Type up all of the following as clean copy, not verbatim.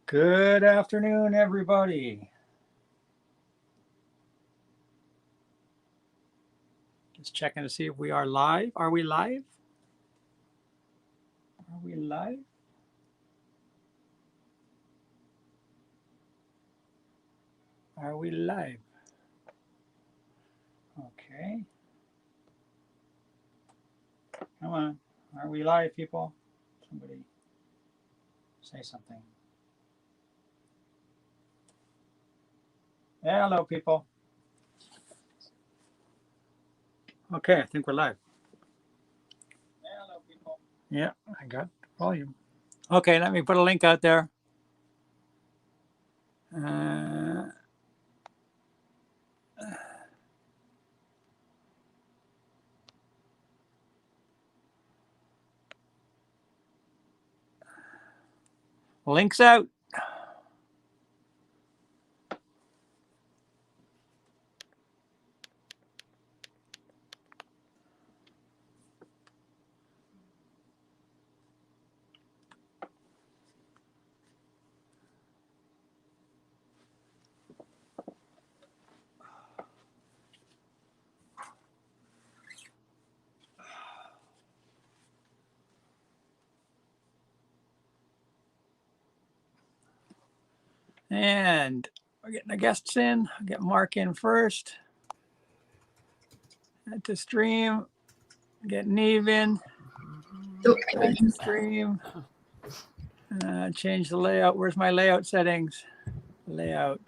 Good afternoon, everybody. Just checking to see if we are live. Are we live? Are we live? Are we live? Okay. Come on. Are we live, people? Somebody say something. Hello, people. Okay, I think we're live. Hello, people. Yeah, I got volume. Okay, let me put a link out there. Links out. And we're getting the guests in. I'll get Mark in first. Add to stream. Get Neve in. Add to stream. Change the layout. Where's my layout settings? Layout.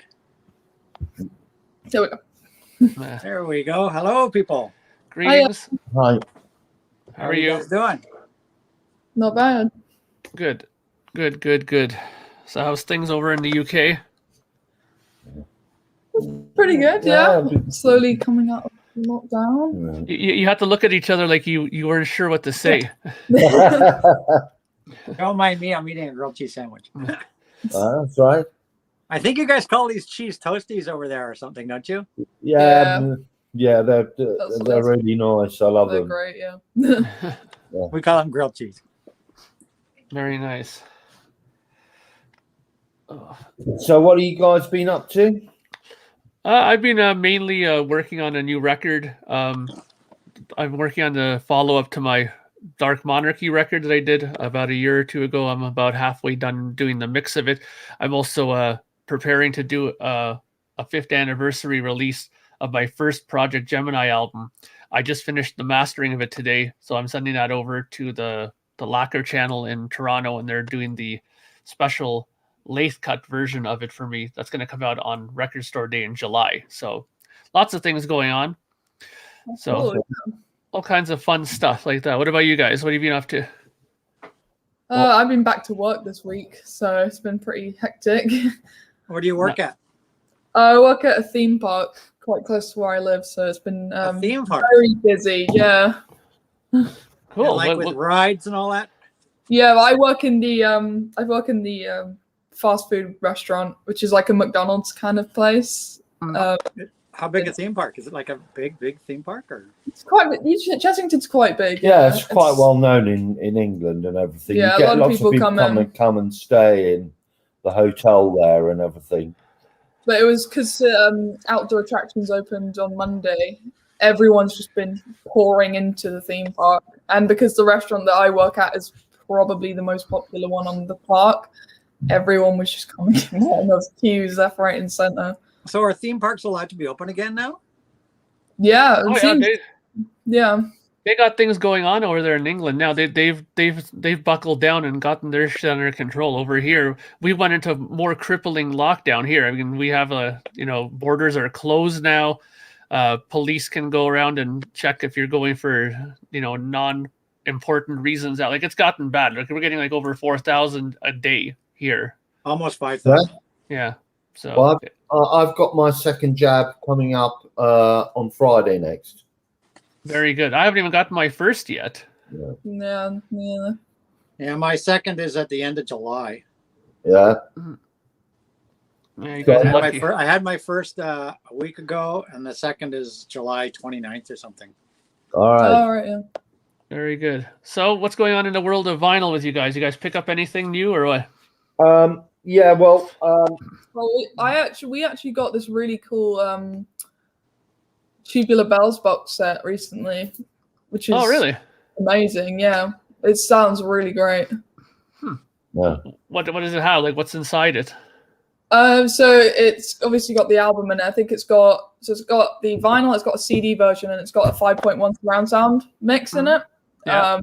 There we go. There we go. Hello, people. Greetings. Hi. How are you? Guys doing? Not bad. Good. So how's things over in the UK? Pretty good, yeah. Slowly coming out of lockdown. You had to look at each other like you weren't sure what to say. Don't mind me. I'm eating a grilled cheese sandwich. That's right. I think you guys call these cheese toasties over there or something, don't you? Yeah, they're really nice. I love They're them. great, yeah. We call them grilled cheese. Very nice. So what have you guys been up to? I've been mainly working on a new record. I'm working on the follow-up to my Dark Monarchy record that I did about a year or two ago. I'm about halfway done doing the mix of it. I'm also preparing to do a 5th anniversary release of my first Projekt Gemineye album. I just finished the mastering of it today, so I'm sending that over to the Lacquer channel in Toronto, and they're doing the special lathe cut version of it for me. That's going to come out on Record Store Day in July. So lots of things going on. So all kinds of fun stuff like that. What about you guys? What have you been up to? I've been back to work this week, so it's been pretty hectic. Where do you work at? I work at a theme park quite close to where I live, so it's been A theme park? very busy. Yeah. Cool. Yeah, like with rides and all that? Yeah, I work in the fast food restaurant, which is like a McDonald's kind of place. How big a theme park? Is it like a big theme park? Or It's quite. Chessington's quite big. Yeah, it's quite well known in England and everything. Yeah, you get a lot of lots of people come and stay in the hotel there and everything. But it was because outdoor attractions opened on Monday. Everyone's just been pouring into the theme park, and because the restaurant that I work at is probably the most popular one on the park, everyone was just coming in there, and there was queues left, right, and center. so are theme parks allowed to be open again now? Yeah, yeah. They got things going on over there in England now. They've buckled down and gotten their shit under control. Over here, we went into more crippling lockdown here. I mean, we have borders are closed now. Police can go around and check if you're going for non-important reasons. Like it's gotten bad. Like we're getting like over 4,000 a day here. Almost 5,000. Yeah. So well, I've got my second jab coming up on Friday next. Very good. I haven't even gotten my first yet. Yeah. Yeah, my second is at the end of July. Yeah. Yeah, you guys are lucky. I had my first a week ago, and the second is July 29th or something. All right. Yeah. Very good. So what's going on in the world of vinyl with you guys? You guys pick up anything new or what? Yeah, well, Well, we actually got this really cool Tubular Bells box set recently, which is Oh, really? amazing. Yeah, it sounds really great. yeah. What does it have? Like, what's inside it? So it's obviously got the album, and I think it's got the vinyl, it's got a CD version, and it's got a 5.1 surround sound mix in it. Yeah.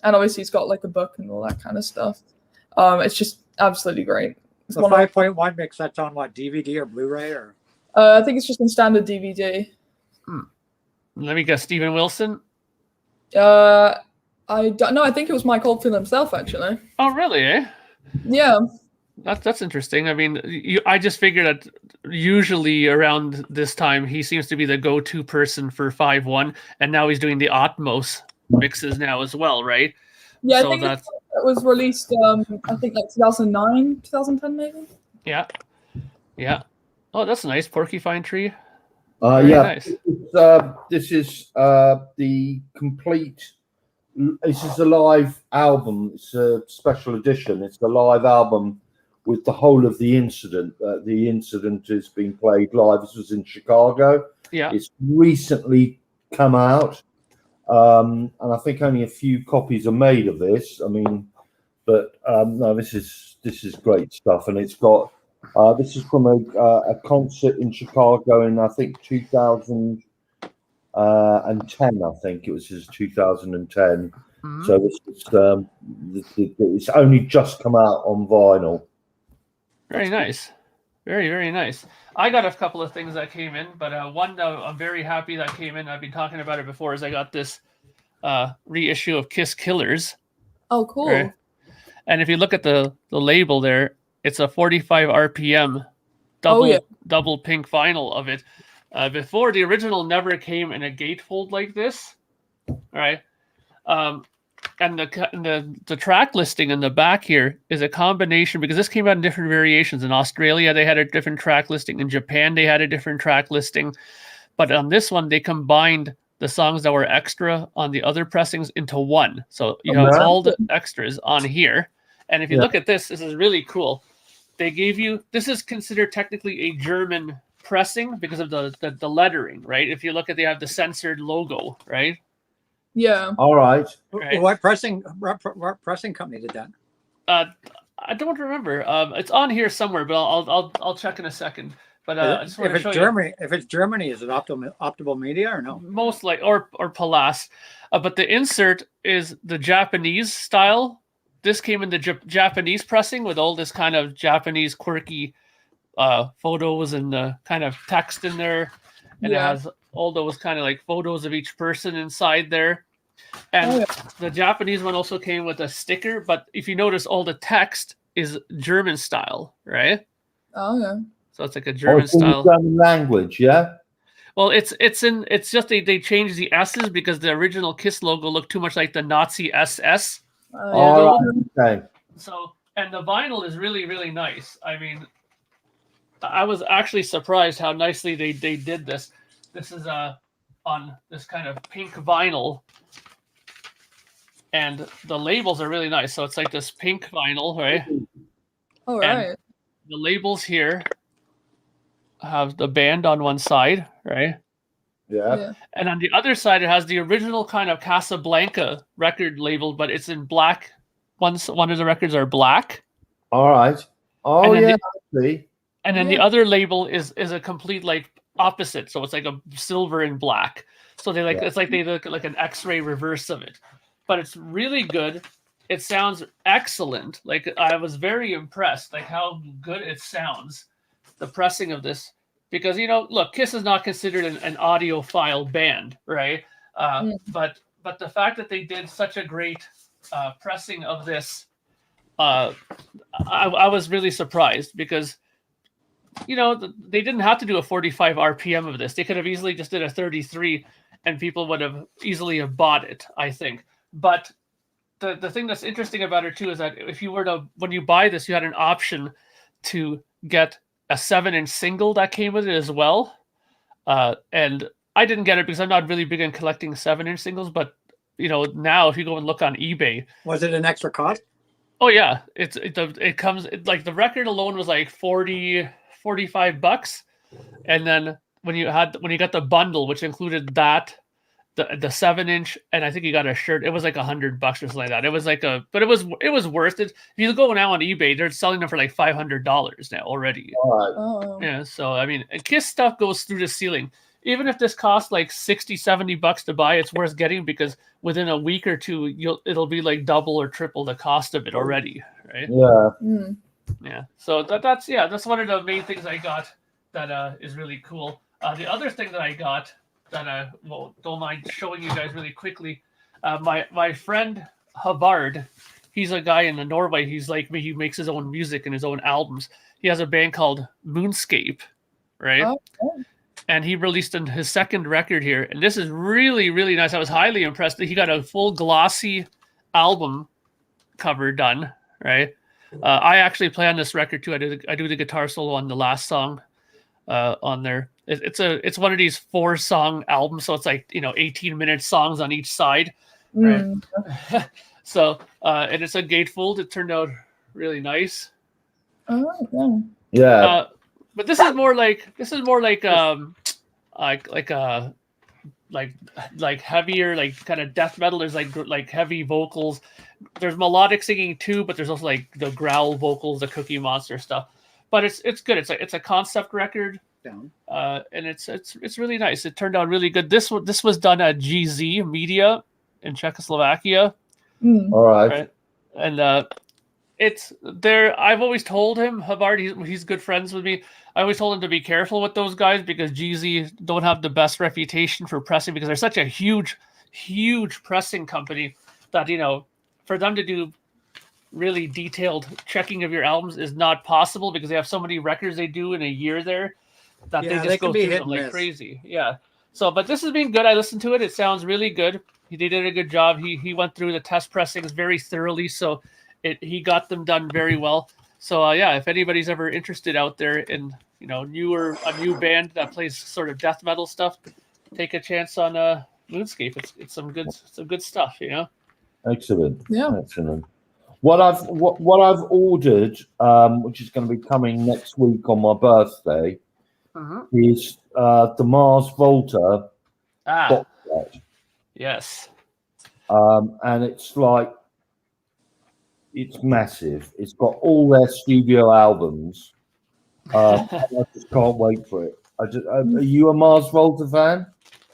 And obviously it's got like a book and all that kind of stuff. It's just absolutely great. It's The 5.1 mix, that's on what, DVD or Blu-ray or? I think it's just on standard DVD. Let me guess, Steven Wilson. I don't know. I think it was Mike Oldfield himself, actually. Oh, really? Eh? Yeah. That's interesting. I mean, I just figured that usually around this time he seems to be the go-to person for 5.1, and now he's doing the Atmos mixes now as well, right? Yeah, So I think that's it was released. I think like 2009, 2010, maybe. yeah. Oh, that's nice. Porcupine Tree. Yeah, Nice. this is the complete. This is a live album. It's a special edition. It's a live album with the whole of the incident. The incident is being played live. This was in Chicago. Yeah. It's recently come out, and I think only a few copies are made of this. I mean, but no, this is great stuff, and it's got. This is from a concert in Chicago in I think 2010. I think it was 2010. Mhm. So it's only just come out on vinyl. Very nice. Very, very nice. I got a couple of things that came in, but one I'm very happy that came in. I've been talking about it before. Is I got this reissue of Kiss Killers. Oh, cool. Right? And if you look at the label there, it's a 45 RPM double pink vinyl of it. Before, the original never came in a gatefold like this. All right. And the track listing in the back here is a combination, because this came out in different variations. In Australia, they had a different track listing. In Japan, they had a different track listing. But on this one, they combined the songs that were extra on the other pressings into one. So you have all the extras on here. And if you look at this is really cool. They gave you, this is considered technically a German pressing because of the lettering, right? If you look at, they have the censored logo, right? Yeah. All right. What pressing company did that? I don't remember. It's on here somewhere, but I'll check in a second. But I just want to show Germany, if it's Germany, is it optimal media or no? Most like or Palas. But the insert is the Japanese style. This came in the Japanese pressing with all this kind of Japanese quirky photos and kind of text in there, and it has all those kind of like photos of each person inside there. And the Japanese one also came with a sticker, but if you notice, all the text is German style, right? Oh yeah. So it's like a German style. German language, yeah. Well, it's just they changed the S's because the original Kiss logo looked too much like the Nazi SS. Okay. So, and the vinyl is really, really nice. I mean, I was actually surprised how nicely they did this. This is on this kind of pink vinyl, and the labels are really nice. So it's like this pink vinyl, right? All right. And the labels here have the band on one side, right? Yeah. And on the other side, it has the original kind of Casablanca record label, but it's in black. One of the records are black. All right. Oh and yeah. And then the other label is a complete like opposite. So it's like a silver and black. So they it's like they look like an X-ray reverse of it. But it's really good. It sounds excellent. Like I was very impressed, like how good it sounds. The pressing of this. Because, look, Kiss is not considered an audiophile band, right? But the fact that they did such a great pressing of this, I was really surprised because, they didn't have to do a 45 RPM of this. They could have easily just did a 33 and people would have easily have bought it, I think. But the thing that's interesting about it, too, is that if you were when you buy this, you had an option to get a 7-inch single that came with it as well. And I didn't get it because I'm not really big on collecting 7-inch singles, but now if you go and look on eBay. Was it an extra cost? Oh yeah, it comes like the record alone was like 45 bucks, and then when you got the bundle, which included that, the 7-inch, and I think you got a shirt, it was like $100 or something like that. It was like but it was worth it. If you go now on eBay, they're selling them for like $500 now already. All right. Oh. Yeah, so I mean, Kiss stuff goes through the ceiling. Even if this costs like $60-$70 to buy, it's worth getting because within a week or two, it'll be like double or triple the cost of it already, right? Yeah. Mm. Yeah. So that's one of the main things I got that is really cool. The other thing that I got that don't mind showing you guys really quickly. My friend Havard, he's a guy in Norway. He's like me. He makes his own music and his own albums. He has a band called Moonscape, right? Oh. And he released his second record here, and this is really, really nice. I was highly impressed that he got a full glossy album cover done, right? I actually play on this record too. I do the guitar solo on the last song on there. It's one of these 4-song albums, so it's like 18-minute songs on each side, right? Mm. So and it's a gatefold. It turned out really nice. Oh, yeah. Yeah. But this is more like heavier, like kind of death metal. There's like heavy vocals. There's melodic singing too, but there's also like the growl vocals, the Cookie Monster stuff. But it's good. It's a concept record, and it's really nice. It turned out really good. This was done at GZ Media in Czechoslovakia. Mm. All right. And it's there. I've always told him, Havard, he's good friends with me. I always told him to be careful with those guys because GZ don't have the best reputation for pressing because they're such a huge pressing company that, for them to do really detailed checking of your albums is not possible because they have so many records they do in a year there that they just go through them like crazy. Yeah. So, but this has been good. I listened to it. It sounds really good. They did a good job. He went through the test pressings very thoroughly. So he got them done very well. So yeah, if anybody's ever interested out there in a new band that plays sort of death metal stuff, take a chance on Moonscape. It's some good stuff, Excellent. Yeah. Excellent. What I've ordered, which is going to be coming next week on my birthday, is the Mars Volta box set. Yes. And it's massive. It's got all their studio albums. I just can't wait for it. Are you a Mars Volta fan?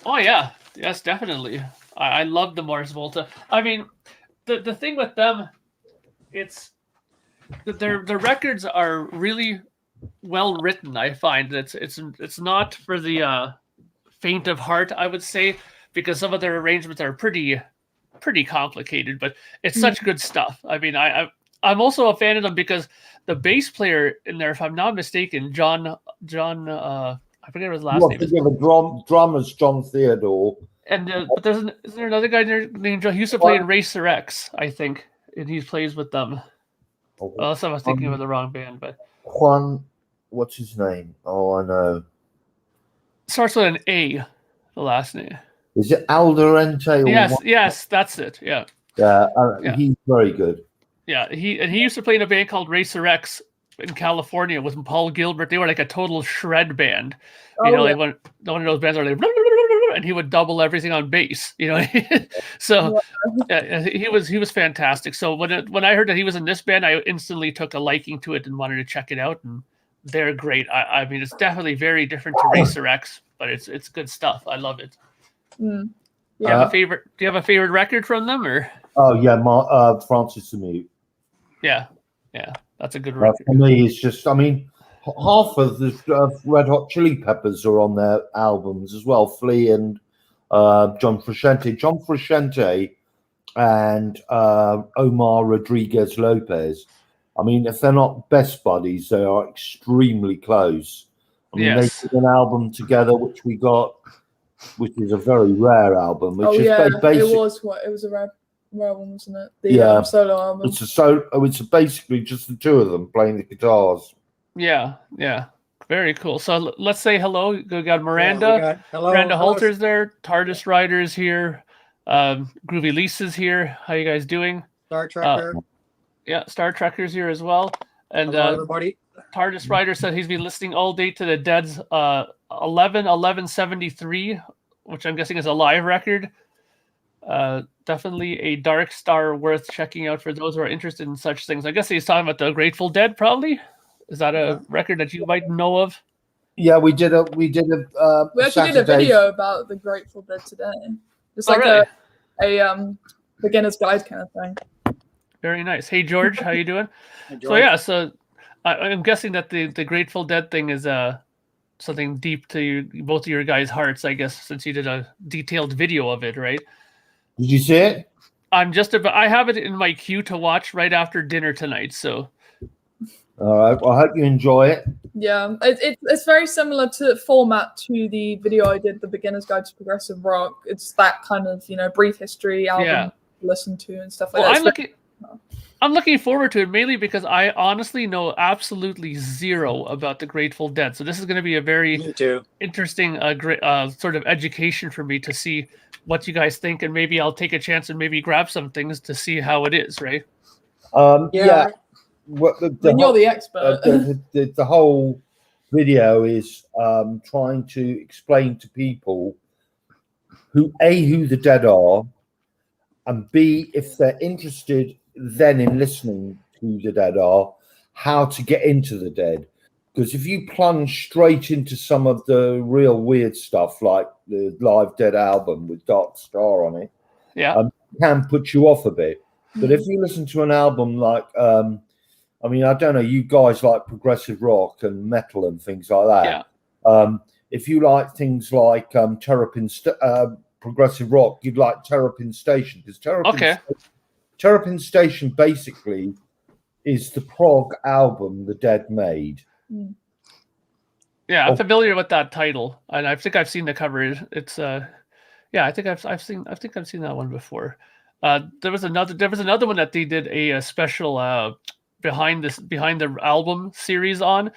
Oh yeah, yes, definitely. I love the Mars Volta. I mean, the thing with them, it's their records are really well written. I find it's not for the faint of heart, I would say, because some of their arrangements are pretty complicated, but it's such good stuff. I mean, I'm also a fan of them because the bass player in there, if I'm not mistaken, John, I forget his last name. The drummer's John Theodore. And but isn't there another guy there named John? He used to play in Racer X, I think, and he plays with them. Unless I was thinking of the wrong band, but Juan, what's his name? Oh, I know. Starts with an A, the last name. Is it Alderente? Yes, that's it. Yeah. Yeah, he's very good. Yeah, he used to play in a band called Racer X in California with Paul Gilbert. They were like a total shred band. Like one of those bands are like, and he would double everything on bass. So he was fantastic. So when I heard that he was in this band, I instantly took a liking to it and wanted to check it out. And they're great. I mean, it's definitely very different to Racer X, but it's good stuff. I love it. Mm. Do you have a favorite record from them, or? Oh yeah, Francis the Mute. Yeah, that's a good record. For me, it's just, I mean, half of the Red Hot Chili Peppers are on their albums as well. Flea and John Frusciante. John Frusciante and Omar Rodriguez Lopez. I mean, if they're not best buddies, they are extremely close. I mean, they did an album together, which we got, which is a very rare album. Which it was a rare one, wasn't it? The solo album. It's basically just the two of them playing the guitars. Yeah. Very cool. So let's say hello. We got Miranda. Hello. Miranda Halter's there. TARDIS Rider's here. Groovy Lisa's here. How you guys doing? Star Trekker. Yeah, Star Trekker's here as well. And Hello, everybody. TARDIS Rider said he's been listening all day to the Dead's 11/11/73, which I'm guessing is a live record. Definitely a Dark Star worth checking out for those who are interested in such things. I guess he's talking about the Grateful Dead, probably. Is that a record that you might know of? Yeah, we did a We actually did a Saturday video about the Grateful Dead today. It's like really? a beginner's guide kind of thing. Very nice. Hey George, how you doing? Hey, So George. yeah, so I'm guessing that the Grateful Dead thing is something deep to both of your guys' hearts, I guess, since you did a detailed video of it, right? Did you see it? I have it in my queue to watch right after dinner tonight. So All right. Well, I hope you enjoy it. Yeah, it's very similar to format to the video I did, the Beginner's Guide to Progressive Rock. It's that kind of brief history album to listen to and stuff like that. I'm looking forward to it mainly because I honestly know absolutely zero about the Grateful Dead. So this is going to be a very interesting sort of education for me to see what you guys think, and maybe I'll take a chance and maybe grab some things to see how it is, right? Yeah. What you're the expert. The whole video is trying to explain to people who the Dead are, and B, if they're interested then in listening to who the Dead are, how to get into the Dead. Because if you plunge straight into some of the real weird stuff, like the Live Dead album with Dark Star on it, it can put you off a bit. But if you listen to an album like, I don't know, you guys like progressive rock and metal and things like that. Yeah. If you like things like progressive rock, you'd like Terrapin Station, because Terrapin Station basically is the prog album the Dead made. Yeah, I'm familiar with that title, and I think I've seen the cover. It's I think I've seen that one before. There was another one that they did a special behind the album series on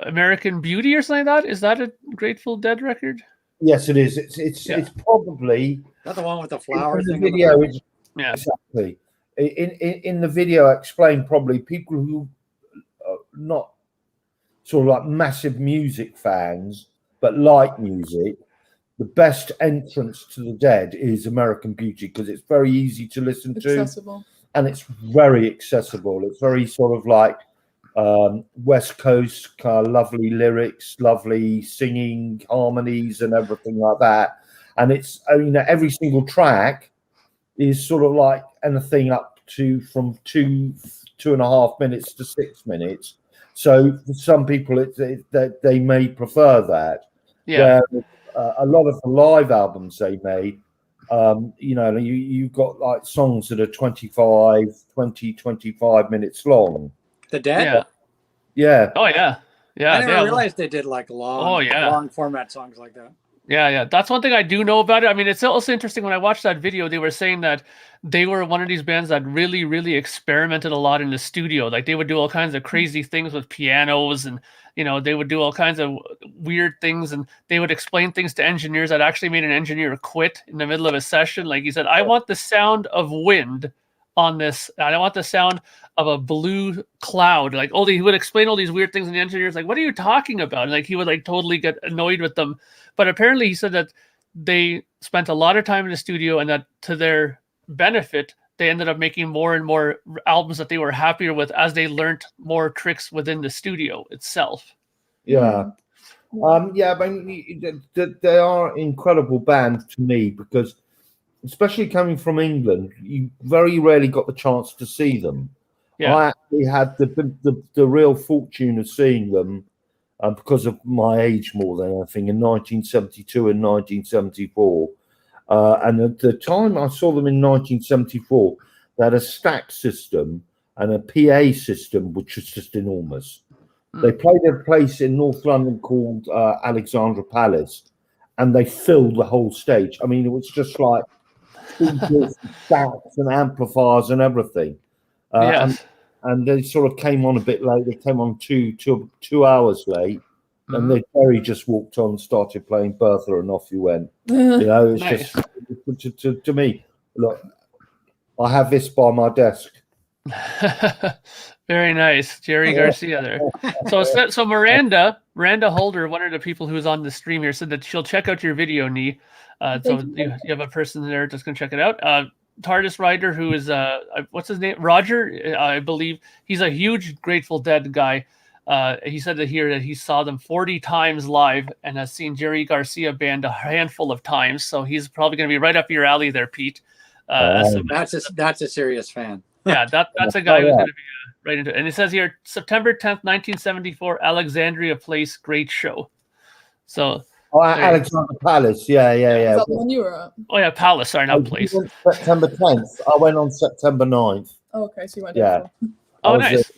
American Beauty or something like that. Is that a Grateful Dead record? Yes, it is. It's probably not the one with the flower thing. The video, yeah, exactly. In the video, I explained probably people who are not sort of like massive music fans but like music. The best entrance to the Dead is American Beauty because it's very easy to listen accessible. And it's very accessible. It's very sort of like West Coast kind of lovely lyrics, lovely singing, harmonies, and everything like that. And it's every single track is sort of like anything up to from 2.5 minutes to 6 minutes. So for some people, they may prefer that. Yeah. Where a lot of the live albums they made, you've got like songs that are 25 minutes long. The Dead? Yeah. Oh, yeah. Yeah. I never realized they did like long format songs like that. Yeah. That's one thing I do know about it. I mean, it's also interesting when I watched that video, they were saying that they were one of these bands that really, really experimented a lot in the studio. Like they would do all kinds of crazy things with pianos and, they would do all kinds of weird things, and they would explain things to engineers that actually made an engineer quit in the middle of a session. Like he said, I want the sound of wind on this. I don't want the sound of a blue cloud. Like he would explain all these weird things, and the engineer's like, what are you talking about? And like he would like totally get annoyed with them. But apparently he said that they spent a lot of time in the studio, and that to their benefit, they ended up making more and more albums that they were happier with as they learned more tricks within the studio itself. Yeah. But they are incredible bands to me because, especially coming from England, you very rarely got the chance to see them. Yeah. I actually had the real fortune of seeing them because of my age more than anything in 1972 and 1974. And at the time I saw them in 1974, they had a stack system and a PA system, which was just enormous. They played at a place in North London called Alexandra Palace, and they filled the whole stage. I mean, it was just like stacks and amplifiers and everything. Yes. And they sort of came on a bit late. They came on two hours late. And then Terry just walked on and started playing Bertha, and off you went. It's nice. just to me. Look, I have this by my desk. Very nice, Jerry Garcia there. So Miranda Holder, one of the people who's on the stream here, said that she'll check out your video, Nee. So you have a person there that's gonna check it out. TARDIS Rider, who is what's his name? Roger, I believe. He's a huge Grateful Dead guy. He said that he saw them 40 times live and has seen Jerry Garcia band a handful of times. So he's probably going to be right up your alley there, Pete. That's a serious fan. Yeah, that's a guy who's going to be right into it. And it says here, September 10th, 1974, Alexandria Place, great show. So. Oh, Alexander Palace. Yeah. Is that the one you were at? Oh, yeah, Palace. Sorry, not Place. September 10th. I went on September 9th. Oh, okay, so you went Yeah. Oh, nice.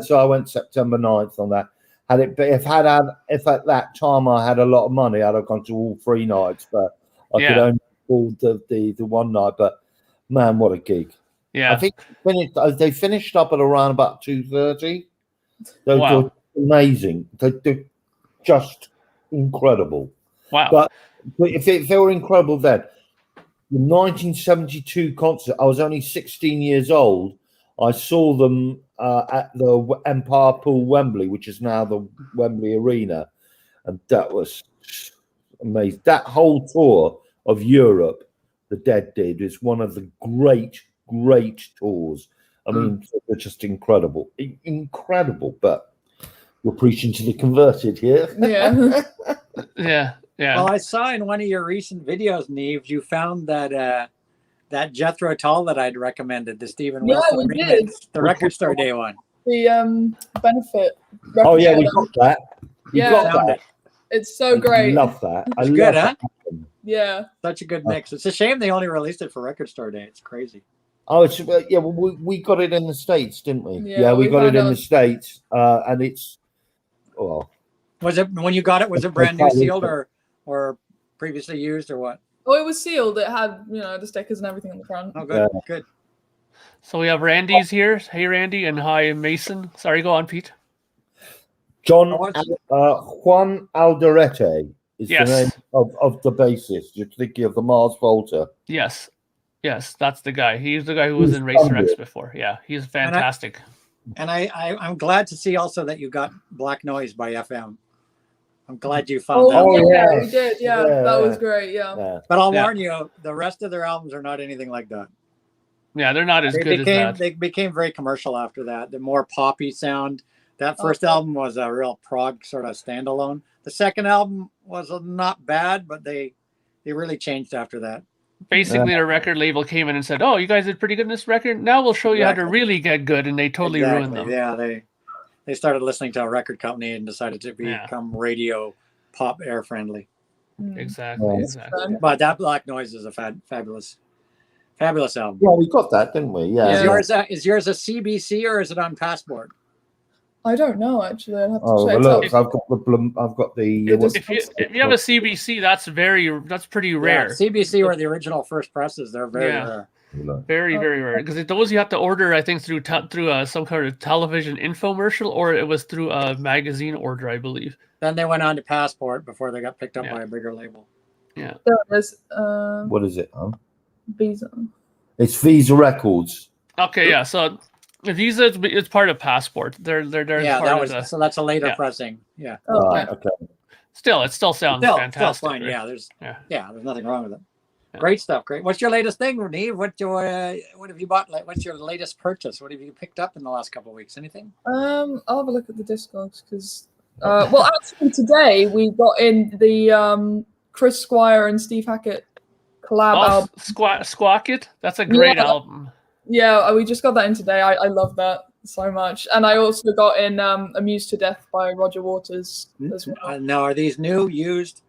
So I went September 9th on that. If at that time I had a lot of money, I'd have gone to all 3 nights, but I could only afford the one night. But man, what a gig! Yeah, I think they finished up at around about 2:30. They're amazing. They're just incredible. Wow! But if they were incredible then, the 1972 concert, I was only 16 years old. I saw them at the Empire Pool Wembley, which is now the Wembley Arena, and that was amazing. That whole tour of Europe, the Dead did, is one of the great tours. I mean, they're just incredible. But we're preaching to the converted here. Yeah. Yeah. Well, I saw in one of your recent videos, Neve, you found that that Jethro Tull that I'd recommended, the Stephen Wilson we remix, did. the Record Store Day one. The benefit. Oh yeah, we got that. We got that. It's so great. I love that. It's good, huh? Yeah. Such a good mix. It's a shame they only released it for Record Store Day. It's crazy. Oh, it's yeah. Well, we got it in the States, didn't we? Yeah, we got it in the States, and it's Was it when you got it? Was it brand new sealed or previously used or what? Oh, it was sealed. It had the stickers and everything on the front. Oh, good, good. So we have Randy's here. Hey, Randy, and hi, Mason. Sorry, go on, Pete. Juan Alderete is the name of the bassist. You're thinking of the Mars Volta. Yes, that's the guy. He's the guy who was in Racer X before. Yeah, he's fantastic. And I'm glad to see also that you got Black Noise by FM. I'm glad you found that. Oh, yeah, we did. Yeah, that was great. Yeah. But I'll warn you, the rest of their albums are not anything like that. Yeah, they're not as good as that. They became very commercial after that. The more poppy sound. That first album was a real prog sort of standalone. The second album was not bad, but they really changed after that. Basically, the record label came in and said, "Oh, you guys did pretty good in this record. Now we'll show you how to really get good," and they totally ruined them. Yeah, they started listening to a record company and decided to become radio pop air friendly. Exactly. But that Black Noise is a fabulous album. Yeah, we got that, didn't we? Yeah. Is yours a CBC or is it on Passport? I don't know actually. I'd have to check. Look, I've got the. If you have a CBC, that's pretty rare. Yeah, CBC were the original first presses. They're very rare. Very rare, because those you have to order, I think, through some kind of television infomercial, or it was through a magazine order, I believe. Then they went on to Passport before they got picked up by a bigger label. Yeah. There it is. What is it? Visa. It's Visa Records. Okay, yeah. So Visa, it's part of Passport. They're so that's a later pressing. Yeah. Okay. Still, it still sounds fantastic. Still fine. Right? There's nothing wrong with it. Yeah. Great stuff. Great. What's your latest thing, Neve? What have you bought? What's your latest purchase? What have you picked up in the last couple of weeks? Anything? I'll have a look at the Discogs because, actually today we got in the Chris Squire and Steve Hackett collab album. Squawk It. That's a great album. Yeah, we just got that in today. I love that so much, and I also got in "Amused to Death" by Roger Waters as well. Now, are these new, used?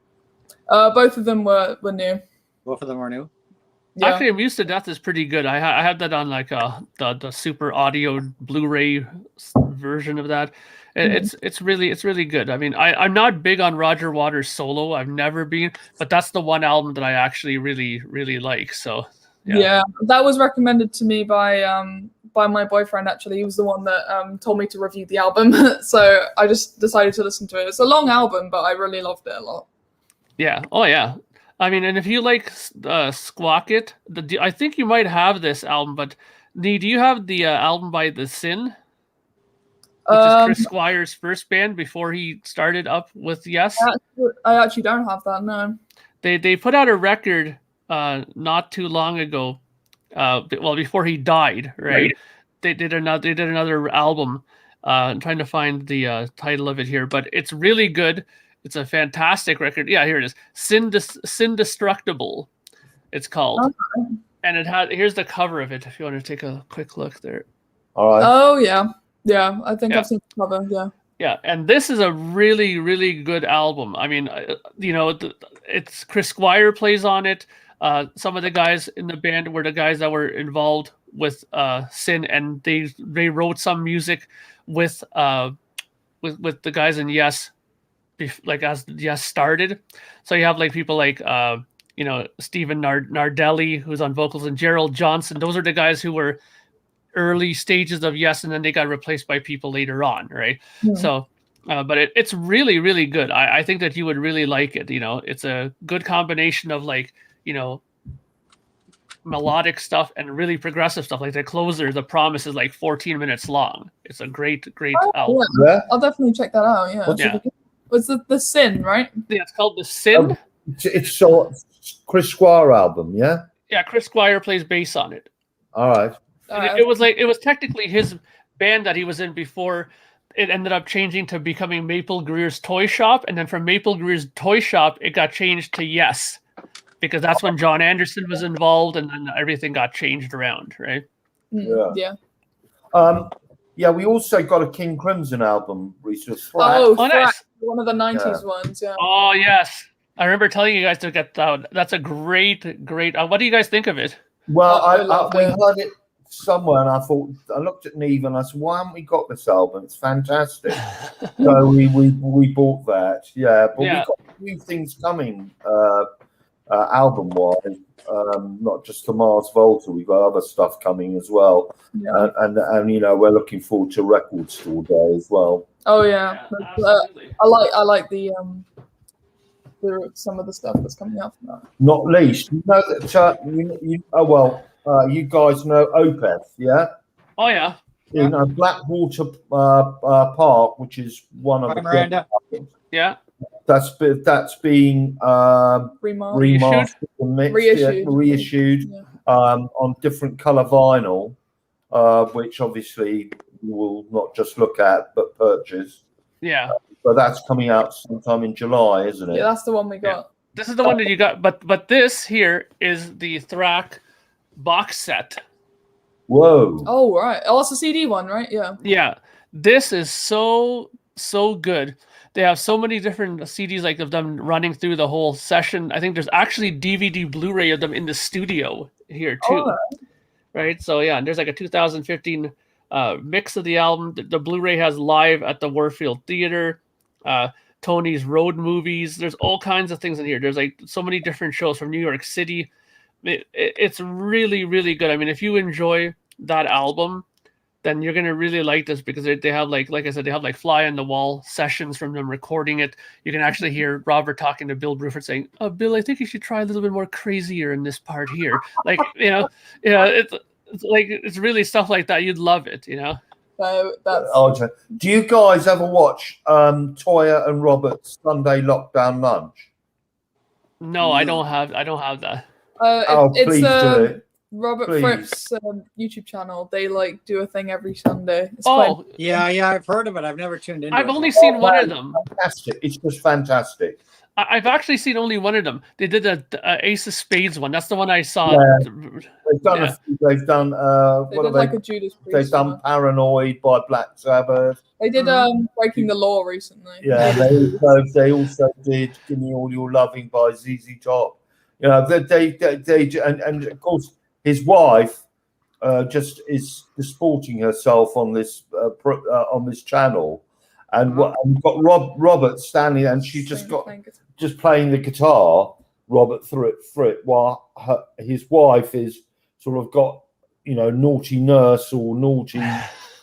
Both of them were new. Both of them were new. Yeah. Actually, Amused to Death is pretty good. I had that on like the super audio Blu-ray version of that. It's really good. I mean, I'm not big on Roger Waters solo. I've never been, but that's the one album that I actually really like. So yeah, that was recommended to me by my boyfriend. Actually, he was the one that told me to review the album. So I just decided to listen to it. It's a long album, but I really loved it a lot. Yeah. Oh yeah. I mean, and if you like Squawk It, I think you might have this album, but Nee, do you have the album by The Sin? Which is Chris Squire's first band before he started up with Yes. I actually don't have that. No. They put out a record not too long ago. Well, before he died, right? They did another album. I'm trying to find the title of it here, but it's really good. It's a fantastic record. Yeah, here it is. Sin Destructible. It's called. Okay. And it had, here's the cover of it if you want to take a quick look there. All right. Oh yeah. Yeah, I think I've seen the cover. Yeah. Yeah, and this is a really, really good album. I mean, it's Chris Squire plays on it. Some of the guys in the band were the guys that were involved with Sin, and they wrote some music with the guys in Yes, like as Yes started. So you have like people like Stephen Nardelli, who's on vocals, and Gerald Johnson. Those are the guys who were early stages of Yes, and then they got replaced by people later on, right? Yeah. So but it's really, really good. I think that you would really like it. It's a good combination of like melodic stuff and really progressive stuff. Like the closer, The Promise, is like 14 minutes long. It's a great album. Yeah. I'll definitely check that out. Yeah. What's the Sin, right? Yeah, it's called The Sin. It's so Chris Squire album, yeah. Yeah, Chris Squire plays bass on it. All right. It was technically his band that he was in before it ended up changing to becoming Maple Greer's Toy Shop, and then from Maple Greer's Toy Shop it got changed to Yes, because that's when John Anderson was involved, and then everything got changed around, right? Yeah. Yeah, we also got a King Crimson album recently. Oh, nice. One of the 90s ones, yeah. Oh yes, I remember telling you guys to get that. That's a great. What do you guys think of it? Well, we heard it somewhere, and I looked at Neve and I said, "Why haven't we got this album? It's fantastic." So we bought that, yeah. But we've got a few things coming, album wise. Not just the Mars Volta, we've got other stuff coming as well, and we're looking forward to Record Store Day as well. Oh yeah, I like the some of the stuff that's coming out from that. Not least, you guys know Opeth, yeah? Oh yeah. Blackwater Park, which is one of Miranda. Yeah. That's being remastered and mixed, reissued on different color vinyl, which obviously you will not just look at but purchase. Yeah. But that's coming out sometime in July, isn't it? Yeah, that's the one we got. Yeah. This is the one that you got, but this here is the Thrak box set. Whoa. Oh right. Oh, it's a CD one, right? Yeah. Yeah. This is so good. They have so many different CDs like of them running through the whole session. I think there's actually DVD Blu-ray of them in the studio here too. Oh. Right? So yeah, and there's like a 2015 mix of the album. The Blu-ray has Live at the Warfield Theater, Tony's Road Movies. There's all kinds of things in here. There's like so many different shows from New York City. It's really, really good. I mean, if you enjoy that album, then you're gonna really like this, because they have like I said, they have like fly on the wall sessions from them recording it. You can actually hear Robert talking to Bill Bruford saying, "Bill, I think you should try a little bit more crazier in this part here." Like it's like it's really stuff like that. You'd love it, So that's. Do you guys ever watch Toya and Robert's Sunday Lockdown Lunch? No, I don't have that. Please do it. Robert Please. Fripp's YouTube channel. They do a thing every Sunday. It's Yeah, I've heard of it. I've never tuned in. I've only seen one of them. Fantastic! It's just fantastic. I've actually seen only one of them. They did a Ace of Spades one. That's the one I saw. Yeah. They've done what have like a Judas Priest. They've done Paranoid by Black Sabbath. They did Breaking the Law recently. Yeah, they also did Give Me All Your Loving by ZZ Top. They and of course his wife just is disporting herself on this channel, and we've got Robert standing, and she just playing the guitar. Robert Fripp, while his wife is sort of got naughty nurse or naughty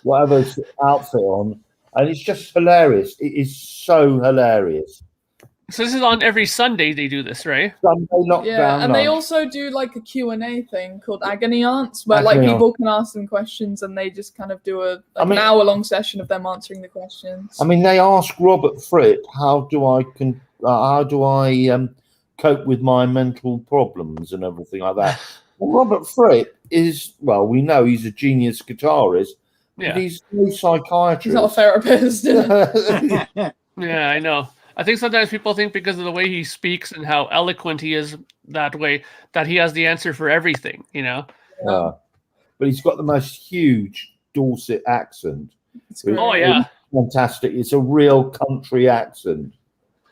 whatever outfit on, and it's just hilarious. It is so hilarious. So this is on every Sunday they do this, right? Sunday lockdown. Yeah, and they lunch. also do like a Q&A thing called Agony Aunts, where like Agony people can ask them questions and they just kind of do an hour-long session of them answering the questions. I mean, they ask Robert Fripp, how do I cope with my mental problems and everything like that. Well, Robert Fripp is, well, we know he's a genius guitarist, Yeah. but he's no psychiatrist. He's not a therapist. Yeah, I know. I think sometimes people think because of the way he speaks and how eloquent he is that way, that he has the answer for everything, you know? Yeah. But he's got the most huge Dorset accent. Oh, yeah. Fantastic. It's a real country accent.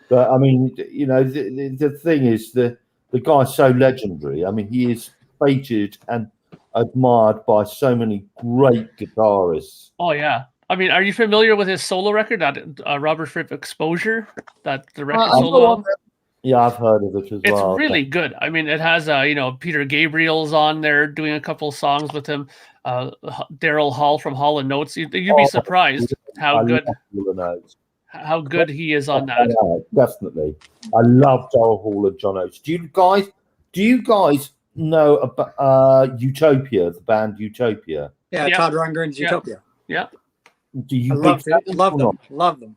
But, I mean, you know, the thing is, the guy's so legendary. I mean, he is featured and admired by so many great guitarists. Oh, yeah. I mean, are you familiar with his solo record, that Robert Fripp Exposure, that the record solo album? Yeah, I've heard of it as well. It's really good. I mean, it has, you know, Peter Gabriel's on there doing a couple songs with him. Daryl Hall from Hall & Notes. You'd be surprised how good he is on that. Yeah, definitely. I love Daryl Hall and John Oates. Do you guys know about Utopia, the band Utopia? Yeah, Todd Rundgren's Utopia. Yeah. Do you love them.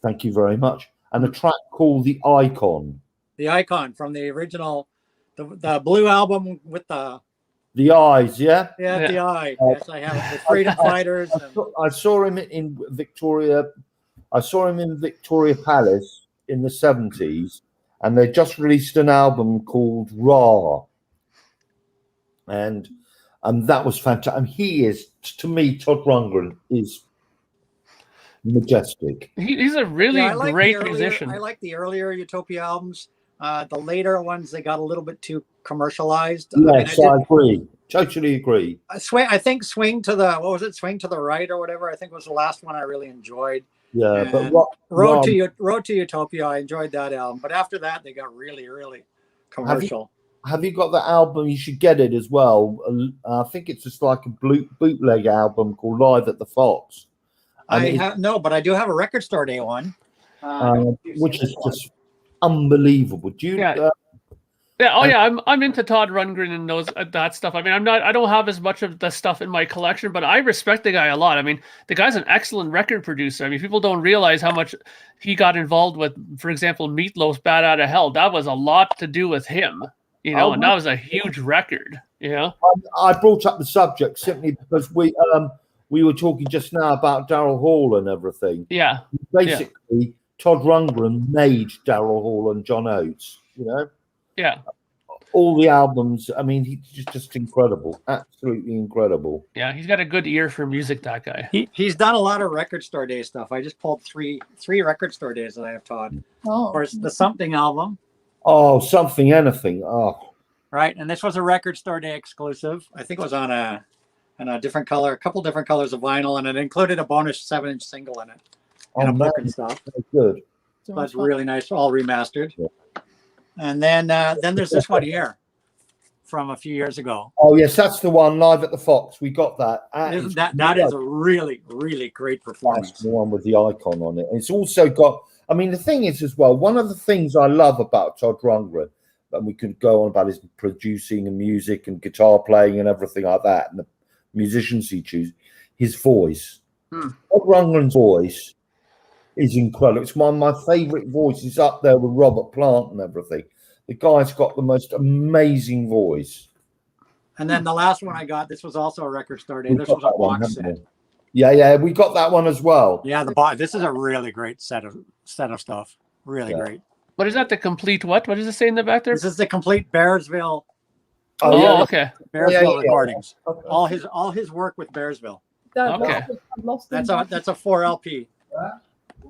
Thank you very much. And a track called The Icon. The Icon from the original, the blue album with the eyes, yeah? Yeah, the eye. Yes, I have it. The Freedom Fighters. I saw him in Victoria. I saw him in Victoria Palace in the 70s, and they just released an album called Ra. And that was fantastic. And he is, to me, Todd Rundgren is majestic. He's a really great musician. I like the earlier Utopia albums. The later ones, they got a little bit too commercialized. Yes, I agree. Totally agree. I think Swing to the Right or whatever, I think was the last one I really enjoyed. Yeah, and but Road to Utopia, I enjoyed that album. But after that, they got really, really commercial. Have you got the album? You should get it as well. I think it's just like a bootleg album called Live at the Fox. But I do have a Record Store Day one. Which is just unbelievable. Do you? I'm into Todd Rundgren and that stuff. I mean, I don't have as much of the stuff in my collection, but I respect the guy a lot. I mean, the guy's an excellent record producer. I mean, people don't realize how much he got involved with, for example, Meatloaf's Bad Out of Hell. That was a lot to do with him, you know, and that was a huge record, you know. I brought up the subject simply because we were talking just now about Daryl Hall and everything. Yeah. Basically, Todd Rundgren made Daryl Hall and John Oates, you know? Yeah. All the albums, I mean, he's just incredible. Absolutely incredible. Yeah, he's got a good ear for music, that guy. He's done a lot of Record Store Day stuff. I just pulled three Record Store Days that I have, Todd. Oh. Of course, the Something album. Oh, Something Anything. Oh. Right, and this was a Record Store Day exclusive. I think it was on a different color, a couple different colors of vinyl, and it included a bonus 7-inch single in it. And a book and stuff. That's good. So that's really nice, all remastered. Yeah. And then there's this one here from a few years ago. Oh yes, that's the one, Live at the Fox. We got that. That is a really, really great performance. That's the one with the icon on it. It's also got, I mean, the thing is as well, one of the things I love about Todd Rundgren, and we could go on about his producing and music and guitar playing and everything like that, and the musicians he chooses, his voice. Todd Rundgren's voice is incredible. It's one of my favorite voices, up there with Robert Plant and everything. The guy's got the most amazing voice. And then the last one I got, this was also a Record Store Day. This was a box set. Yeah, we got that one as well. Yeah, the box. This is a really great set of stuff. Really great. What is that? The complete what? What does it say in the back there? This is the complete Bearsville. Okay. Bearsville recordings. Okay. All his work with Bearsville. Okay. That's a 4 LP.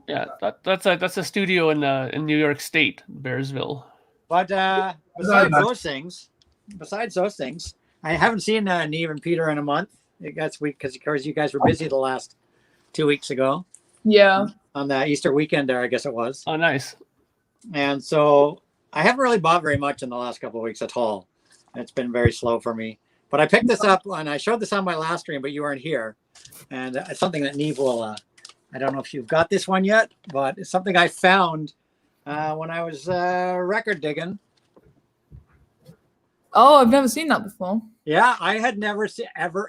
Yeah, that's a studio in New York State, Bearsville. But besides those things, I haven't seen Neve and Peter in a month. That's week because you guys were busy the last 2 weeks ago. Yeah. On the Easter weekend there, I guess it was. Oh, nice. And so I haven't really bought very much in the last couple of weeks at all. It's been very slow for me. But I picked this up and I showed this on my last stream, but you weren't here. And it's something that Neve will. I don't know if you've got this one yet, but it's something I found when I was record digging. Oh, I've never seen that before. Yeah, I had never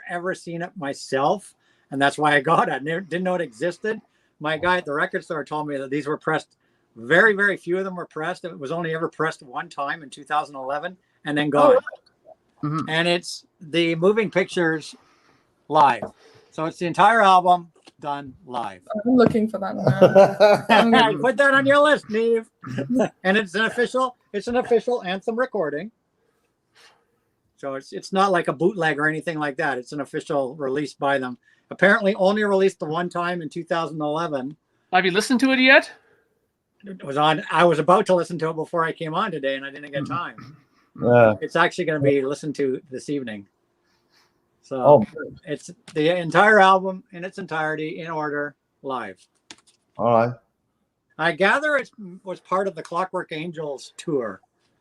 ever seen it myself, and that's why I got it. I didn't know it existed. My guy at the record store told me that these were pressed. Very, very few of them were pressed. It was only ever pressed one time in 2011, and then gone. Mhm. And it's the Moving Pictures live, so it's the entire album done live. I'm looking for that now. Put that on your list, Neve. And it's an official anthem recording. So it's not like a bootleg or anything like that. It's an official release by them. Apparently only released the one time in 2011. Have you listened to it yet? It was on. I was about to listen to it before I came on today, and I didn't get time. Yeah. It's actually going to be listened to this evening. So it's the entire album in its entirety in order live. All right. I gather it was part of the Clockwork Angels tour.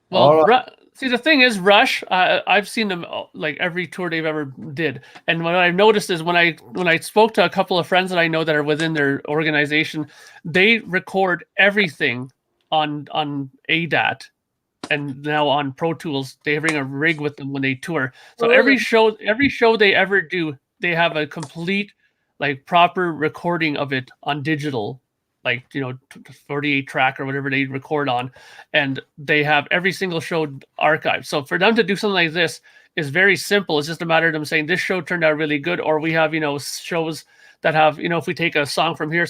Well, see, the thing is, Rush. I've seen them like every tour they've ever did, and what I've noticed is when I spoke to a couple of friends that I know that are within their organization, they record everything on ADAT, and now on Pro Tools. They bring a rig with them when they tour. So every show they ever do, they have a complete, like, proper recording of it on digital. Like, 48 track or whatever they record on, and they have every single show archived. So for them to do something like this is very simple. It's just a matter of them saying this show turned out really good, or we have shows that have if we take a song from here,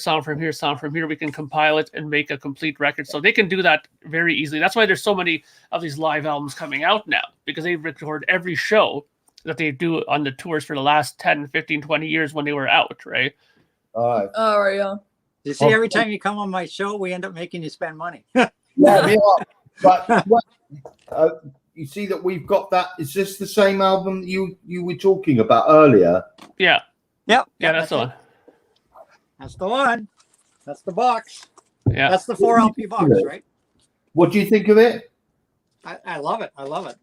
we can compile it and make a complete record. So they can do that very easily. That's why there's so many of these live albums coming out now, because they record every show that they do on the tours for the last 10, 15, 20 years when they were out, right? All right. All right, yeah. You see, every time you come on my show, we end up making you spend money. Yeah, we are. But you see that we've got that. Is this the same album that you were talking about earlier? Yeah. Yep. Yeah, that's the one. That's the one. That's the box. Yeah. That's the 4 LP box, right? What do you think of it? I love it. I love it.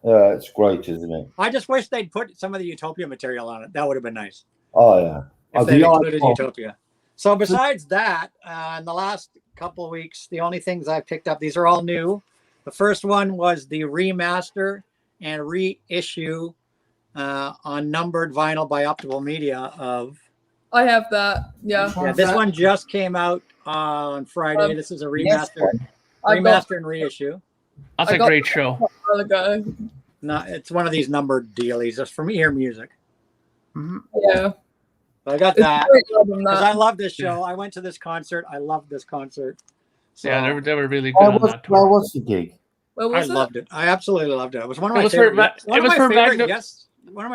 It's great, isn't it? I just wish they'd put some of the Utopia material on it. That would have been nice. Oh yeah. If they included Utopia. So besides that, in the last couple of weeks, the only things I've picked up, these are all new. The first one was the remaster and reissue on numbered vinyl by Optimal Media of. I have that. Yeah. Yeah, this one just came out on Friday. This is a remaster, and reissue. That's a great show. A while ago. No, it's one of these numbered dealies. It's from Ear Music. Mm-hmm. Yeah. So I got that because I I love this show. I went to this concert. I loved this concert. So Yeah, they were really good on that tour. Where was the gig? I loved it. I absolutely loved it. It was one of my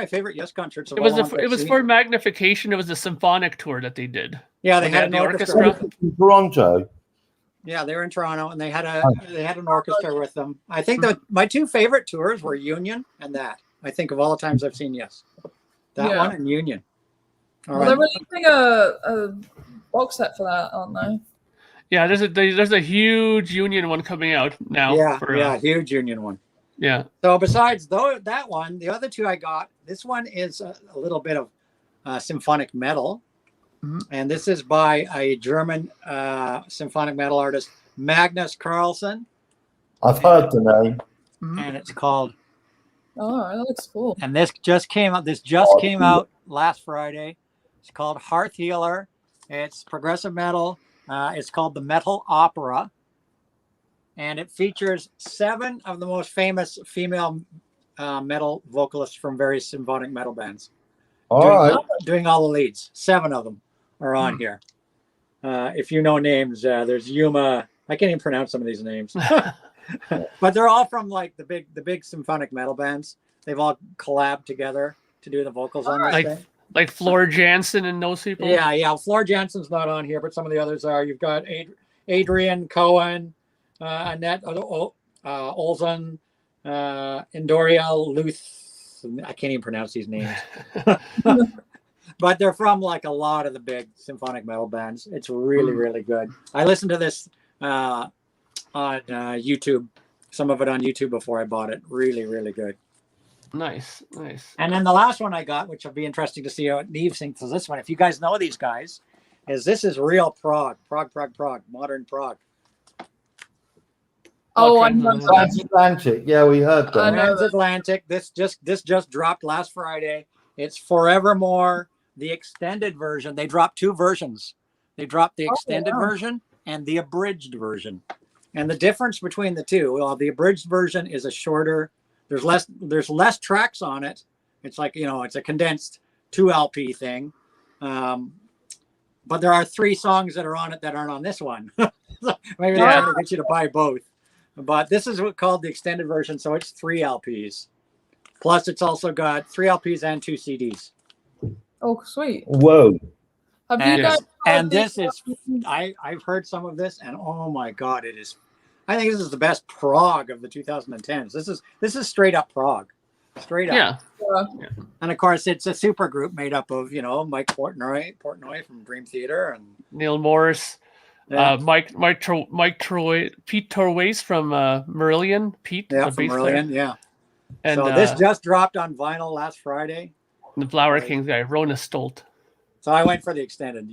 favorite Yes concerts. It was for Magnification. It was the symphonic tour that they did. Yeah, they had an orchestra. In Toronto. Yeah, they were in Toronto, and they had an orchestra with them. I think that my 2 favorite tours were Union and that. I think of all the times I've seen Yes, that one and Union. Well, they're releasing a box set for that, aren't they? Yeah, there's a huge Union one coming out now. Yeah, huge Union one. Yeah. So besides that one, the other 2 I got. This one is a little bit of symphonic metal, and this is by a German symphonic metal artist, Magnus Carlsen. I've heard the name, and it's called. Oh, that looks cool. And this just came out. This came out last Friday. It's called Hearth Healer. It's progressive metal. It's called the Metal Opera. And it features 7 of the most famous female metal vocalists from various symphonic metal bands. Doing all the leads. 7 of them are on here. If you know names, there's Yuma. I can't even pronounce some of these names. But they're all from like the big symphonic metal bands. They've all collabed together to do the vocals on this thing. Like Floor Jansen and those people? Yeah. Floor Jansen's not on here, but some of the others are. You've got Adrian Cohen, Annette Olsen, Indoria Luth. I can't even pronounce these names. But they're from like a lot of the big symphonic metal bands. It's really, really good. I listened to this on YouTube, some of it on YouTube before I bought it. Really, really good. Nice. And then the last one I got, which will be interesting to see how Neve thinks of this one. If you guys know these guys, this is real prog, modern prog. Oh, I know. Transatlantic. Yeah, we heard I that. know. Transatlantic. This just dropped last Friday. It's Forevermore, the extended version. They dropped two versions. They dropped the extended version and the abridged version. And the difference between the two, well, the abridged version is a shorter. There's less tracks on it. It's like, it's a condensed 2 LP thing. But there are 3 songs that are on it that aren't on this one. Maybe they're trying to get you to buy both. But this is what's called the extended version, so it's 3 LPs. Plus, it's also got 3 LPs and 2 CDs. Oh, sweet. Whoa. Have you guys? And this is, I've heard some of this, and oh my God, it is. I think this is the best prog of the 2010s. This is straight up prog, straight up. Yeah. And of course, it's a super group made up of Mike Portnoy from Dream Theater and Neil Morris. Mike Troy, Pete Torwace from Marillion. Pete, from Marillion, yeah. And so this just dropped on vinyl last Friday. The Flower Kings guy, Rona Stolt. So I went for the extended.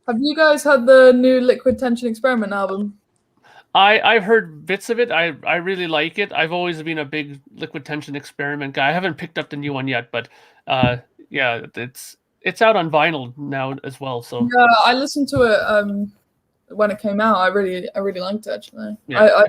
Have you guys heard the new Liquid Tension Experiment album? I've heard bits of it. I really like it. I've always been a big Liquid Tension Experiment guy. I haven't picked up the new one yet, but yeah, it's out on vinyl now as well. So yeah, I listened to it when it came out. I really liked it actually. Yeah.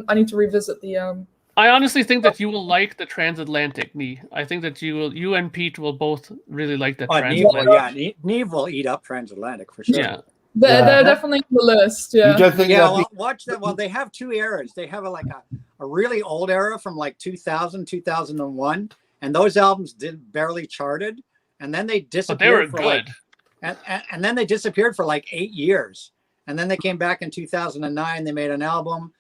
I need to revisit the I honestly think that you will like the Transatlantic, Nee. I think that you and Pete will both really like the Transatlantic. Neve will eat up Transatlantic for sure. Yeah. They're definitely on the list. Yeah. You don't think Watch that. Well, they have 2 eras. They have a really old era from like 2000, 2001, and those albums barely charted, and then they disappeared. But they were good. And then they disappeared for like 8 years, and then they came back in 2009. They made an album,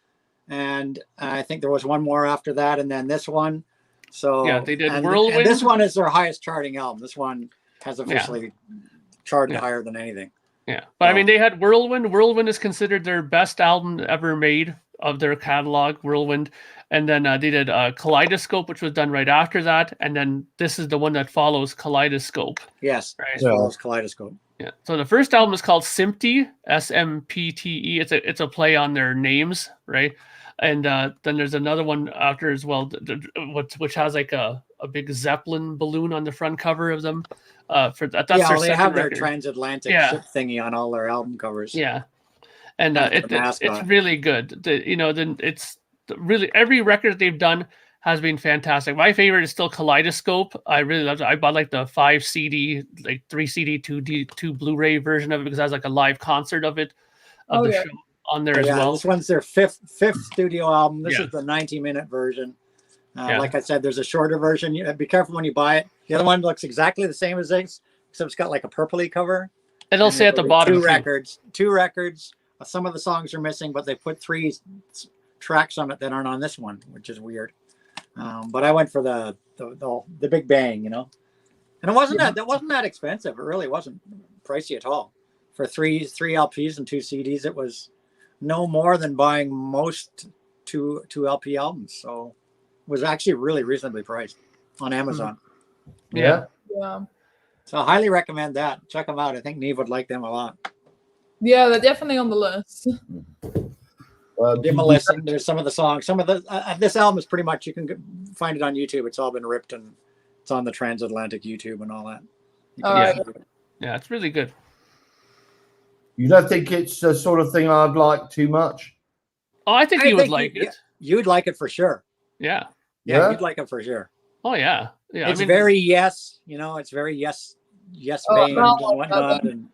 and I think there was one more after that, and then this one. So yeah, they did Whirlwind. And this one is their highest charting album. This one has officially charted higher than anything. Yeah, but I mean, they had Whirlwind. Whirlwind is considered their best album ever made of their catalog, Whirlwind. And then they did Kaleidoscope, which was done right after that. And then this is the one that follows Kaleidoscope. Yes, right? Follows Kaleidoscope. Yeah. So the first album is called Sympty, SMPTE. It's a play on their names, right? And then there's another one after as well, which has like a big Zeppelin balloon on the front cover of them. That's their they have record. their transatlantic ship thingy on all their album covers. Yeah, and it's really good. It's really every record they've done has been fantastic. My favorite is still Kaleidoscope. I really love it. I bought like the 5 CD, like 3 CD, 2 Blu-ray version of it because it has like a live concert of it the show on there as well. This one's their fifth studio album. This is the 90-minute version. Like I said, there's a shorter version. Be careful when you buy it. The other one looks exactly the same as this, except it's got like a purpley cover. It'll say at the bottom. 2 records. 2 records. Some of the songs are missing, but they put 3 tracks on it that aren't on this one, which is weird. But I went for the Big Bang, and it wasn't that expensive. It really wasn't pricey at all. For 3 LPs and 2 CDs, it was no more than buying most 2 LP albums. So it was actually really reasonably priced on Amazon. Yeah. So I highly recommend that. Check them out. I think Neve would like them a lot. Yeah, they're definitely on the list. Give them a listen. There's some of the songs. Some of the this album is pretty much, you can find it on YouTube. It's all been ripped and it's on the Transatlantic YouTube and all that. Yeah, it's really good. You don't think it's the sort of thing I'd like too much? Oh, I think you would like it. You'd like it for sure. Yeah, you'd like it for sure. Oh yeah. It's very it's very yes band and whatnot. And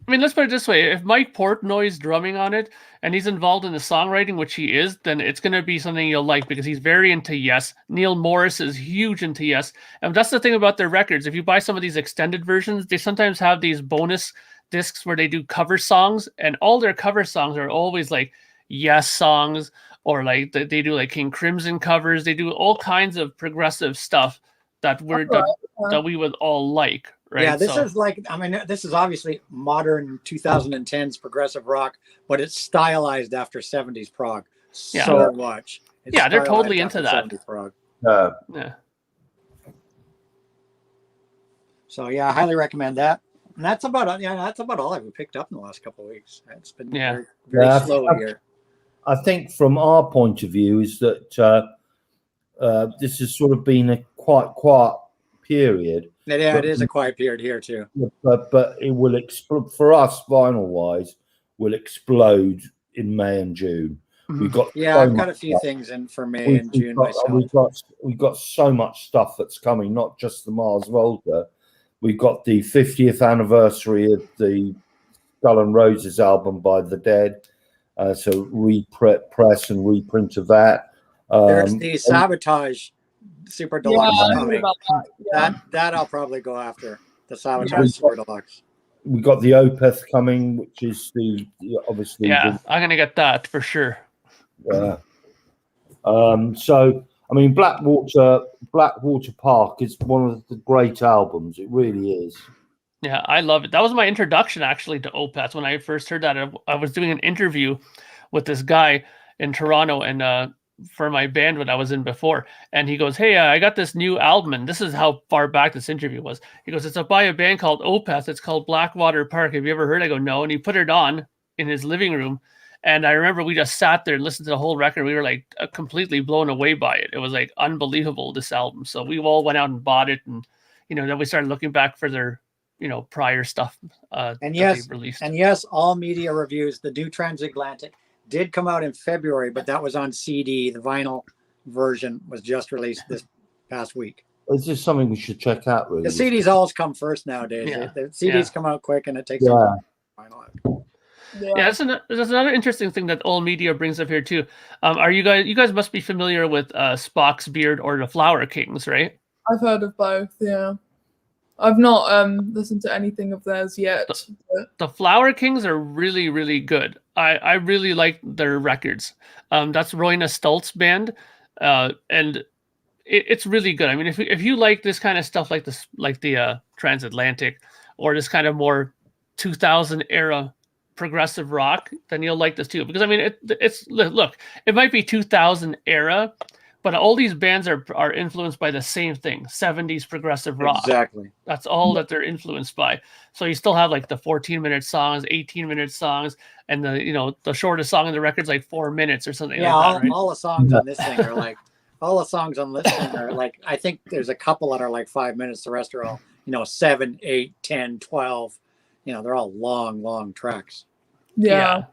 I mean, let's put it this way: if Mike Portnoy's drumming on it and he's involved in the songwriting, which he is, then it's going to be something you'll like because he's very into Yes. Neil Morris is huge into Yes, and that's the thing about their records. If you buy some of these extended versions, they sometimes have these bonus discs where they do cover songs, and all their cover songs are always like Yes songs, or like they do like King Crimson covers. They do all kinds of progressive stuff that we would all like. Right? Yeah, this is like, this is obviously modern 2010s progressive rock, but it's stylized after 70s prog so much. They're totally into that. Prog. Yeah. So I highly recommend that. And that's about all I've picked up in the last couple of weeks. It's been Yeah. very slow here. I think from our point of view is that this has sort of been a quite quiet period. Yeah, it is a quiet period here too. But it will explode for us, vinyl wise, will explode in May and June. We've got I've got a few things in for May and June myself. We've got so much stuff that's coming, not just the Mars Volta. We've got the 50th anniversary of the Skull and Roses album by The Dead. So press and reprint of that. There's the Sabotage Super Deluxe coming. That I'll probably go after. The Sabotage Super Deluxe. We got the Opeth coming, which is obviously. Yeah, I'm gonna get that for sure. Yeah. So I mean, Blackwater Park is one of the great albums. It really is. Yeah, I love it. That was my introduction actually to Opeth. When I first heard that, I was doing an interview with this guy in Toronto, and for my band that I was in before, and he goes, "Hey, I got this new album," and this is how far back this interview was. He goes, "It's by a band called Opeth. It's called Blackwater Park. Have you ever heard?" I go, "No," and he put it on in his living room. And I remember we just sat there and listened to the whole record. We were like completely blown away by it. It was like unbelievable, this album. So we all went out and bought it. And, then we started looking back for their, prior stuff that they released. And yes, all media reviews, the Due Transatlantic did come out in February, but that was on CD. The vinyl version was just released this past week. It's just something we should check out, really. The CDs always come first nowadays. Yeah. The CDs come out quick and it takes vinyl out. Yeah, that's another interesting thing that all media brings up here too. Are you guys must be familiar with Spock's Beard or the Flower Kings, right? I've heard of both. Yeah, I've not listened to anything of theirs yet. The Flower Kings are really, really good. I really like their records. That's Royna Stoltz band, and it's really good. I mean, if you like this kind of stuff, like the Transatlantic, or this kind of more 2000 era progressive rock, then you'll like this too. Because I mean, it might be 2000 era, but all these bands are influenced by the same thing, 70s progressive rock. Exactly. That's all that they're influenced by. So you still have like the 14-minute songs, 18-minute songs, and the shortest song in the record's like 4 minutes or something. Yeah, like that, right? all the songs on this thing are like I think there's a couple that are like 5 minutes. The rest are all 7, 8, 10, 12. They're all long tracks. Yeah,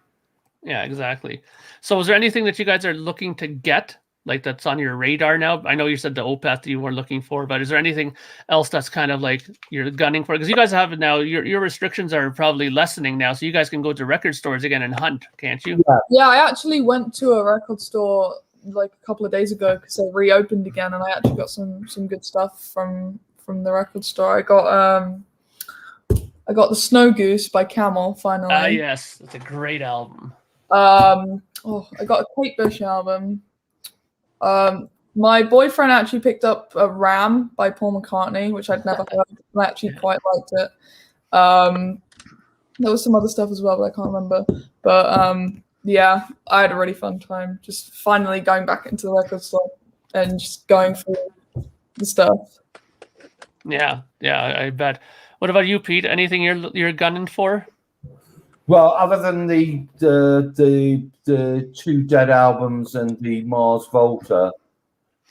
exactly. So is there anything that you guys are looking to get, like that's on your radar now? I know you said the Opeth you were looking for, but is there anything else that's kind of like you're gunning for? Because you guys have it now, your restrictions are probably lessening now, so you guys can go to record stores again and hunt, can't you? Yeah, I actually went to a record store like a couple of days ago because they reopened again, and I actually got some good stuff from the record store. I got the Snow Goose by Camel finally. Yes, it's a great album. I got a Kate Bush album. My boyfriend actually picked up a Ram by Paul McCartney, which I'd never heard. I actually quite liked it. There was some other stuff as well, but I can't remember. But yeah, I had a really fun time just finally going back into the record store and just going through the stuff. Yeah, I bet. What about you, Pete? Anything you're gunning for? Well, other than the two Dead albums and the Mars Volta,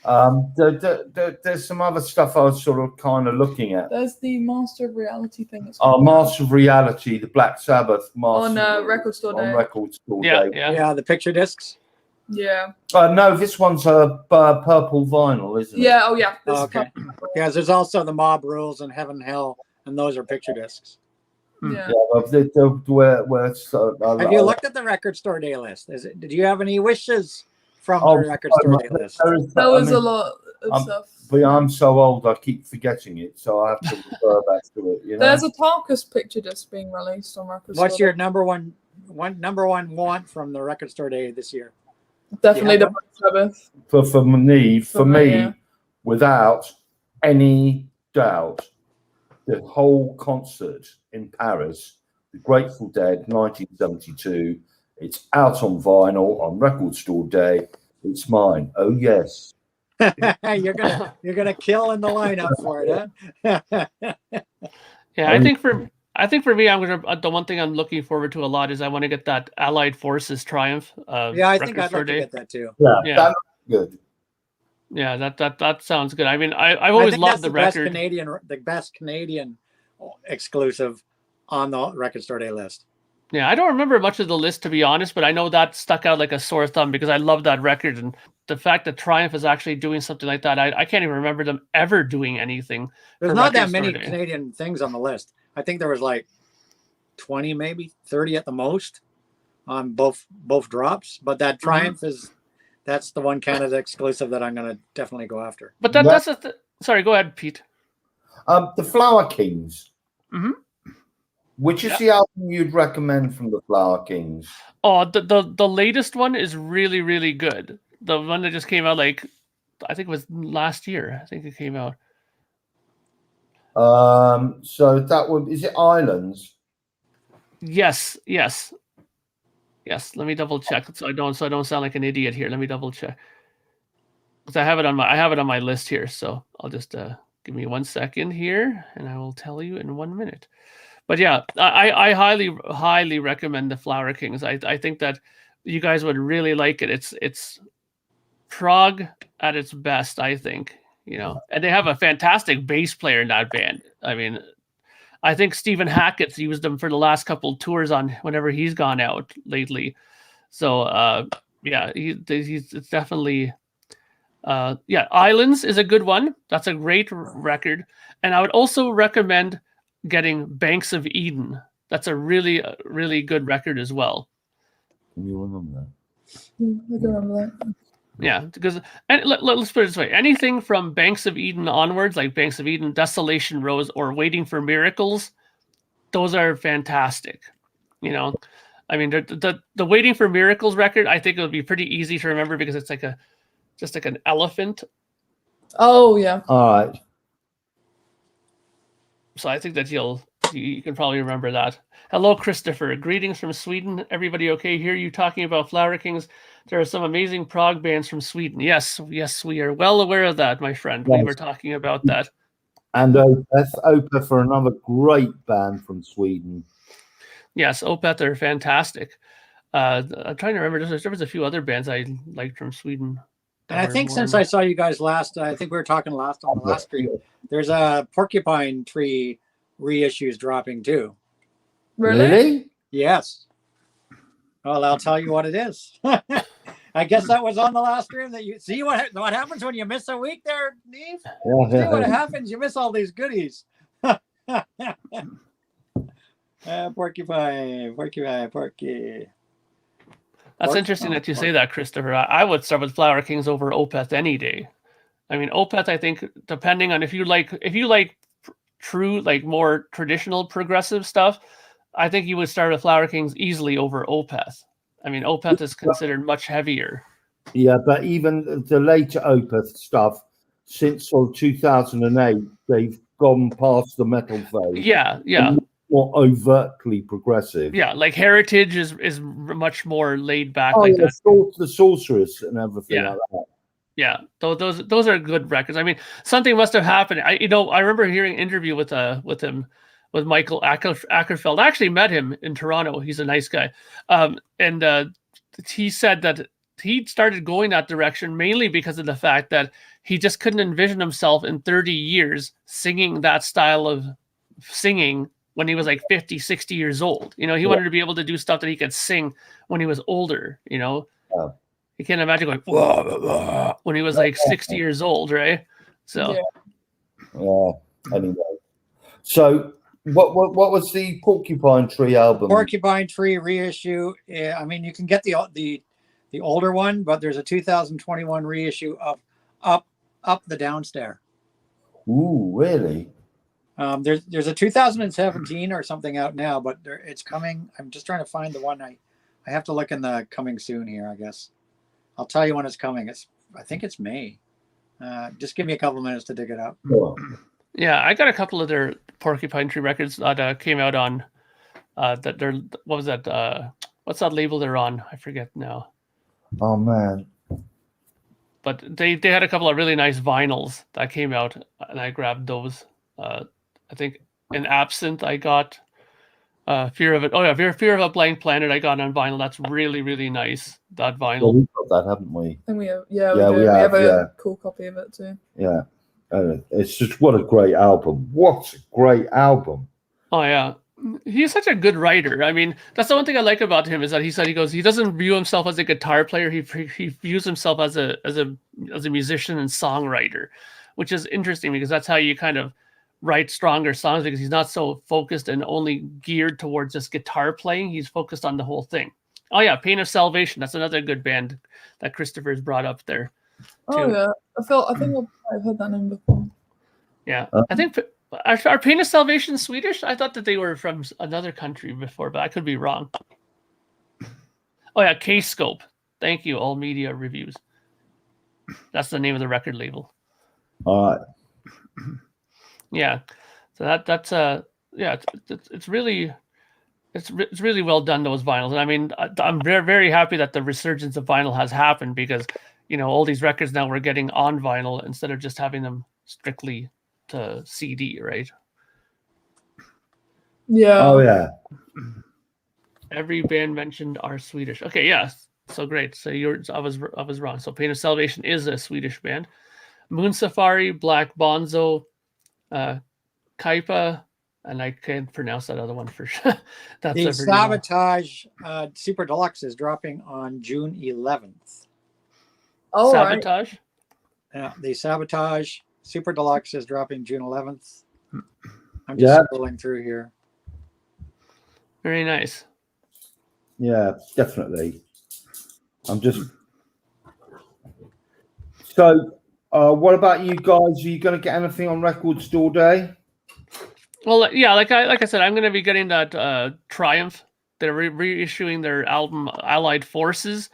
there's some other stuff I was sort of kind of looking at. There's the Master of Reality thing. Master of Reality, the Black Sabbath Master on Record Store Day. On Record Store Day. Yeah, the picture discs. Yeah. No, this one's a purple vinyl, isn't it? Yeah. Oh, yeah. Okay. Yeah, there's also the Mob Rules and Heaven and Hell, and those are picture discs. Yeah. Have you looked at the Record Store Day list? Did you have any wishes from the Record Store Day list? There was a lot of stuff. But I'm so old, I keep forgetting it, so I have to refer back to it. There's a Tarkus picture disc being released on Record Store. What's your number one want from the Record Store Day this year? Definitely the Black Sabbath. For me, without any doubt, the whole concert in Paris, the Grateful Dead, 1972. It's out on vinyl on Record Store Day. It's mine. Oh yes. You're gonna kill in the lineup for it, huh? Yeah, I I think for me, the one thing I'm looking forward to a lot is I want to get that Allied Forces Triumph. Yeah, I think Record I'd Store like to Day. get that too. Yeah. That's good. Yeah, that sounds good. I mean, I've I always think loved that's the best record. the best Canadian exclusive on the Record Store Day list. Yeah, I don't remember much of the list, to be honest, but I know that stuck out like a sore thumb because I love that record. And the fact that Triumph is actually doing something like that, I can't even remember them ever doing anything. There's for not Record that Store many Day. Canadian things on the list. I think there was like 20, maybe 30 at the most on both drops. But that Triumph that's the one Canada exclusive that I'm going to definitely go after. But that's sorry, go ahead, Pete. The Flower Kings. Mm-hmm. Which is the album you'd recommend from the Flower Kings? Oh, the latest one is really, really good. The one that just came out, like, I think it was last year. I think it came out. So that one, is it Islands? Yes. Let me double check so I don't sound like an idiot here. Let me double check. Because I have it on my list here. So I'll just give me 1 second here, and I will tell you in 1 minute. But yeah, I highly recommend the Flower Kings. I think that you guys would really like it. It's prog at its best, I think. And they have a fantastic bass player in that band. I mean, I think Stephen Hackett's used them for the last couple tours on whenever he's gone out lately. So yeah, it's definitely Islands is a good one. That's a great record. And I would also recommend getting Banks of Eden. That's a really, really good record as well. Can you remember that? I don't remember that. Yeah, because let's put it this way: anything from Banks of Eden onwards, like Banks of Eden, Desolation Rose, or Waiting for Miracles, those are fantastic. I mean, the Waiting for Miracles record, I think it would be pretty easy to remember because it's like just like an elephant. Oh yeah. All right. So I think that you can probably remember that. Hello, Christopher. Greetings from Sweden. Everybody okay? Hear you talking about Flower Kings. There are some amazing prog bands from Sweden. Yes, we are well aware of that, my friend. Yes. We were talking about that. And Opeth are another great band from Sweden. Yes, Opeth are fantastic. I'm trying to remember. There was a few other bands I liked from Sweden. And I think since I saw you guys last, I think we were talking last on the last stream, there's a Porcupine Tree reissues dropping too. Really? Yes. Well, I'll tell you what it is. I guess that was on the last stream that you see what happens when you miss a week there, Neve? See what happens? You miss all these goodies. Porcupine. That's interesting that you say that, Christopher. I would start with Flower Kings over Opeth any day. I mean, Opeth, I think, depending on if you like true, like more traditional progressive stuff, I think you would start with Flower Kings easily over Opeth. I mean, Opeth is considered much heavier. Yeah, but even the later Opeth stuff, since sort of 2008, they've gone past the metal phase. Yeah. More overtly progressive. Yeah, like Heritage is much more laid back. Oh, like yeah, that. The Sorceress and everything like that. Yeah, those are good records. I mean, something must have happened. I remember hearing an interview with Michael Ackerfeld. I actually met him in Toronto. He's a nice guy, and he said that he started going that direction mainly because of the fact that he just couldn't envision himself in 30 years singing that style of singing when he was like 50, 60 years old. He wanted to be able to do stuff that he could sing when he was older. You can't imagine going whoa, whoa, whoa, when he was like 60 years old, right? So anyway, so what was the Porcupine Tree album? Porcupine Tree reissue. I mean, you can get the older one, but there's a 2021 reissue of Up the Downstair. Ooh, really? There's a 2017 or something out now, but it's coming. I'm just trying to find the one. I have to look in the coming soon here, I guess. I'll tell you when it's coming. I think it's May. Just give me a couple minutes to dig it up. Yeah, I got a couple of their Porcupine Tree records that came out on that they're what was that? What's that label they're on? I forget now. Oh man. But they had a couple of really nice vinyls that came out, and I grabbed those. I think in Absinthe I got Fear of it. Oh yeah, Fear of a Blank Planet. I got on vinyl. That's really, really nice. That Well, vinyl. we've got that, haven't we? And we have, Yeah, we do. we We have have, a yeah. cool copy of it too. Yeah. It's just what a great album. What a great album. Oh yeah, he's such a good writer. I mean, that's the one thing I like about him is that he goes, he doesn't view himself as a guitar player. He views himself as a musician and songwriter, which is interesting because that's how you kind of write stronger songs, because he's not so focused and only geared towards just guitar playing. He's focused on the whole thing. Oh yeah, Pain of Salvation. That's another good band that Christopher's brought up there. Oh too. yeah, I think I've heard that name before. Yeah, I think are Pain of Salvation Swedish? I thought that they were from another country before, but I could be wrong. Oh yeah, K-Scope. Thank you, All Media Reviews. That's the name of the record label. All right. Yeah, so that's yeah, it's really well done, those vinyls. And I mean, I'm very, very happy that the resurgence of vinyl has happened, because all these records now we're getting on vinyl instead of just having them strictly to CD, right? Yeah. Oh yeah. Every band mentioned are Swedish. Okay, yeah, so great. So I was wrong. So Pain of Salvation is a Swedish band. Moon Safari, Black Bonzo, Kaipa, and I can't pronounce that other one for sure. That's The a pretty Sabotage Super Deluxe is dropping on June 11th. Oh, right. Sabotage. Yeah, the Sabotage Super Deluxe is dropping June 11th. I'm just scrolling through here. Very nice. Yeah, definitely. I'm just. So, what about you guys? Are you going to get anything on Record Store Day? Well, yeah, like I said, I'm going to be getting that Triumph. They're reissuing their album Allied Forces.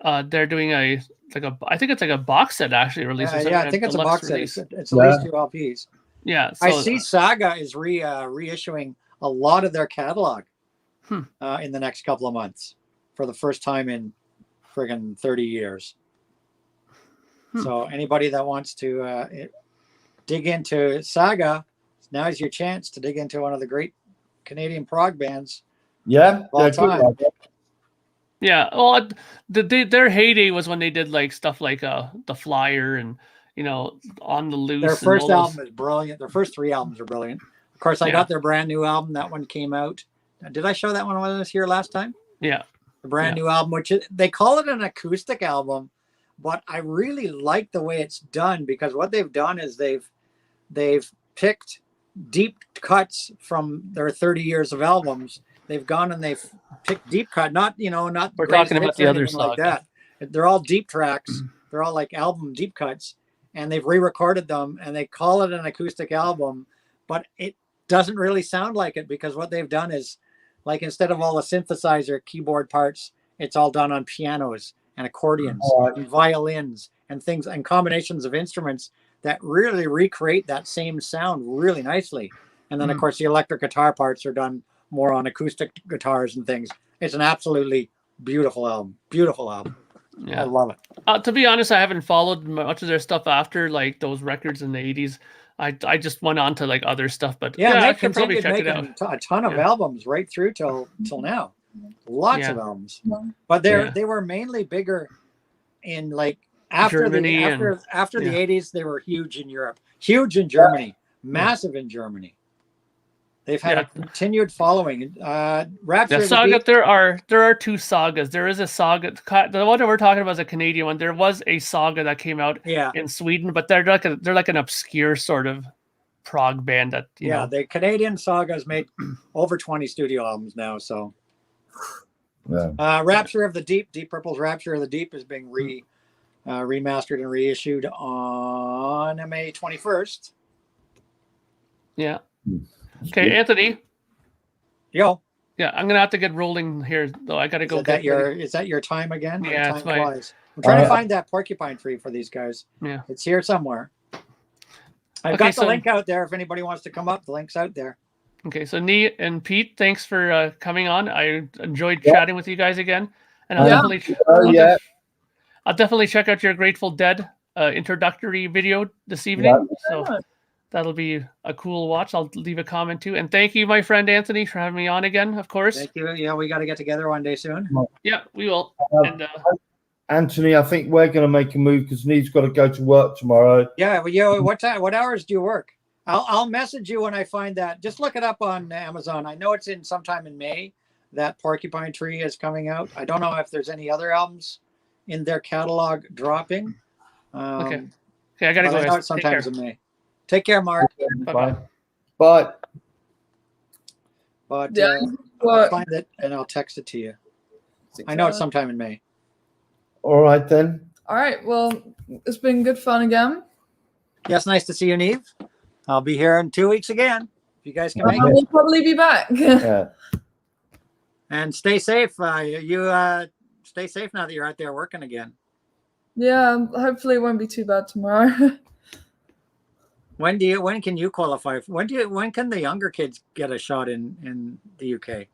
They're doing I think it's like a box set actually released. Yeah, I think it's a box set. It's at least 2 LPs. Yeah, so, I see Saga is reissuing a lot of their catalog in the next couple of months for the first time in friggin' 30 years. So anybody that wants to dig into Saga, now's your chance to dig into one of the great Canadian prog bands. Yeah, all time. Yeah, well, their heyday was when they did like stuff like The Flyer and On the Loose. Their first album is brilliant. Their first 3 albums are brilliant. Of course, I got their brand new album. That one came out. Did I show that one when I was here last time? Yeah. The brand new album, which they call it an acoustic album, but I really like the way it's done, because what they've done is they've picked deep cuts from their 30 years of albums. They've gone and they've picked deep cut, not we're talking about the other like that. They're all deep tracks. They're all like album deep cuts, and they've re-recorded them and they call it an acoustic album, but it doesn't really sound like it, because what they've done is, like, instead of all the synthesizer keyboard parts, it's all done on pianos and accordions and violins and things and combinations of instruments that really recreate that same sound really nicely. And then of course the electric guitar parts are done more on acoustic guitars and things. It's an absolutely beautiful album. Beautiful album. Yeah. I love it. To be honest, I haven't followed much of their stuff after like those records in the 80s. I just went on to like other stuff, but I can probably check it out. A ton of albums right through till now. Lots of albums. But they were mainly bigger in like after Germany the 80s. They were huge in Europe, huge in Germany, massive in Germany. They've had a continued following. Rapture. The Saga. There are 2 sagas. There is a saga. The one that we're talking about is a Canadian one. There was a saga that came out in Sweden, but they're like an obscure sort of prog band that you know. The Canadian saga has made over 20 studio albums now. So, Rapture of the Deep, Deep Purple's Rapture of the Deep is being remastered and reissued on May 21st. Yeah. Okay, Anthony. Yo. Yeah, I'm gonna have to get rolling here though. I gotta go. Is that your time again? Yeah, it's flies. I'm trying to find that porcupine tree for these guys. Yeah, it's here somewhere. I've got the link out there if anybody wants to come up. The link's out there. Okay, so Nee and Pete, thanks for coming on. I enjoyed chatting with you guys again, and I'll definitely check out your Grateful Dead introductory video this evening. So That'll be a cool watch. I'll leave a comment too. And thank you, my friend Anthony, for having me on again, of course. Thank you. Yeah, we got to get together one day soon. Yeah, we will. And Anthony, I think we're going to make a move because Neve's got to go to work tomorrow. Yeah, well, you know, what time? What hours do you work? I'll message you when I find that. Just look it up on Amazon. I know it's in sometime in May that Porcupine Tree is coming out. I don't know if there's any other albums in their catalog dropping. Okay, I gotta go. I know it's sometimes in May. Take care, Mark. Bye. Bye. But Yeah, I'll find it and I'll text it to you. I know it's sometime in May. All right then. All right. Well, it's been good fun again. Yes, nice to see you, Neve. I'll be here in 2 weeks again. If you guys can make it. We'll probably be back. Yeah. And stay safe. You stay safe now that you're out there working again. Yeah. Hopefully, it won't be too bad tomorrow. When can you qualify? When can the younger kids get a shot in the UK?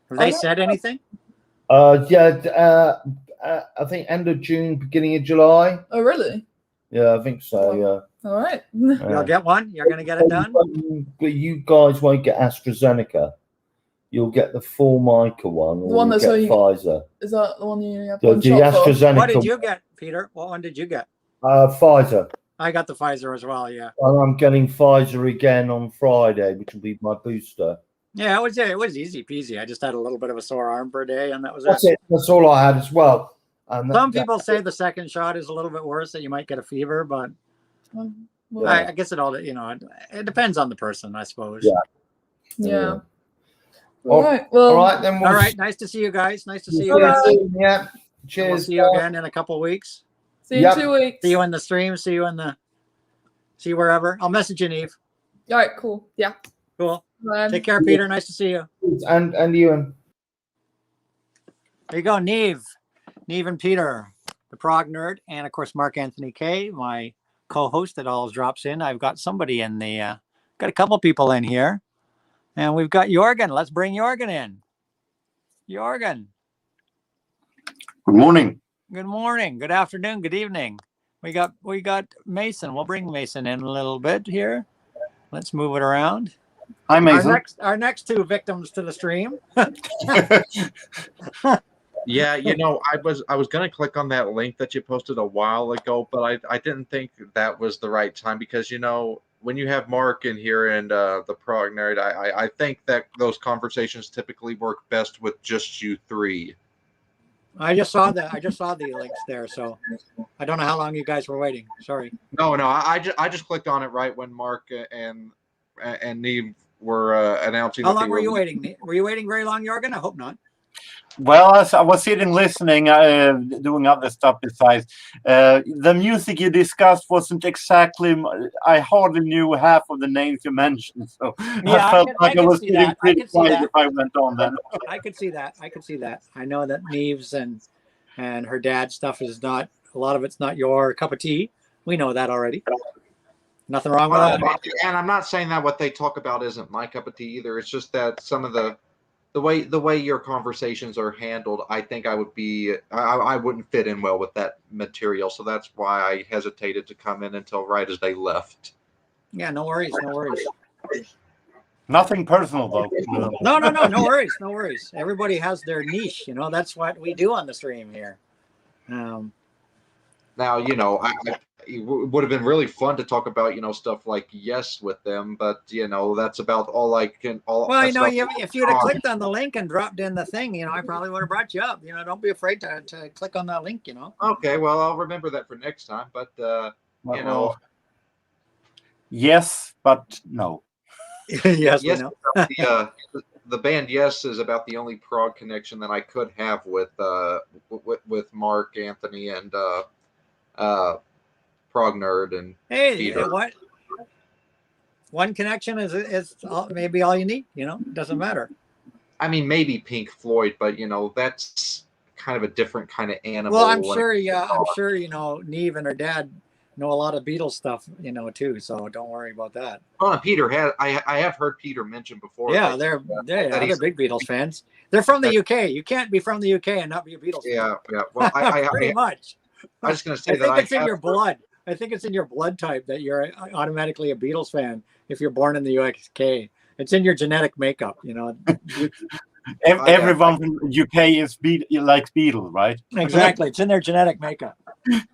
Have they said anything? Yeah. I think end of June, beginning of July. Oh, really? Yeah, I think so. Yeah. All right. You'll get one. You're gonna get it done. But you guys won't get AstraZeneca. You'll get the Formica one. Or The one you'll that's get only- Pfizer. Is that the one you have The one shot for? AstraZeneca. What did you get, Peter? What one did you get? Pfizer. I got the Pfizer as well. Yeah. And I'm getting Pfizer again on Friday, which will be my booster. Yeah, it was easy peasy. I just had a little bit of a sore arm for a day, and that was That's it. it. That's all I had as well. And Some people say the second shot is a little bit worse, that you might get a fever, but Well, I guess it all, it depends on the person, I suppose. Yeah. yeah. All All right. Well, all right then. All right. Nice to see you guys. Nice to see you Bye. guys. Yeah. And Cheers. we'll see you again in a couple of weeks. see you Yep. in 2 weeks. See you in the stream. See you wherever. I'll message you, Neve. All right. Cool. Yeah. Cool. Bye. Take care, Peter. Nice to see you. And Ewan. There you go, Neve and Peter, the Prog nerd, and of course Mark Anthony K, my co-host that always drops in. I've got somebody in the got a couple people in here, and we've got Jorgen. Let's bring Jorgen in. Jorgen. Good morning. Good morning. Good afternoon. Good evening. We got Mason. We'll bring Mason in a little bit here. Let's move it around. Hi, Mason. Our next two victims to the stream. Yeah, I was gonna click on that link that you posted a while ago, but I didn't think that was the right time because when you have Mark in here and the Prog nerd, I think that those conversations typically work best with just you three. I just saw the links there, so I don't know how long you guys were waiting. Sorry. No, I just clicked on it right when Mark and Neve were announcing. How long were you waiting? Were you waiting very long, Jorgen? I hope not. Well, as I was sitting listening, doing other stuff besides. The music you discussed wasn't exactly. I hardly knew half of the names you mentioned, so Yeah, I felt like I was see sitting that. pretty see quiet that. if I went on then. I could see that. I know that Neve's and her dad's stuff is not, a lot of it's not your cup of tea. We know that already. Nothing wrong with that. And I'm not saying that what they talk about isn't my cup of tea either. It's just that some of the way your conversations are handled, I think I wouldn't fit in well with that material. So that's why I hesitated to come in until right as they left. Yeah, no worries. Nothing personal though. No worries. Everybody has their niche, that's what we do on the stream here. Now, it would have been really fun to talk about, stuff like Yes with them, but that's about all I can. Well, if you'd have clicked on the link and dropped in the thing, I probably would have brought you up. Don't be afraid to click on that link. Okay, well, I'll remember that for next time. But Yes, but no. Yes, Yes, we know. the band Yes is about the only Prog connection that I could have with Mark Anthony and Prog nerd and Peter. What? One connection is maybe all you need. Doesn't matter. I mean, maybe Pink Floyd, but that's kind of a different kind of animal. Well, I'm sure. Neve and her dad know a lot of Beatles stuff, too. So don't worry about that. Well, Peter I have heard Peter mention before. Yeah, they're big Beatles fans. They're from the UK. You can't be from the UK and not be a Beatles fan. Yeah. Well, Pretty much. I was going to say I think it's in your blood. I think it's in your blood type that you're automatically a Beatles fan if you're born in the UK. It's in your genetic makeup, you know. Everyone from UK likes Beatles, right? Exactly. It's in their genetic makeup.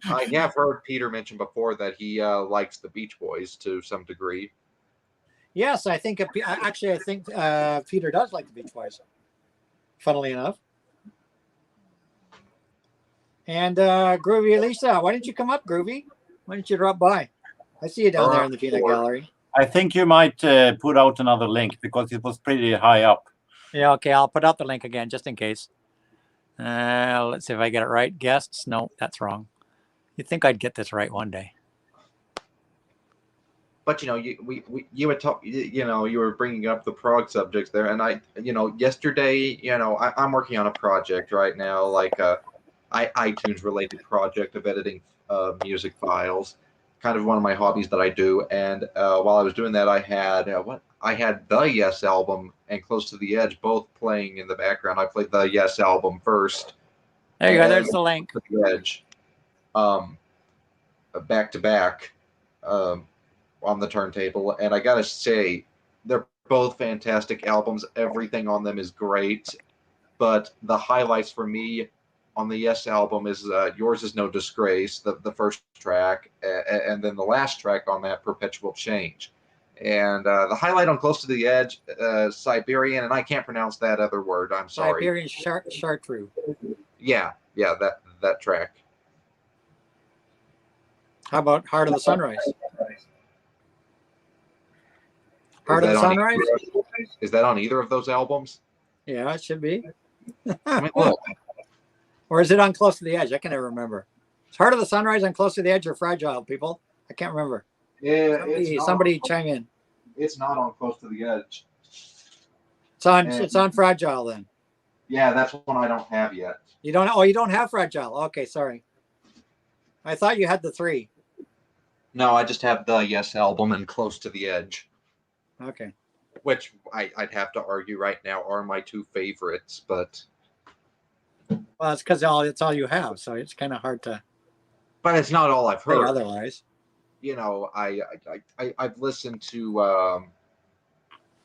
I have heard Peter mention before that he likes the Beach Boys to some degree. Yes, I think Peter does like the Beach Boys. Funnily enough. And Groovy Lisa, why didn't you come up, Groovy? Why didn't you drop by? I see you down there in the peanut gallery. I think you might put out another link because it was pretty high up. Yeah, okay, I'll put out the link again just in case. Let's see if I get it right. Guests? No, that's wrong. You'd think I'd get this right one day. But you were you were bringing up the prog subjects there, and yesterday, I'm working on a project right now, like iTunes related project of editing music files, kind of one of my hobbies that I do. And while I was doing that, I had the Yes album and Close to the Edge both playing in the background. I played the Yes album first. There you go. There's the link. The Edge, back to back, on the turntable, and I gotta say, they're both fantastic albums. Everything on them is great, but the highlights for me on the Yes album is Yours Is No Disgrace, the first track, and then the last track on that, Perpetual Change. And the highlight on Close to the Edge, Siberian, and I can't pronounce that other word, I'm sorry. Siberian Chartreuse. Yeah, that track. How about Heart of the Sunrise? Heart of the Sunrise? Is that on either of those albums? Yeah, it should be. I mean, look. Or is it on Close to the Edge? I can never remember. Is Heart of the Sunrise on Close to the Edge or Fragile, people? I can't remember. Yeah, somebody chime in. It's not on Close to the Edge. It's on Fragile then. Yeah, that's one I don't have yet. You don't have Fragile. Okay, sorry. I thought you had the three. No, I just have the Yes album and Close to the Edge. Okay. Which I'd have to argue right now are my two favorites, but well, it's because it's all you have, so it's kind of hard to. But it's not all I've heard. Otherwise, I've listened to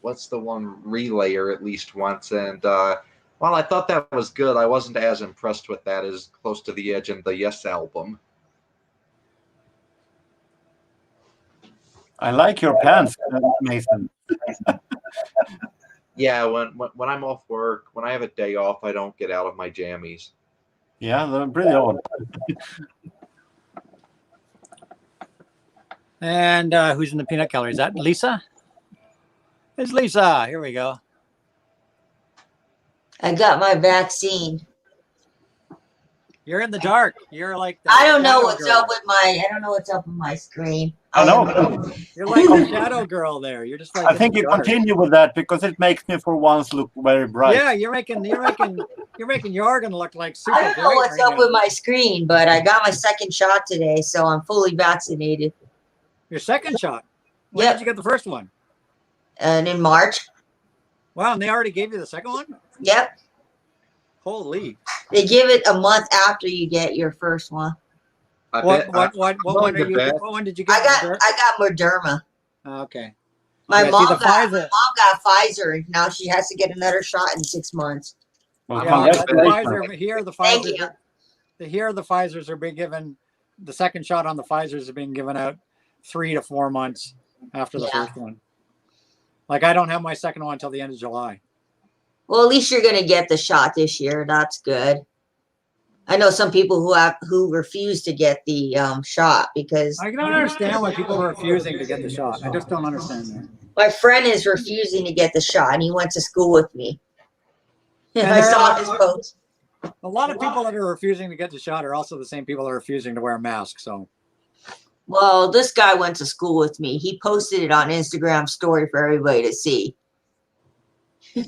what's the one, Relayer, at least once, and while I thought that was good, I wasn't as impressed with that as Close to the Edge and the Yes album. I like your pants, Mason. Yeah, when I'm off work, when I have a day off, I don't get out of my jammies. Yeah, they're pretty odd. And who's in the peanut gallery? Is that Lisa? It's Lisa. Here we go. I got my vaccine. You're in the dark. You're like I don't know what's up with my screen. I know. You're like the shadow girl there. You're just like. I think you continue with that because it makes me for once look very bright. Yeah, you're making Jorgen look like super. I don't know what's up with my screen, but I got my second shot today, so I'm fully vaccinated. Your second shot? When did you get the first one? And in March. Wow, and they already gave you the second one? Yep. Holy. They give it a month after you get your first one. What one did you get? I got Moderna. Okay. My mom got Pfizer, and now she has to get another shot in 6 months. Well, here the Pfizers are being given. The second shot on the Pfizers are being given out 3 to 4 months after the first one. Like I don't have my second one until the end of July. Well, at least you're going to get the shot this year. That's good. I know some people who refuse to get the shot because I don't understand why people are refusing to get the shot. I just don't understand that. My friend is refusing to get the shot, and he went to school with me. I saw his post. A lot of people that are refusing to get the shot are also the same people that are refusing to wear a mask. So, well, this guy went to school with me. He posted it on Instagram story for everybody to see.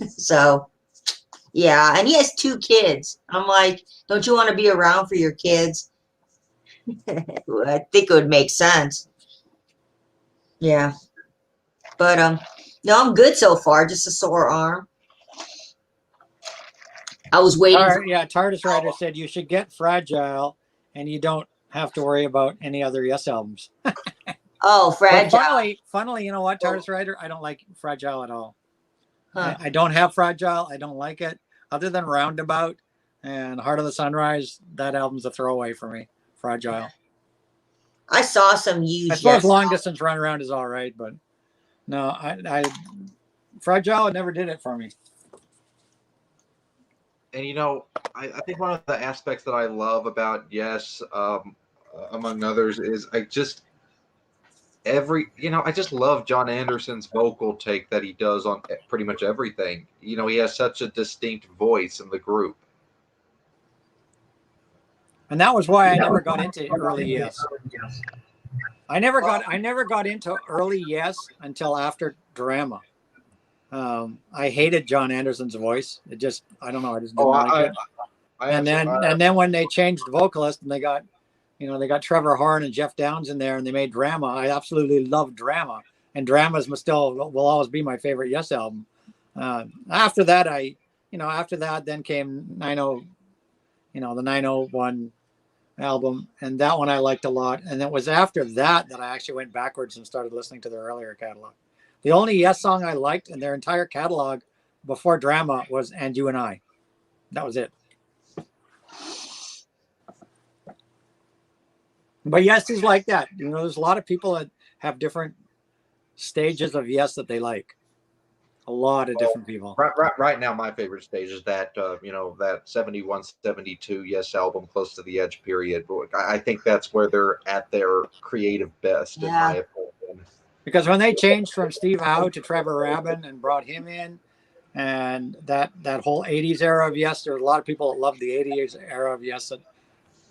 So, yeah, and he has 2 kids. I'm like, don't you want to be around for your kids? I think it would make sense. Yeah. But, no, I'm good so far. Just a sore arm. I was waiting. Yeah, TARDIS Rider said you should get Fragile, and you don't have to worry about any other Yes albums. Oh, But Fragile. funnily, you know what, TARDIS Rider? I don't like Fragile at all. Huh. I don't have Fragile. I don't like it. Other than Roundabout and Heart of the Sunrise, that album's a throwaway for me. Fragile. I saw some used. I suppose Yes Long albums. Distance Runaround is all right, but no, I Fragile never did it for me. And you know, I think one of the aspects that I love about Yes, among others, is I just I just love John Anderson's vocal take that he does on pretty much everything. You know, he has such a distinct voice in the group. And that was why I never got into early Yes. I never got into early Yes until after Drama. I hated John Anderson's voice. It just, I don't know, I just didn't like it. And then when they changed the vocalist and they got Trevor Horn and Jeff Downs in there and they made Drama, I absolutely loved Drama. And Drama's will always be my favorite Yes album. After that, then came the 901 album, and that one I liked a lot. And it was after that I actually went backwards and started listening to their earlier catalog. The only Yes song I liked in their entire catalog before Drama was And You and I. That was it. But Yes is like that. You know, there's a lot of people that have different stages of Yes that they like. A lot of different people. Right now, my favorite stage is that that 71, 72 Yes album, Close to the Edge period. I think that's where they're at their creative best, in my opinion. Because when they changed from Steve Howe to Trevor Rabin and brought him in, and that whole 80s era of Yes, there were a lot of people that loved the 80s era of Yes that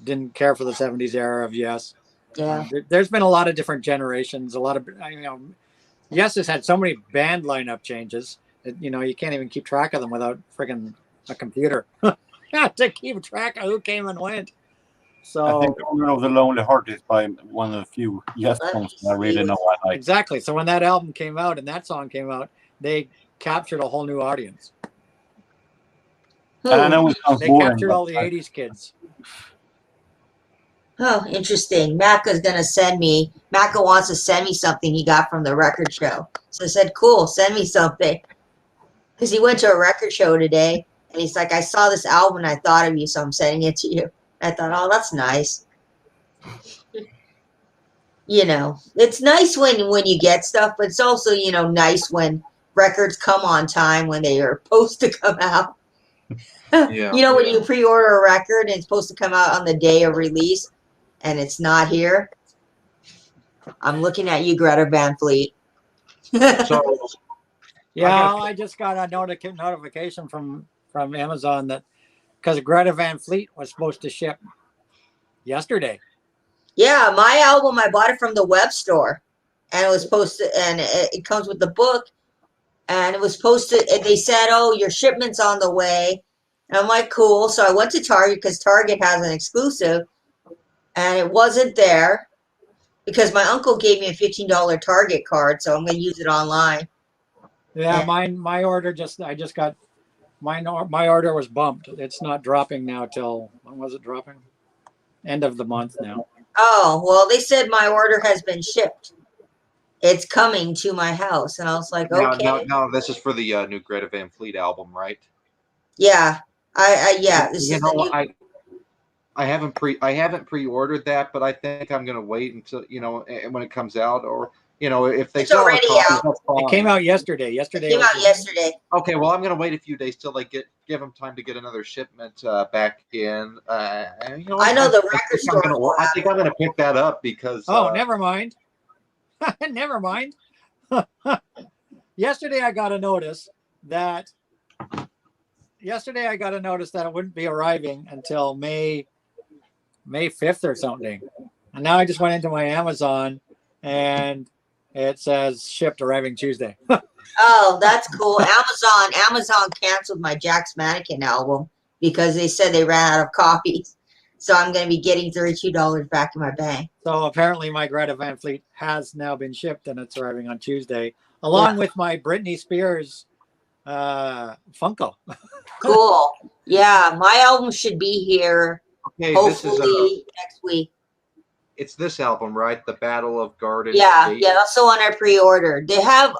didn't care for the 70s era of Yes. Yeah. There's been a lot of different generations. A lot of, Yes has had so many band lineup changes that, you can't even keep track of them without freaking a computer to keep track of who came and went. So I think Owner of the Lonely Heart is by one of the few Yes songs I really know I like. Exactly. So when that album came out and that song came out, they captured a whole new audience. And I know it sounds They boring, captured but all the 80s kids. Oh, interesting. Macca wants to send me something he got from the record show. So I said, cool, send me something. Because he went to a record show today, and he's like, I saw this album and I thought of you, so I'm sending it to you. I thought, oh, that's nice. It's nice when you get stuff, but it's also, nice when records come on time when they are supposed to come out. Yeah. When you pre-order a record and it's supposed to come out on the day of release and it's not here. I'm looking at you, Greta Van Fleet. So yeah, I just got a notification from Amazon that because Greta Van Fleet was supposed to ship yesterday. Yeah, my album, I bought it from the web store, and it was supposed to, and it comes with the book, and it was supposed to, they said, oh, your shipment's on the way. And I'm like, cool. So I went to Target because Target has an exclusive, and it wasn't there because my uncle gave me a $15 Target card, so I'm going to use it online. Yeah, my order my order was bumped. It's not dropping now till, when was it dropping? End of the month now. Oh, well, they said my order has been shipped. It's coming to my house. And I was like, okay. No, this is for the new Greta Van Fleet album, right? Yeah. I haven't pre-ordered that, but I think I'm gonna wait until when it comes out, or if they It's sell already copies, out. that's fine. It came out yesterday. It came out yesterday. Okay, well, I'm gonna wait a few days till they give them time to get another shipment back in. I know the record store. I think I'm gonna pick that up because. Oh, never mind. Never mind. Yesterday I got a notice that it wouldn't be arriving until May 5th or something. And now I just went into my Amazon and it says shipped arriving Tuesday. Oh, that's cool. Amazon canceled my Jack's Mannequin album because they said they ran out of copies. So I'm going to be getting $32 back in my bank. So apparently my Greta Van Fleet has now been shipped and it's arriving on Tuesday, along with my Britney Spears Funko. Cool. Yeah, my album should be here hopefully next week. it's this album, right? The Battle of Garden Yeah, Gate. yeah, that's the one I pre-ordered. They have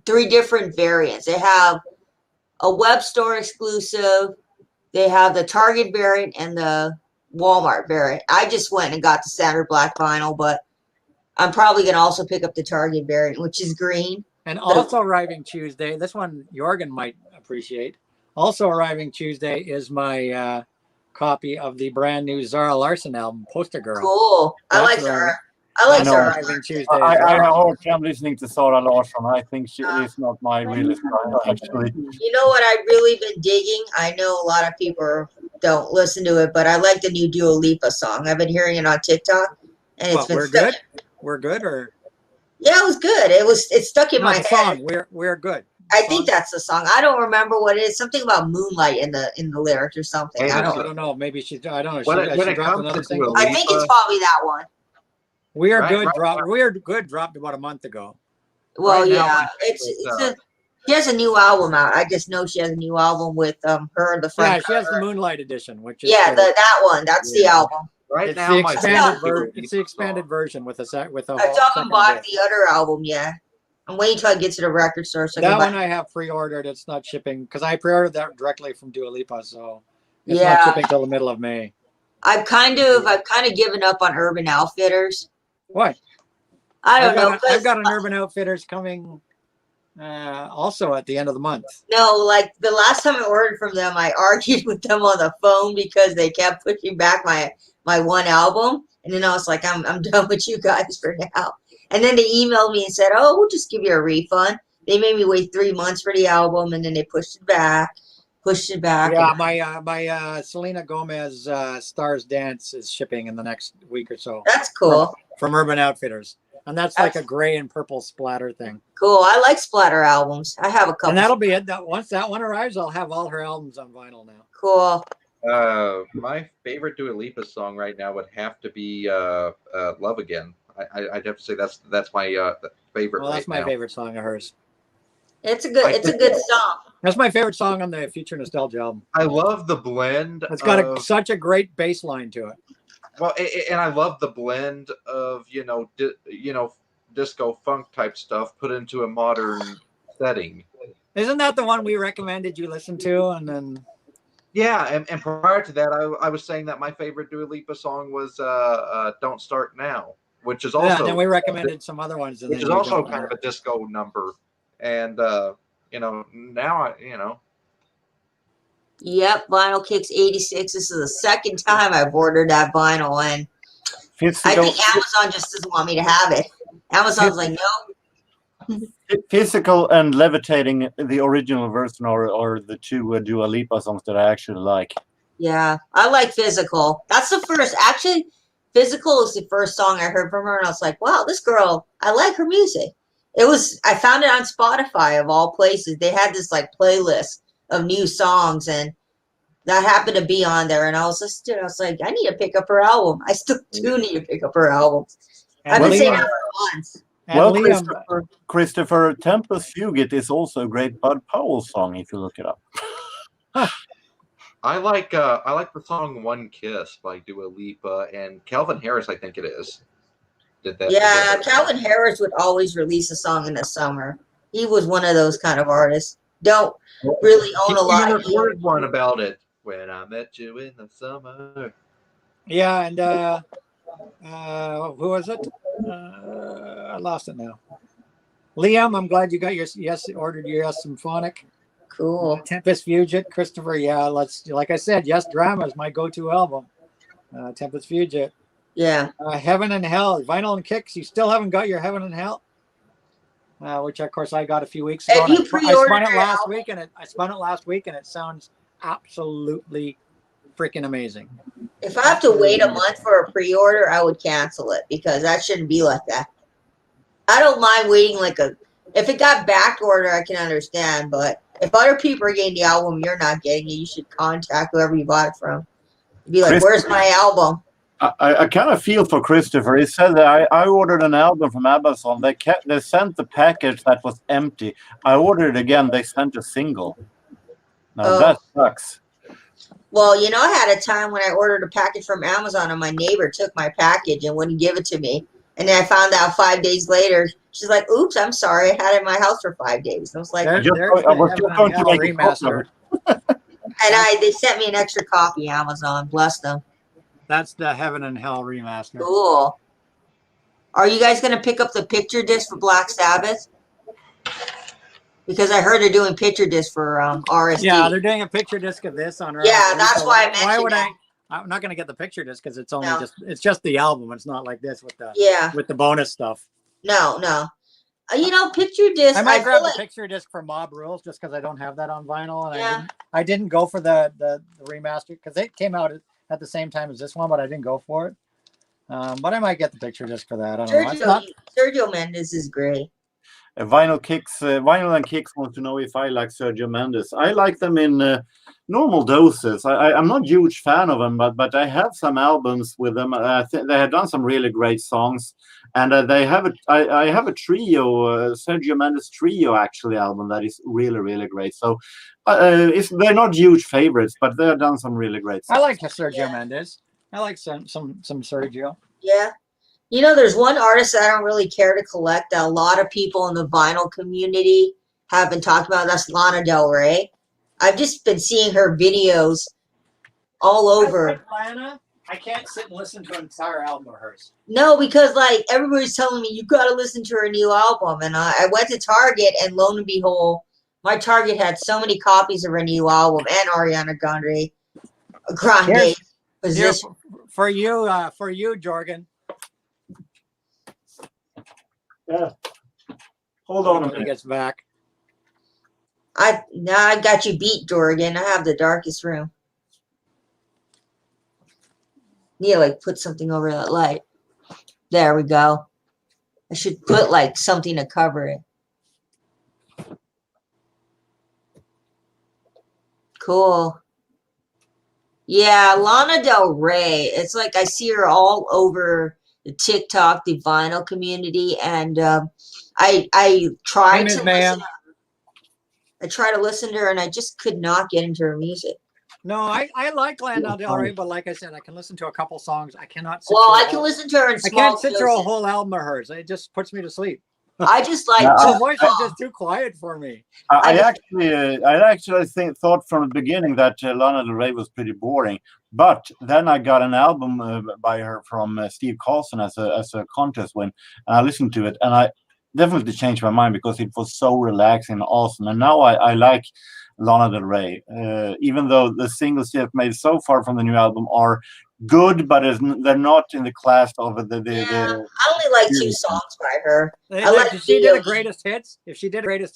3 different variants. They have a web store exclusive. They have the Target variant and the Walmart variant. I just went and got the standard black vinyl, but I'm probably going to also pick up the Target variant, which is green. And also arriving Tuesday, this one Jorgen might appreciate. Also arriving Tuesday is my copy of the brand new Zara Larsson album, Poster Girl. Cool. I like Zara. I like That's Zara. arriving Tuesday. I I'm listening to Zara Larsson. I think she is not my really style, actually. You know what I've really been digging? I know a lot of people don't listen to it, but I like the new Dua Lipa song. I've been hearing it on TikTok, and it's been We're good. We're good, or yeah, it was good. It's stuck in my head. Song. We're good. I think that's the song. I don't remember what it is. Something about moonlight in the lyrics or something. Hey, I don't know. Maybe she. I don't know. When she it dropped comes another to single. Dua I think it's probably that one. We Are Right, Good right, dropped. right. We Are Good dropped about a month ago. Well, Right now, yeah, she has a new album out. I just know she has a new album with her and the front. Yeah, she has the Moonlight edition, which is Yeah, that one. That's the album. Right it's now, the my expanded favorite version. It's the expanded version with a I whole haven't second bought disc. the other album yet. I'm waiting till I get to the record store. So That one I have pre-ordered. It's not shipping because I pre-ordered that directly from Dua Lipa, so it's Yeah. not shipping till the middle of May. I've kind of given up on Urban Outfitters. What? I don't know. I've got an Urban Outfitters coming also at the end of the month. No, like the last time I ordered from them, I argued with them on the phone because they kept pushing back my one album, and then I was like, I'm done with you guys for now. And then they emailed me and said, "Oh, we'll just give you a refund." They made me wait 3 months for the album, and then they pushed it back. Yeah, my Selena Gomez Stars Dance is shipping in the next week or so. That's cool. From Urban Outfitters. And that's like a gray and purple splatter thing. Cool. I like splatter albums. I have a couple. And that'll be it. Once that one arrives, I'll have all her albums on vinyl now. Cool. My favorite Dua Lipa song right now would have to be "Love Again." I'd have to say that's my favorite. Well, that's right my now. favorite song of hers. It's a good song. That's my favorite song on the Future Nostalgia album. I love the blend. It's got such a great bass line to it. Well, and I love the blend of disco funk type stuff put into a modern setting. Isn't that the one we recommended you listen to? And then yeah, and prior to that, I was saying that my favorite Dua Lipa song was "Don't Start Now," which is also and then we recommended some other ones, which is also kind of a disco number. And now Yep, Vinyl Kicks 86. This is the second time I've ordered that vinyl, and I think Amazon just doesn't want me to have it. Amazon's like, no. Physical and Levitating, the original version, or the two Dua Lipa songs that I actually like. Yeah, I like Physical. That's the first. Actually, Physical is the first song I heard from her, and I was like, wow, this girl, I like her music. I found it on Spotify of all places. They had this like playlist of new songs, and that happened to be on there. And I was listening. I was like, I need to pick up her album. I still do need to pick up her album. I've been saying that for months. Well, Christopher, Tempest Fugit is also a great Bud Powell song if you look it up. I like the song "One Kiss" by Dua Lipa and Calvin Harris. I think it is. Yeah, Calvin Harris would always release a song in the summer. He was one of those kind of artists. Don't really own a lot. He recorded one about it. When I met you in the summer. Yeah, and who was it? I lost it now. Liam, I'm glad you got ordered your Yes Symphonic. Cool. Tempest Fugit, Christopher. Yeah, like I said, Yes Drama is my go-to album. Tempest Fugit. Yeah. Heaven and Hell, Vinyl and Kicks. You still haven't got your Heaven and Hell, which of course I got a few weeks ago. Have you pre-ordered I spun it last week, and it sounds absolutely freaking amazing. If I have to wait a month for a pre-order, I would cancel it because that shouldn't be like that. I don't mind waiting if it got back order, I can understand, but if other people are getting the album, you're not getting it, you should contact whoever you bought it from. Be like, where's my album? I kind of feel for Christopher. He said that I ordered an album from Amazon. They sent the package that was empty. I ordered it again. They sent a single. Now that sucks. Well, you know, I had a time when I ordered a package from Amazon and my neighbor took my package and wouldn't give it to me. And then I found out 5 days later, she's like, oops, I'm sorry. I had it in my house for 5 days. I was like, There's I was the just Heaven going and to Hell make a copy of remaster. it. and they sent me an extra copy, Amazon. Bless them. That's the Heaven and Hell remaster. Cool. Are you guys going to pick up the picture disc for Black Sabbath? Because I heard they're doing picture disc for RSD. Yeah, they're doing a picture disc of this on. Yeah, that's why I Why mentioned would that. I'm not going to get the picture disc because it's only No. it's just the album. It's not like this with the Yeah. with the bonus stuff. No. You know, picture disc. I might grab feel the picture disc for Mob Rules just because I don't have that on vinyl, and Yeah. I didn't go for the remaster because it came out at the same time as this one, but I didn't go for it. But I might get the picture disc for that. I don't know. It's not, Sergio Mendes is great. Vinyl and Kicks want to know if I like Sergio Mendes. I like them in normal doses. I'm not a huge fan of them, but I have some albums with them. They have done some really great songs, and they have I have a trio, Sergio Mendes trio actually album that is really really great. So they're not huge favorites, but they have done some really great songs. I like Sergio Mendes. I like some Sergio. Yeah. You know, there's one artist that I don't really care to collect that a lot of people in the vinyl community have been talking about. That's Lana Del Rey. I've just been seeing her videos all over. I like Lana. I can't sit and listen to an entire album of hers. No, because like everybody's telling me you got to listen to her new album, and I went to Target, and lo and behold, my Target had so many copies of her new album and Ariana Grande. Here, for you, Jorgen. Yeah. Hold on a When he minute. gets back. I got you beat, Jorgen. I have the darkest room. Need to like put something over that light. There we go. I should put like something to cover it. Cool. Yeah, Lana Del Rey. It's like I see her all over the TikTok, the vinyl community, and I tried to listen. I tried to listen to her, and I just could not get into her music. No, I like Lana Del Rey, but like I said, I can listen to a couple songs. I cannot. I can listen to her in small I can't sit through a doses. whole album of hers. It just puts me to sleep. I just like Her voice is just too quiet for me. I actually thought from the beginning that Lana Del Rey was pretty boring, but then I got an album by her from Steve Carlson as a contest win, and I listened to it, and I definitely changed my mind because it was so relaxing and awesome. And now I like Lana Del Rey, even though the singles she have made so far from the new album are good, but they're not in the class of the. I only like 2 songs by her. If she did a greatest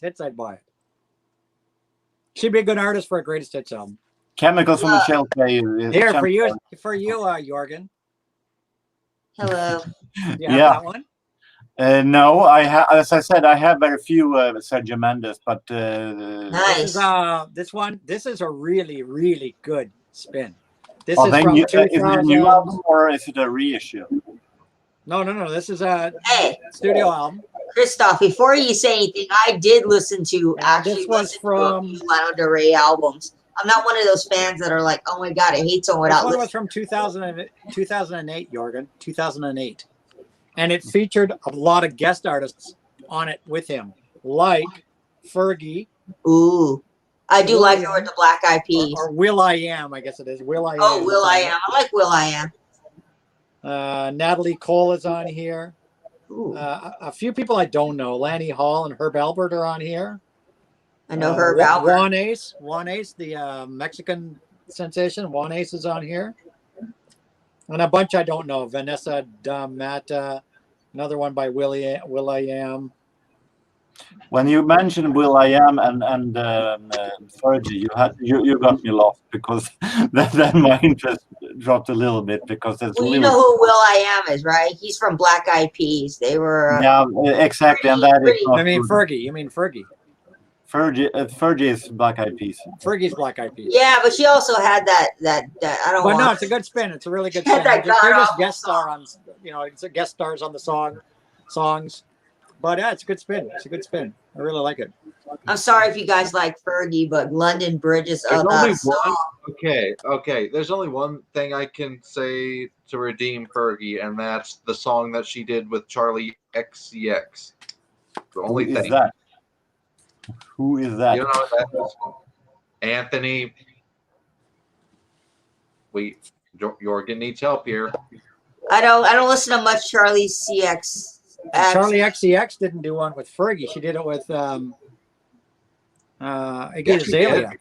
hits, I'd buy it. She'd be a good artist for a greatest hits album. Chemicals from the Shell Play. Here for you, Jorgen. Hello. You have that one? No, as I said, I have very few Sergio Mendes, but Nice. This is a really, really good spin. This is from is it a new album or is it a reissue? No. This is a studio album. Christoph, before you say anything, I did listen to this was from Lana Del Rey albums. I'm not one of those fans that are like, oh my god, I hate someone without listening. listening. This one was from 2008, Jorgen. 2008. And it featured a lot of guest artists on it with him, like Fergie. Ooh. I do like her with the Black Eyed Peas. Or Will I Am, I guess it is. Will I Am. Oh, Will I Am. I like Will I Am. Natalie Cole is on here. A few people I don't know. Lanny Hall and Herb Albert are on here. I know Herb Albert. Juan Ace, the Mexican sensation. Juan Ace is on here. And a bunch I don't know. Vanessa Mata, another one by Will I Am. When you mentioned Will I Am and Fergie, you got me lost because then my interest dropped a little bit because there's. Well, you know who Will I Am is, right? He's from Black Eyed Peas. They were. Yeah, exactly, and that is. I mean Fergie. You mean Fergie? Fergie is Black Eyed Peas. Fergie's Black Eyed Peas. Yeah, but she also had that I don't. But no, it's a good spin. It's a really good spin. They're just guest star on, it's a guest stars on the songs. But yeah, it's a good spin. It's a good spin. I really like it. I'm sorry if you guys like Fergie, but London Bridge is There's Okay. There's only one thing I can say to redeem Fergie, and that's the song that she did with Charlie XCX. The Who only is thing. that? Who is that? You know what that is? Anthony. Jorgen needs help here. I don't listen to much Charlie CX. Charlie XCX didn't do one with Fergie. She did it with Iggy Azalea.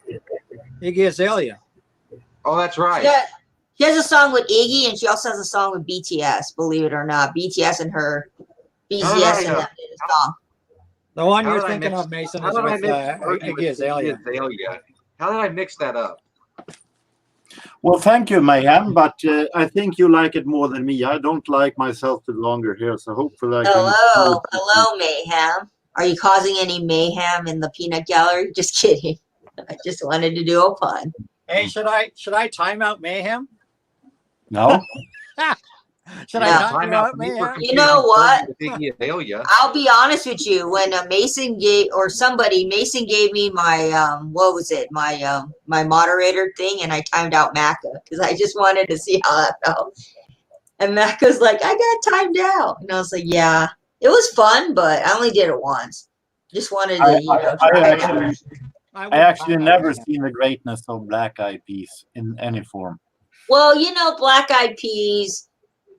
Iggy Azalea. Oh, that's right. Yeah, she has a song with Iggy, and she also has a song with BTS. Believe it or not, BTS and her, BTS and them did a song. The one How you're did I thinking mix- of, Mason, How is did I with mix Fergie with Iggy Azalea. Iggy Azalea? How did I mix that up? Well, thank you, Mayhem, but I think you like it more than me. I don't like myself the longer here, so hopefully I can... Hello, Mayhem. Are you causing any mayhem in the peanut gallery? Just kidding. I just wanted to do a pun. Hey, should I time out Mayhem? No? Should I time out Mayhem? You know what? Iggy Azalea. I'll be honest with you. When Mason gave me my what was it? My moderator thing, and I timed out Macca because I just wanted to see how that felt. And Macca's like, I got timed out, and I was like, yeah, it was fun, but I only did it once. Just wanted to, try it out. I actually never seen the greatness of Black Eyed Peas in any form. Well, Black Eyed Peas.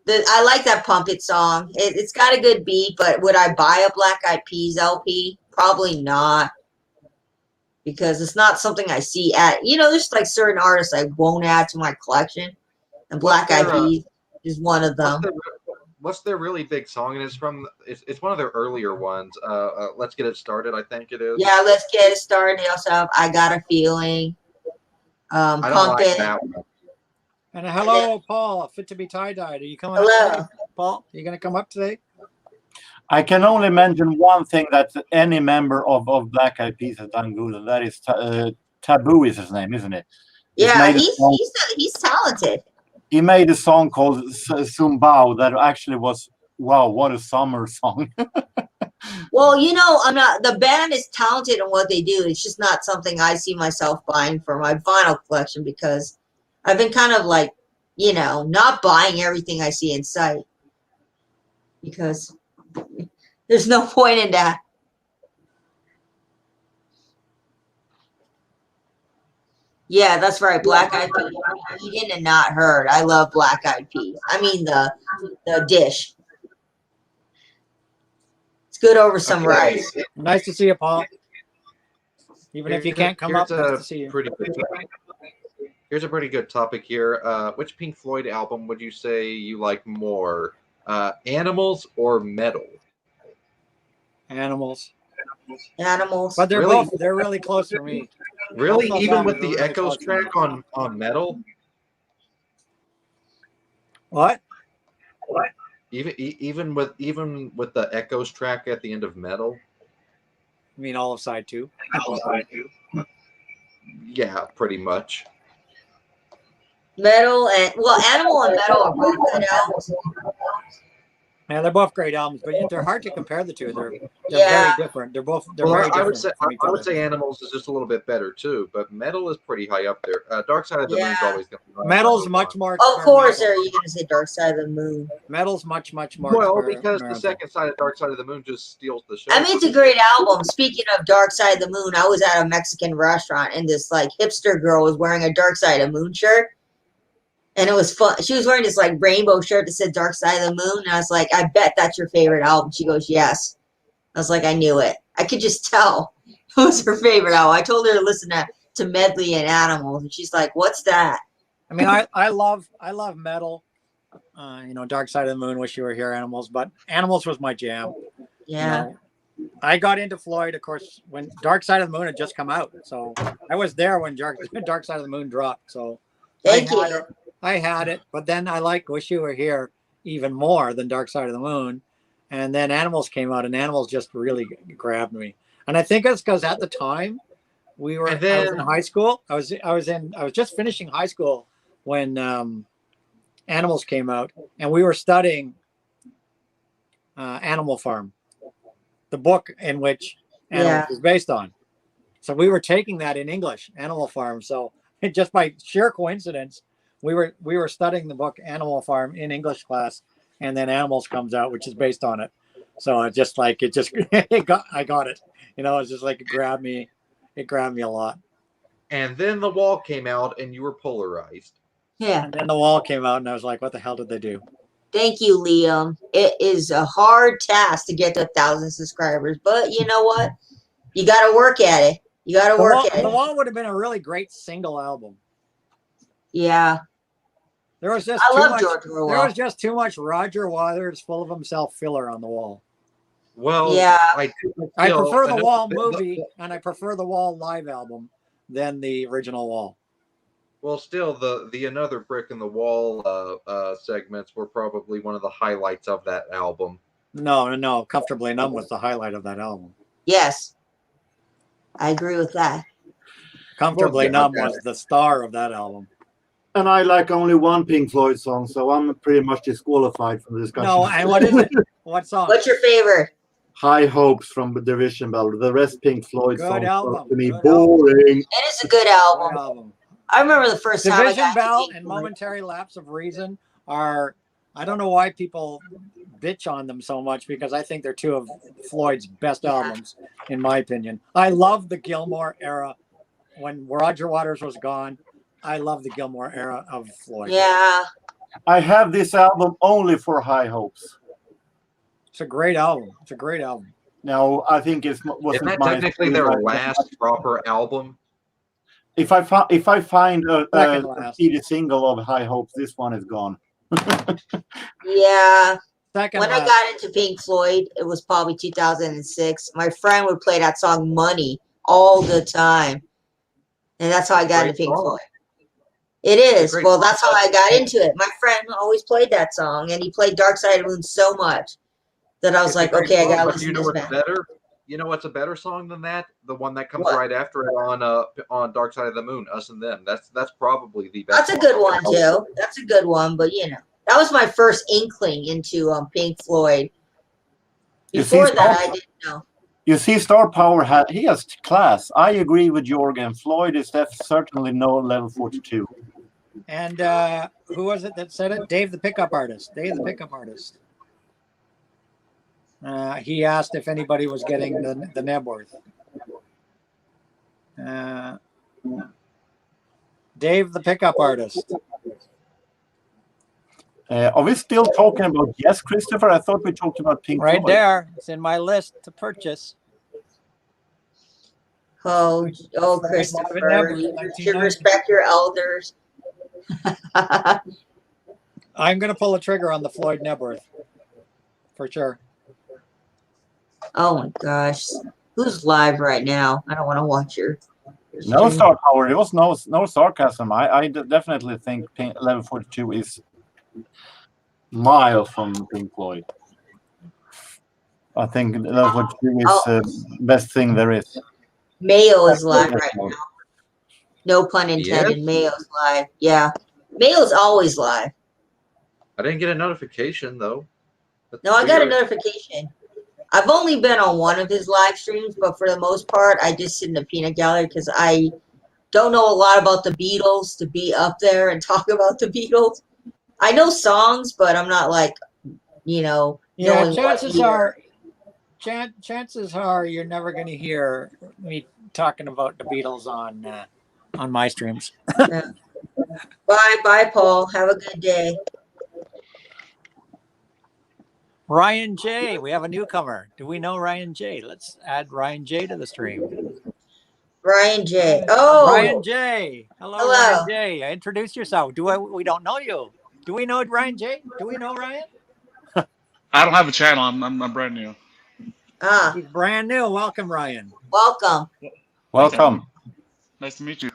I like that Pump It song. It's got a good beat, but would I buy a Black Eyed Peas LP? Probably not. Because it's not something I see there's like certain artists I won't add to my collection. And Black Eyed Peas is one of them. What's their really big song? And it's one of their earlier ones. Let's Get It Started, I think it is. Yeah, Let's Get It Started. They also have I Got a Feeling. I don't Pump like It. that one. And hello, Paul. Fit to be tie-dyed. Are you coming Hello. up today? Paul, are you going to come up today? I can only mention one thing that any member of Black Eyed Peas has done good, and that is Taboo is his name, isn't it? Yeah, he's talented. He made a song called Zumbao that actually was, wow, what a summer song. Well, the band is talented in what they do. It's just not something I see myself buying for my vinyl collection because I've been kind of like, not buying everything I see in sight because there's no point in that. Yeah, that's right. Black Eyed Peas. You didn't not heard. I love Black Eyed Peas. I mean the dish. It's good over some rice. Nice to see you, Paul. Even if you can't come up, nice to see you. Here's a pretty good topic here. Which Pink Floyd album would you say you like more? Animals or Metal? Animals. But they're really close for me. Really? Both Even songs with are the really Echoes close to me. track on Metal? What? Even with the Echoes track at the end of Metal? You mean all of side 2? Yeah, pretty much. Animal and Metal are both good albums. Yeah, they're both great albums, but they're hard to compare the two. They're Yeah. very different. They're very I different. would say from each I would other. say Animals is just a little bit better too, but Metal is pretty high up there. Dark Side of the Moon's always going to be Metal's much more. Of course, are you going to say Dark Side of the Moon? Metal's much more. Well, because the second side of Dark Side of the Moon just steals the show. I mean, it's a great album. Speaking of Dark Side of the Moon, I was at a Mexican restaurant and this like hipster girl was wearing a Dark Side of the Moon shirt. And it was fun. She was wearing this like rainbow shirt that said Dark Side of the Moon. And I was like, I bet that's your favorite album. She goes, yes. I was like, I knew it. I could just tell it was her favorite album. I told her to listen to Medley and Animals. And she's like, what's that? I mean, I love Metal. Dark Side of the Moon, Wish You Were Here, Animals. But Animals was my jam. Yeah. I got into Floyd, of course, when Dark Side of the Moon had just come out. So I was there when Dark Side of the Moon dropped. So I had it, but then I like Wish You Were Here even more than Dark Side of the Moon. And then Animals came out, and Animals just really grabbed me. And I think it's because at the time I was in high school. I was just finishing high school when Animals came out, and we were studying Animal Farm, the book in which Animals was based on. So we were taking that in English, Animal Farm. So just by sheer coincidence, we were studying the book Animal Farm in English class, and then Animals comes out, which is based on it. So it just I got it. You know, it's just like it grabbed me a lot. And then The Wall came out, and you were polarized. Yeah. And then The Wall came out, and I was like, what the hell did they do? Thank you, Liam. It is a hard task to get to 1,000 subscribers, but you know what? You got to work at it. You got to work at it. The Wall would have been a really great single album. Yeah. There was just there was just too much Roger Waters full of himself filler on The Wall. Well, yeah. I prefer The Wall movie, and I prefer The Wall live album than the original Wall. Well, still, the Another Brick in the Wall segments were probably one of the highlights of that album. No. Comfortably Numb was the highlight of that album. Yes. I agree with that. Comfortably Numb was the star of that album. And I like only one Pink Floyd song, so I'm pretty much disqualified from the discussion. No, and what is it? What song? What's your favorite? High Hopes from the Division Bell. The rest Pink Floyd Good songs album. to me Good boring. It is a good album. I remember the first time Division I got Bell and Momentary Lapse of Reason are, I don't know why people bitch on them so much, because I think they're two of Floyd's best albums, in my opinion. I love the Gilmour era. When Roger Waters was gone, I love the Gilmour era of Floyd. Yeah. I have this album only for High Hopes. It's a great album. It's a great album. Now, I think isn't that technically their last proper album? If I find a CD single of High Hopes, this one is gone. Yeah. Second when I got into Pink Floyd, it was probably 2006. My friend would play that song Money all the time. And that's how I got into Pink Floyd. It is. Well, that's how I got into it. My friend always played that song, and he played Dark Side of the Moon so much that I was like, okay, I got to listen to this band. Better? You know what's a better song than that? The one that comes right after it on Dark Side of the Moon, Us and Them. That's probably the best. That's a good one too. That's a good one, but you know, that was my first inkling into Pink Floyd. Before that, I didn't know. You see, Star Power he has class. I agree with Jorgen. Floyd is certainly no level 42. And who was it that said it? Dave the Pickup Artist. Dave the Pickup Artist. He asked if anybody was getting the Nebworth. Dave the Pickup Artist. Are we still talking about Yes, Christopher? I thought we talked about Pink Floyd. Right there. It's in my list to purchase. Oh, Christopher, you should respect your elders. I'm going to pull a trigger on the Floyd Nebworth. For sure. Oh my gosh. Who's live right now? I don't want to watch your No Star Power. There was no sarcasm. I definitely think level 42 is miles from Pink Floyd. I think level 42 is the best thing there is. Mayo is live right now. No pun intended. Yeah. Mayo's live. Yeah. Mayo's always live. I didn't get a notification though. No, I got a notification. I've only been on one of his live streams, but for the most part, I just sit in the peanut gallery because I don't know a lot about the Beatles to be up there and talk about the Beatles. I know songs, but I'm not like, you know. Yeah, chances are you're never going to hear me talking about the Beatles on my streams. Yeah. Bye, Paul. Have a good day. Ryan J. We have a newcomer. Do we know Ryan J? Let's add Ryan J to the stream. Ryan J. Oh, Ryan J. Hello. Ryan J. Introduce yourself. We don't know you. Do we know Ryan J? Do we know Ryan? I don't have a channel. I'm brand new. He's brand new. Welcome, Ryan. Welcome. Nice to meet you.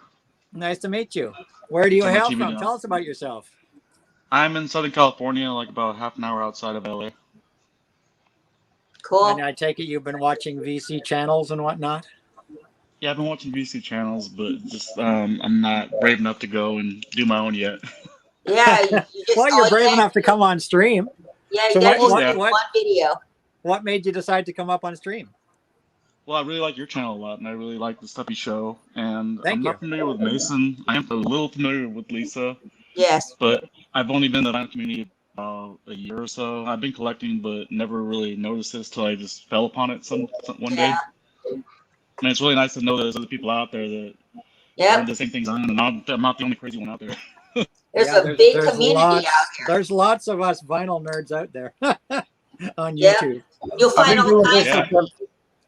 Nice to meet you. Where do you hail from? Tell us about yourself. I'm in Southern California, like about half an hour outside of LA. Cool. And I take it you've been watching VC channels and whatnot? Yeah, I've been watching VC channels, but just I'm not brave enough to go and do my own yet. Yeah. You're brave enough to come on stream. Yeah, you got one video. What made you decide to come up on stream? Well, I really like your channel a lot, and I really like the stuff you show. And Thank I'm you. not familiar with Mason. I am a little familiar with Lisa, Yes. but I've only been in the vinyl community about a year or so. I've been collecting, but never really noticed this till I just fell upon it one Yeah. day. And it's really nice to know that there's other people out there that Yep. are the same things I am, and I'm not the only crazy one out there. There's Yeah, a big there's community lots, out here. There's lots of us vinyl nerds out there on Yep. YouTube. You'll I've find been all doing kinds. this. Yeah.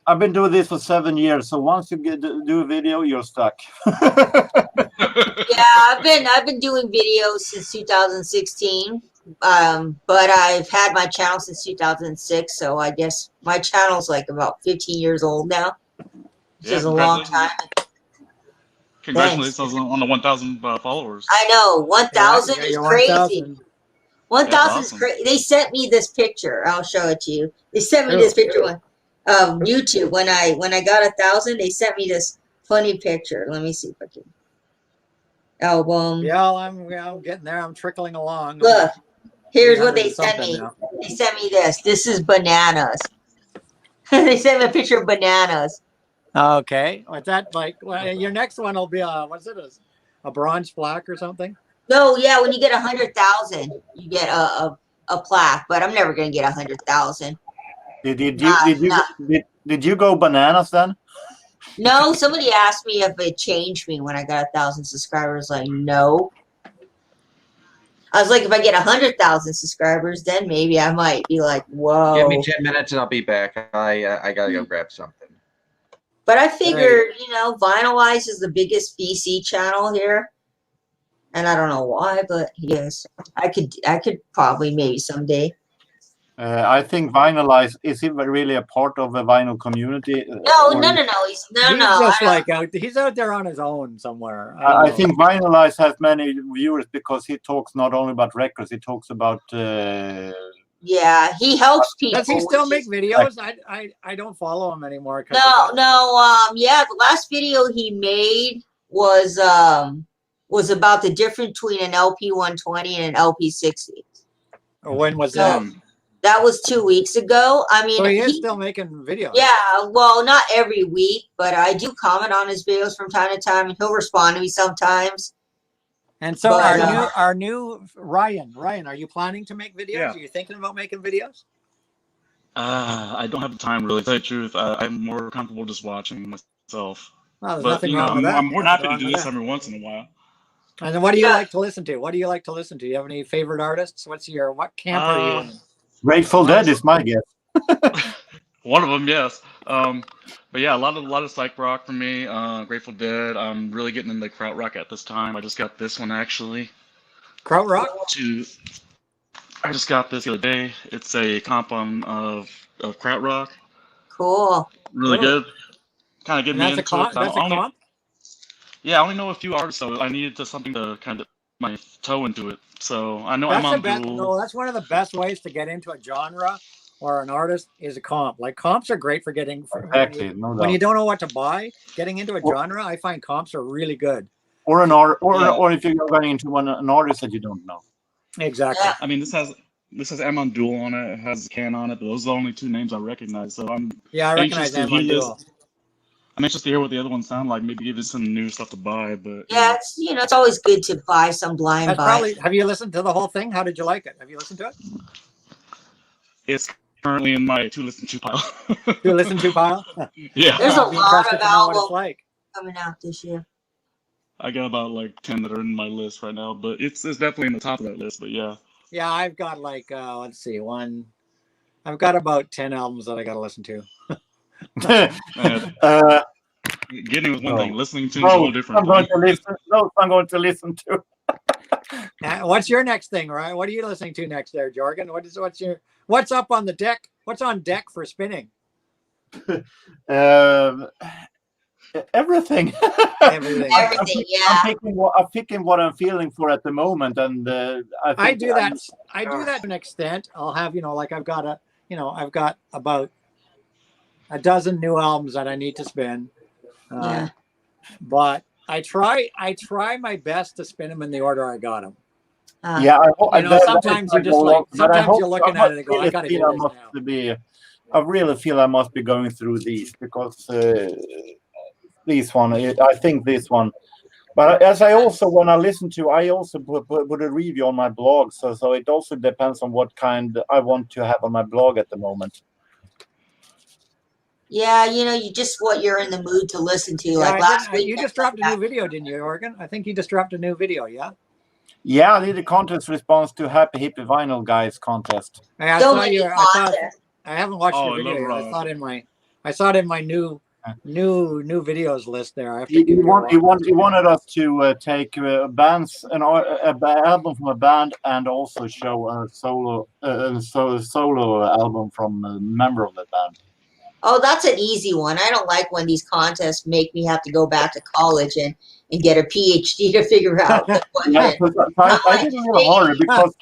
I've been doing this for 7 years. So once you do a video, you're stuck. Yeah, I've been doing videos since 2016. But I've had my channel since 2006, so I guess my channel's like about 15 years old now, which is a long time. Congratulations on the 1,000 followers. I know, 1,000 is you're crazy. 1,000. 1,000 is awesome. crazy. They sent me this picture. I'll show it to you. They sent me this picture on YouTube when I got 1,000. They sent me this funny picture. Let me see if I can. Album. Yeah, I'm getting there. I'm trickling along. Look, here's what they sent 300 me. now. They sent me this. This is bananas. They sent me a picture of bananas. Okay, what's that like? Well, your next one will be what's it? A bronze plaque or something? No, yeah, when you get 100,000, you get a plaque. But I'm never gonna get 100,000. Did you go bananas then? No, somebody asked me if it changed me when I got 1,000 subscribers. Like, no. I was like, if I get 100,000 subscribers, then maybe I might be like, whoa. Give me 10 minutes and I'll be back. I gotta go grab something. But I figured, you know, Vinylize is the biggest VC channel here. And I don't know why, but yes, I could probably maybe someday. I think Vinylize, is he really a part of the vinyl community? No. He's just like he's out there on his own somewhere. I think Vinylize has many viewers because he talks not only about records, he talks about. Yeah, he helps people. Does he still make videos? I don't follow him anymore. No. Yeah, the last video he made was about the difference between an LP 120 and an LP 60. When was that? That was 2 weeks ago. I mean, so he is still making videos. Yeah, well, not every week, but I do comment on his videos from time to time, and he'll respond to me sometimes. And so our new Ryan, are you planning to make videos? Yeah. Are you thinking about making videos? I don't have the time really. To tell you the truth, I'm more comfortable just watching myself. Well, there's But nothing wrong with that. I'm more than happy to Nothing do wrong this with every once in a while. And then what do you like to listen to? What do you like to listen to? Do you have any favorite artists? What camp are you in? Grateful Dead is my guess. One of them, yes. But yeah, a lot of psych rock for me. Grateful Dead. I'm really getting into krautrock at this time. I just got this one actually. Krautrock? I just got this the other day. It's a comp of krautrock. Cool. Really good. Kind of get me That's into a comp. it. That's a comp. Yeah, I only know a few artists, so I needed something to kind of dip my toe into it. So I know That's I'm on the best. Duel. No, that's one of the best ways to get into a genre or an artist is a comp. Like comps are great for getting. Exactly. When you don't know what to buy, getting into a genre, I find comps are really good. Or or if you're going into an artist that you don't know. Exactly. Yeah. I mean, this has M on Duel on it. It has Can on it. But those are the only two names I recognize. So I'm I recognize them on Duel. I'm anxious to hear what the other ones sound like. Maybe give it some new stuff to buy. But Yeah, it's always good to buy some blind buy. Have you listened to the whole thing? How did you like it? Have you listened to it? It's currently in my to listen to pile. To listen to pile? Yeah. There's a lot of albums like. coming out this year. I got about like 10 that are in my list right now, but it's definitely in the top of that list. But yeah. Yeah, I've got like let's see, I've got about 10 albums that I got to listen to. Getting was one thing, listening to is a little different. I'm going to listen to. What's your next thing, right? What are you listening to next there, Jorgen? What's up on the deck? What's on deck for spinning? Everything. Everything, yeah. I'm picking what I'm feeling for at the moment, and I do that to an extent. I'll have like I've got about a dozen new albums that I need to spin. But I try my best to spin them in the order I got them. Sometimes you're just like, sometimes you're looking at it and go, I gotta get this now. To be I really feel I must be going through these because this one, I think this one. But as I also, when I listen to, I also put a review on my blog. So it also depends on what kind I want to have on my blog at the moment. Yeah, you just what you're in the mood to listen to. Like last week, you just dropped a new video, didn't you, Jorgen? I think you just dropped a new video, yeah? Yeah, I did a contest response to Happy Hippie Vinyl Guys contest. Hey, I So saw many you. contests. I haven't watched Oh, your I video love yet. Rob. I saw it in my new videos list there. I have to He give you a watch. wanted us to take bands, an album from a band, and also show a solo album from a member of the band. Oh, that's an easy one. I don't like when these contests make me have to go back to college and get a PhD to figure out the Yeah, question. I did a little harder because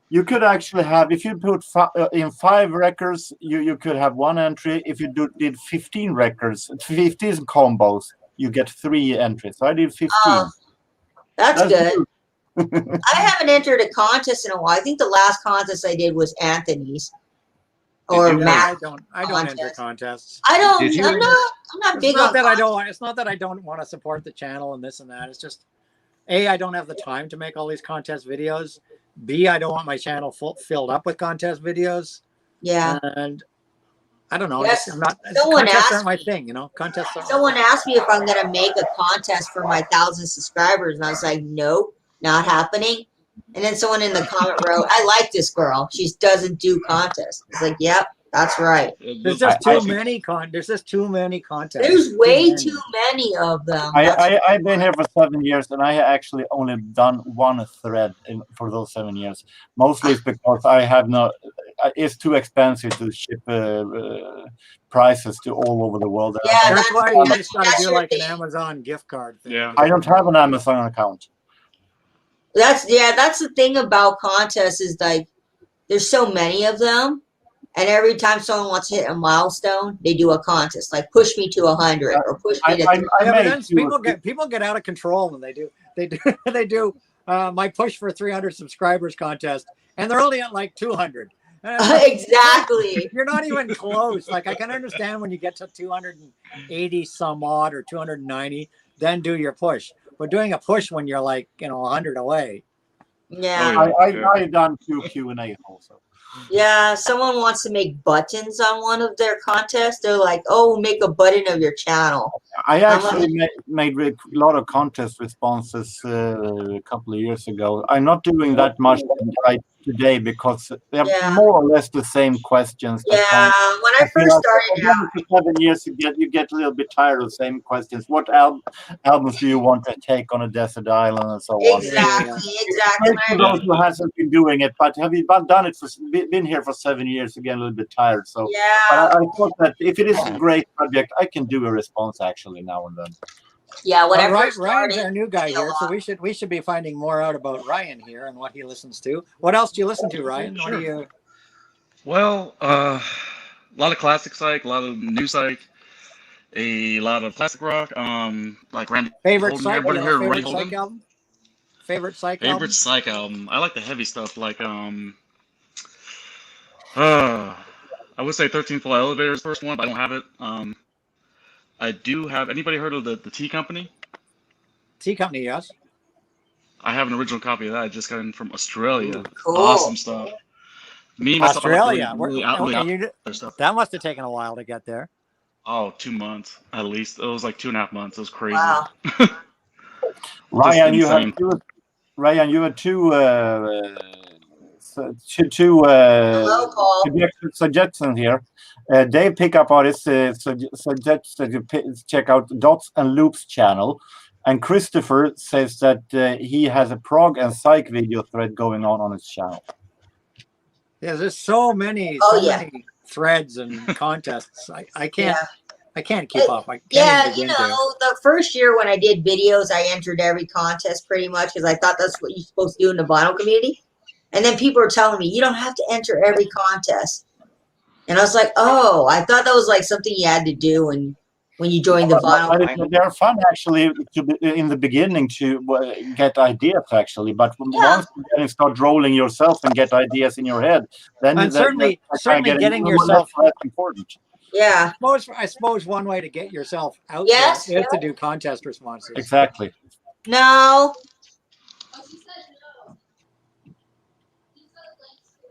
you could actually have, if you put in 5 records, you could have 1 entry. If you did 15 records, 15 combos, you get 3 entries. So I did 15. That's good. I haven't entered a contest in a while. I think the last contest I did was Anthony's or Matt. I don't enter contests. I don't. Did you I'm not It's big not on. that I don't. It's not that I don't want to support the channel and this and that. It's just A, I don't have the time to make all these contest videos. B, I don't want my channel filled up with contest videos. Yeah. And I don't know. Yes. I'm not. Someone Contests asked aren't my thing, Contests aren't. Someone asked me if I'm gonna make a contest for my 1,000 subscribers, and I was like, nope, not happening. And then someone in the comment wrote, "I like this girl. She doesn't do contests." It's like, yep, that's right. There's just too many There's just too many contests. There's way too many of them. I've been here for 7 years, and I actually only done 1 thread for those 7 years. Mostly it's because I have no. It's too expensive to ship prices to all over the world. Yeah, That's why you just got to that's do your like an thing. Amazon gift card thing. Yeah. I don't have an Amazon account. That's the thing about contests is like there's so many of them, and every time someone wants to hit a milestone, they do a contest like push me to 100 or push me to. Yeah, but then people get out of control when they do my push for 300 subscribers contest, and they're only at like 200. Exactly. You're not even close. Like I can understand when you get to 280 some odd or 290, then do your push. But doing a push when you're like 100 away. Yeah. I done 2 Q&A also. Yeah, someone wants to make buttons on one of their contests. They're like, "Oh, make a button of your channel." I actually made a lot of contest responses a couple of years ago. I'm not doing that much today because they're more or less the same questions. Yeah, when I first started out, for 7 years, you get a little bit tired of the same questions. What albums do you want to take on a desert island and so on? Exactly. For those who hasn't been doing it, but have you done it been here for 7 years? Again, a little bit tired. So yeah, I thought that if it is a great project, I can do a response actually now and then. Yeah, when I first Ryan's started, our new guy here, so we should be finding more out about Ryan here and what he listens to. What else do you listen to, Ryan? Sure. What do you? Well, a lot of classic psych, a lot of new psych, a lot of classic rock. Like Randy. Favorite psych? Everybody here, Favorite Randy psych Holden? album? Favorite psych Favorite album? psych album. I like the heavy stuff, like I would say 13 Full Elevator is the first one, but I don't have it. I do have. Anybody heard of the Tea Company? Tea Company, yes. I have an original copy of that. I just got in from Australia. Cool. Awesome stuff. Me myself, Australia. I like really out there stuff. That must have taken a while to get there. Oh, 2 months at least. It was like 2.5 months. It was crazy. Wow. Ryan, you had two Hello, Paul. suggestions here. Dave Pickup Artist suggests that you check out Dots and Loops channel, and Christopher says that he has a prog and psych video thread going on his channel. Yeah, there's so many, many threads and contests. I can't keep up. I can't even begin to. The first year when I did videos, I entered every contest pretty much because I thought that's what you're supposed to do in the vinyl community. And then people were telling me, you don't have to enter every contest. And I was like, oh, I thought that was like something you had to do. And when you join the vinyl. They're fun actually in the beginning to get ideas actually, but once you start rolling yourself and get ideas in your head, then and certainly getting yourself less important. Yeah. I suppose one way to get yourself out Yes, there is to do contest responses. Exactly. No.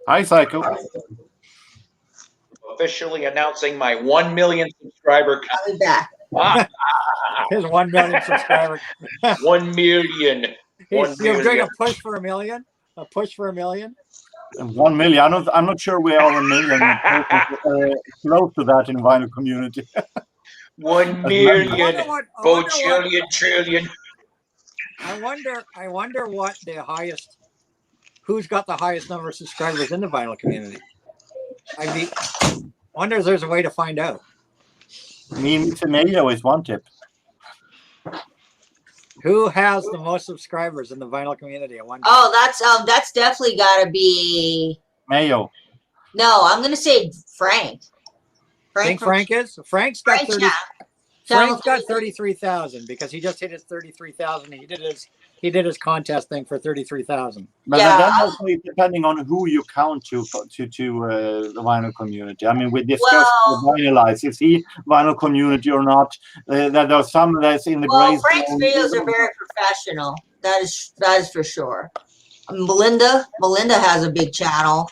Hi, Psycho. Officially announcing my 1 million subscriber count. I'll be back. Here's 1 million subscribers. 1 million. You're doing a push for 1 million? A push for 1 million? 1 million. I'm not sure we are 1 million close to that in vinyl community. 1 million. Trillion. I wonder what the highest. Who's got the highest number of subscribers in the vinyl community? I wonder if there's a way to find out. Me to Mayo is one tip. Who has the most subscribers in the vinyl community? I wonder. Oh, that's definitely got to be Mayo. No, I'm gonna say Frank. Think Frank is? Frank's got 30. Frank's got 30. 33,000 because he just hit his 33,000. He did his contest thing for 33,000. But then also depending on who you count to the vinyl community. I mean, we discussed the vinylize. Is he vinyl community or not? There are some that's in the gray. Frank's videos are very professional. That is for sure. Melinda has a big channel.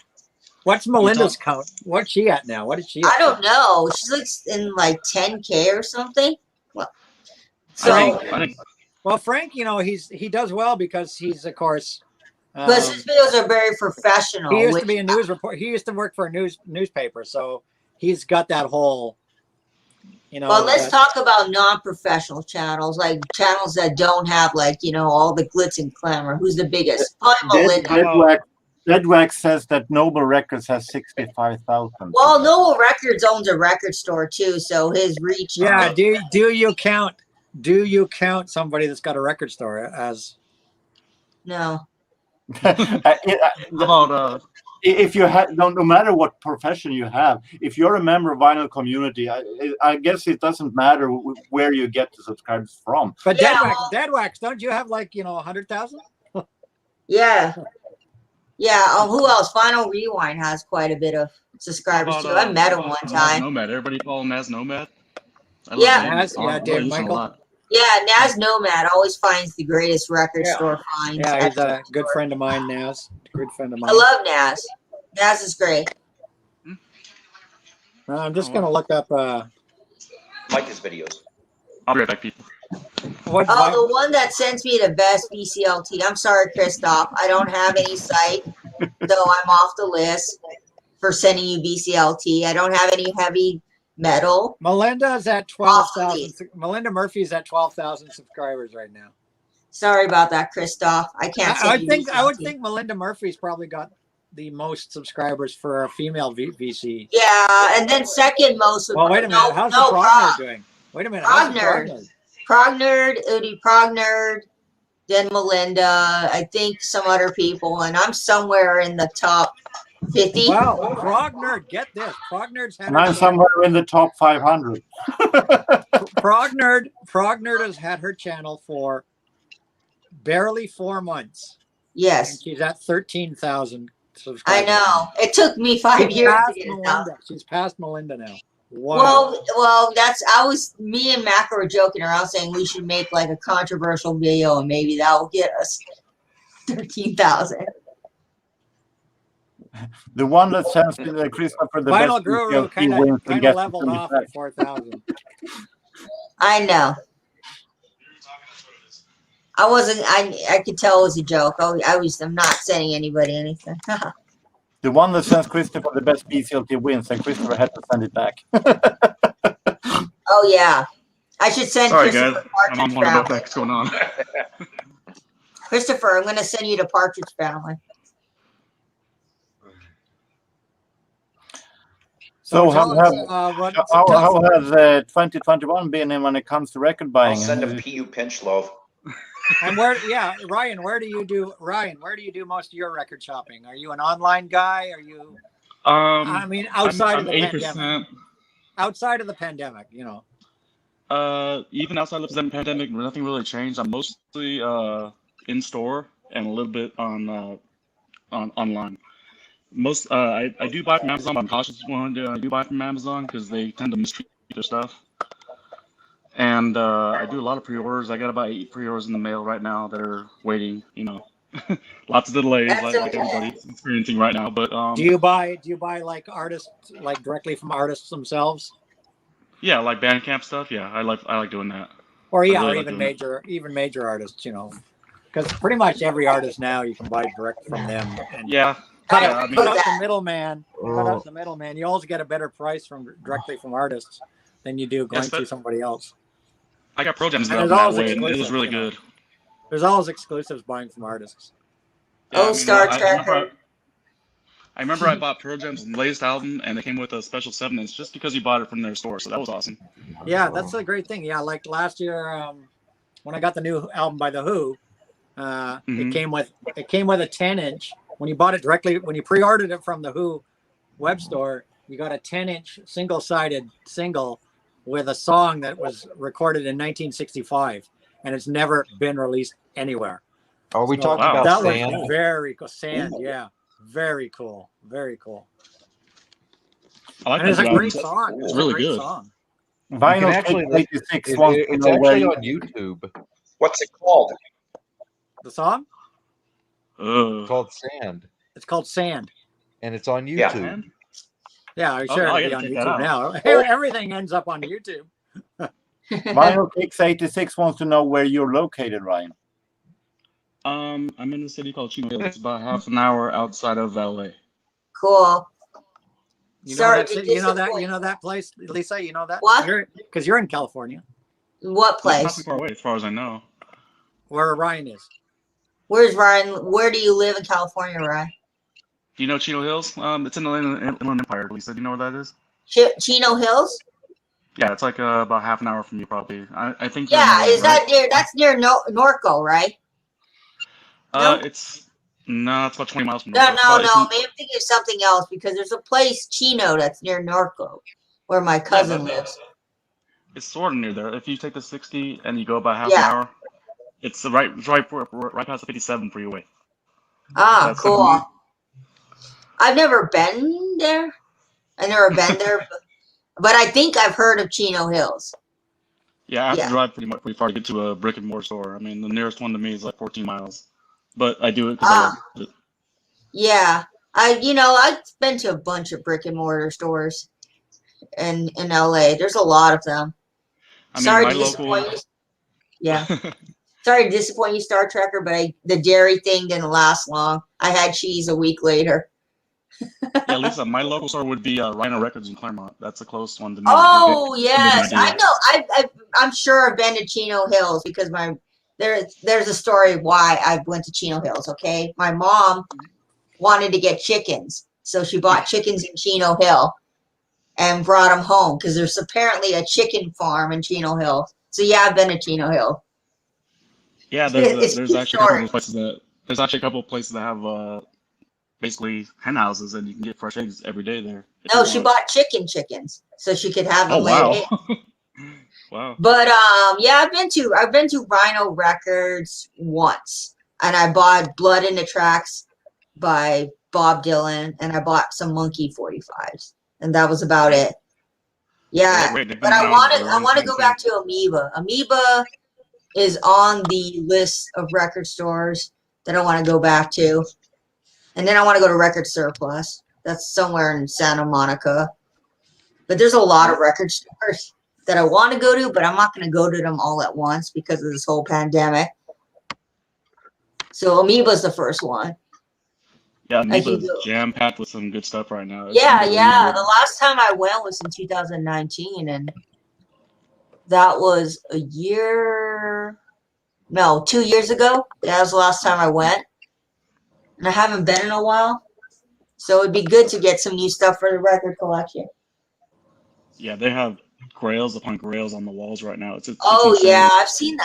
What's Melinda's count? What's she at now? What is she at? I don't know. She's like in like 10K or something. Well, Frank, he does well because he's, of course. Because his videos are very professional. He used to be a news reporter. He used to work for a newspaper, so he's got that whole. Well, let's talk about non-professional channels, like channels that don't have all the glitz and glamour. Who's the biggest? Probably Melinda. Deadwax says that Noble Records has 65,000. Well, Noble Records owns a record store too, so his reach. Yeah. Do you count somebody that's got a record store as? No. If you have, no matter what profession you have, if you're a member of vinyl community, I guess it doesn't matter where you get the subscribers from. But Deadwax, don't you have 100,000? Yeah. Yeah. Who else? Final Rewind has quite a bit of subscribers too. I met him one time. Nomad. Everybody follow Naz Nomad. Dave Michael. Yeah, Naz Nomad always finds the greatest record store finds. Yeah, he's a good friend of mine, Naz. Good friend of mine. I love Naz. Naz is great. I'm just gonna look up Mike's videos. I'll be right back, people. The one that sends me the best BCLT. I'm sorry, Christoph. I don't have any site, so I'm off the list for sending you BCLT. I don't have any heavy metal. Melinda's at 12,000. Melinda Murphy's at 12,000 subscribers right now. Sorry about that, Christoph. I can't. I would think Melinda Murphy's probably got the most subscribers for a female VC. Yeah, and then second most. Well, wait a minute. How's the Prog Nerd doing? Wait a minute. Prog Nerd. Prog Nerd, Udi Prog Nerd, then Melinda, I think some other people, and I'm somewhere in the top 50. Wow, Prog Nerd, get this. Prog Nerd's had. And I'm somewhere in the top 500. Prog Nerd has had her channel for barely 4 months. Yes. And she's at 13,000 subscribers. I know. It took me 5 years to get it up. She's past Melinda now. Wow. Well, me and Mac were joking around saying we should make a controversial video and maybe that will get us 13,000. The one that sends Christopher the Final best Guru kind of leveled off at 4,000. I know. I wasn't. I could tell it was a joke. I'm not sending anybody anything. The one that sends Christopher the best BCLT wins, and Christopher had to send it back. Oh yeah, I should send. Sorry, Christopher guys. Partridge I'm on one of what's going on. Christopher, I'm going to send you to Partridge Family. So how has 2021 been when it comes to record buying? I'll send him PU Pinch Love. And Ryan, where do you do most of your record shopping? Are you an online guy? Are you? I mean, outside of the 8%. pandemic. Outside of the pandemic, Even outside of the pandemic, nothing really changed. I'm mostly in store and a little bit on online. I do buy from Amazon, but I'm cautious when I do buy from Amazon because they tend to mistreat their stuff. And I do a lot of pre-orders. I got about 8 pre-orders in the mail right now that are waiting. Lots of delays, That's like okay. everybody's experiencing right now. But Do you buy like artists, like directly from artists themselves? yeah, like Bandcamp stuff. Yeah, I like doing that. Or I yeah, really or like even major artists, because pretty much every artist now you can buy direct from them. And Yeah, cut yeah. out, I mean, cut out the middleman. Cut out the middleman. You always get a better price directly from artists than you do going through somebody else. I got Pro Gems And that there's always way, and it was exclusives, really good. There's always exclusives buying from artists. Yeah, Star Trek. I remember I bought Pearl Jam's latest album, and it came with a special 7-inch just because you bought it from their store, so that was awesome. Yeah, that's a great thing. Yeah, like last year when I got the new album by The Who, it came with a 10-inch. When you bought it directly, when you pre-ordered it from The Who web store, you got a 10-inch single-sided single with a song that was recorded in 1965, and it's never been released anywhere. Are we talking about that Sand? was very cool. Sand, yeah, very cool, very cool. I like and it's a album. great song. It's really good. Song. Vinyl actually, 86 it's wants to know actually where on YouTube. What's it called? The song? It's called Sand, It's called Sand. and it's on Yeah. YouTube. Yeah, I'm sure I it'll be gotta on check that YouTube out. now. Everything ends up on YouTube. Vinyl Kicks 86 wants to know where you're located, Ryan. I'm in a city called Chino Hills. It's about half an hour outside of LA. Cool. You know Sorry that to city- you know that disappoint. place, Lisa. You know that What? Because you're in California, What It's not too place? far away, as far as I know. where Ryan is. Where's Ryan? Where do you live in California, Ryan? Do you know Chino Hills? It's in the Inland Empire. Lisa, do you know where that is? Chino Hills? Yeah, it's like about half an hour from you, probably. I think. Yeah, you're in is LA, that near? That's near Norco, right? right? no? It's about 20 miles from. No, Norfolk, but it's- Maybe I'm thinking of something else because there's a place, Chino, that's near Norco, where my cousin lives. It's sort of near there. If you take the 60 and you go about half Yeah. an hour, it's right past the 57 freeway. Ah, That's cool. like- I've never been there. I've never been there, but I think I've heard of Chino Hills. Yeah, I have Yeah. to drive pretty far to get to a brick and mortar store. I mean, the nearest one to me is like 14 miles, but I do it because I love it. Yeah, I've been to a bunch of brick and mortar stores in LA. There's a lot of them. I mean, Sorry my to local. disappoint you. Yeah. Sorry to disappoint you, Star Trekker, but the dairy thing didn't last long. I had cheese a week later. Yeah, Lisa, my local store would be Rhino Records in Claremont. That's the closest one to me. Oh To give you an yes, idea. I know. I'm sure I've been to Chino Hills because there's a story why I went to Chino Hills. Okay, my mom wanted to get chickens, so she bought chickens in Chino Hill and brought them home because there's apparently a chicken farm in Chino Hill. So yeah, I've been to Chino Hill. Yeah, It's there's a actually story. a couple of places that have basically hen houses, and you can get fresh eggs every day there. if No, you she want. bought chickens so she could have them Oh lay wow, eggs. wow. But yeah, I've been to Rhino Records once, and I bought Blood in the Tracks by Bob Dylan, and I bought some Monkey 45s, and that was about it. Yeah, Great. They've but been I around want for a to long time, go too. back to Amoeba. Amoeba is on the list of record stores that I want to go back to, and then I want to go to Record Surplus. That's somewhere in Santa Monica. But there's a lot of record stores that I want to go to, but I'm not going to go to them all at once because of this whole pandemic. So Amoeba's the first one. Yeah, I can Amoeba's go. jam-packed with some good stuff right now. It's Yeah. unbelievable. The last time I went was in 2019, and that was 2 years ago. That was the last time I went. And I haven't been in a while. So it'd be good to get some new stuff for the record collection. Yeah, they have grails upon grails on the walls right now. It's Oh insane. yeah, I've seen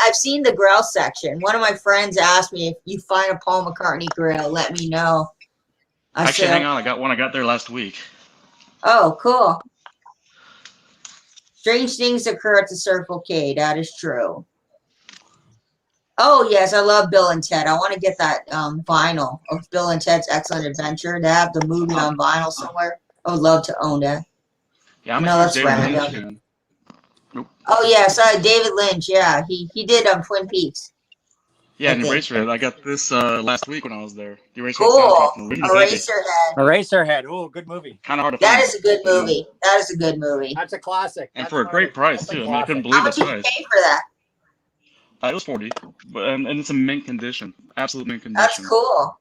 the Grail section. One of my friends asked me, if you find a Paul McCartney Grail, let me know. I Actually, said, hang on, I got there last week. oh, cool. Strange things occur at the Circle K. That is true. Oh, yes, I love Bill and Ted. I want to get that vinyl of Bill and Ted's Excellent Adventure. They have the movie on vinyl somewhere. I would love to own that. Yeah, I'm No, a that's huge David random. Lynch fan. Nope. Oh, yes, David Lynch. Yeah, he did Twin Peaks. Yeah, and I think. Eraserhead. I got this last week when I was there. The Eraserhead Cool. soundtrack from the movie. Eraserhead. Eraserhead. Oh, good movie. Kind of hard to That find. is a good movie. That is a good movie. That's a classic. And That's for a great price, that's a too. I mean, I couldn't classic. believe How the much did price. you pay for that? It was 40, and it's in mint condition. Absolute mint condition. That's cool.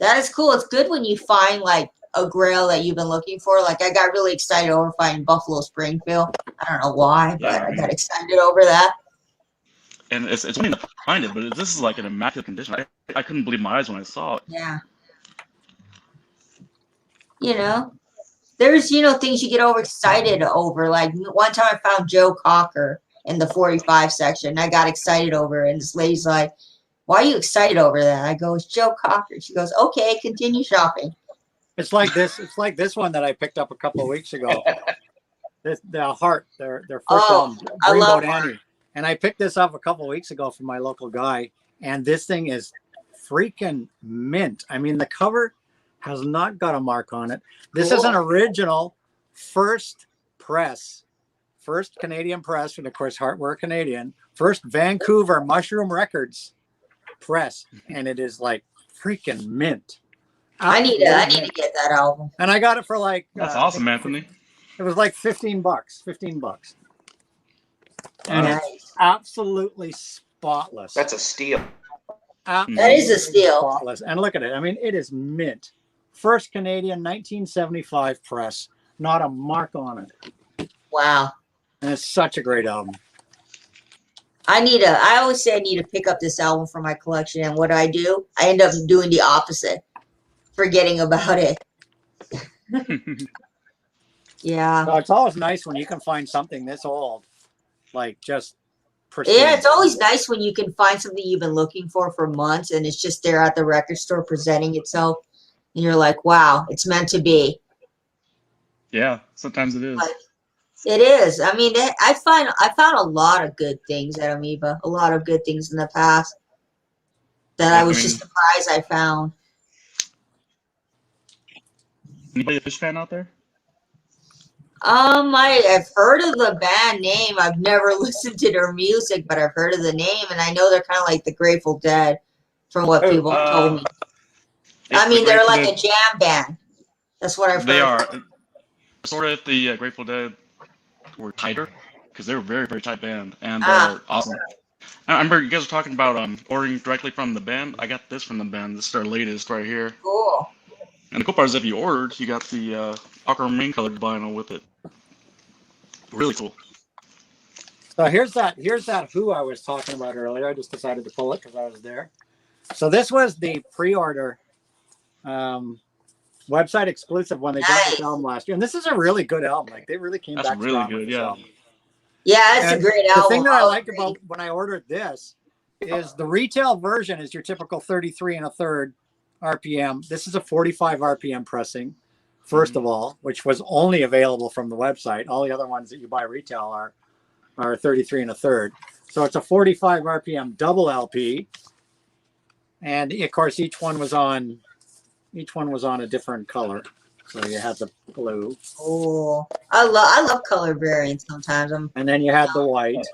That is cool. It's good when you find like a grail that you've been looking for. Like I got really excited over finding Buffalo Springfield. I don't know why, but I got excited over that. And it's one thing to find it, but this is like an immaculate condition. I couldn't believe my eyes when I saw it. Yeah. You know, there's, things you get overexcited over. Like one time I found Joe Cocker in the 45 section. I got excited over it. And this lady's like, why are you excited over that? I go, it's Joe Cocker. She goes, okay, continue shopping. It's like this. It's like this one that I picked up a couple of weeks ago. The Heart, their first album, I love Dreamboat Heart. Annie. And I picked this up a couple of weeks ago from my local guy, and this thing is freaking mint. I mean, the cover has not got a mark on it. This is an original first Canadian press, and of course, Heart were Canadian. First Vancouver Mushroom Records press, and it is like freaking mint. I need to get that album. And I got it for like that's awesome, Anthony. It was like $15. And it's absolutely spotless. That's a steal. That is a steal. Spotless. And look at it. I mean, it is mint. First Canadian 1975 press. Not a mark on it. Wow. And it's such a great album. I always say I need to pick up this album for my collection. And what do? I end up doing the opposite. Forgetting about it. Yeah. So it's always nice when you can find something this old. Like just pristine. Yeah, it's always nice when you can find something you've been looking for months and it's just there at the record store presenting itself. And you're like, wow, it's meant to be. Yeah, sometimes it is. Like, it is. I mean, I found a lot of good things at Amoeba. A lot of good things in the past that I was just surprised I found. Anybody a Fish fan out there? I've heard of the band name. I've never listened to their music, but I've heard of the name, and I know they're kind of like the Grateful Dead, from what people have told me. I mean, they're like a jam band. That's what I've heard. They are sort of if the Grateful Dead were tighter, because they were a very, very tight band, and they're awesome. I remember you guys were talking about ordering directly from the band. I got this from the band. This is their latest right here. Cool. And the cool part is if you ordered, you got the aquamarine colored vinyl with it. Really cool. So here's that Who I was talking about earlier. I just decided to pull it because I was there. So this was the pre-order website exclusive when they got this album last year. And this is a really good album. Like they really came back. That's really good, yeah. Yeah, it's a great album. The thing that I liked about when I ordered this is the retail version is your typical 33 1/3 RPM. This is a 45 RPM pressing, first of all, which was only available from the website. All the other ones that you buy retail are 33 1/3. So it's a 45 RPM double LP. And of course, each one was on a different color. So you had the blue. Oh, I love color variants sometimes. And then you had the white.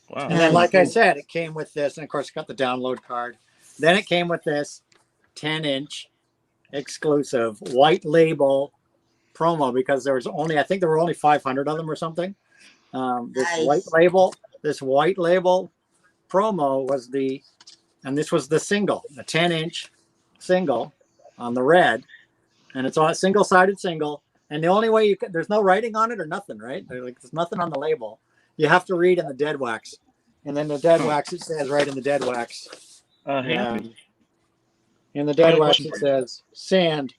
Wow. And then, like I said, it came with this, and of course, it got the download card. Then it came with this 10-inch exclusive white label promo because there was only, I think there were only 500 of them or something. This white label promo was and this was the single, a 10-inch single on the red, and it's on a single-sided single. And the only way there's no writing on it or nothing, right? There's nothing on the label. You have to read in the Deadwax, and then the Deadwax it says right in the Deadwax. In the Deadwax it says sand.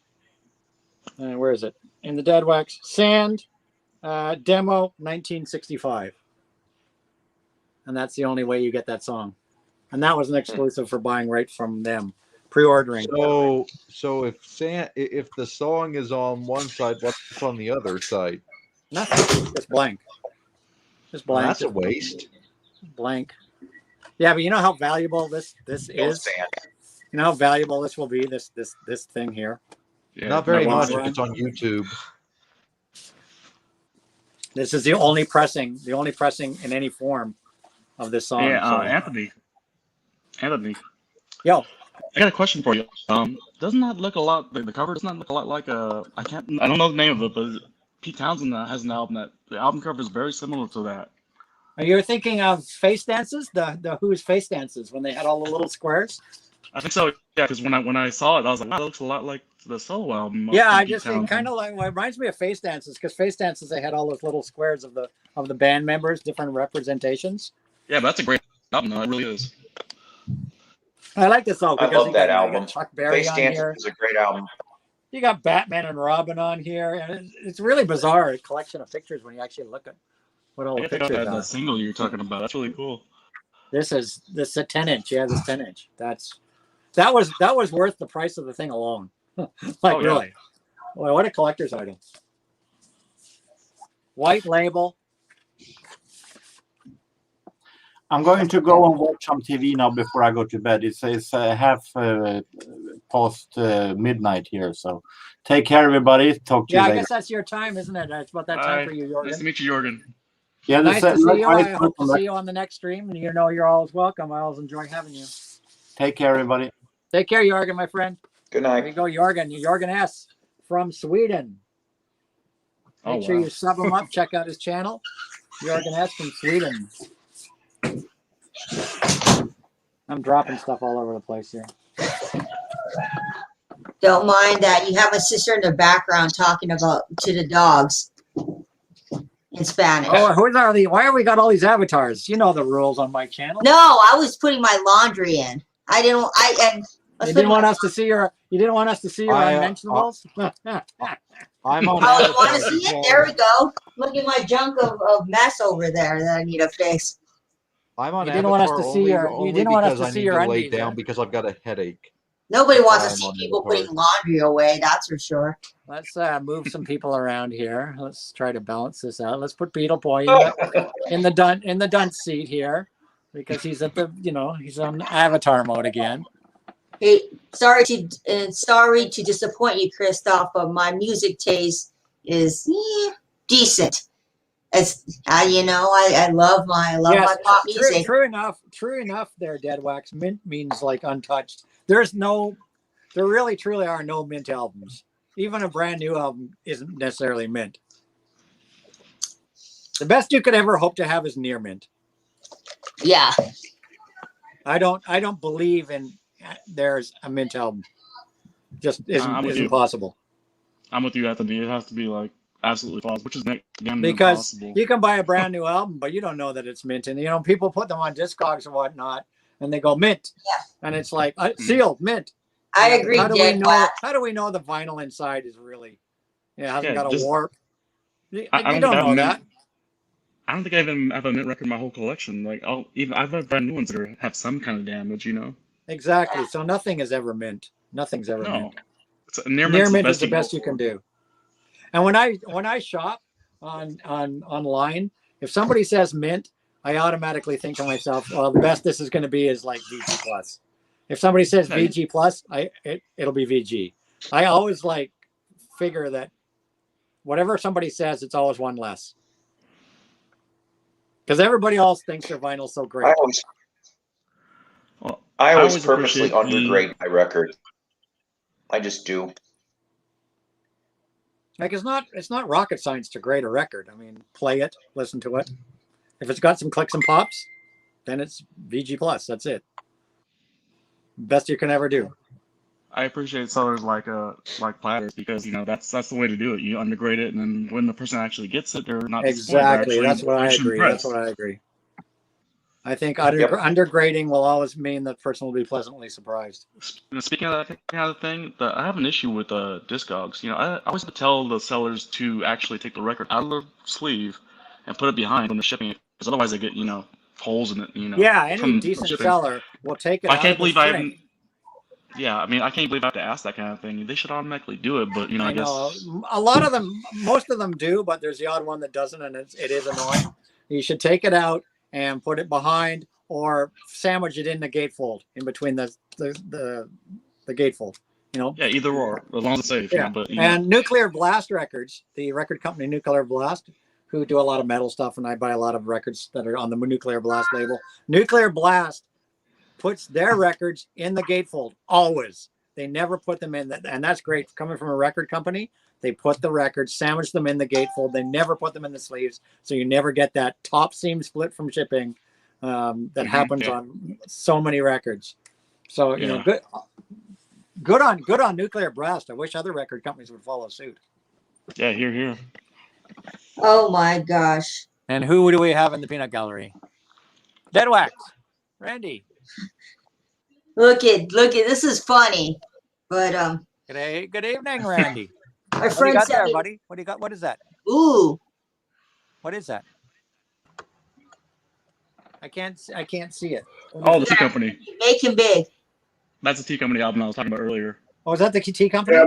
Where is it? In the Deadwax, sand, demo 1965, and that's the only way you get that song. And that was an exclusive for buying right from them. pre-ordering. So if the song is on one side, what's on the other side? Nothing. Just blank. Just Well, blank. that's a waste. Blank. Yeah, but you know how valuable this is. You know how valuable this will be. This thing here. Yeah, Not very much if it's on YouTube. This is the only pressing in any form of this song. Yeah, so. Anthony. Yo, I got a question for you. Doesn't that look a lot? The cover doesn't that look a lot like I don't know the name of it, but Pete Townsend has an album that the album cover is very similar to that. are you thinking of Face Dances? The Who's Face Dances when they had all the little squares? I think so. Yeah, because when I saw it, I was like, wow, that looks a lot like the solo album. Yeah, from I Pete just it Townsend. kind of like, well, it reminds me of Face Dances because Face Dances they had all those little squares of the band members, different representations. Yeah, but that's a great album. Though. It really is. I like this song I because love that you album. got Chuck Berry Face on Dances here. is a great album. You got Batman and Robin on here, and it's really bizarre a collection of pictures when you actually look at what all the I think pictures that are. single you're talking about. That's really cool. This is a 10-inch. Yeah, this 10-inch. That was worth the price of the thing alone. Really. Boy, what a collector's item. White label. I'm going to go and watch some TV now before I go to bed. It's half past midnight here, so take care, everybody. Talk to you I later. guess that's your time, isn't it? It's about that time for you, Jorgen. Nice to meet you, Jorgen. Yeah, Nice to see you. I hope to nice. see you on the next stream, and you know you're always welcome. I always enjoy having you. Take care, everybody. Take care, Jorgen, my friend. Good There night. you go, Jorgen S. from Sweden. Make sure you sub him up. Check out his channel. Jorgen S. from Sweden. I'm dropping stuff all over the place here. Don't mind that. You have a sister in the background talking about to the dogs in Spanish. Oh, why have we got all these avatars? You know the rules on my channel. No, I was putting my laundry in. You didn't want us to see your unmentionables? I'm on. Oh, you want to see it? There we go. Look at my junk of mess over there that I need to fix. I'm on. You didn't want us to see your. You didn't want us to see your lay undies. down because I've got a headache. Nobody wants to I'm see on people Avatar. putting laundry away. That's for sure. Let's move some people around here. Let's try to balance this out. Let's put Beetle Boy in the dunce seat here because he's at he's on avatar mode again. Hey, sorry to disappoint you, Christoph, but my music taste is decent. It's I love my pop music. True enough. There, Deadwax. Mint means like untouched. There really truly are no mint albums. Even a brand new album isn't necessarily mint. The best you could ever hope to have is near mint. Yeah. I don't believe in there's a mint album. Just isn't possible. I'm with you, Anthony. It has to be like absolutely possible, which is again because impossible. You can buy a brand new album, but you don't know that it's mint. And people put them on Discogs and whatnot, and they go mint, and it's like sealed mint. I agree. How do we know the vinyl inside is really, hasn't got a warp? You don't know that. I don't think I even have a mint record in my whole collection. Like I've had brand new ones that have some kind of damage, Exactly. So nothing is ever mint. Nothing's ever mint. Near mint is the best you can do. And when I shop online, if somebody says mint, I automatically think to myself, well, the best this is going to be is like VG plus. If somebody says VG plus, it'll be VG. I always figure that whatever somebody says, it's always one less. Because everybody else thinks their vinyl's so great. I always purposely undergrade my record. I just do. It's not rocket science to grade a record. I mean, play it, listen to it. If it's got some clicks and pops, then it's VG plus. That's it. Best you can ever do. I appreciate sellers like Platters because that's the way to do it. You undergrade it, and then when the person actually gets it, they're not exactly. That's what I agree. Impressed. That's what I agree. I think undergrading will always mean that person will be pleasantly surprised. Speaking of that kind of thing, I have an issue with Discogs. I always tell the sellers to actually take the record out of the sleeve and put it behind when they're shipping it, because otherwise they get holes in it. Yeah, any decent seller will take it. I can't believe I haven't. Yeah, I mean, I can't believe I have to ask that kind of thing. They should automatically do it, but I I know guess a lot of them, most of them do, but there's the odd one that doesn't, and it is annoying. You should take it out and put it behind, or sandwich it in the gatefold, in between the gatefold. Yeah, either or, as long as it's safe. Yeah. But and Nuclear Blast Records, the record company Nuclear Blast, who do a lot of metal stuff, and I buy a lot of records that are on the Nuclear Blast label. Nuclear Blast puts their records in the gatefold always. They never put them in, and that's great. Coming from a record company, they put the records, sandwich them in the gatefold. They never put them in the sleeves, so you never get that top seam split from shipping that happens on so many records. So good on Nuclear Blast. I wish other record companies would follow suit. Yeah, here. Oh my gosh. And who do we have in the peanut gallery? Deadwax, Randy. Look at this is funny, but Good evening, Randy. My friend got sent there, me. buddy? What do you got? What is that? Ooh, What is that? I can't see it. Oh, the Tea Company. Make him big. That's the Tea Company album I was talking about earlier. Oh, is that the Tea Company?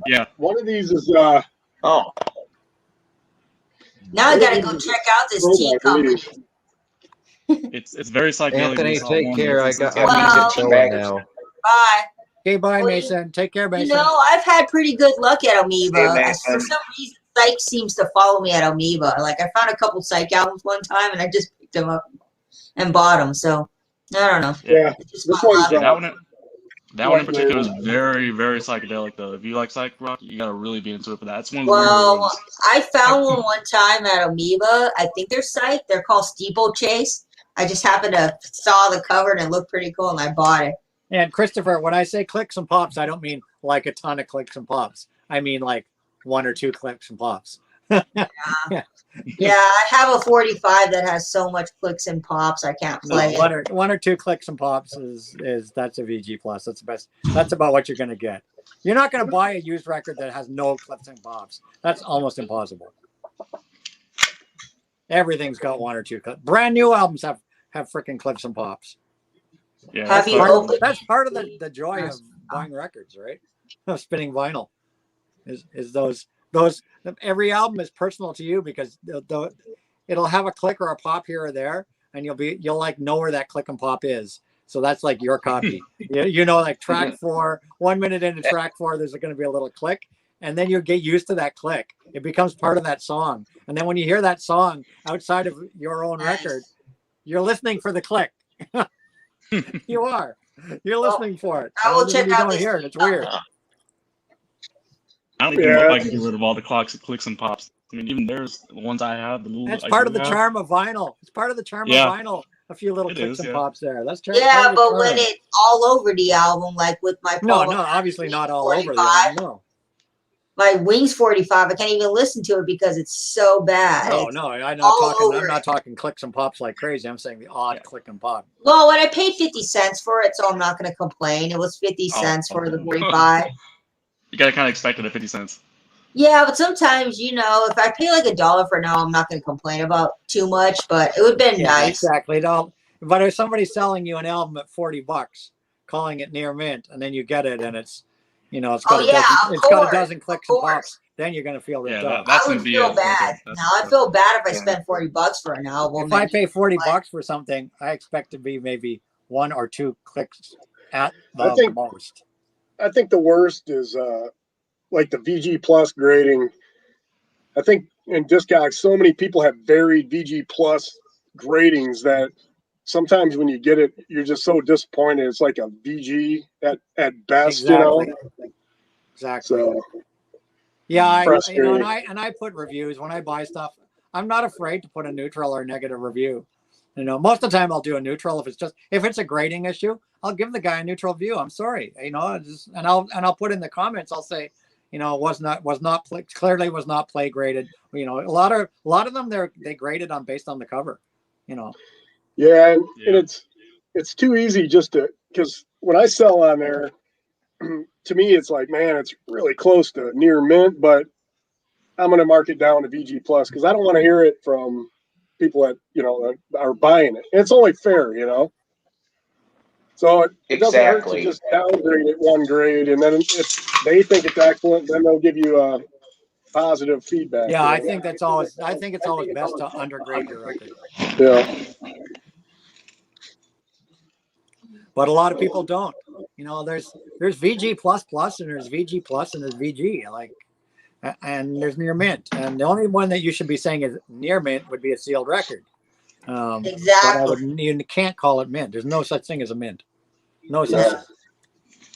Yeah. One of these is Oh. Now I gotta go check out this Tea Company. It's very psychedelic. Anthony, take care. I got Well, to get going now. Bye. Okay, bye, Well, Mason. Take care, Mason. You know, I've had pretty good luck at Amoeba. Hey, For some reason, Psych seems to follow me at Amoeba. Like, I found a couple Psych albums one time, and I just picked them up and bought them. So, I don't know. Yeah, Just this my one's luck. That one in particular is very, very psychedelic, though. If you like psych rock, you gotta really be into it for that. It's one of the weirder Well, ones. I found one time at Amoeba. I think they're Psych. They're called Steeplechase. I just happened to saw the cover, and it looked pretty cool, and I bought it. And Christopher, when I say clicks and pops, I don't mean like a ton of clicks and pops. I mean like 1 or 2 clicks and pops. Yeah, I have a 45 that has so much clicks and pops I can't play it. One or 2 clicks and pops is that's a VG plus. That's the best. That's about what you're gonna get. You're not gonna buy a used record that has no clicks and pops. That's almost impossible. Everything's got 1 or 2 clicks. Brand new albums have freaking clips and pops. Yeah, Have you opened? That's part of the joy of buying records, right? Of spinning vinyl is those every album is personal to you because it'll have a click or a pop here or there, and you'll like know where that click and pop is. So that's like your copy. you know, like track 4, 1 minute into track 4, there's going to be a little click, and then you get used to that click. It becomes part of that song, and then when you hear that song outside of your own record, you're listening for the click. You are. You're listening for it. I will check out don't this. hear it. It's weird. I don't even know if I can get rid of all the clicks and pops. I mean, even there's the ones I have. That's part of the charm of vinyl. It's part of the charm of vinyl. A few little clicks and pops there. That's part Yeah, of the but charm. when it's all over the album, like with my No, Paul obviously not all over 45, the album. No. My Wings 45, I can't even listen to it because it's so bad. No, I'm over not talking clicks and pops like crazy. I'm saying the odd click and pop. Well, when I paid 50 cents for it, so I'm not going to complain. It was 50 cents for the 45. You gotta kind of expect it at 50 cents. Yeah, but sometimes, you know, if I pay like $1 for now, I'm not going to complain about too much, but it would have been nice. Exactly. But if somebody's selling you an album at $40, calling it near mint, and then you get it and it's, you know, it's got a dozen clicks and pops, then you're going to feel ripped off. I would feel bad. Now, I feel bad if I spend $40 for an album. If I pay $40 for something, I expect to be maybe 1 or 2 clicks at the most. I think the worst is like the VG Plus grading. I think in Discogs, so many people have varied VG Plus gradings that sometimes when you get it, you're just so disappointed. It's like a VG at best, Exactly. you know. Exactly. So, yeah, I put reviews when I buy stuff. I'm not afraid to put a neutral or negative review. You know, most of the time I'll do a neutral if it's a grading issue. I'll give the guy a neutral view. I'm sorry, you know, and I'll put in the comments. I'll say, you know, clearly was not play graded. You know, a lot of them they graded based on the cover. You know. Yeah, and it's too easy because when I sell on there, to me it's like, man, it's really close to near mint, but I'm going to mark it down to VG Plus because I don't want to hear it from people that, you know, are buying it. And it's only fair, you know. So it doesn't hurt to Exactly. just downgrade it one grade, and then if they think it's excellent, then they'll give you positive feedback. Yeah, I think it's always best to undergrade your record. Yeah. But a lot of people don't. You know, there's VG and there's VG plus and there's VG, like, and there's near mint. And the only one that you should be saying is near mint would be a sealed record. Exactly. But you can't call it mint. There's no such thing as a mint. No such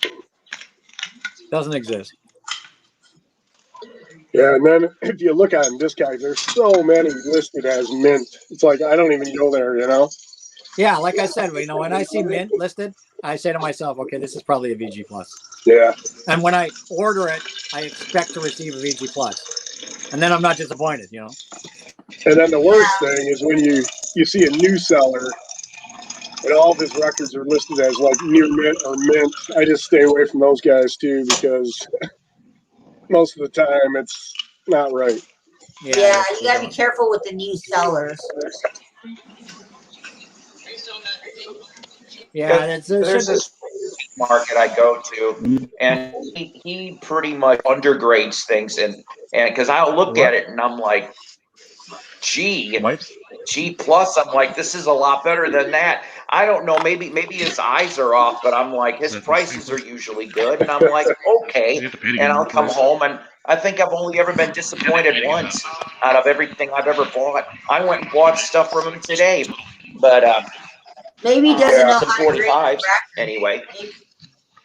thing. Doesn't exist. Yeah, and then if you look at this guy, there's so many listed as mint. It's like I don't even go there, you know. Yeah, like I said, you know, when I see mint listed, I say to myself, okay, this is probably a VG plus. Yeah. And when I order it, I expect to receive a VG plus, and then I'm not disappointed, you know. And then the worst thing is when you see a new seller and all of his records are listed as like near mint or mint. I just stay away from those guys too, because most of the time it's not right. Yeah, you gotta be careful with the new sellers. Yeah, there's this market I go to, and he pretty much undergrades things, and because I'll look at it and I'm like, G plus, I'm like, this is a lot better than that. I don't know, maybe his eyes are off, but I'm like, his prices are usually good, and I'm like, okay, and I'll come home, and I think I've only ever been disappointed once out of everything I've ever bought. I went and bought stuff from him today, but maybe he doesn't know some how to grade 45s his records. anyway.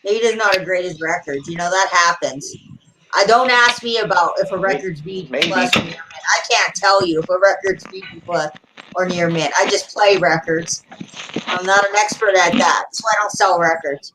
Maybe he doesn't know how to grade his records. You know, that happens. Don't ask me about if a record's VG plus or near mint. I can't tell you if a record's VG plus or near mint. I just play records. I'm not an expert at that. That's why I don't sell records.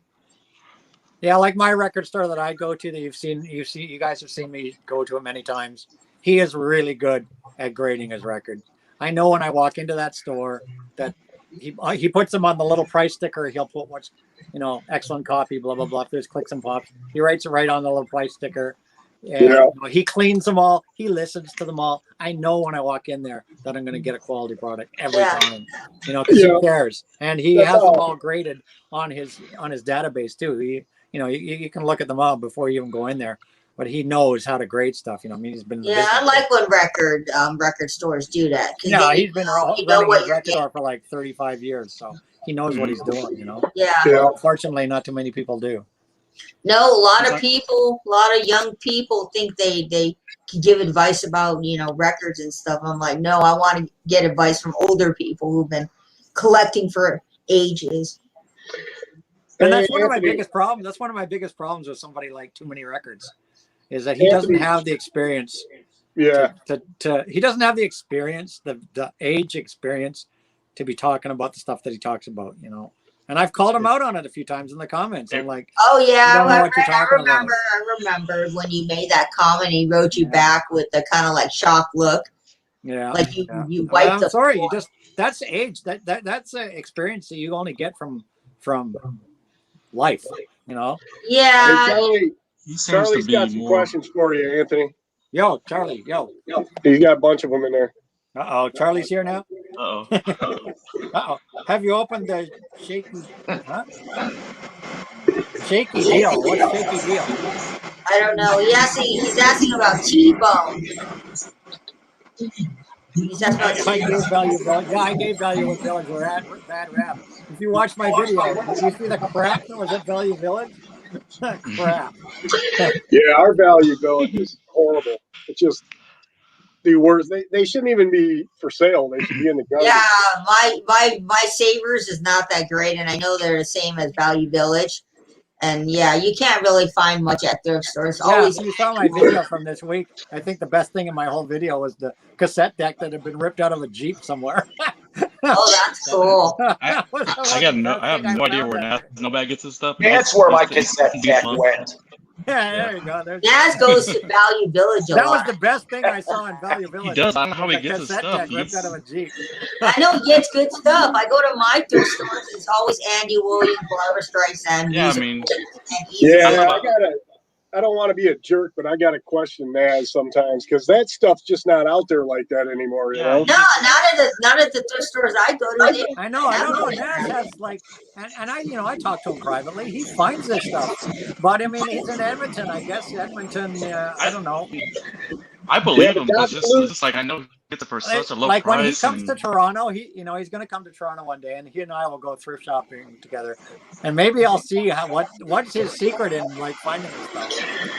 Yeah, like my record store that I go to, that you guys have seen me go to it many times. He is really good at grading his record. I know when I walk into that store that he puts them on the little price sticker. He'll put what's, you know, excellent copy, blah blah blah. If there's clicks and pops, he writes it right on the little price sticker. And you know, he cleans them all. He listens to them all. I know when I walk in there that I'm going to get a quality product every time. You know, because he cares, and he has them all graded on his database too. You can look at them all before you even go in there. But he knows how to grade stuff. You know, I mean, he's been. Yeah, I like when record stores do that. Yeah, he's been running his record store for like 35 years, so he knows what he's doing. You know. Yeah. Well, unfortunately, not too many people do. No, a lot of people, a lot of young people think they can give advice about, you know, records and stuff. I'm like, no, I want to get advice from older people who've been collecting for ages. And that's one of my biggest problems. That's one of my biggest problems with somebody like Too Many Records, is that he doesn't have the experience. Yeah. He doesn't have the experience, the age experience, to be talking about the stuff that he talks about. You know. And I've called him out on it a few times in the comments. I'm like, oh yeah, I remember when you made that comment. He wrote you back with the kind of like shocked look. Yeah, like you wiped the. I'm sorry, floor. That's age. That's an experience that you only get from life. You know. Yeah. Hey, Charlie's got some questions for you, Anthony. Yo, Charlie. Yo. He's got a bunch of them in there. Charlie's here now. Have you opened the shaky? Huh? Shaky deal. What's shaky deal? I don't know. He's asking about T-Bone. He's asking about I gave Value Village. Yeah, I gave Value Village a bad rap. If you watch my video, did you see the crap that was at Value Village? Crap. Yeah, our Value Village is horrible. It's just the worst. They shouldn't even be for sale. They should be in the garbage. Yeah, my Savers is not that great, and I know they're the same as Value Village. And yeah, you can't really find much at thrift stores. Always. You saw my video from this week. I think the best thing in my whole video was the cassette deck that had been ripped out of a Jeep somewhere. Oh, that's cool. I have no idea where nobody gets this stuff. That's where my cassette deck went. Yeah, there you go. Naz goes to Value Village a lot. That was the best thing I saw in Value Village. He does. I don't know how he gets his stuff. Ripped out of a Jeep. I know he gets good stuff. I go to my thrift stores. It's always Andy Williams, Barbara Streisand. Yeah, I mean, I don't want to be a jerk, but I got to question Naz sometimes because that stuff's just not out there like that anymore. You know? No, not at the thrift stores I go to. I know. Naz has like, and I talk to him privately. He finds this stuff, but I mean, he's in Edmonton. I guess Edmonton. I don't know. I believe him because it's just like I know he gets it for such a low like price. When he comes to Toronto, he's going to come to Toronto one day, and he and I will go thrift shopping together, and maybe I'll see what's his secret in like finding this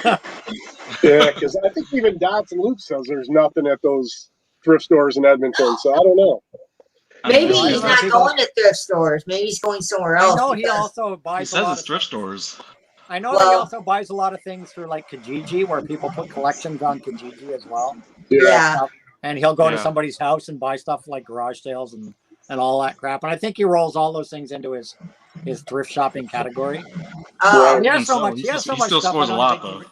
stuff. Yeah, because I think even Dots and Luke says there's nothing at those thrift stores in Edmonton, so I don't know. Maybe he's not going to thrift stores. Maybe he's going somewhere else. I know he also buys. He says it's thrift stores. I know he also buys a lot of things through like Kijiji, where people put collections on Kijiji as well. Yeah. And he'll go to somebody's house and buy stuff like garage sales and all that crap. And I think he rolls all those things into his thrift shopping category. He has so much. He has so much still stuff. scores a lot though.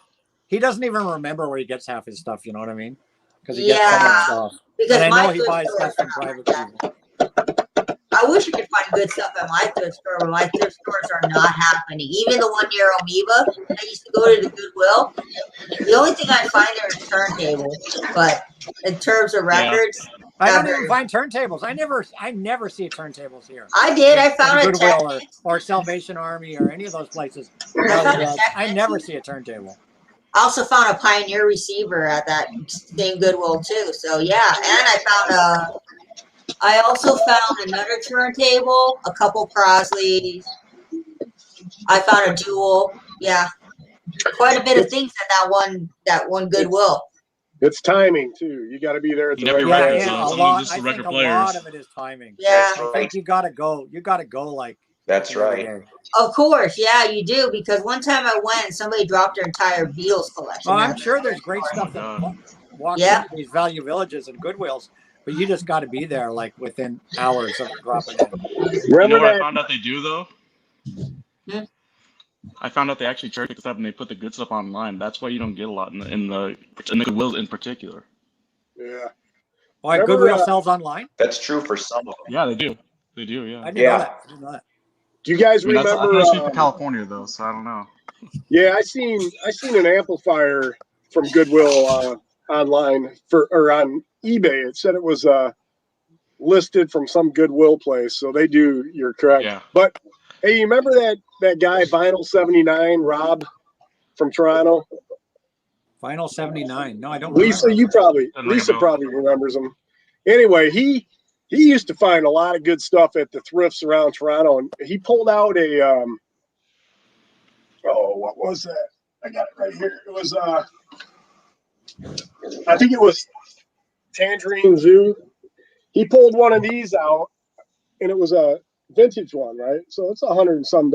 He doesn't even remember where he gets half his stuff. You know what I mean? Because he gets so much stuff. Because and I know he buys stuff from private people. I wish you could find good stuff at my thrift store, but my thrift stores are not happening. Even the one near Amoeba, I used to go to the Goodwill. The only thing I find there is turntables, but in terms of records, I don't even find turntables. I never see turntables here. I did. I found a Goodwill or Salvation Army or any of those places. I never see a turntable. I also found a Pioneer receiver at that same Goodwill too. So yeah, and I also found another turntable, a couple Crosleys. I found a Dual. Yeah, quite a bit of things at that one Goodwill. It's timing too. You got to be there at the right time. A lot of it is timing. Yeah, I think you got to go. You got to go like. That's right. Of course, yeah, you do, because one time I went and somebody dropped their entire Beatles collection. Oh, I'm sure there's great stuff that walks into these value villages and Goodwills, but you just got to be there like within hours of dropping in. You know what I found out they do though? I found out they actually cherry pick stuff and they put the good stuff online. That's why you don't get a lot in the Goodwill in particular. Yeah. Why Goodwill sells online? That's true for some of them. Yeah, they do. They do. Yeah. I didn't know that. Do you guys remember? I don't speak for California though, so I don't know. Yeah, I seen an amplifier from Goodwill online on eBay. It said it was listed from some Goodwill place, so they do. You're correct. Yeah. But hey, you remember that guy Vinyl 79, Rob from Toronto? Vinyl 79. No, I don't. Lisa, Lisa probably remembers him. Anyway, he used to find a lot of good stuff at the thrifts around Toronto, and he pulled out a what was that? I got it right here. It was I think it was Tangerine Zoo. He pulled one of these out, and it was a vintage one, right? So it's $100 and some.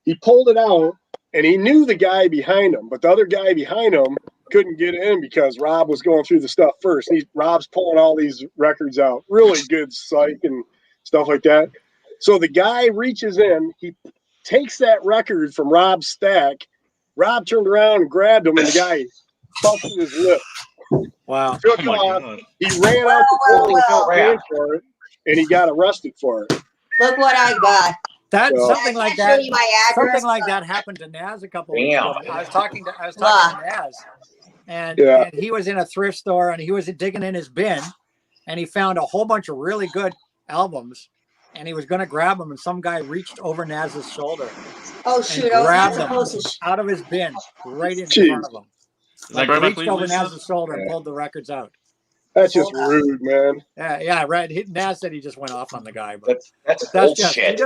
He pulled it out, and he knew the guy behind him, but the other guy behind him couldn't get in because Rob was going through the stuff first. Rob's pulling all these records out, really good psych and stuff like that. So the guy reaches in, he takes that record from Rob's stack. Rob turned around and grabbed him, and the guy busted his lip. Wow. Took off. He ran out the door without paying for it, and he got arrested for it. Look what I got. Something like that. Something like that happened to Naz a couple weeks ago. I was talking to Naz, and he was in a thrift store and he was digging in his bin, and he found a whole bunch of really good albums, and he was going to grab them, and some guy reached over Naz's shoulder. Oh shoot! Grabbed them out of his bin right in front of him. Like reached over Naz's shoulder and pulled the records out. That's just rude, man. Yeah, right. Naz said he just went off on the guy, but that's bullshit.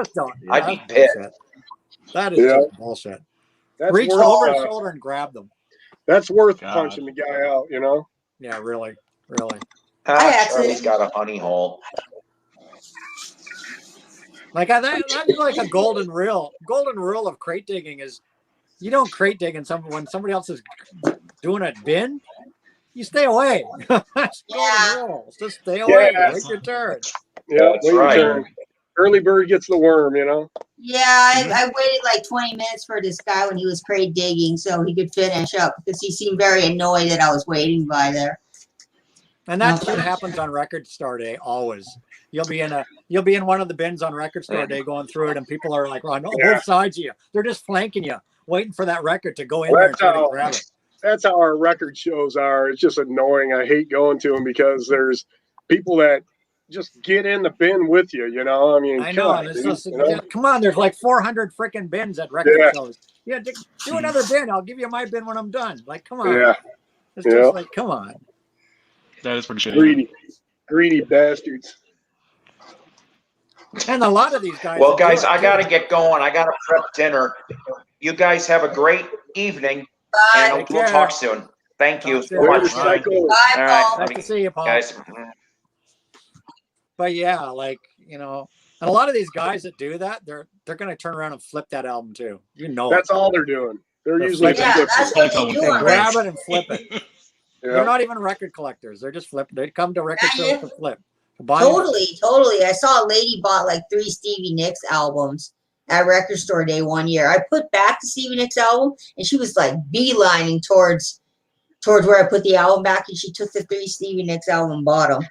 I'd be pissed. That is just bullshit. Reach over his shoulder and grab them. That's worth punching the guy out, you know? Yeah, really. Charlie's got a honey hole. Like that's like a golden rule. Golden rule of crate digging is you don't crate dig when somebody else is doing a bin. You stay away. That's golden rules. Just stay away. Wait your turn. Yeah, that's right. Early bird gets the worm, you know? Yeah, I waited like 20 minutes for this guy when he was crate digging so he could finish up because he seemed very annoyed that I was waiting by there. And that shit happens on record store day always. You'll be in one of the bins on record store day going through it, and people are like on both sides of you. They're just flanking you. waiting for that record to go in there and try to grab it. That's how our record shows are. It's just annoying. I hate going to them because there's people that just get in the bin with you. You know, I mean, I know. on, It's dude, just, come on, there's like 400 freaking bins at record shows. Yeah, do another bin. I'll give you my bin when I'm done. Like, come on. Yeah. It's just like, come on. That is pretty shitty. Greedy bastards. And a lot of these guys. Well, guys, I got to get going. I got to prep dinner. You guys have a great evening. Bye. And we'll talk soon. Thank you so Bye. much. Bye, All right. Paul. Nice to see you, Paul. Guys. But yeah, like, you know, and a lot of these guys that do that, they're going to turn around and flip that album too. You know, That's all they're doing. They're usually that's what they do. They grab it and flip it. Yeah. They're not even record collectors. They're just flip. They come to record shows to flip. To buy them. Totally. I saw a lady bought like 3 Stevie Nicks albums at Record Store Day one year. I put back the Stevie Nicks album, and she was like beelining towards where I put the album back, and she took the 3 Stevie Nicks album and bought them.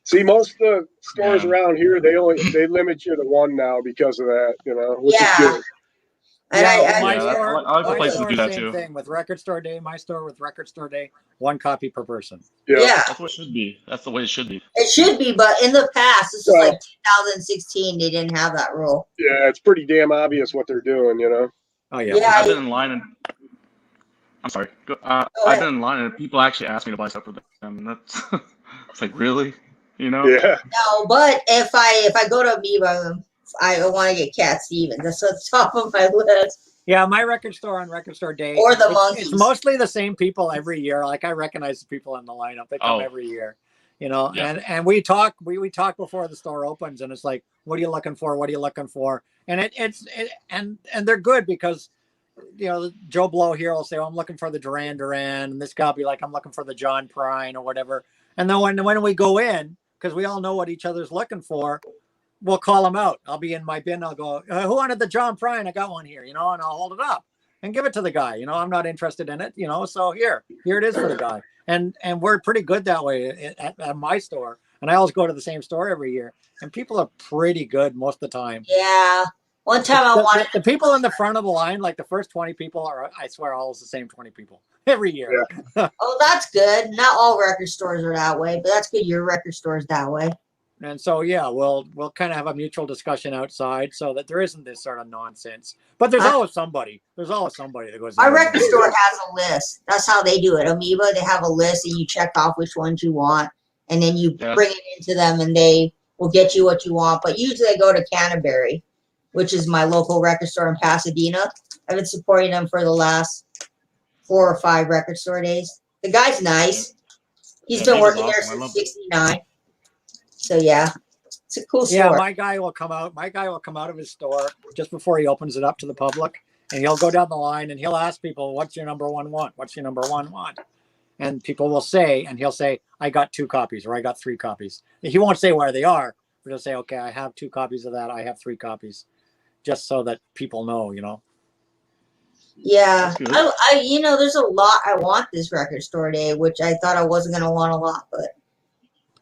See, most of the stores around here, they limit you to 1 now because of that, you know, which is good. And my place store, do that same too. thing with Record Store Day. My store with Record Store Day, 1 copy per person. Yeah. That's what it should be. That's the way it should be. It should be, but in the past, this was like 2016, they didn't have that rule. Yeah, it's pretty damn obvious what they're doing, you know. Oh yeah. I've been in line and I'm sorry. I've been in line and people actually ask me to buy stuff for them. That's it's like, really, you know? Yeah. No, but if I go to Amoeba, I want to get Cat Stevens. That's what's top of my list. Yeah, my record store on Record Store Day. Or the Monkeys. It's mostly the same people every year. Like, I recognize the people in the lineup. They come every year. You know, and we talk before the store opens, and it's like, what are you looking for? What are you looking for? And and they're good because, you know, Joe Blow here will say, oh, I'm looking for the Duran Duran, and this guy will be like, I'm looking for the John Prine or whatever. And then when we go in, because we all know what each other's looking for, we'll call them out. I'll be in my bin. I'll go, who wanted the John Prine? I got one here, you know, and I'll hold it up and give it to the guy. You know, I'm not interested in it, you know, so here it is for the guy. And we're pretty good that way at my store. And I always go to the same store every year. And people are pretty good most of the time. Yeah. One time I wanted the people in the front of the line, like the first 20 people are, I swear, always the same 20 people every year. Yeah. Oh, that's good. Not all record stores are that way, but that's good. Your record store is that way. And so, yeah, we'll kind of have a mutual discussion outside so that there isn't this sort of nonsense. But there's always somebody. There's always somebody that goes. My record store has a list. That's how they do it. Amoeba, they have a list, and you check off which ones you want, and then you bring it into them, and they will get you what you want. But usually I go to Canterbury, which is my local record store in Pasadena. I've been supporting them for the last 4 or 5 record store days. The guy's nice. He's been working there since '69. So yeah, it's a cool store. Yeah, my guy will come out of his store just before he opens it up to the public, and he'll go down the line and he'll ask people, "What's your number one want? What's your number one want?" And people will say, and he'll say, "I got 2 copies," or "I got 3 copies." He won't say where they are, but he'll say, "Okay, I have 2 copies of that. I have 3 copies," just so that people know, you know. Yeah, I you know, there's a lot I want this record store day, which I thought I wasn't gonna want a lot, but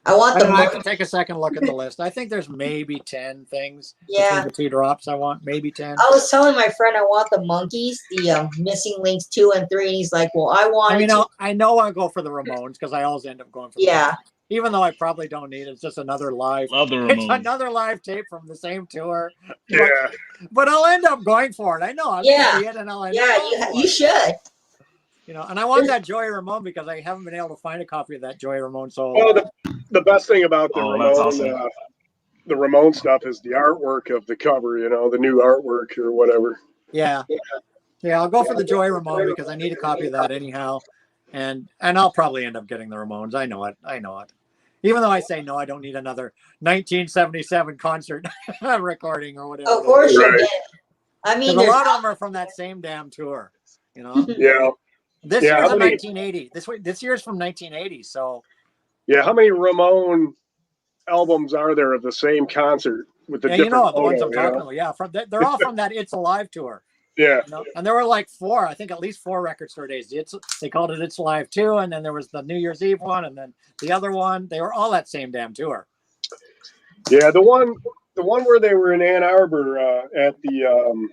I want the. I have to take a second look at the list. I think there's maybe 10 things. Yeah. Between the 2 drops, I want maybe 10. I was telling my friend I want the Monkeys, the Missing Links 2 and 3, and he's like, "Well, I want." I know I'll go for the Ramones because I always end up going for. The Ramones. Even though I probably don't need it, it's just another live. Love the Ramones. It's another live tape from the same tour. Yeah. But I'll end up going for it. I know. I'll see it and I'll end up you should. You know, and I want that Joey Ramone because I haven't been able to find a copy of that Joey Ramone solo. Oh, the best thing about the Ramone, the Ramone stuff is the artwork of the cover. You know, the new artwork or whatever. Yeah, I'll go for the Joey Ramone because I need a copy of that anyhow, and I'll probably end up getting the Ramones. I know it. Even though I say no, I don't need another 1977 concert recording or whatever. Of course you did. I mean, a lot of them are from that same damn tour. You know. Yeah. This year's from 1980. This year's from 1980. So. Yeah, how many Ramone albums are there of the same concert with the different? You know the ones photo, I'm talking about. Yeah, they're all from that It's Alive tour. Yeah. You know? And there were like 4, I think at least 4 record store days. They called it It's Alive 2, and then there was the New Year's Eve one, and then the other one. They were all that same damn tour. Yeah, the one where they were in Ann Arbor at the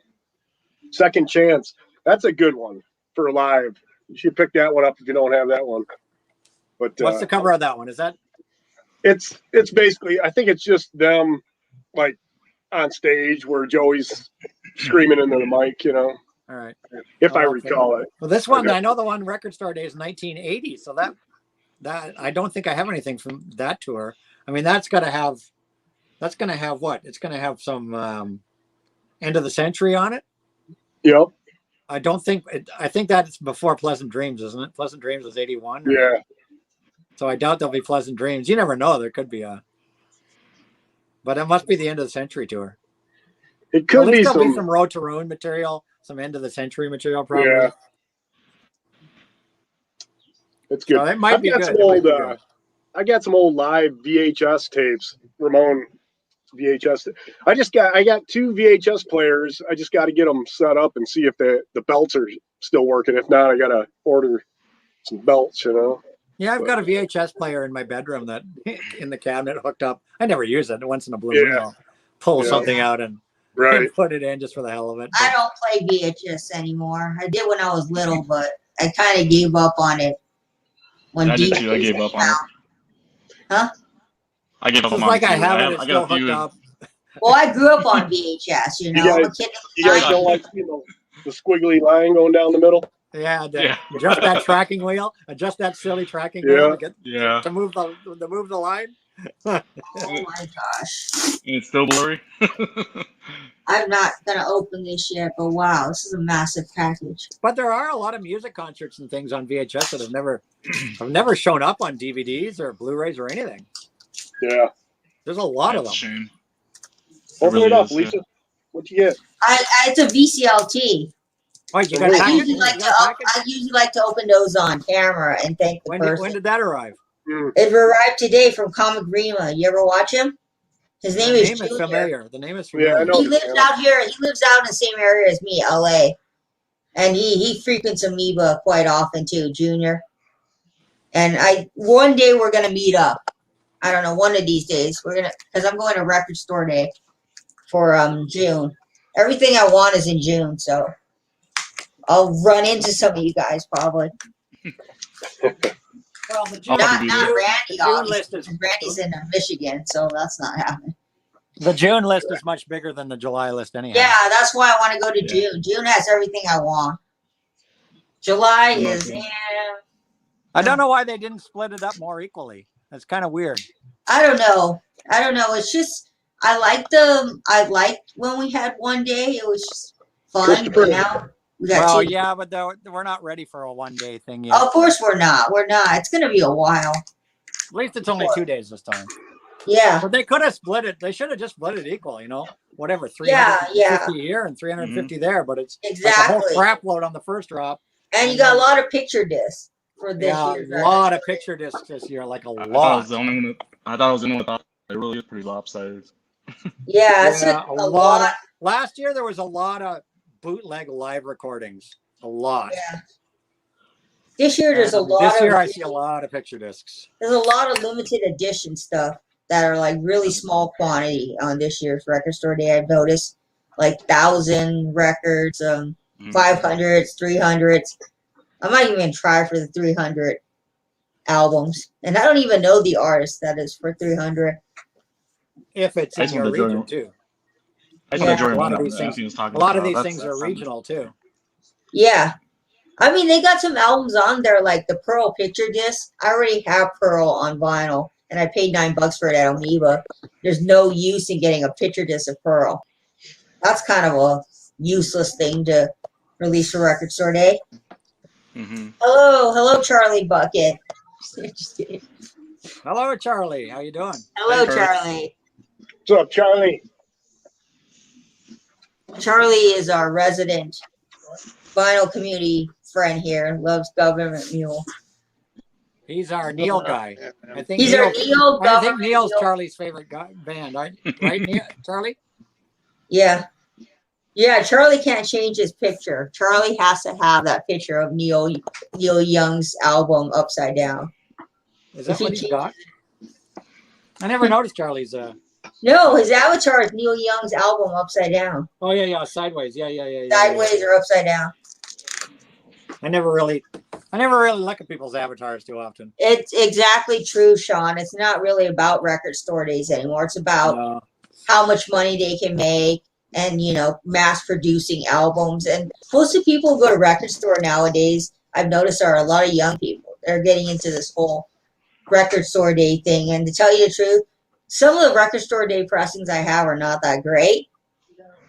Second Chance. That's a good one for live. You should pick that one up if you don't have that one. But What's the cover of that one? Is that? It's basically, I think it's just them like on stage where Joey's screaming into the mic, you know. All right. If I recall it. Well, this one, I know the one Record Store Day is 1980, so that I don't think I have anything from that tour. I mean, that's going to have what? It's going to have some end of the century on it. Yep. I think that's before Pleasant Dreams, isn't it? Pleasant Dreams was 81. Yeah. So I doubt there'll be Pleasant Dreams. You never know. There could be but it must be the end of the century tour. It could be some Road to Ruin material, some end of the century material, probably. Yeah. It's good. So it might be good. I got some old live VHS tapes, Ramon VHS. I got 2 VHS players. I just got to get them set up and see if the belts are still working. If not, I got to order some belts, you know. Yeah, I've got a VHS player in my bedroom that in the cabinet hooked up. I never use it. Once in a blue moon, I'll pull something out and put it in just for the hell of it. I don't play VHS anymore. I did when I was little, but I kind of gave up on it. I did too. I gave up on it. Huh? I gave up on it. Like I have it. It's still hooked up. Well, I grew up on VHS. You know, you guys don't like the squiggly line going down the middle? Yeah, adjust that tracking wheel. Adjust that silly tracking wheel to move the line. Oh my gosh! It's still blurry. I'm not gonna open this yet, but wow, this is a massive package. But there are a lot of music concerts and things on VHS that have never shown up on DVDs or Blu-rays or anything. Yeah, there's a lot of them. Shame. Open it up, Lisa. What you get? It's a VCLT. Oh, you got I usually like to open those on camera and thank the person. When did that arrive? It arrived today from Comic Grima. You ever watch him? His name is Junior. Familiar. The name is familiar. Yeah, I know. He lives out here. He lives out in the same area as me, LA. And he frequents Amoeba quite often too, Junior. And one day we're gonna meet up. I don't know, one of these days. Because I'm going to Record Store Day for June. Everything I want is in June, so I'll run into some of you guys probably. Well, not Randy, obviously. Randy's in Michigan, so that's not happening. The June list is much bigger than the July list anyhow. Yeah, that's why I want to go to June. June has everything I want. July is I don't know why they didn't split it up more equally. That's kind of weird. I don't know. It's just I liked when we had one day. It was just fun, but now we got two. Yeah, but we're not ready for a one-day thing yet. Of course we're not. We're not. It's going to be a while. At least it's only 2 days this time. Yeah. But they could have split it. They should have just split it equal, you know? Whatever, 350 here and 350 there, but it's like a whole crap load on the first drop. And you got a lot of picture discs for this year. A lot of picture discs this year, like a lot. I thought I was the only one that it really is pretty lopsided. Yeah, it's a lot. Last year there was a lot of bootleg live recordings. A lot. Yeah. This year there's a lot. This year I see a lot of picture discs. There's a lot of limited edition stuff that are like really small quantity on this year's Record Store Day. I've noticed like 1,000 records, 500s, 300s. I might even try for the 300 albums, and I don't even know the artist that is for 300. If it's in your region too. A lot of these things are regional too. Yeah. I mean, they got some albums on there, like the Pearl picture disc. I already have Pearl on vinyl, and I paid $9 for it at Amoeba. There's no use in getting a picture disc of Pearl. That's kind of a useless thing to release for Record Store Day. Hello, Charlie Bucket. Just kidding. Hello, Charlie. How you doing? Hello, Charlie. What's up, Charlie? Charlie is our resident vinyl community friend here. Loves Government Mule. He's our Neil guy. I think he's our Neil. I think Neil's Charlie's favorite band, right, Neil, Charlie? Yeah. Yeah, Charlie can't change his picture. Charlie has to have that picture of Neil Young's album upside down. Is that what he's got? I never noticed Charlie's. No, his avatar is Neil Young's album upside down. Oh yeah, sideways. Yeah. Sideways or upside down. I never really look at people's avatars too often. It's exactly true, Sean. It's not really about record store days anymore. It's about how much money they can make and, you know, mass producing albums. And most of the people who go to record store nowadays, I've noticed, are a lot of young people. They're getting into this whole record store day thing. And to tell you the truth, some of the record store day pressings I have are not that great.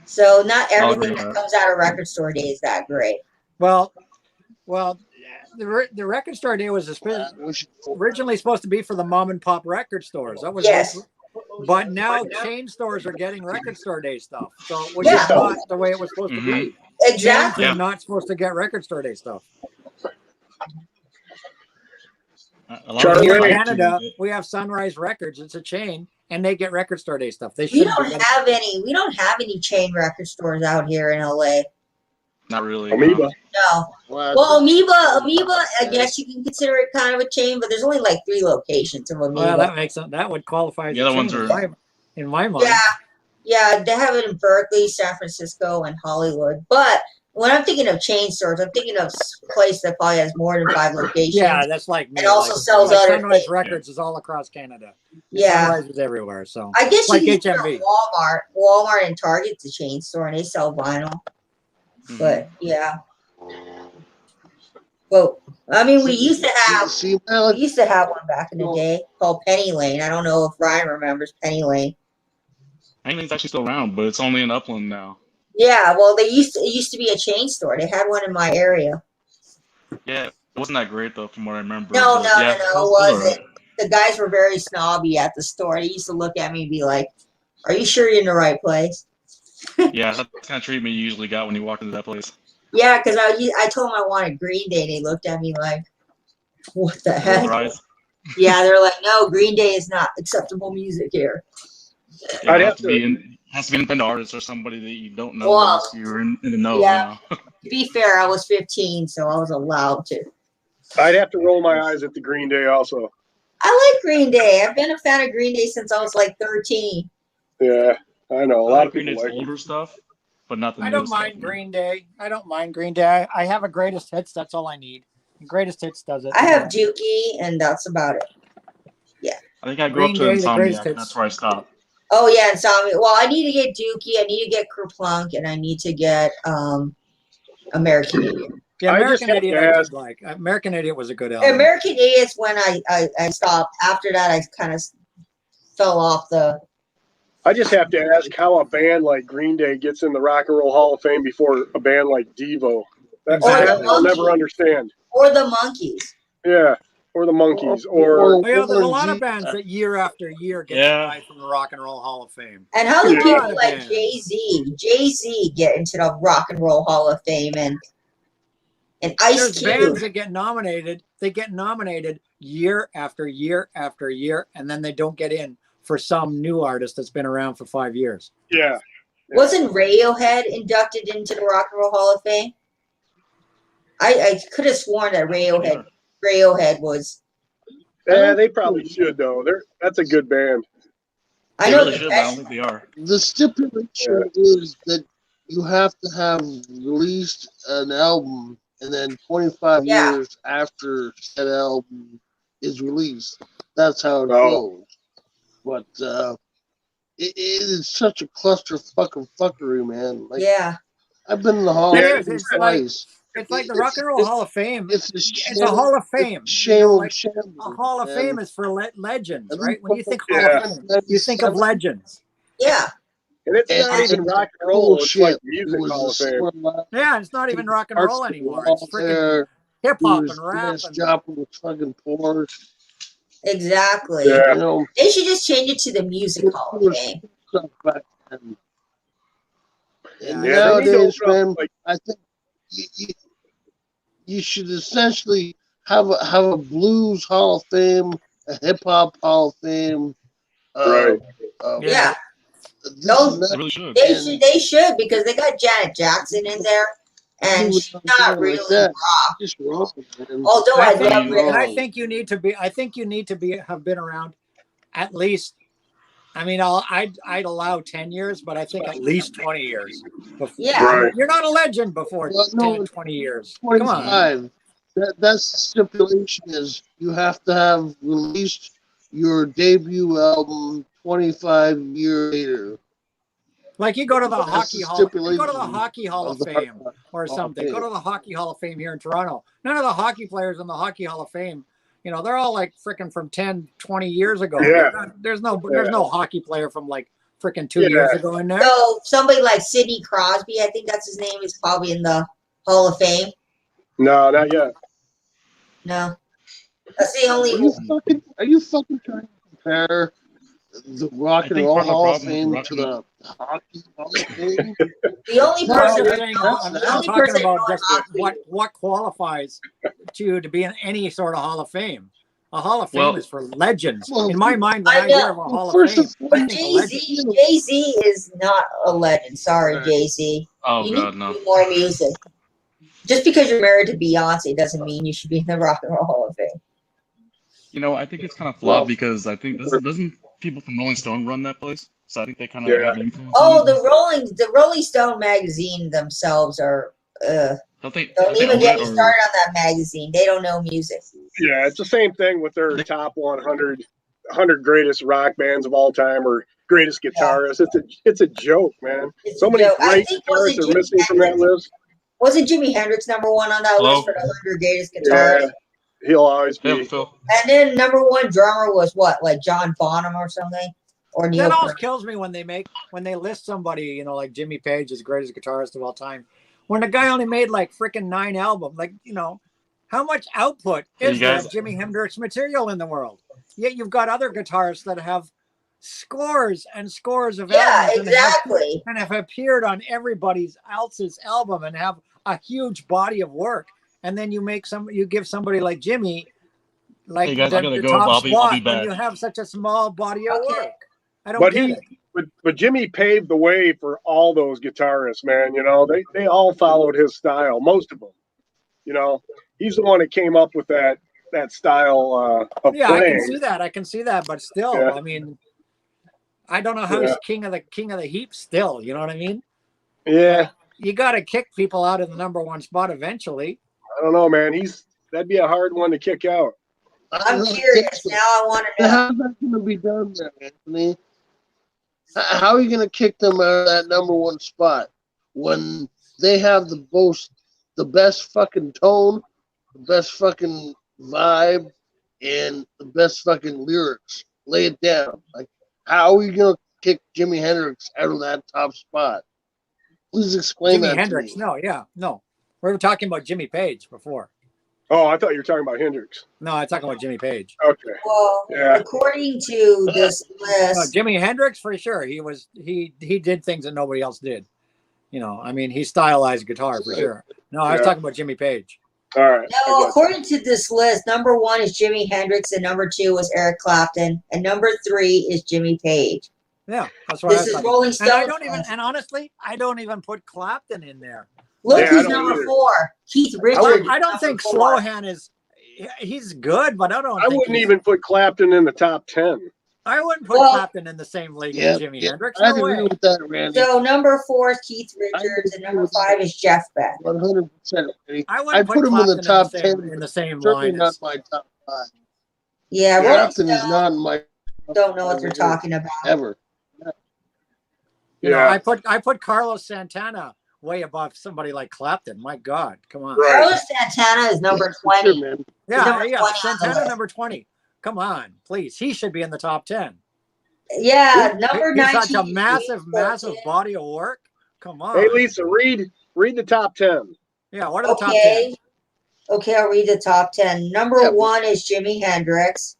So not everything that comes out of record store day is that great. Well, the record store day was originally supposed to be for the mom and pop record stores. That was but now chain stores are getting record store day stuff. So which is not the way it was supposed to be. Exactly. Chains are not supposed to get record store day stuff. Here in Canada, we have Sunrise Records. It's a chain, and they get record store day stuff. We don't have any chain record stores out here in LA. Not really. Amoeba. No. Well, Amoeba, I guess you can consider it kind of a chain, but there's only like 3 locations of Amoeba. Well, that would qualify as the other chain ones are in my mind. Yeah, they have it in Berkeley, San Francisco, and Hollywood. But when I'm thinking of chain stores, I'm thinking of a place that probably has more than 5 locations. Yeah, that's like me. And also sells other Sunrise things. Records is all across Canada. Yeah. Sunrise is everywhere. So I guess like you can HMV. Walmart and Target's a chain store, and they sell vinyl. But yeah. Well, I mean, we used to have one back in the day called Penny Lane. I don't know if Ryan remembers Penny Lane. Penny Lane's actually still around, but it's only in Upland now. Yeah, well, it used to be a chain store. They had one in my area. Yeah, it wasn't that great though, from what I remember. No, it wasn't. The guys were very snobby at the store. They used to look at me and be like, "Are you sure you're in the right place?" Yeah, that's the kind of treatment you usually got when you walked into that place. Yeah, because I told them I wanted Green Day, and they looked at me like, "What the heck?" Yeah, they're like, "No, Green Day is not acceptable music here." Yeah, it has to be an independent artist or somebody that you don't know unless you're in the know. Yeah. You know? To be fair, I was 15, so I was allowed to. I'd have to roll my eyes at the Green Day also. I like Green Day. I've been a fan of Green Day since I was like 13. Yeah, I know. A lot of people like like older stuff, but not the I new don't stuff. mind Green Day. I have a greatest hits. That's all I need. Greatest hits does it. I have Dookie, and that's about it. Yeah. I think I grew up to Insomniac. That's where I stopped. Oh yeah, Insomniac. Well, I need to get Dookie. I need to get Kerplunk, and I need to get American Idiot. Yeah, American Idiot. I did like American Idiot was a good album. American Idiot's when I stopped. After that, I kind of fell off the. I just have to ask how a band like Green Day gets in the Rock and Roll Hall of Fame before a band like Devo. That's I'll never understand. Or the Monkees. Yeah, or the Monkees, there's a lot of bands that year after year get denied from the Rock and Roll Hall of Fame. And how do people like Jay-Z get into the Rock and Roll Hall of Fame and Ice Cube? There's bands that get nominated. They get nominated year after year after year, and then they don't get in for some new artist that's been around for 5 years. Yeah. Wasn't Radiohead inducted into the Rock and Roll Hall of Fame? I could have sworn that Radiohead was. Yeah, they probably should though. That's a good band. I know really should, I don't think they are. The stipulation is that you have to have released an album, and then 25 years after that album is released. That's how it goes. But it is such a cluster fucking fuckery, man. Like, I've been in the Hall of Fame twice. It's like the Rock and Roll Hall of Fame. It's a Hall of Fame. A Hall of Fame is for legends, right? When you think Hall of Fame, you think of legends. Yeah. And it's not even rock and roll. It's like music Hall of Fame. Yeah, it's not even rock and roll anymore. It's freaking hip hop and rap. With fucking Porsche. Exactly. Yeah. You know, they should just change it to the Music Hall of Fame. Nowadays, man, I think you should essentially have a blues Hall of Fame, a hip hop Hall of Fame. Yeah. Really should. They should because they got Janet Jackson in there, and she's not really rock. Just rock, although I think you need to be. Have been around at least I mean, I'd allow 10 years, but I think at least 20 years. Yeah. Right. You're not a legend before Well, no, 10, 20 years. Come on. 25. That's the stipulation is you have to have released your debut album 25 years later. Like you go to the That's hockey the hall, you go to the stipulation Hockey Hall of of the Fame or Hall of something. Go Fame. to the Hockey Hall of Fame here in Toronto. None of the hockey players in the Hockey Hall of Fame, you know, they're all like freaking from 10, 20 years ago. Yeah. There's no hockey player from like freaking 2 Yeah. years ago in there. So somebody like Sidney Crosby, I think that's his name, is probably in the Hall of Fame. No, not yet. No. That's the only. Are you fucking trying to compare the Rock and Roll Hall of Fame to the Hockey Hall of Fame? The only No, I'm person. just saying, I'm the not only talking person about knows just hockey. what qualifies to be in any sort of Hall of Fame. A Hall of Fame Well- is for legends. Well, In my mind, when I I hear know. of a Hall of First Fame, of I But think of legends. Jay-Z is not a legend. Sorry, Jay-Z. Oh You God, need no. to do more music. Just because you're married to Beyonce doesn't mean you should be in the Rock and Roll Hall of Fame. You know, I think it's kind of Well, flawed because I think doesn't people from Rolling Stone run that place? So I think they kind of Yeah. have influence. Oh, on it. the Rolling Stone magazine themselves are. Don't they Don't even own get it, me or started on that magazine. They don't know music. Yeah, it's the same thing with their top 100 greatest rock bands of all time or greatest guitarists. It's a joke, man. It's So a many joke. I great think was guitarists it are Jimi missing from that Hendrix? list. Wasn't Jimi Hendrix number one on that Hello? list for the 100 greatest Yeah, guitarists? he'll always Hey, be. Phil. And then number one drummer was what, like John Bonham or something, or Neil That always Peart? kills me when they list somebody, you know, like Jimmy Page is the greatest guitarist of all time. When the guy only made like freaking 9 albums, like, you know, how much output Hey, is there guys. of Jimi Hendrix material in the world? Yet you've got other guitarists that have scores and scores of Yeah, albums exactly. and have appeared on everybody else's album and have a huge body of work. And then you give somebody like Jimmy like Hey guys, I gotta the go. top But I'll be spot when back. you have such a small body of Okay. work. I don't But get it. but Jimmy paved the way for all those guitarists, man. You know, they all followed his style, most of them. You know, he's the one that came up with that style of Yeah, I can playing. see that. I can see that. But still, Yeah. I mean, I don't know how Yeah. he's king of the heap still. You know what I mean? Yeah, You got to kick people out of the number one spot eventually. I don't know, man. That'd be a hard one to kick out. I'm curious now. I want to know. How's that going to be done there, Anthony? How are you going to kick them out of that number one spot when they have the best fucking tone, the best fucking vibe, and the best fucking lyrics? Lay it down. Like, how are you going to kick Jimi Hendrix out of that top spot? Please explain Jimi that Hendrix. to me. No. We were talking about Jimmy Page before. Oh, I thought you were talking about Hendrix. No, I'm talking about Jimmy Page. Okay. Well, Yeah. according to this No, list, Jimi Hendrix for sure. He did things that nobody else did. You know, I mean, he stylized guitar for sure. No, I was Yeah. talking about Jimmy Page. All right. I no, got according to this list, number one is Jimi Hendrix, and number two was Eric Clapton, and number three is Jimmy Page. Yeah, that's what I This was is talking. Rolling And Stone. honestly, I don't even put Clapton in there. Look Yeah, I who's don't number either. 4. Keith Richards. I don't is think number 4. Slowhand is. He's good, but I don't. I think wouldn't he's- even put Clapton in the top 10. I wouldn't put Well- Clapton in the same league as Jimi Hendrix. I No agree way. with that, Randy. So number 4 is Keith Richards, and number 5 is Jeff Beck. 100%, Randy. I I wouldn't put him in the Clapton top same, 10, in the same certainly line not as. my top 5. Yeah, Rolling Clapton is Stone not in my don't know what they're talking about. ever. You know, Yeah. I put Carlos Santana way above somebody like Clapton. My God, come on. Right. Carlos Santana is number 20. Sure, man. Yeah, number yeah. 20 on the Santana list. number 20. Come on, please. He should be in the top 10. Yeah, number He's 19. such a is massive, Keith massive Richards. body of work. Come on. Hey, Lisa, read the top 10. Yeah, what are the top 10? Okay. Okay, I'll read the top 10. Number Yeah, 1 is Jimi Hendrix.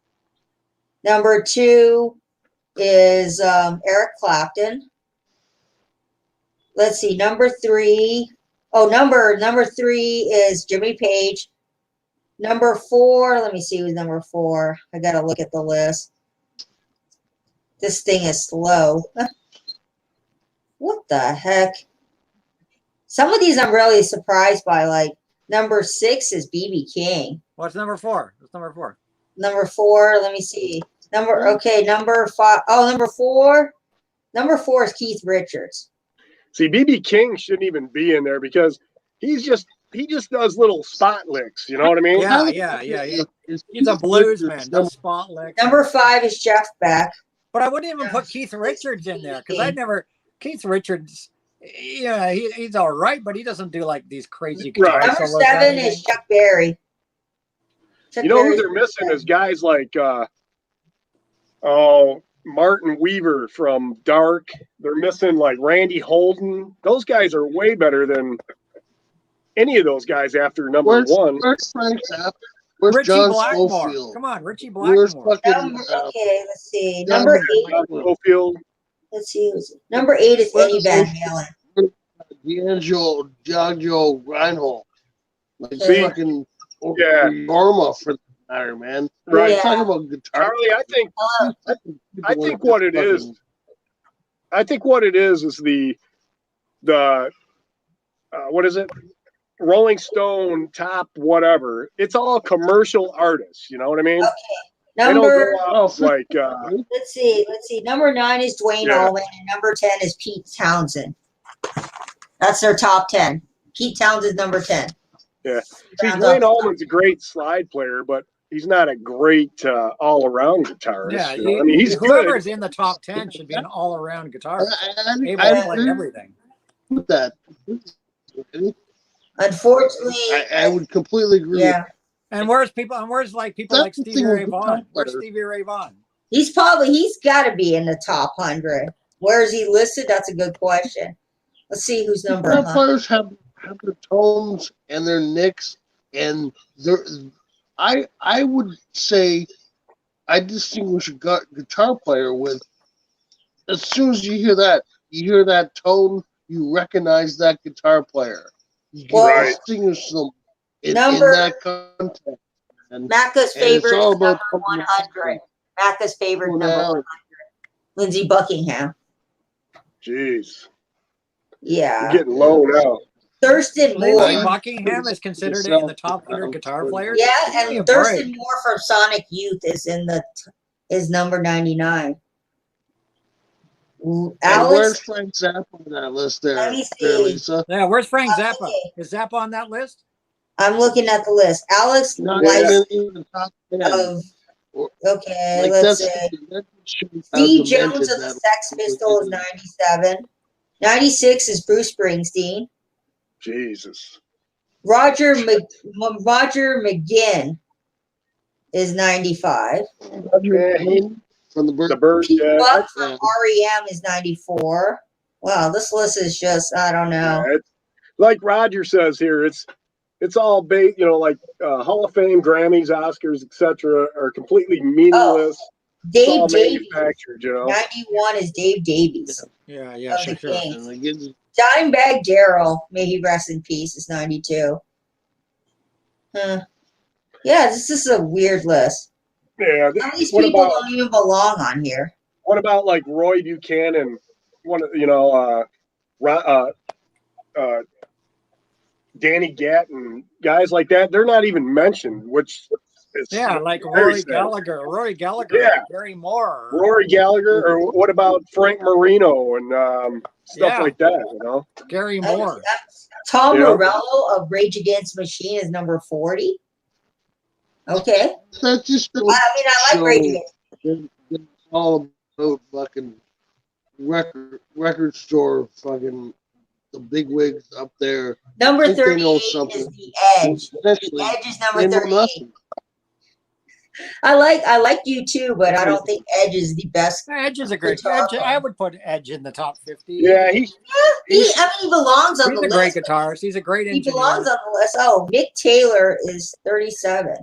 Number 2 is Eric Clapton. Let's see, number 3. Oh, number 3 is Jimmy Page. Number 4, let me see who's number 4. I gotta look at the list. This thing is slow. What the heck? Some of these I'm really surprised by. Like number 6 is BB King. What's number 4? What's number 4? Number 4, let me see. Number 5. Oh, number 4. Number 4 is Keith Richards. See, BB King shouldn't even be in there because he just does little spot licks. You know what I mean? Yeah. He's a bluesman. Does spot licks. Number 5 is Jeff Beck. But I wouldn't even put Keith Richards in there because Keith Richards. Yeah, he's all right, but he doesn't do like these crazy guitar Number solos. 7 is Chuck Berry. You know who they're missing is guys like Martin Weaver from Dark. They're missing like Randy Holden. Those guys are way better than any of those guys after number 1. Where's Frank Zappa? Where's Richie John Blackmore? Schofield? Come on, Richie Blackmore. Okay, let's see. Number 8. Schofield. Let's see. Number 8 is Eddie Van Halen. D'Angelo Reinhold. Like See? fucking Norma for the matter, man. Right. We're talking about guitar. Charlie, I think what it is. I think what it is the what is it? Rolling Stone top whatever. It's all commercial artists. You know what I mean? Okay. They don't go out like. Let's see. Number 9 is Dwayne Allman, and number 10 is Pete Townsend. That's their top 10. Pete Townsend's number 10. Yeah. See, Dwayne Allman's a great slide player, but he's not a great all-around guitarist. Yeah, you know? I mean, he's whoever's good. in the top 10 should be an all-around guitarist. Able I to play everything. With that. Unfortunately, I would completely agree. Yeah. And where's people like That's the Stevie thing Ray with Vaughan? guitar Where's players. Stevie Ray Vaughan? he's got to be in the top 100. Where is he listed? That's a good question. Let's see who's number Guitar 100. players have their tones and their nicks, and I would say I distinguish a guitar player with, as soon as you hear that tone, you recognize that guitar player. You can distinguish them in that context. And Macca's favorite all is number about 100. Macca's favorite number now. 100. Lindsey Buckingham. Jeez. Yeah. You're getting low now. Thurston Lindsey Moore. Buckingham is considered in the top 100 guitar players. Yeah, Give me a and Thurston break. Moore from Sonic Youth is number 99. And Alex, where's Frank Zappa on that list there, let me there, see. Lisa? Yeah, where's Frank Okay. Zappa? Is Zappa on that list? I'm looking at the list. Alex Not Weiss even the top 10. okay, Like, let's that's- see. that shows how Steve demented Jones of the that Sex really Pistols is is. 97. 96 is Bruce Springsteen. Jesus. Roger McGinn is 95. From the bird. Pete Buck from REM is 94. Wow, this list is just, I don't know. Yeah, like Roger says here, it's all like Hall of Fame, Grammys, Oscars, etc. are completely meaningless. It's Dave all Davies. manufactured, 91 is Dave Davies. Yeah, Of the sure. Kings. Dimebag Darrell, may he rest in peace, is 92. Huh. Yeah, this is a weird list. Yeah. Some of these people don't even belong on here. What about like Roy Buchanan? Danny Gatton, guys like that. They're not even mentioned, which is like very Rory sad. Gallagher. Rory Gallagher, Yeah. Gary Moore. Rory Gallagher, or what about Frank Marino and stuff like that? You know, Gary Moore. Tom Yeah. Morello of Rage Against the Machine is number 40. Okay. That's just I like Rage Against. It's all about fucking record store fucking the big wigs up there. Number think they 38 know is something. The Edge. Essentially, The Edge is number they know 38. nothing. I like you too, but I don't think Edge is the best. Edge is a great. guitar Edge, player. I would put Edge in the top 50. Yeah, He belongs on He's the a great list. guitarist. He's a great He engineer. belongs on the list. Oh, Mick Taylor is 37.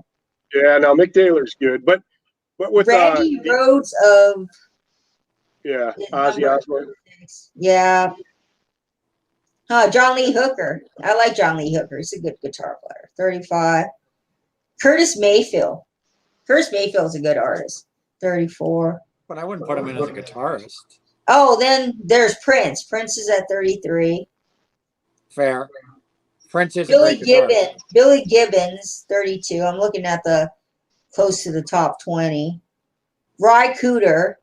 yeah. Now Mick Taylor's good, but with Randy Rhoads of Ozzy Osbourne. yeah. John Lee Hooker. I like John Lee Hooker. He's a good guitar player. 35. Curtis Mayfield. Curtis Mayfield's a good artist. 34. But I wouldn't put him in as a guitarist. Oh, then there's Prince. Prince is at 33. Fair. Prince is a great guitarist. Billy Gibbons, 32. I'm looking at the close to the top 20. Rye Cooter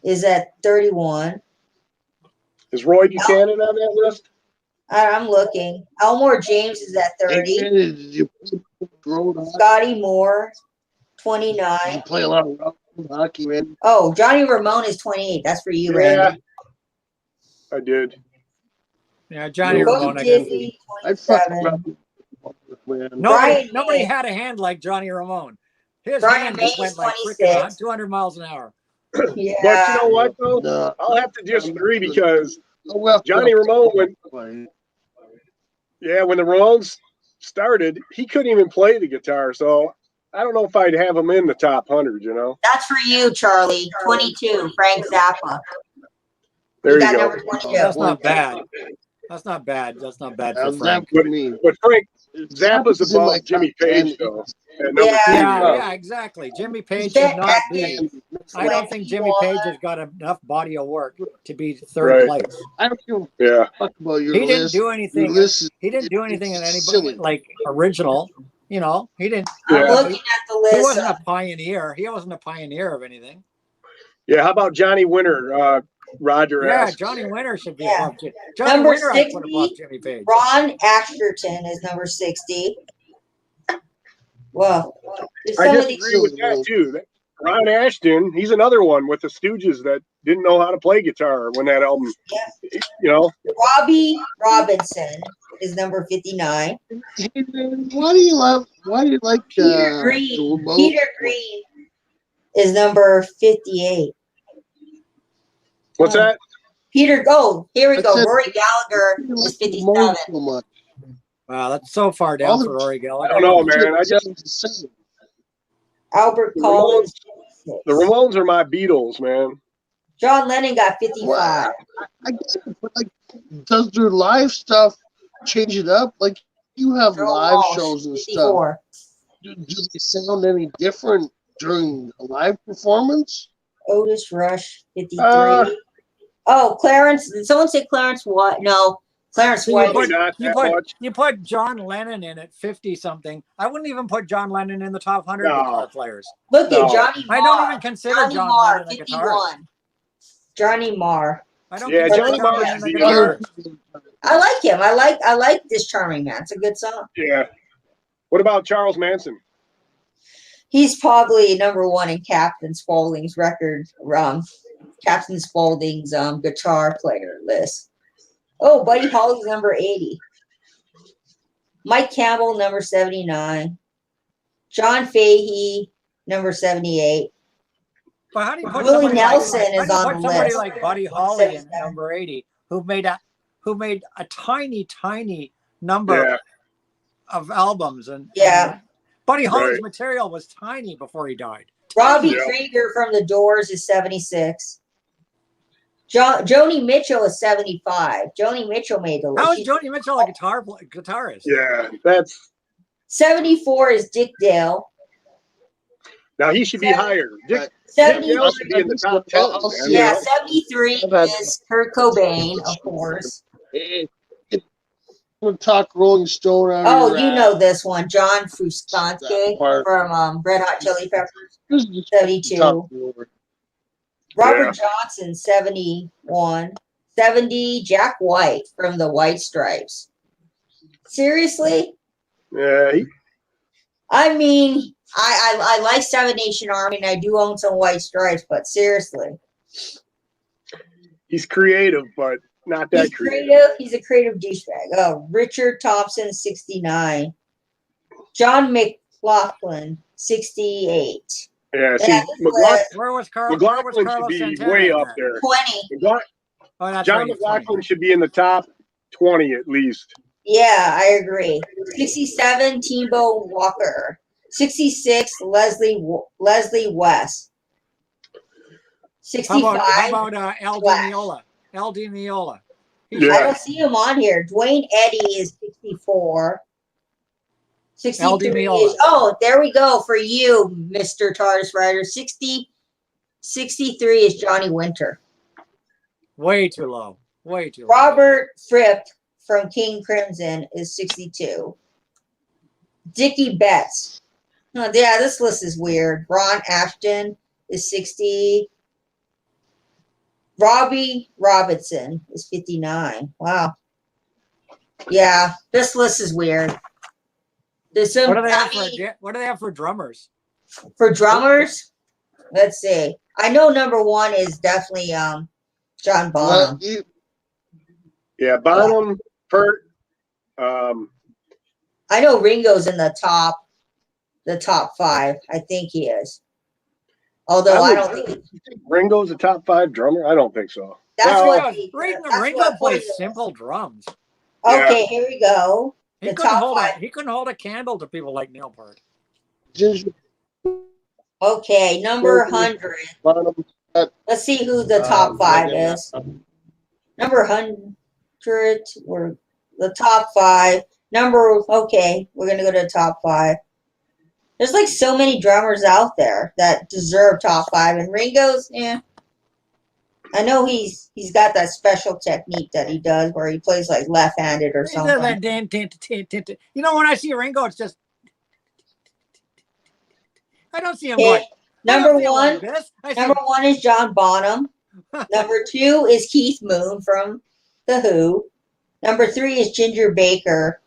is at 31. Is Roy Buchanan on that list? I'm looking. Elmore James is at 30. Scotty Moore, 29. You play a lot of hockey, man. Oh, Johnny Ramone is 28. That's for you, Randy. I did. Yeah, Johnny Cody Ramone, I guess. Disney, I'd fuck 27. Nobody had a hand like Johnny Ramone. His Brian hand May just went is like 26. freaking 200 miles an hour. Yeah. But you know what, though? No. I'll have to disagree because Oh, Johnny Ramone, when the Ramones started, he couldn't even play the guitar. So I don't know if I'd have him in the top 100, you know? That's for you, Charlie. 22, Frank Zappa. There You you got go. number 22. That's not bad. That's not bad. That's not bad for Frank. But Frank, Zappa's in my above Jimmy top 10. Page, though. At number two, Yeah, exactly. Jimmy Page should not be. I don't think Jimmy Page has got enough body of work to be third place. I don't give Yeah. a fuck about your He list. didn't do anything. Your list is- He didn't do anything in anybody silly. like original. You know, he didn't. I'm looking at the list. He wasn't a pioneer. He wasn't a pioneer of anything. Yeah, how about Johnny Winter? Roger Yeah, asks. Johnny Winter should be Yeah. above Jimmy. Johnny Number Winter I put 60, above Jimmy Page. Ron Asherton is number 60. Well, there's I some of these. disagree with that, too. Ron Ashton, he's another one with the Stooges that didn't know how to play guitar when that album, you know. Robbie Robinson is number 59. Hey, man, why do you like Peter the Green. remote? Peter Green is number 58. What's that? Peter, here we I go. said- Rory Gallagher You like is the remote 57. so much. Wow, that's so far down All the- for Rory I Gallagher. don't know, man. I just the same. Albert the Collins. The Ramones are my Beatles, man. John Lennon got 55. Well, I guess, but like, does their live stuff change it up? Like, you have Joe live Walsh, shows and 54. stuff. Do they sound any different during a live performance? Otis Rush, 53. Oh, Clarence. Did someone say Clarence White? No, Clarence So White. you put John Lennon in at 50 something. I wouldn't even put John Lennon in the top 100 No. guitar players. Look at Johnny Marr. I don't even consider Johnny John Marr, Lennon a 51. guitarist. Johnny Marr. I don't Yeah, consider Johnny John Marr Lennon should a be guitarist. I like him. I like This Charming Man. It's a good song. Yeah. What about Charles Manson? He's probably number one in Captain Spaulding's record. Captain Spaulding's guitar player list. Oh, Buddy Holly's number 80. Mike Campbell, number 79. John Fahey, number 78. But how do you put Willie somebody Nelson like, is how do on you put the somebody list. like Buddy Holly in number 80, who made a tiny number Yeah. of albums and Buddy Holly's material was tiny before he died. Robbie Yeah. Krieger from The Doors is 76. Joni Mitchell is 75. Joni Mitchell made the list. How is Joni Mitchell a guitarist? Yeah, that's 74 is Dick Dale. now he should be higher. Dick 70, Dale should be in the top 10. man, you yeah, know? 73 is Kurt Cobain, of course. We'll talk Rolling Stone out Oh, of you your know ass. this one, John Frusciante That part. from Red Hot Chili Peppers, This is just 72. talk over. Robert Johnson, 71. 70, Jack White from the White Stripes. Seriously? Yeah, I mean, I like Seven Nation Army, and I do own some White Stripes, but seriously. he's creative, but not that He's creative. He's a creative douchebag. Oh, Richard Thompson, 69. John McLaughlin, 68. Yeah, see, Yeah, Where was Carlos McLaughlin should be Santana way in up that? there. 20. Oh, that's John right, he's McLaughlin should be in the top 20 at least. Yeah, I agree. 67, T-Bone Walker. 66, Leslie West. 65. How about El Flash. Di Meola? El Di Meola. I don't see him on here. Dwayne Eddy is 64. 63 Miola. is, oh, there we go for you, Mr. TARDIS Rider. 63 is Johnny Winter. Way too low. Way too low. Robert Fripp from King Crimson is 62. Dickie Betts. Oh, yeah, this list is weird. Ron Ashton, is 60. Robbie Robinson is 59. Wow. Yeah, this list is weird. There's some. What do they have for drummers? For drummers, let's see. I know number one is definitely John Bonham. Yeah, Bonham, Pert. I know Ringo's in the top 5. I think he is. Although I don't think Ringo's a top 5 drummer. I don't think so. that's what Ringo plays simple drums. Okay, Yeah. here we go. He The couldn't top hold 5. he couldn't hold a candle to people like Neil Peart. Okay, number 100. Let's see who the top 5 is. Number 100, we're the top 5. Okay, we're gonna go to the top 5. There's like so many drummers out there that deserve top 5, and Ringo's, I know he's got that special technique that he does where he plays like left-handed or something. You know, when I see Ringo, it's just I don't see him going. Number one is John Bonham. Number 2 is Keith Moon from The Who. Number 3 is Ginger Baker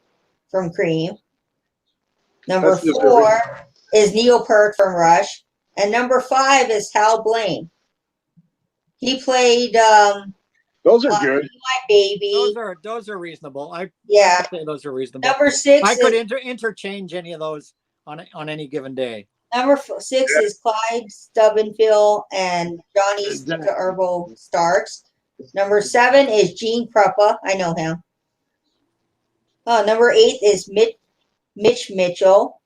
from Cream. Number 4 is Neil Peart from Rush. And number 5 is Hal Blaine. He played those are good. My Baby. Those are reasonable. I'd say those are reasonable. Number 6 I could interchange any of those on any given day. Number 6 is Clyde Stubbenfield and Johnny Herbal Starks. Number 7 is Gene Krupa. I know him. Number 8 is Mitch Mitchell.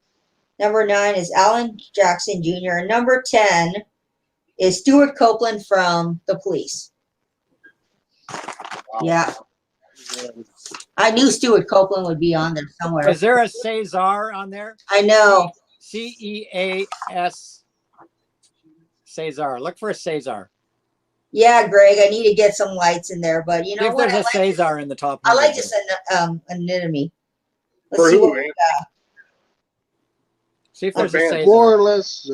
Number 9 is Alan Jackson Jr. And number 10 is Stuart Copeland from The Police. Wow. Yeah. I knew Stuart Copeland would be on there somewhere. Is there a Cesar on there? I know. CEAS. Cesar. Look for a Cesar. Yeah, Greg, I need to get some lights in there, but you know what? There's a Cesar in the top. I like this anatomy. Let's see what we got. See if there's a Cesar. More or less.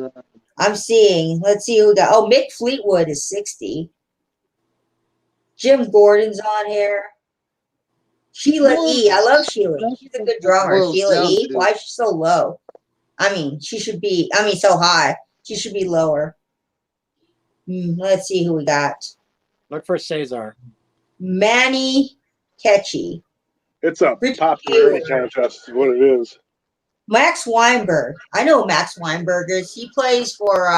I'm seeing. Let's see who we got. Oh, Mick Fleetwood is 60. Jim Gordon's on here. Sheila E. I love Sheila. She's a good drummer. Sheila E. Why is she so low? I mean, she should be. I mean, so high. She should be lower. Let's see who we got. Look for Cesar. Manny Ketchy. It's a popularity contest, is what it is. Max Weinberg. I know who Max Weinberg is. He plays for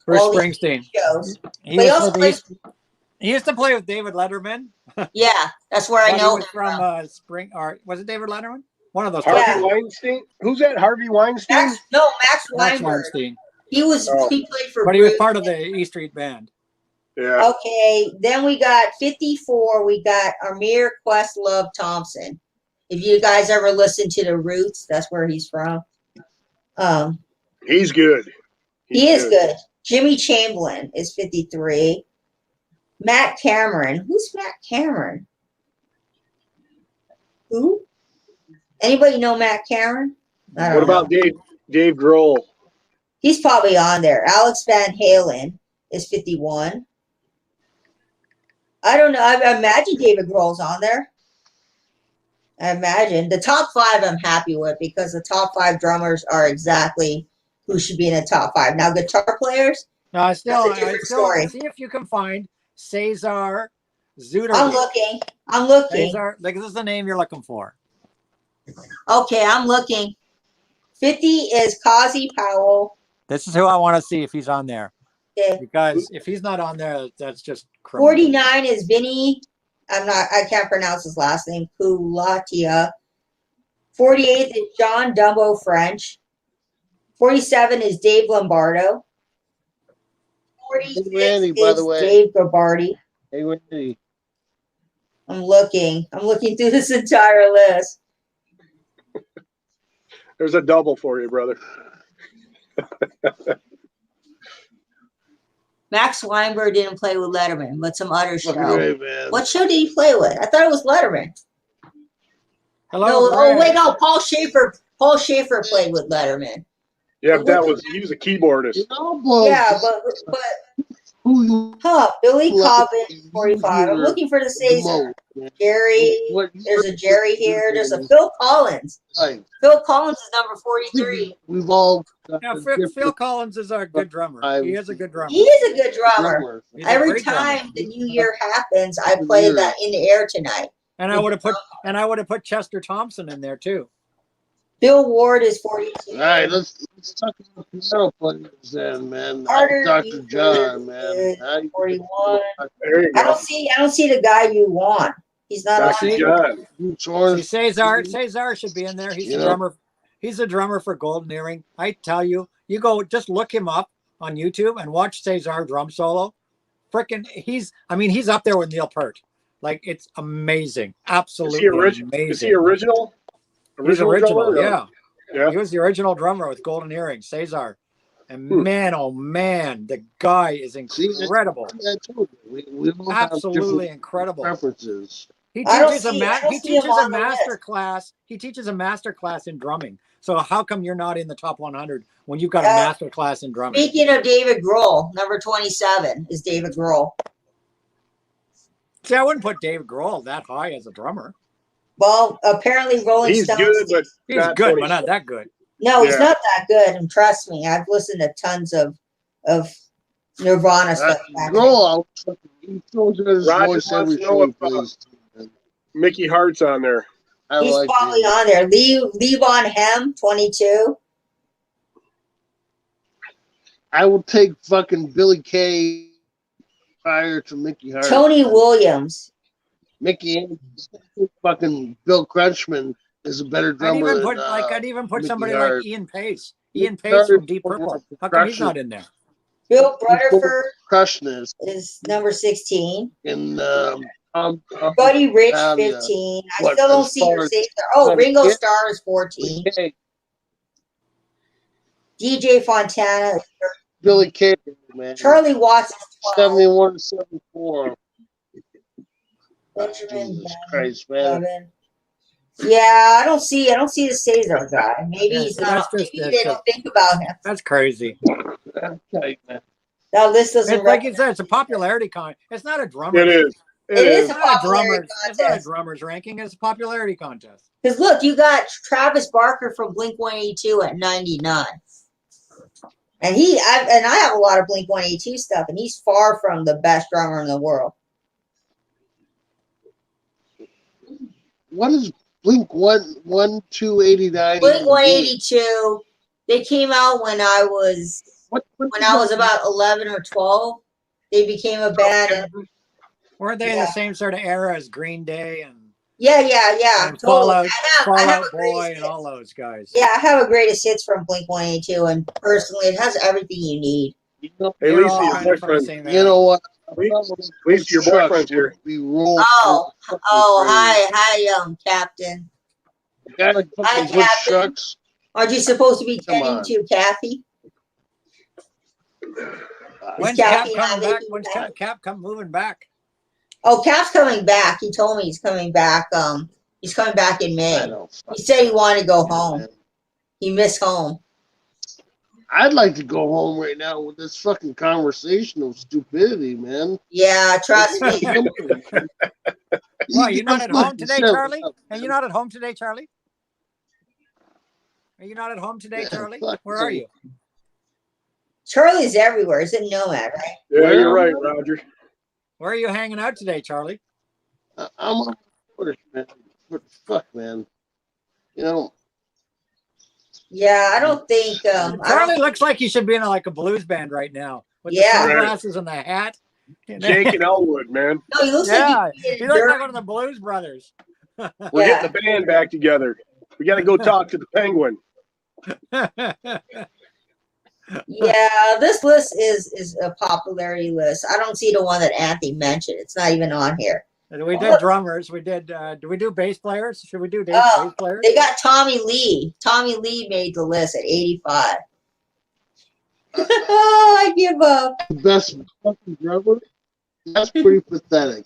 Bruce Springsteen. Shows. He used to play with David Letterman. Yeah, that's where I know him from. Spring, or was it David Letterman? One of those. Harvey Weinstein. Who's that? Harvey Weinstein? Max Weinstein. He played for. But he was part of the E Street Band. Yeah. Okay, then we got 54. We got Amir Questlove Thompson. If you guys ever listen to the Roots, that's where he's from. He's good. He is good. Jimmy Chamberlain is 53. Matt Cameron. Who's Matt Cameron? Who? Anybody know Matt Cameron? What about Dave Grohl? He's probably on there. Alex Van Halen is 51. I don't know. I imagine David Grohl's on there. I imagine. The top 5 I'm happy with because the top 5 drummers are exactly who should be in the top 5. Now, guitar players, no, that's a different story. See if you can find Cesar Zuder. I'm looking. Cesar, like this is the name you're looking for. Okay, I'm looking. 50 is Kazi Powell. This is who I want to see if he's on there. Okay. Because if he's not on there, that's just criminal. 49 is Vinny. I can't pronounce his last name. Kulatia. 48 is John Dumbo French. 47 is Dave Lombardo. 46 Randy, is by the way. Dave Gabardi. Hey, Randy. I'm looking through this entire list. There's a double for you, brother. Max Weinberg didn't play with Letterman, but some other show. Great, man. What show did he play with? I thought it was Letterman. Hello. No, Paul Schaefer. Paul Schaefer played with Letterman. Yeah, he was a keyboardist. Yeah, but Billy Cobbin, 45. I'm looking for the Cesar. Jerry, there's a Jerry here. There's a Phil Collins. Phil Collins is number 43. We've all. Now, Phil Collins is a good drummer. He is a good drummer. He is a good drummer. Every drummer. time the new year happens, I play that In the Air Tonight. And I would have put Chester Thompson in there too. Bill Ward is 42. All right, let's talk about piano players then, man. Carter Dr. John, man. 41. There you I go. don't see the guy you want. He's not on Dr. here. John. See, Cesar should be in there. He's a drummer. He's a drummer for Golden Earring. I tell you, you go just look him up on YouTube and watch Cesar drum solo. Frickin', he's up there with Neil Peart. Like, it's amazing. Absolutely amazing. Is he original? He's original, drummer, yeah. He was the original drummer with Golden Earring, Cesar. And man, oh man, the guy is incredible. We all absolutely have incredible. Preferences. He teaches a master class. He teaches a master class in drumming. So how come you're not in the top 100 when you've got a master class in drumming? Speaking of David Grohl, number 27 is David Grohl. See, I wouldn't put David Grohl that high as a drummer. Well, apparently Rolling Stones. He's good, but not that good. No, he's not that good. And trust me, I've listened to tons of Nirvana stuff. Grohl, he throws in his voice every show he plays. Mickey Hart's on there. He's probably on there. Levon Hem, 22. I will take fucking Billy Kay prior to Mickey Hart. Tony Williams. Mickey, fucking Bill Crunchman is a better drummer. I'd even put somebody like Ian Pace. Ian Pace from Deep Purple. How come he's not in there? Bill Rutherford Crushness is number 16. And Buddy Rich, 15. I still don't see your safe there. Oh, Ringo Starr is 14. DJ Fontana. Billy Kay, man. Charlie Watts is 12. 71 to 74. Benjamin Jesus Christ, man. 11. Yeah, I don't see the Cesar guy. Maybe he's not. Maybe they don't think about him. That's crazy. Now this doesn't. Like you said, it's a popularity contest. It's not a drummer. It is. It is a popularity contest. It's not a drummer's ranking. It's a popularity contest. Because look, you got Travis Barker from Blink-182 at 99, and I have a lot of Blink-182 stuff, and he's far from the best drummer in the world. What is Blink 18289? Blink 182. They came out when I was about 11 or 12. They became a band. Weren't they in the same sort of era as Green Day and Yeah. And Totally. Fallout Boy and all those guys? Yeah, I have a greatest hits from Blink 182, and personally, it has everything you need. Hey, Lisa, your boyfriend. You know what? Lisa, your boyfriend's here. Oh, hi, Captain. Hi, Captain. Aren't you supposed to be tending to Kathy? When's Cap coming back? When's Cap moving back? Oh, Cap's coming back. He told me he's coming back. He's coming back in May. He said he wanted to go home. He missed home. I'd like to go home right now with this fucking conversation of stupidity, man. Yeah, trust me. Well, you're not at home today, Charlie? Are you not at home today, Charlie? Are you not at home today, Charlie? Where are you? Charlie's everywhere. He's a nomad, right? Yeah, you're right, Roger. Where are you hanging out today, Charlie? I'm on Twitter, man. What the fuck, man? You know. Yeah, I don't think. Charlie looks like he should be in like a blues band right now with the sunglasses and the hat. Jake and Elwood, man. No, he looks like he looks like one of the Blues Brothers. We're getting the band back together. We got to go talk to the Penguin. Yeah, this list is a popularity list. I don't see the one that Anthony mentioned. It's not even on here. We did drummers. We did. Do we do bass players? Should we do bass players? They got Tommy Lee. Tommy Lee made the list at 85. I give up. The best fucking drummer? That's pretty pathetic.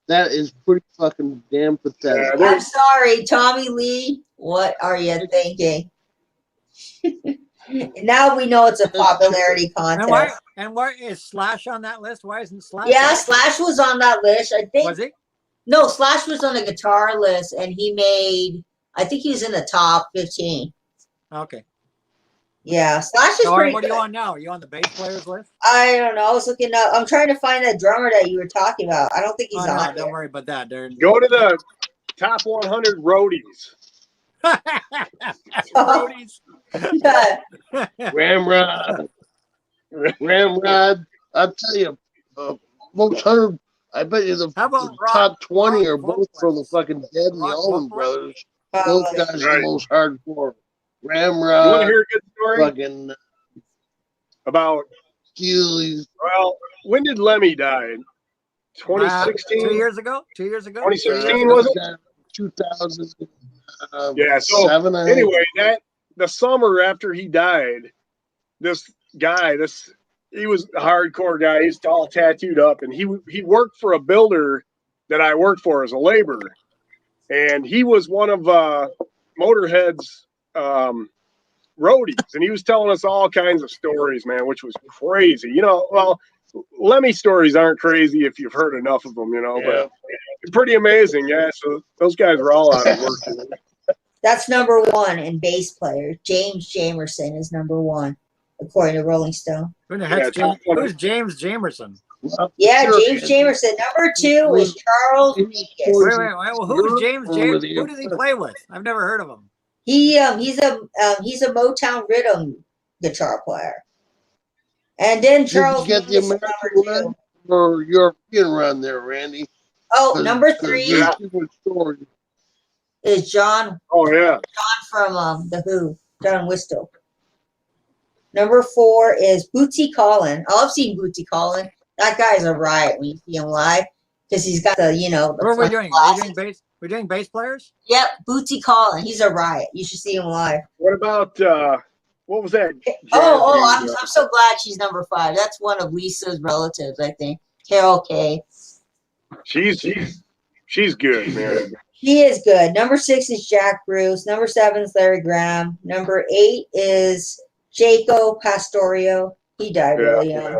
That is pretty fucking damn pathetic. I'm sorry, Tommy Lee. What are you thinking? Now we know it's a popularity contest. And why is Slash on that list? Why isn't Slash? Yeah, Slash was on that list. I think. Was he? No, Slash was on the guitar list, and he made. I think he was in the top 15. Okay. Yeah, Slash is pretty What good. are you on now? Are you on the bass players list? I don't know. I was looking up. I'm trying to find that drummer that you were talking about. I don't think he's on. Don't worry about that. Go to the top 100 roadies. Roadies. Ramrod. Ramrod. I'll tell you, most 100. I bet you the top 20 are both from the fucking Dead and the Allman Brothers. Those guys are the most hardcore. Ramrod. You want to hear a good story? Fucking about Steely's. Well, when did Lemmy die? 2016. 2 years ago. 2 years ago. 2016 was it? 2000. Yeah. So 7, anyway, the summer after he died, this guy, he was a hardcore guy. He's all tattooed up, and he worked for a builder that I worked for as a laborer, and he was one of Motorhead's roadies, and he was telling us all kinds of stories, man, which was crazy. Well, Lemmy stories aren't crazy if you've heard enough of them, but pretty amazing. Yeah. So those guys were all out of work. That's number one in bass players. James Jamerson is number one, according to Rolling Stone. Who the heck's who's James Jamerson? Yeah, James Jamerson. Number two is Charles Mingus. Wait. Well, who's James Jamerson? Who does he play with? I've never heard of him. He's a Motown rhythm guitar player. And then Charles Did you get the American run or European run there, Randy? Oh, number three is John. Oh yeah, John from The Who, John Wistow. Number four is Bootsy Collin. Oh, I've seen Bootsy Collin. That guy's a riot when you see him live because he's got the What are we doing? Are we doing bass? We're doing bass players? Yep, Bootsy Collin. He's a riot. You should see him live. What about what was that? I'm so glad she's number five. That's one of Lisa's relatives, I think. Carol Kay. She's good, man. He is good. Number six is Jack Bruce. Number seven is Larry Graham. Number 8 is Jaco Pastorio. He died really young. Yeah.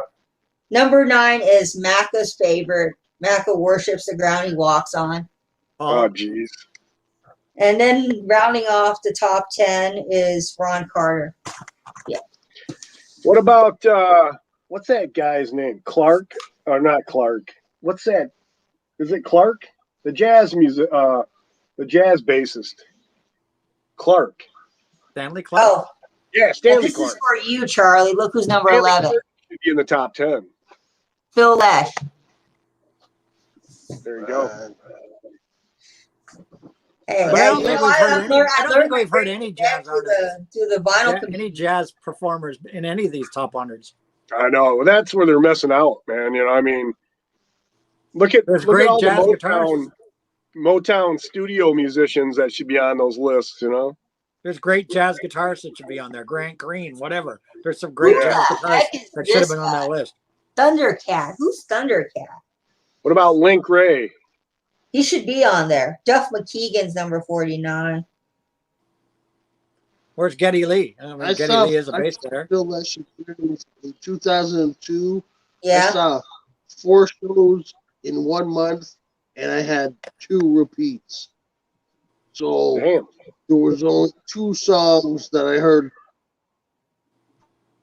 Number 9 is Macca's favorite. Macca worships the ground he walks on. Oh, jeez. And then rounding off the top 10 is Ron Carter. Yeah. What about what's that guy's name? Clark? Or not Clark? What's that? Is it Clark? The jazz bassist. Clark. Stanley Clark. Oh. Yeah, Stanley Clark. This is for you, Charlie. Look who's number 11. Should be in the top 10. Phil Lesh. There you go. Hey, but I don't think we've heard any jazz artists. To the vinyl any jazz performers in any of these top 100s. I know. Well, that's where they're missing out, man. I mean, look at all jazz the Motown studio musicians that should be on those lists, There's great jazz guitarists that should be on there. Grant Green, whatever. There's some great jazz guitarists that should have been on that list. Thundercat. Who's Thundercat? What about Link Ray? He should be on there. Duff McKagan's number 49. Where's Geddy Lee? Geddy Lee is a bass player. Phil Lesh in 2002. Yeah. I saw 4 shows in 1 month, and I had 2 repeats. So there was only 2 songs that I heard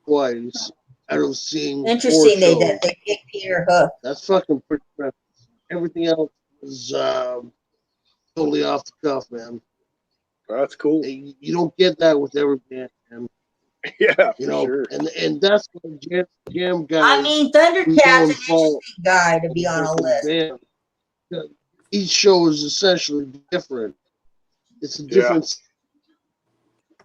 twice out of seeing. Interesting. They picked Peter Hook. That's fucking pretty impressive. Everything else was totally off the cuff, man. That's cool. You don't get that with every band, man. Yeah, sure. And that's what Jam guy. I mean, Thundercat's an interesting guy to be on a list. Band. Each show is essentially different. It's a different.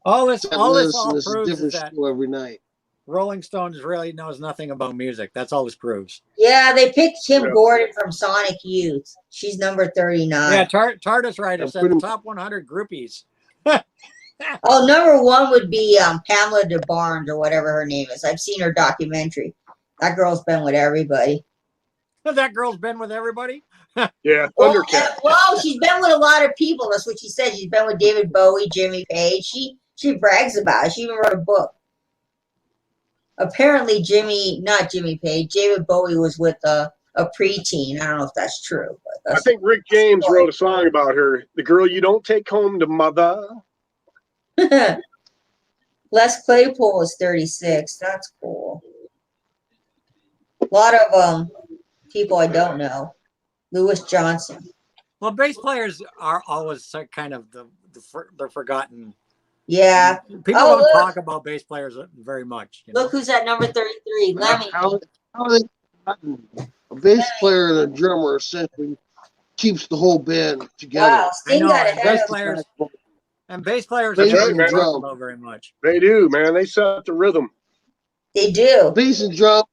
All this proves different that show every night. Rolling Stones really knows nothing about music. That's all this proves. Yeah, they picked Kim Gordon from Sonic Youth. She's number 39. Yeah, TARDIS writer said the top 100 groupies. Oh, number 1 would be Pamela DeBarnes or whatever her name is. I've seen her documentary. That girl's been with everybody. That girl's been with everybody? Yeah, Thundercat. Well, she's been with a lot of people. That's what she said. She's been with David Bowie, Jimmy Page. She brags about it. She even wrote a book. apparently not Jimmy Page, David Bowie was with a preteen. I don't know if that's true. But I think Rick James wrote a song about her. The girl you don't take home to mother. Les Claypool is 36. That's cool. A lot of people I don't know. Louis Johnson. Well, bass players are always kind of the forgotten. Yeah. People don't talk about bass players very much. You know? Look who's at number 33. Lemmy. How are they a bass player and a drummer essentially keeps the whole band together. Wow, Sting got ahead of players. And bass players Bass don't and talk drum. about very much. They do, man. They set the rhythm. They do. Bass and drum,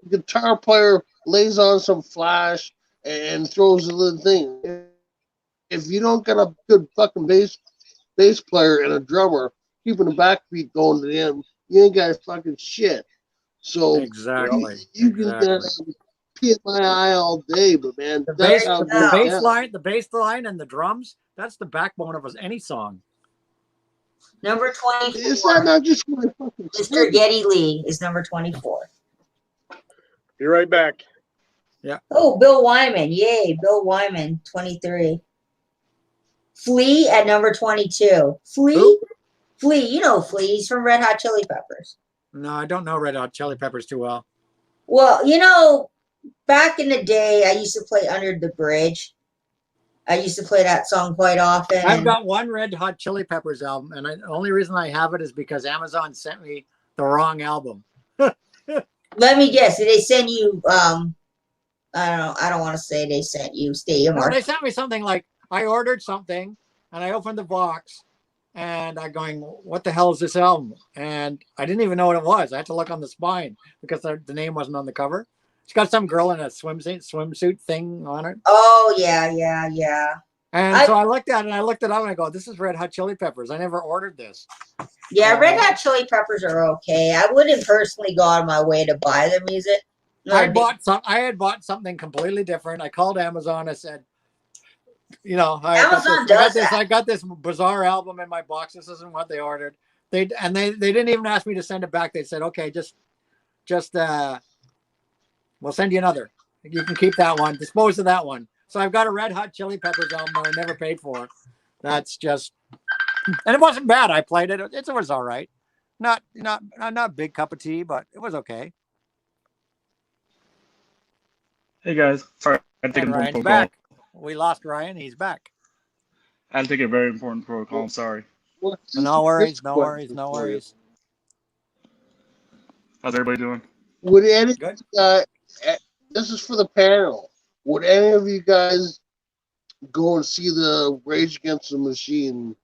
guitar player lays on some flash and throws a little thing. If you don't get a good fucking bass player and a drummer keeping the backbeat going to the end, you ain't got fucking shit. So exactly, you can pee in my eye all day, but man, the that's bass, how the bass line, and the drums—that's the backbone of any song. Number 24. Is that not just what I fucking Mr. Geddy Lee is number 24. Be right back. Yeah. Oh, Bill Wyman. Yay, Bill Wyman, 23. Flea at number 22. Flea? Who? Flea, you know Flea. He's from Red Hot Chili Peppers. No, I don't know Red Hot Chili Peppers too well. Well, you know, back in the day, I used to play Under the Bridge. I used to play that song quite often. I've got one Red Hot Chili Peppers album, and the only reason I have it is because Amazon sent me the wrong album. Let me guess. Did they send you, I don't want to say they sent you Stadium. No, they sent me something like, I ordered something, and I opened the box, and I'm going, what the hell is this album? And I didn't even know what it was. I had to look on the spine because the name wasn't on the cover. It's got some girl in a swimsuit thing on it. Oh, yeah. And so I looked at it, and I looked it up, and I go, this is Red Hot Chili Peppers. I never ordered this. Yeah, Red Hot Chili Peppers are okay. I wouldn't personally go out of my way to buy their music. I had bought something completely different. I called Amazon. I said, you know, I got this bizarre album in my box. This isn't what they ordered. They didn't even ask me to send it back. They said, okay, just we'll send you another. You can keep that one. Dispose of that one. So I've got a Red Hot Chili Peppers album that I never paid for. That's just, and it wasn't bad. I played it. It was all right. Not a big cup of tea, but it was okay. Hey guys, sorry, I had to take an Ryan's important back. call. We lost Ryan. He's back. I had to take a very important protocol. I'm sorry. No worries. No worries. No worries. How's everybody doing? Would any this is for the panel. Would any of you guys go and see the Rage Against the Machine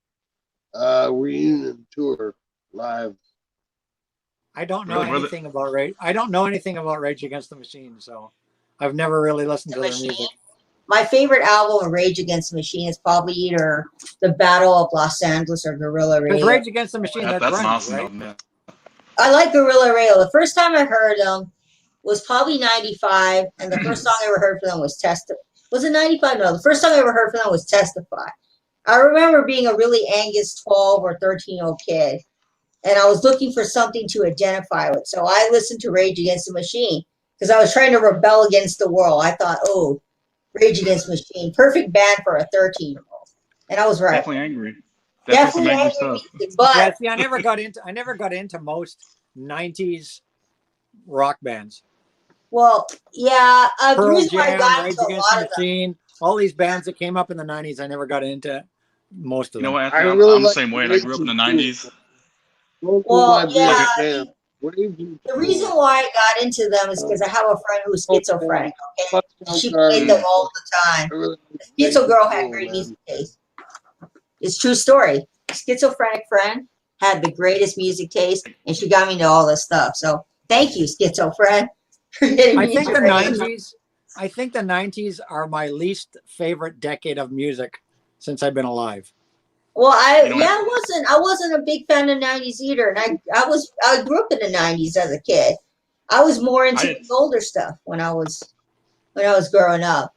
reunion tour live? I don't know anything about Rage. I don't know anything about Rage Against the Machine, so I've never really listened to their music. My favorite album of Rage Against the Machine is probably either The Battle of Los Angeles or Guerrilla Radio. Rage Against the Machine, That's grunge, an awesome right? album, yeah. I like Guerrilla Radio. The first time I heard them was probably 95, and the first song I ever heard from them was Testify. Was it 95? No, the first song I ever heard from them was Testify. I remember being a really anxious 12 or 13-year-old kid, and I was looking for something to identify with. So I listened to Rage Against the Machine because I was trying to rebel against the world. I thought, oh, Rage Against the Machine, perfect band for a 13-year-old. And I was right. Definitely angry. Definitely some angry stuff. But yeah, see, I never got into most 90s rock bands. Well, yeah, the Pearl reason why I Jam, got Rage into a Against the lot of them. Machine, all these bands that came up in the 90s, I never got into most of them. You know what, Anthony? I'm the same way, and I grew up in the 90s. Well, yeah, the reason why I got into them is because I have a friend who's schizophrenic, okay? She played them all the time. The schizo girl had great music taste. It's a true story. Schizophrenic friend had the greatest music taste, and she got me into all this stuff. So thank you, schizo friend, for getting me into I think the 90s are my least favorite decade of music since I've been alive. Well, I wasn't a big fan of the 90s either, and I grew up in the 90s as a kid. I was more into the older stuff when I was growing up.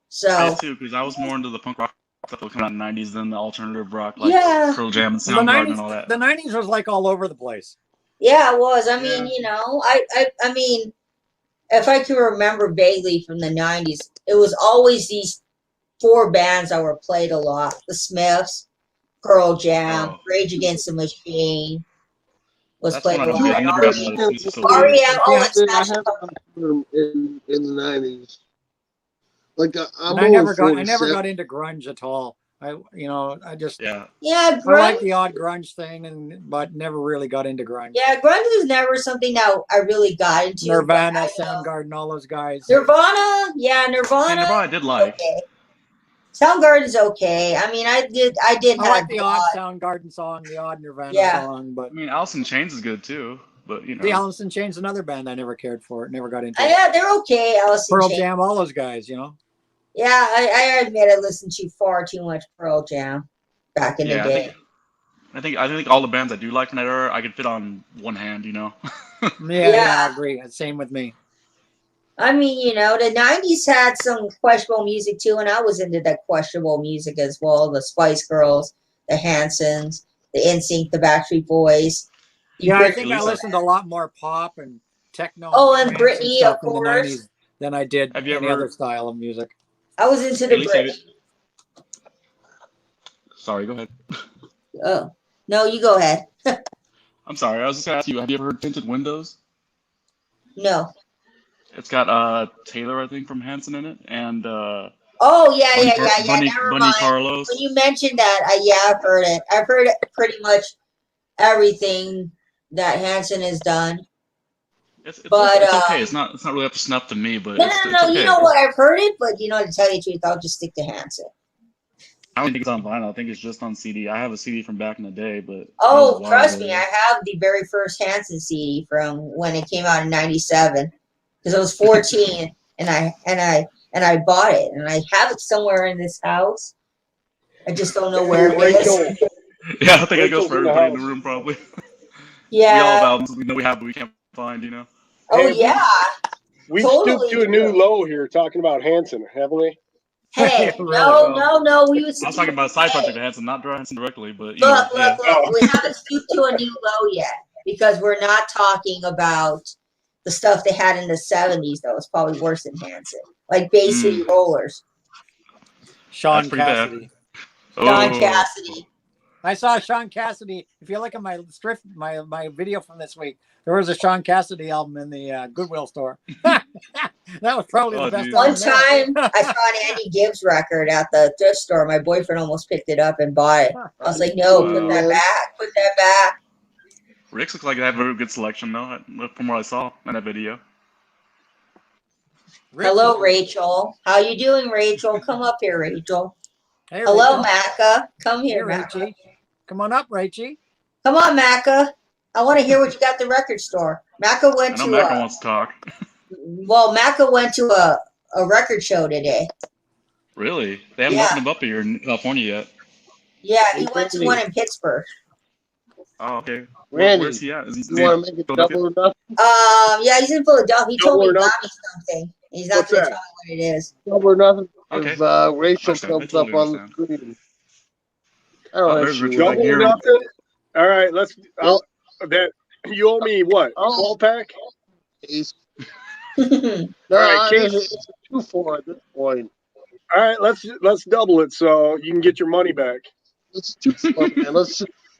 So I did too, because I was more into the punk rock stuff that came out in the 90s than the alternative rock, like Pearl Jam and Soundgarden and all that. The 90s was like all over the place. Yeah, it was. I mean, I mean, if I can remember vaguely from the 90s, it was always these 4 bands that were played a lot. The Smiths, Pearl Jam, Rage Against the Machine was played a lot. I never got into the Smiths till later. REM, oh, and I Smashing have them in the 90s. Like I'm I never over got into grunge at all. I just yeah, I grunge. like the odd grunge thing, but never really got into grunge. Yeah, grunge was never something that I really got into. Nirvana, Soundgarden, all those guys. Nirvana, yeah, Nirvana. Nirvana I did like. Okay. Soundgarden's okay. I mean, I did I have like the odd Soundgarden song, the odd Nirvana song, but I mean, Alice in Chains is good too. But the Alice in Chains, another band I never cared for, never got into. Yeah, they're okay. Alice in Pearl Chains. Jam, all those guys, Yeah, I admit I listened to far too much Pearl Jam back in the day. I think all the bands I do like from that era I could fit on one hand. Yeah, I agree. Same with me. I mean, the 90s had some questionable music too, and I was into that questionable music as well. The Spice Girls, the Hansons, the NSYNC, the Backstreet Boys. Yeah, I think I listened to a lot more pop and techno. Oh, and Britney, stuff of in the course. 90s than I did any other style of music. I was into the Britney. Sorry, go ahead. Oh, no, you go ahead. I'm sorry. I was just gonna ask you. Have you ever heard Tinted Windows? No. It's got Taylor, I think, from Hanson in it, and oh yeah. Never Bunny mind. Carlos. When you mentioned that, I've heard it. I've heard pretty much everything that Hanson has done. It's but okay. It's not really up to snuff to me, but no. it's okay. You know what? I've heard it, but to tell you the truth, I'll just stick to Hanson. I don't think it's on vinyl. I think it's just on CD. I have a CD from back in the day, but oh, trust me, I have the very first Hanson CD from when it came out in '97 because I was 14 and I bought it and I have it somewhere in this house. I just don't know where it is. Yeah, I think it goes for everybody in the room probably. Yeah. We all have albums we know we have, but we can't find. Oh yeah. We totally stooped to a new low here talking about Hanson, haven't we? Hey, no. We was I was talking about a side project of Hanson, not Hanson directly, but look. We haven't stooped to a new low yet because we're not talking about the stuff they had in the 70s that was probably worse than Hanson, like Bay City Rollers. Sean Cassidy. Sean Cassidy. I saw Sean Cassidy. If you look at my my video from this week, there was a Sean Cassidy album in the Goodwill store. That was probably the best. One time, I saw an Andy Gibbs record at the thrift store. My boyfriend almost picked it up and bought it. I was like, "No, put that back. Put that back." Rick's looks like they have a very good selection, though, from what I saw in that video. Hello, Rachel. How you doing, Rachel? Come up here, Rachel. Hey, hello, Rachel. Macca. Come here, Hey, Macca. Come on up, Rachie. Come on, Macca. I want to hear what you got at the record store. Macca went I know to Macca wants to talk. Well, Macca went to a record show today. Really? They haven't opened them up here in California yet. Yeah, he went to one in Pittsburgh. Oh, okay. Randy, where's he at? Is he you want to make it double or nothing? Yeah, he's in Philadelphia. He told me Double or he got me something. He's not going to tell me what it is. Double or nothing. Okay. If Rachel Okay, comes totally up on the understand. screen. I don't know. there's She Richard was right Double here. or nothing. All right, that you owe me what? A 12-pack? No, All right, Case. it's a 2-4 at this point. All right, let's double it so you can get your money back. Let's 2-4, man.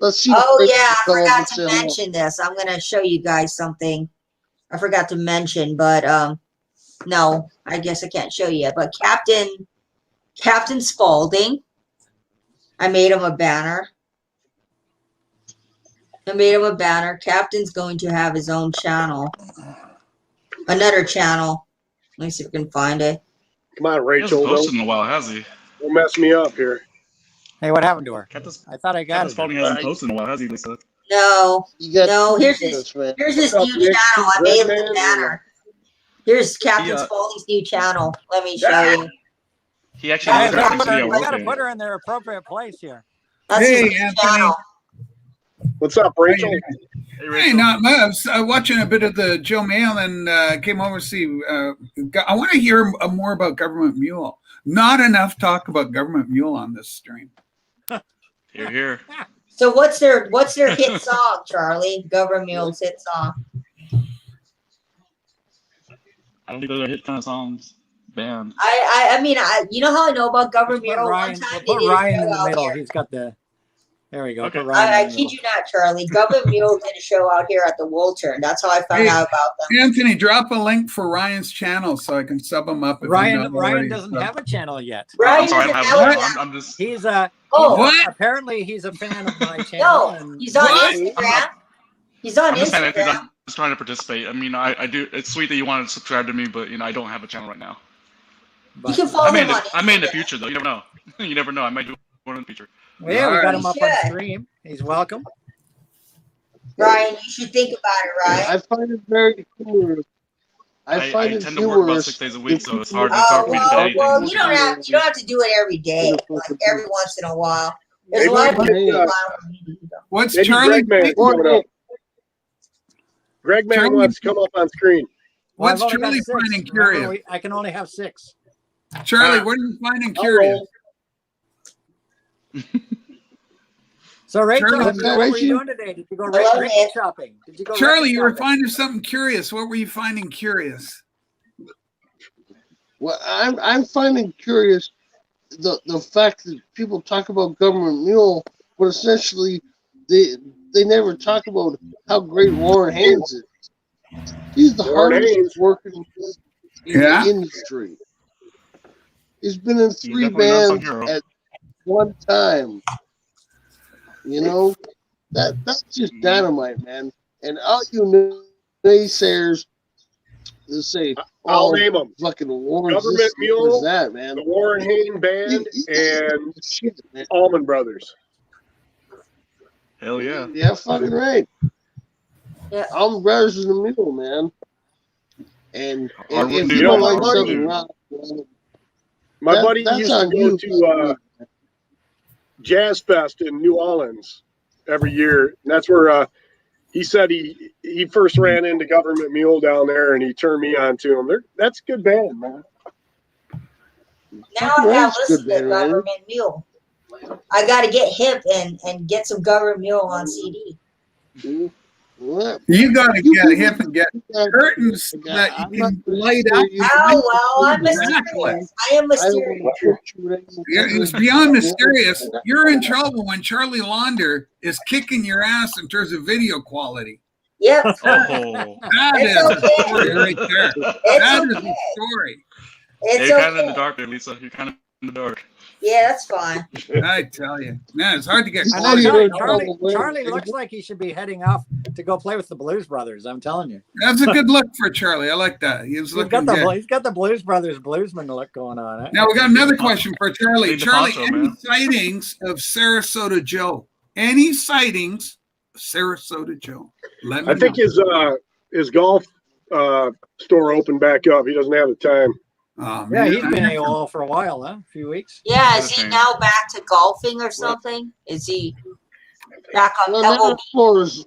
Let's see. Oh, if yeah, I Rachel forgot comes to up and mention this. I'm going to show you guys something. I forgot to mention, but no, I guess I can't show you yet. But Captain Spaulding, I made him a banner. Captain's going to have his own channel. Another channel. Let me see if we can find it. Come on, He hasn't Rachel. posted in a while, has he? Don't mess me up here. Hey, what happened to her? Captain I thought I got it. Spaulding hasn't posted in a while, has he, Lisa? No. You got No, here's this, his man. new What's up, channel. Nick? I made him Red the Man? banner. Here's Captain He, Spaulding's new channel. Let me show you. He actually Hey, was I actually gotta working. put her in their appropriate place here. That's his Hey, new Anthony. channel. What's up, Rachel? Hey, Hey, Rachel. not much. Watching a bit of the Joe Mail and came over to see. I want to hear more about Government Mule. Not enough talk about Government Mule on this stream. Here. So what's their hit song, Charlie? Government Mule's hit song. I don't think those are hit kind of songs. Band. I mean, you know how I know about Government Put Mule? Ryan, One time put they did a Ryan in show the out middle. here. He's got the. There we go. Okay. Put Ryan I in the kid middle. you not, Charlie. Government Mule did a show out here at the Woolturn. That's how I found out about them. Anthony, drop a link for Ryan's channel so I can sub him up. If Ryan doesn't have a channel yet. Ryan I'm sorry, I doesn't have have a one. channel. I'm just. He's What? apparently he's a fan of my channel. No, he's on Instagram. He's on I'm just saying, Instagram. I'm just trying to participate. I mean, I do. It's sweet that you want to subscribe to me, but I don't have a channel right now. You can follow him on I may in the future though. You never know. You never know. I might do one in the future. Well, yeah, we got him up on should. stream. He's welcome. Ryan, you should think about it, Ryan. I find it very humorous. I find it tend to work about humorous 6 days a week, if so it's people- hard for me to say anything. Well, you don't have to do it every day. Like every once in a while. There's a lot of people. What's Maybe Charlie? Greg Man coming up. Greg Man Charlie- wants to come up on screen. Well, What's I've only got Charlie 6. finding Remember, curious? I can only have 6. Charlie, what are you finding curious? So, Rachel, Charlie- what were you doing today? Did you go record shopping? Did you go Charlie, you were record shopping? finding something curious. What were you finding curious? Well, I'm finding curious the fact that people talk about Government Mule, but essentially they never talk about how great Warren Haynes is. He's the Warren hardest Haynes. working in Yeah. the industry. He's been in 3 definitely not some bands hero. at one time. You know, that's just dynamite, man. And all you naysayers that say, I'll "Oh, name them. fucking Warren's Government this, Mule, Warren's that, man." The Warren Haynes Band, and Shit, man. Allman Brothers. Hell yeah. Yeah, fucking right. Yeah. All brothers in the middle, man. And if dude. you You know, don't my like buddy- something rock, well, My buddy that's used to on go you. to Jazz Fest in New Orleans every year. And that's where he said he first ran into Government Mule down there, and he turned me on to him. That's a good band, man. Now I have That's listened good, to man. Government Mule. I got to get hip and get some Government Mule on CD. What? You got to You get people- hip and get curtains that I'm you not can gonna light say up. you- Oh, well, I'm Exactly. mysterious. I am I don't mysterious. want to put you in Yeah, it's beyond mysterious. You're in trouble when Charlie Lauder is kicking your ass in terms of video quality. Yep. Oh. That It's is a okay. story right there. It's That is okay. a story. It's You're kind of in the okay. dark there, Lisa. You're kind of in the dark. Yeah, that's fine. I tell you, man, it's hard to get I know know quality. Charlie looks like he should be heading off to go play with the Blues Brothers. I'm telling you. That's a good look for Charlie. I like that. He's He's looking got good. the Blues Brothers bluesman look going on. Now we got another question for Charlie. Need the Charlie, poncho, any man. sightings of Sarasota Joe? Any sightings of Sarasota Joe? Let me I think know. his golf store opened back up. He doesn't have the time. Oh, Yeah, man, he's been I- AWOL for a while, huh? A few weeks. Yeah, What is a he shame. now back to golfing or something? Is he back on Well, now LOB? Florida's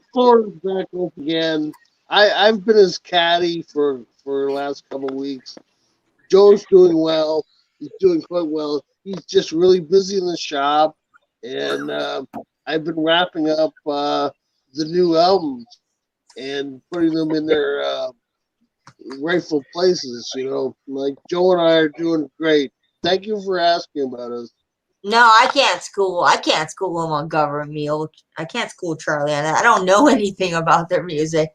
back up again. I've been his caddy for the last couple of weeks. Joe's doing well. He's doing quite well. He's just really busy in the shop, and I've been wrapping up the new albums and putting them in their rightful places. You know, like Joe and I are doing great. Thank you for asking about us. No, I can't school him on Government Mule. I can't school Charlie on that. I don't know anything about their music.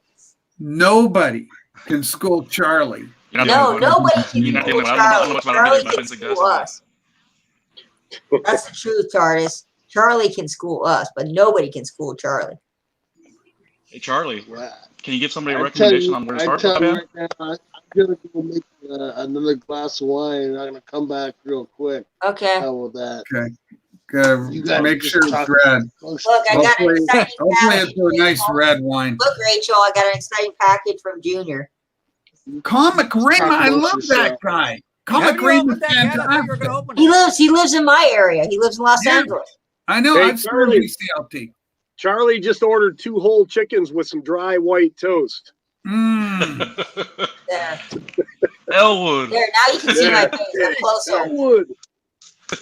Nobody can school Charlie. You're not No, the only one. nobody can You're not the school only one. I don't Charlie. know much about Charlie it, but I've can been school suggesting us. That's the truth, artist. Charlie can school us, but nobody can school Charlie. Hey, Charlie, Yeah. can you give somebody a I recommendation on where to I start tell with you that band? right now, I'm gonna go make another glass of wine, and I'm gonna come back real quick. Okay. How about that? Okay. Gotta You guys make just sure it's talk- red. Look, I got an Hopefully, exciting hopefully package. it's a nice red wine. Look, Rachel, I got an exciting package from Junior. Comic Ring, Talk I about love that yourself. guy. Haven't Comic you Ring is opened that yet? I thought you were fantastic. going to open He it. lives in my area. He lives in Los Yeah. Angeles. I know. Hey, I've served Charlie. BCLT. Charlie just ordered 2 whole chickens with some dry white toast. Mm. There. Elwood. There, now you can see my face up close up. Elwood.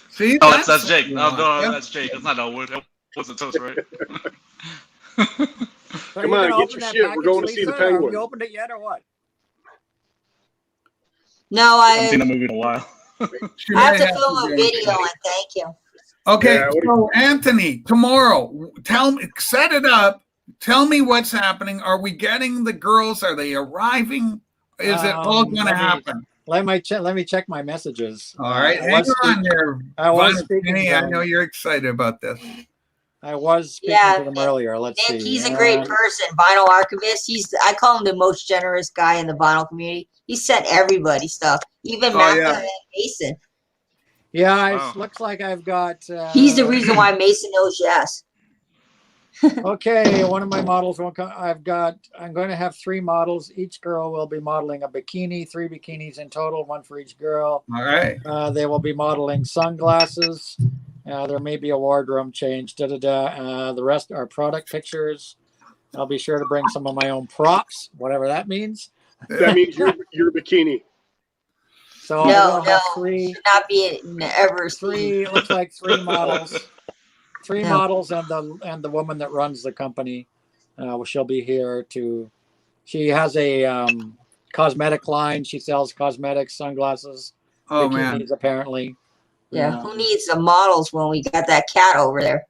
See, Oh, that's what Jake. you No, want. no, Yeah. that's Jake. It's not Elwood. Was it toast, right? So Come you on, gonna get open your that shit. We're package, going to see the Lisa? Have Penguin. you opened it yet or what? No, I haven't seen I that movie in a while. I have to film a video and thank you. Okay, Yeah, what do so Anthony, tomorrow, tell me, set it up. Tell me what's happening. Are we getting the girls? Are they arriving? Is it all going to happen? Let me check my messages. All right, I hang was on there. I was Von speaking Penny, to I them. know you're excited about this. I was speaking Yeah, to them earlier. Let's and see. he's a great person, vinyl archivist. I call him the most generous guy in the vinyl community. He sent everybody stuff, even Macca and Mason. Yeah, it looks like I've got. He's the reason why Mason knows yes. Okay, one of my models won't come. I'm going to have 3 models. Each girl will be modeling a bikini, 3 bikinis in total, 1 for each girl. All right. They will be modeling sunglasses. There may be a wardrobe change. The rest are product pictures. I'll be sure to bring some of my own props, whatever that means. That means your bikini. So No, I will have 3. should not be ever 3. It looks like 3 models. 3 models and the woman that runs the company. She'll be here to. She has a cosmetic line. She sells cosmetics, sunglasses, bikinis, man. apparently. Yeah, who needs the models when we got that cat over there?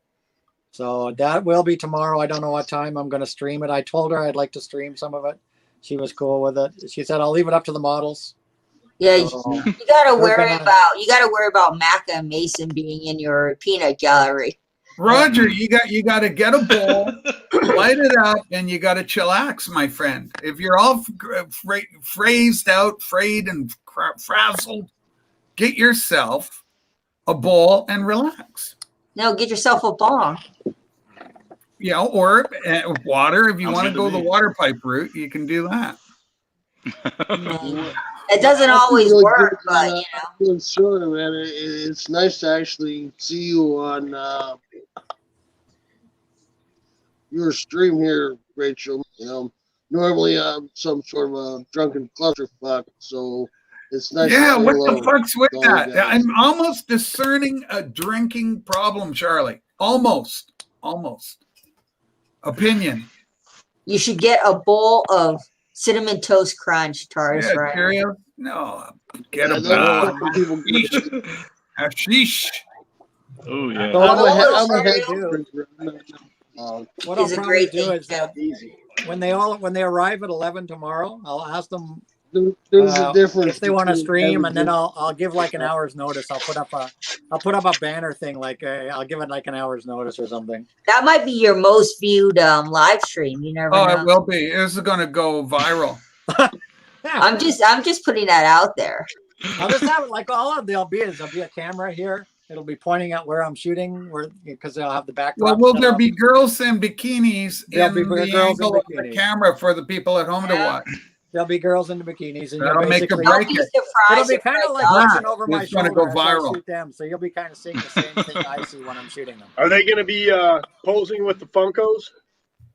So that will be tomorrow. I don't know what time I'm going to stream it. I told her I'd like to stream some of it. She was cool with it. She said I'll leave it up to the models. Yeah, So, you gotta worry about Macca and Mason being in your peanut gallery. Roger, you got to get a bowl, light it up, and you got to chillax, my friend. If you're all phrased out, frayed, and frazzled, get yourself a bowl and relax. No, get yourself a bong. You know, or water. If you Sounds want to good to go the me. water pipe route, you can do that. It doesn't always work, but you know. Feeling sort of, man. It's nice to actually see you on your stream here, Rachel. You know, normally I'm some sort of a drunken clusterfuck, so it's nice. Yeah, to say what hello the fuck's with to all you that? guys. I'm almost discerning a drinking problem, Charlie. Almost. Opinion. You should get a bowl of cinnamon toast crunch, Taurus. Yeah, Right? Cheerios. No, get a Yeah, bowl. those people get- Hashish. Oh yeah. So I'm a little head cereal. drinker. what I'll Is a probably great do thing is that Easy. when they arrive at 11 tomorrow, I'll ask them There's a difference if they want to between stream, and then everything. I'll give like an hour's notice. I'll put up a banner thing, like I'll give it like an hour's notice or something. That might be your most viewed live stream. You never Oh, know. it will be. This is going to go viral. I'm just putting that out there. I'll just have it like there'll be a camera here. It'll be pointing at where I'm shooting, because they'll have the backdrop. Well, will set there up. be girls in bikinis There'll be in the girls in angle of the bikinis. camera for the people at home to watch? There'll be girls in the bikinis, and That'll you'll make or basically. break Don't be it. surprised. It'll be if kind of they like don't. looking over my It's gonna shoulder go as I viral. shoot them, so you'll be kind of seeing the same thing I see when I'm shooting them. Are they going to be posing with the Funkos?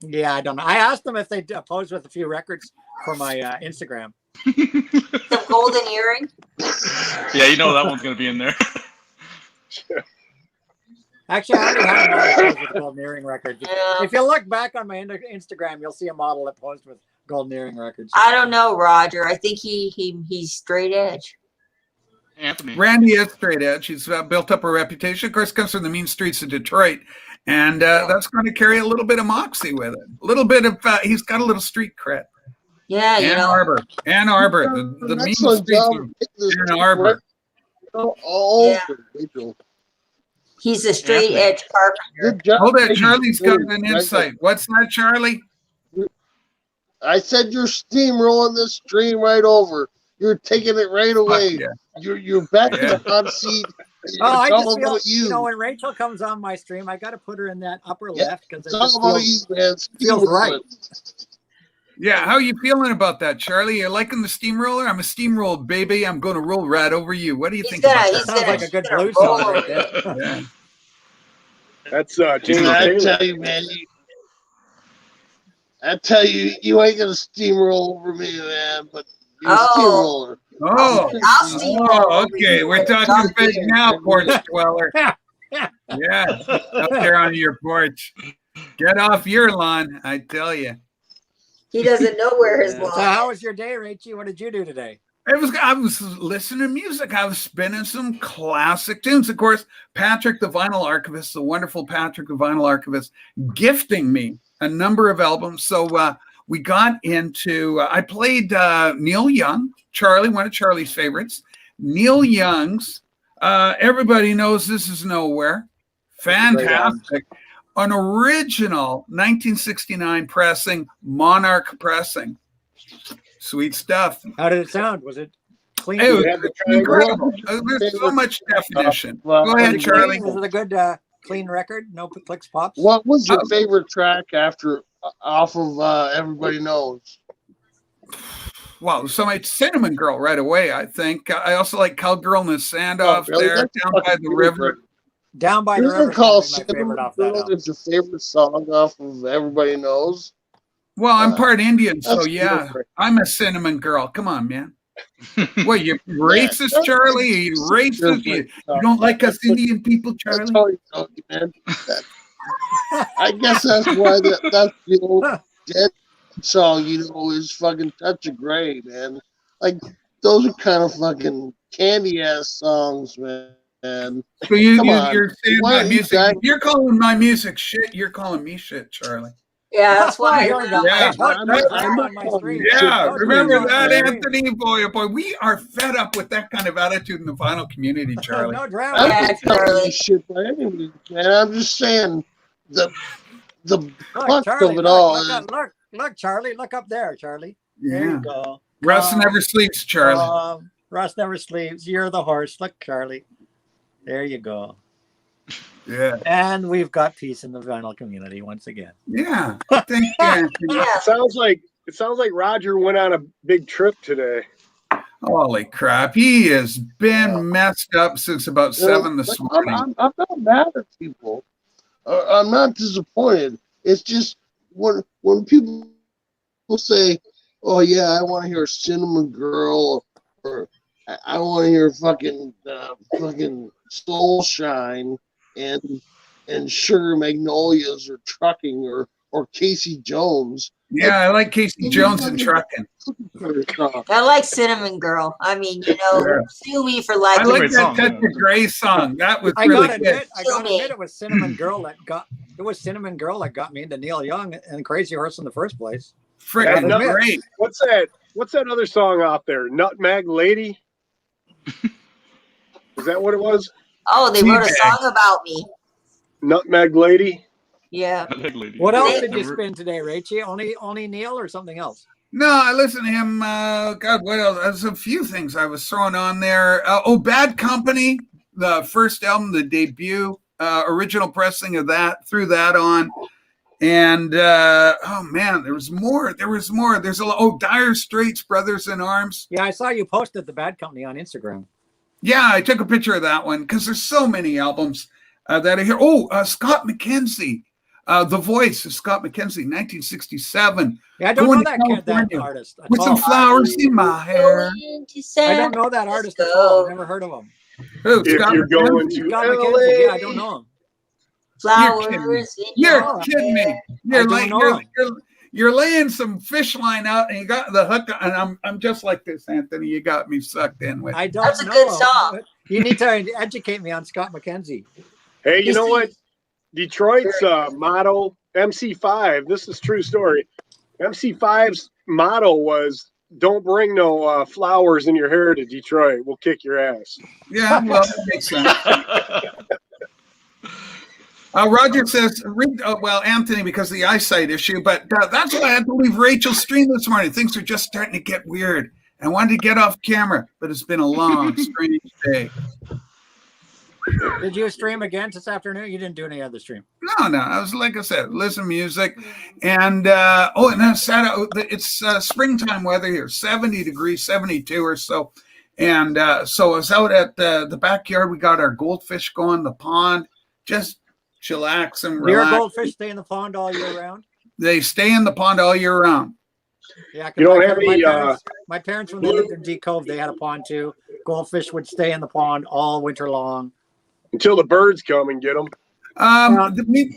Yeah, I don't know. I asked them if they pose with a few records for my Instagram. The golden earring. Yeah, you know that one's gonna be in there. Actually, I already had a model pose with a golden earring record. Yeah. If you look back on my Instagram, you'll see a model that posed with golden earring records. I don't know, Roger. I think he's straight edge. Anthony. Randy is straight edge. He's built up a reputation. Of course, comes from the mean streets of Detroit. And that's going to carry a little bit of moxie with it. A little bit of, he's got a little street cred. Yeah, you know. Ann Arbor. The mean Excellent streets job. of Ann Arbor. Oh, Yeah. He's a straight edge carpenter. good job. Hold it. Charlie's got an insight. What's that, Charlie? I said you're steamrolling this stream right over. You're taking it right away. Yeah. You're back in the hot seat. Oh, I It's all just feel, about you. when Rachel comes on my stream, I got to put her in that upper Yeah, left because It's all about you, man. feels right. Yeah, how you feeling about that, Charlie? You liking the steamroller? I'm a steamroller, baby. I'm going to roll right over you. What do you think about That that? sounds like a good blues roll song right over there. Yeah. That's Dude, James I Taylor. tell you, man. I tell you, you ain't gonna steamroll over me, man. But you're a steamroller. Oh, I'll steamroll over okay. you We're with talking John big Deere. now, porch dweller. Yeah, up there on your porch. Get off your lawn, I tell you. He doesn't know where his lawn So how was your day, Rachie? What did you do today? I was listening to music. I was spinning some classic tunes. Of course, Patrick, the vinyl archivist, the wonderful Patrick, the vinyl archivist, gifting me a number of albums. So we got into, I played Neil Young, Charlie, one of Charlie's favorites. Neil Young's, everybody knows This Is Nowhere. Fantastic. An original 1969 pressing, Monarch pressing. Sweet stuff. How did it sound? Was it clean? It was incredible. There's so much definition. Go ahead, Charlie. Was it a good, clean record? No clicks, pops? What was your favorite track off of Everybody Knows? Well, so it's Cinnamon Girl right away, I think. I also like Cowgirl in the Sand off really? there, That's Down by the River. Down by the Isn't River. it called is my favorite Cinnamon off that Girl? album. It's your favorite song off of Everybody Knows? Well, I'm part Indian, so that's yeah, beautiful. I'm a cinnamon girl. Come on, man. What, you racist, Charlie? Are you racist? You don't like us Indian people, Charlie? Man. I guess that's why that's the old Dead song, is fucking Touch of Grey, man. Like, those are kind of fucking candy-ass songs, man. So you're Come saying on. my music. You're calling my music shit. You're calling me shit, Charlie. Yeah, that's why. Yeah, remember that, Anthony? Boy, we are fed up with that kind of attitude in the vinyl community, Charlie. No drama. I'm not calling you shit by any means, man. I'm just saying the crux Charlie, of it all. Look, Charlie, look up there, Charlie. There Yeah. you go. Russ never sleeps, Charlie. Russ never sleeps. You're the horse. Look, Charlie. There you go. Yeah. And we've got peace in the vinyl community once again. Yeah. Thank you, Anthony. It sounds like Roger went on a big trip today. Holy crap. He has been messed up since about 7 this morning. I'm not mad at people. I'm not disappointed. It's just when people say, "Oh yeah, I want to hear Cinnamon Girl," or "I want to hear fucking Soul Shine," and Sugar Magnolias or Trucking or Casey Jones. Yeah, I like Casey Jones and Trucking. I like Cinnamon Girl. I mean, sue me for liking. I like that Touch of Grey song. That was really good. I gotta admit, it was Cinnamon Girl that got me into Neil Young and Crazy Horse in the first place. Freaking great. What's that other song out there? Nutmeg Lady? Is that what it was? Oh, they wrote a song about me. Nutmeg Lady? Yeah. What else did you spin today, Rachie? Only Neil or something else? No, I listened to him. God, what else? There's a few things I was throwing on there. Bad Company, the first album, the debut, original pressing of that, threw that on. And, oh man, there was more. There's a lot. Dire Straits, Brothers in Arms. Yeah, I saw you posted the Bad Company on Instagram. Yeah, I took a picture of that one because there's so many albums that are here. Scott McKenzie. The Voice of Scott McKenzie, 1967. Yeah, I don't know that artist. With some flowers in my hair. I don't know that artist at all. I've never heard of him. Who? If Scott you're going McKenzie? to Scott LA. McKenzie. Yeah, I don't know him. Flowers. You're kidding me. know You're laying some fish line out, and you got the hook, and I'm just like this, Anthony. You got me sucked in with. I don't That's a know good him, song. but You need to educate me on Scott McKenzie. Hey, you know what? Detroit's motto, MC5, this is true story. MC5's motto was, don't bring no flowers in your hair to Detroit. We'll kick your ass. Yeah, well, that makes sense. Roger says, Anthony, because of the eyesight issue, but that's why I had to leave Rachel's stream this morning. Things are just starting to get weird. I wanted to get off camera, but it's been a long, strange day. Did you stream again this afternoon? You didn't do any other stream. No. I was, like I said, listen to music. And, and then Saturday, it's springtime weather here, 70 degrees, 72 or so. And so I was out at the backyard. We got our goldfish going, the pond, just chillax and relax. Your goldfish stay in the pond all year round? They stay in the pond all year round. Yeah, you don't have any. My parents, when they lived in D Cove, they had a pond too. Goldfish would stay in the pond all winter long until the birds come and get them.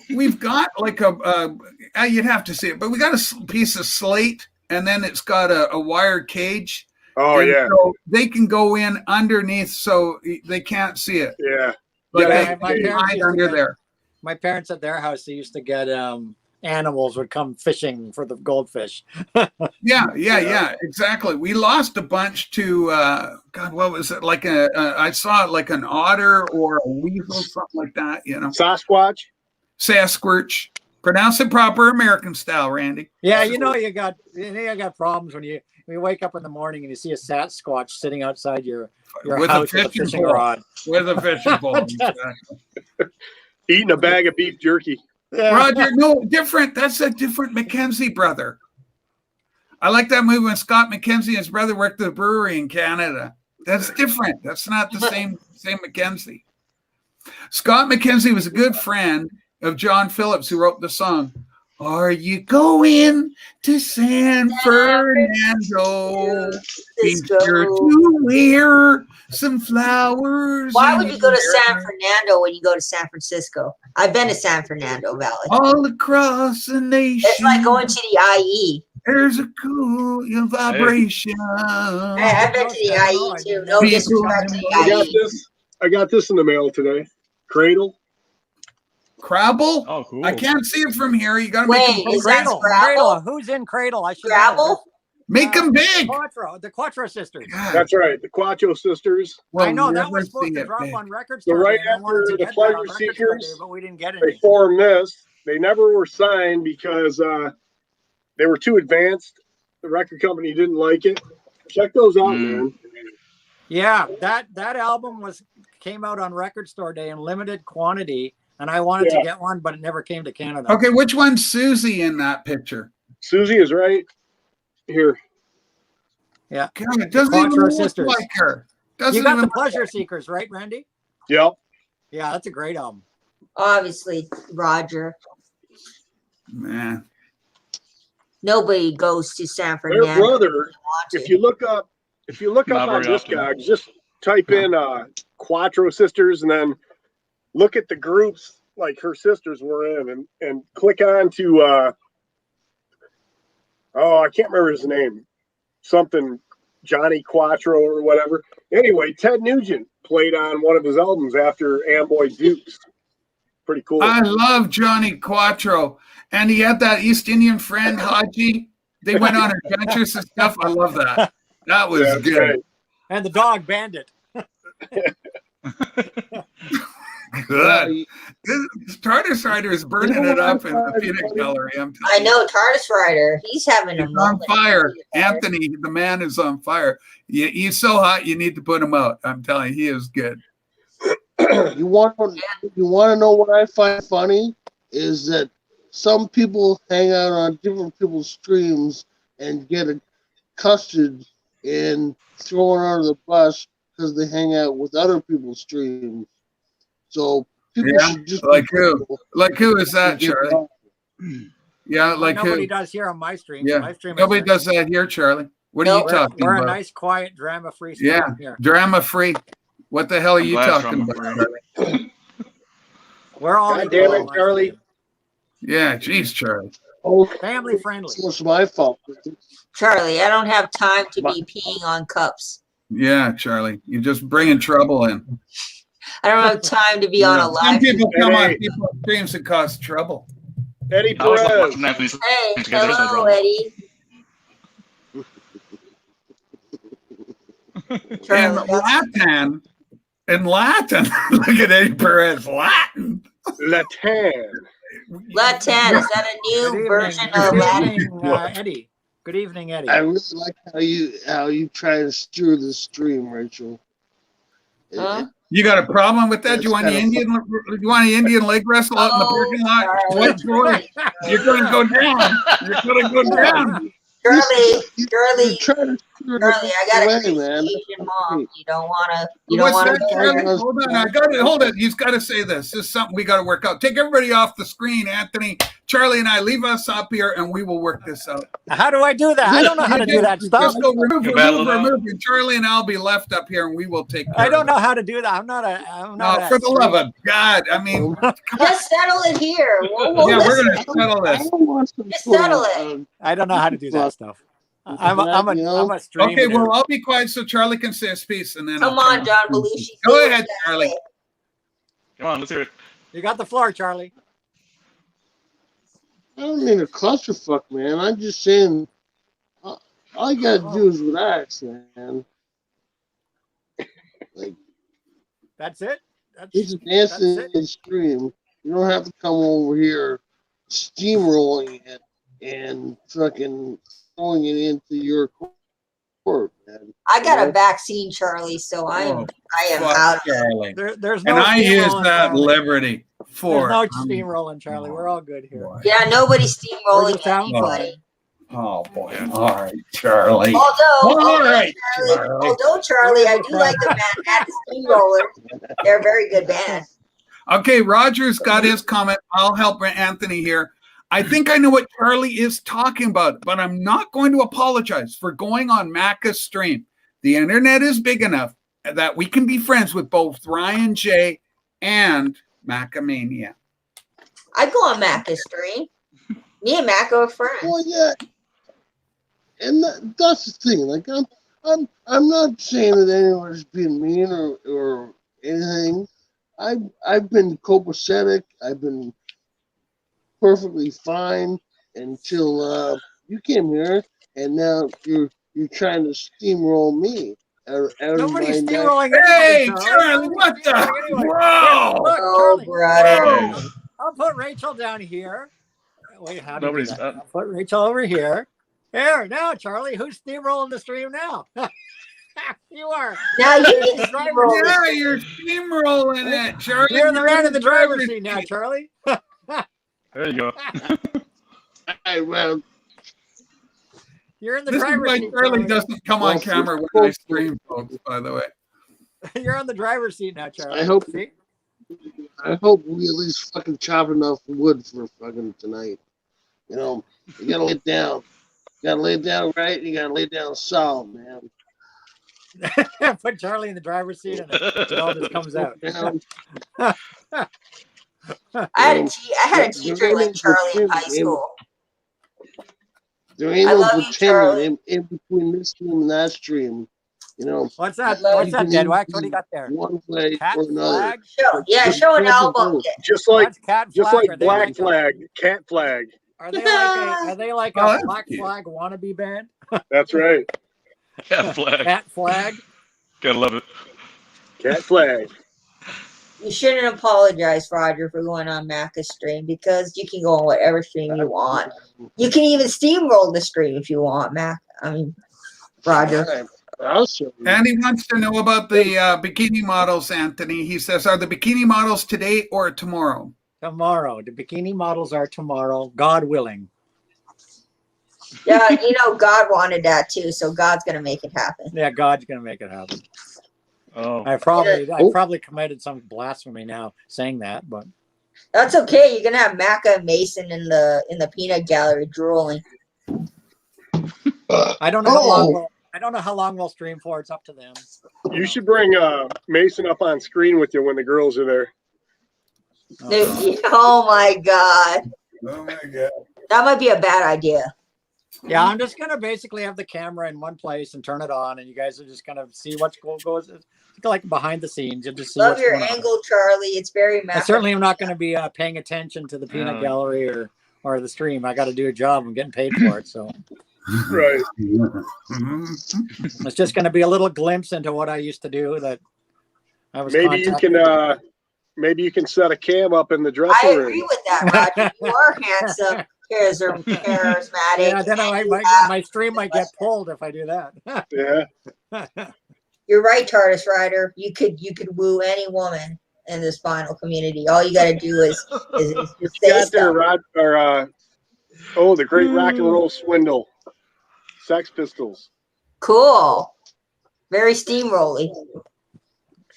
We've got like you'd have to see it, but we got a piece of slate, and then it's got a wired cage. Oh, and yeah. so they can go in underneath, so they can't see it. Yeah. But Yeah, they hide under there. My parents at their house, they used to get animals would come fishing for the goldfish. Yeah, exactly. We lost a bunch to God, what was it? Like I saw it like an otter or a weasel, something like that. You know, Sasquatch. Pronounce it proper American style, Randy. Yeah, you got problems when you wake up in the morning and you see a Sasquatch sitting outside your with house a fishing pole. rod. With a fishing pole. Exactly. Eating a bag of beef jerky. Yeah. Roger, no, different. That's a different Mackenzie brother. I like that movie when Scott McKenzie and his brother worked at the brewery in Canada. That's different. That's not the same Mackenzie. Scott McKenzie was a good friend of John Phillips, who wrote the song, "Are you going to San Fernando? Be sure to wear some flowers." Why would you go to San Fernando when you go to San Francisco? I've been to San Fernando Valley. All across the nation. It's like going to the IE. There's a cool vibration. Hey, I've been to the IE too. No disrespect to the IE. I got this in the mail today. Cradle. Crabble? Oh, cool. I can't see it from here. You got to Wait, make them is that big. Scrabble? Who's in Cradle? I should Scrabble? Make them big. The Quattro sisters. That's right. The Quattro sisters. I know that was supposed to drop on records. So right after the Pleasure Seekers, but we didn't get it. they formed this. They never were signed because they were too advanced. The record company didn't like it. Check those out, man. Yeah, that album came out on Record Store Day in limited quantity, and I wanted to get one, but it never came to Canada. Okay, which one's Susie in that picture? Susie is right here. Yeah, God, it doesn't even look like her. You got the Pleasure Seekers, right, Randy? Yep. Yeah, that's a great album. Obviously, Roger. Man. Nobody goes to San Fernando. Their brother, if you look up on Discogs, just type in Quattro Sisters and then look at the groups like her sisters were in and click on to I can't remember his name. Something Johnny Quattro or whatever. Anyway, Ted Nugent played on one of his albums after Amboy Dukes. Pretty cool. I love Johnny Quattro. And he had that East Indian friend, Haji. They went on adventures and stuff. I love that. That was good. Right. And the dog Bandit. Good. TARDIS Rider is burning it up in the Phoenix Gallery. I know, TARDIS Rider. He's having a moment. On fire. Anthony, the man is on fire. He's so hot, you need to put him out. I'm telling you, he is good. You want to know what I find funny is that some people hang out on different people's streams and get accosted and thrown under the bus because they hang out with other people's streams. So people should just like who? Like who is that, Charlie? Yeah, like nobody who? does here on my stream. Yeah, My stream nobody does that here, Charlie. What are you talking we're about? a nice, quiet, drama-free stream here. Drama-free. What the hell are you talking about, Charlie? We're all God damn it, Charlie. Yeah, geez, Charlie. Oh, family friendly. It's my fault. Charlie, I don't have time to be peeing on cups. Yeah, Charlie. You're just bringing trouble in. I don't have time to be on a live. Some people come on people's streams and cause trouble. Eddie Perez. Hey, hello, Eddie. In Latin, look at Eddie Perez, Latin. Latin. Latin, is that a new version of Latin? Eddie. Good evening, Eddie. I really like how you try to steer the stream, Rachel. Huh? You got a problem with that? Do you want the Indian leg wrestle out in the parking lot? What, Troy? You're going to go down. You're going to go down. Charlie. You're trying to Charlie, I got a Away, crazy man. Asian mom. You don't wanna What's that, go Charlie? there. Hold on, I got it. Hold it. He's got to say this. This is something we got to work out. Take everybody off the screen, Anthony, Charlie, and I. Leave us up here, and we will work this out. How do I do that? I don't know how to do that stuff. Just go remove. And Charlie and I'll be left up here, and we will take care I don't of know how to do that. I'm not No, for the love of God. I mean, Just settle it here. We're we're going to settle this. Just settle it. I don't know how to do that stuff. I'm a streamer. Okay, well, I'll be quiet so Charlie can say his piece, and then Come on, John Belushi. Go ahead, Charlie. Come on, let's hear it. You got the floor, Charlie. I don't mean a clusterfuck, man. I'm just saying, all you gotta do is relax, man. Like, that's it. It's a dancing stream. You don't have to come over here steamrolling it and fucking throwing it into your court, man. I got a vaccine, Charlie, so I am out. Charlie. There's no And I use steamrolling, that Charlie. liberty for. There's no steamrolling, Charlie. We're all good here. Yeah, nobody's We're steamrolling just having anybody. Oh boy! All right, Charlie. Although, Charlie. Charlie, I do like the Manhattan Steamroller. They're a very good band. Okay, Roger's got his comment. I'll help Anthony here. I think I know what Charlie is talking about, but I'm not going to apologize for going on Macca's stream. The internet is big enough that we can be friends with both Ryan J and Macamania. I go on Macca's stream. Me and Mac are friends. Well, yeah, and that's the thing. Like, I'm not saying that anyone's being mean or anything. I've been copacetic. I've been perfectly fine until you came here, and now you're trying to steamroll me. Nobody's steamrolling Hey, anyone, Charlie, what the? Yeah, Whoa! look, Oh, Charlie. brother. I'll put Rachel down here. Wait, how do you do Nobody's. that? I'll put Rachel over here. Here, now, Charlie, who's steamrolling the stream now? You are. Now you can The driver's steamroll seat. Yeah, you're steamrolling it, Charlie. You're the man in the driver's seat now, Charlie. There you go. Hey, well, You're in the This is driver's why seat. Charlie Charlie. doesn't come on camera when I stream, folks, by the way. You're on the driver's seat now, Charlie. I hope See? we at least fucking chop enough wood for fucking tonight. You know, you gotta lay it down. You gotta lay it down right. You gotta lay it down solid, man. Put Charlie in the driver's seat and it all just comes out. Down. I had a teacher like Charlie in high school. There ain't I no love you, Charlie. pretending in between this stream and that stream. You know, What's that? I love What's that, you. Deadwax? What do you got there? one way Cat or another. flag? Show an album. Just like That's cat just flag. like Black Flag, Cat Flag. Are they like Oh, a that's Black cute. Flag wannabe band? That's right. Cat flag. Cat flag. Gotta love it. Cat Flag. You shouldn't apologize, Roger, for going on Macca's stream because you can go on whatever stream you want. You can even steamroll the stream if you want, Mac. I mean, Roger. And he wants to know about the bikini models, Anthony. He says, are the bikini models today or tomorrow? Tomorrow. The bikini models are tomorrow, God willing. Yeah, you know, God wanted that too, so God's going to make it happen. Yeah, God's gonna make it happen. Oh. I probably committed some blasphemy now saying that, but That's okay. You're going to have Macca and Mason in the peanut gallery drooling. I don't know how long. I don't know how long we'll stream for. It's up to them. You should bring Mason up on screen with you when the girls are there. Oh my God. Oh my God. That might be a bad idea. Yeah, I'm just gonna basically have the camera in one place and turn it on, and you guys are just gonna see what's goes. It's like behind the scenes. You'll just see Love what's your going on. angle, Charlie. It's very I certainly am not going to be paying attention to the peanut gallery or the stream. I got to do a job. I'm getting paid for it, so Right. it's just going to be a little glimpse into what I used to do. That I was. Maybe you can set a cam up in the I dressing room. agree with that, Roger. You are handsome, charismatic. Yeah, then my stream might get pulled if I do that. Yeah. You're right, TARDIS Rider. You could woo any woman in the spinal community. All you got to do is just say Got there, stuff. the Great Rock and Roll Swindle, Sex Pistols. Cool. Very steamrolly.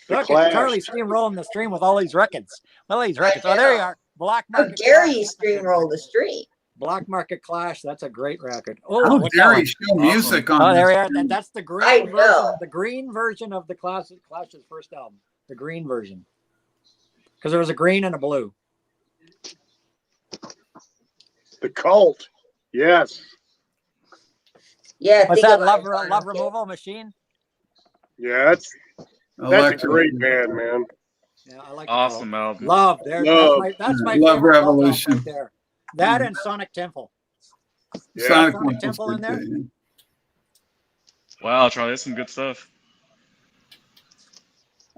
Look Clash. at Charlie steamrolling the stream with all these records. All these records. Oh, there you are. Black How Market dare Clash. you steamroll the stream? Black Market Clash. That's a great record. Oh, How what's that dare one? you show music on Oh, there we this are. stream. That's the I green know. version. The green version of the Clash's first album. The green version. Because there was a green and a blue. The Cult. Yes. Yeah, What's think that? about Love it. Removal Machine? Yeah, that's a Electric. great band, man. Yeah, I like the Awesome Cult. album. Love. There, Love. that's my Love favorite Cult album Revolution. right there. That and Sonic Temple. Yeah. Sonic Sonic Temple's Temple in good there? too, Wow, Charlie, that's some good stuff.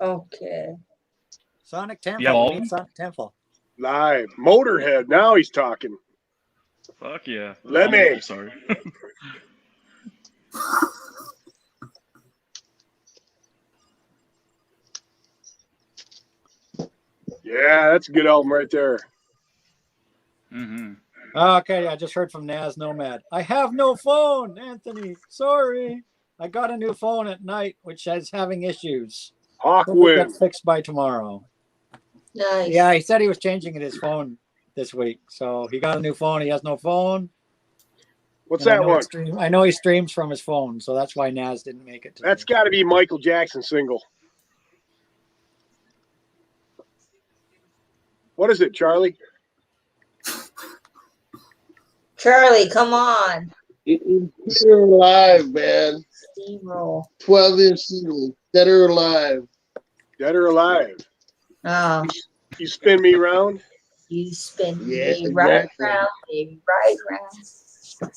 Okay. Sonic Temple. Yeah, all We need Sonic Temple. Live. Motorhead. Now he's talking. Fuck yeah. Let me. I'm sorry. Yeah, that's a good album right there. Mm-hmm. Okay, I just heard from Naz Nomad. I have no phone, Anthony. Sorry. I got a new phone at night, which is having issues. Hopefully Hawkwind. get fixed by tomorrow. Nice. Yeah, he said he was changing his phone this week. So he got a new phone. He has no phone. What's And I that know one? I know he streams from his phone, so that's why Naz didn't make it. That's got to be Michael Jackson single. What is it, Charlie? Charlie, come on. Dead or Alive, man. Steamroll. 12-inch single. Dead or Alive. Dead or Alive? Oh, You spin me round? you spin Yes, me right exactly. round, me right round.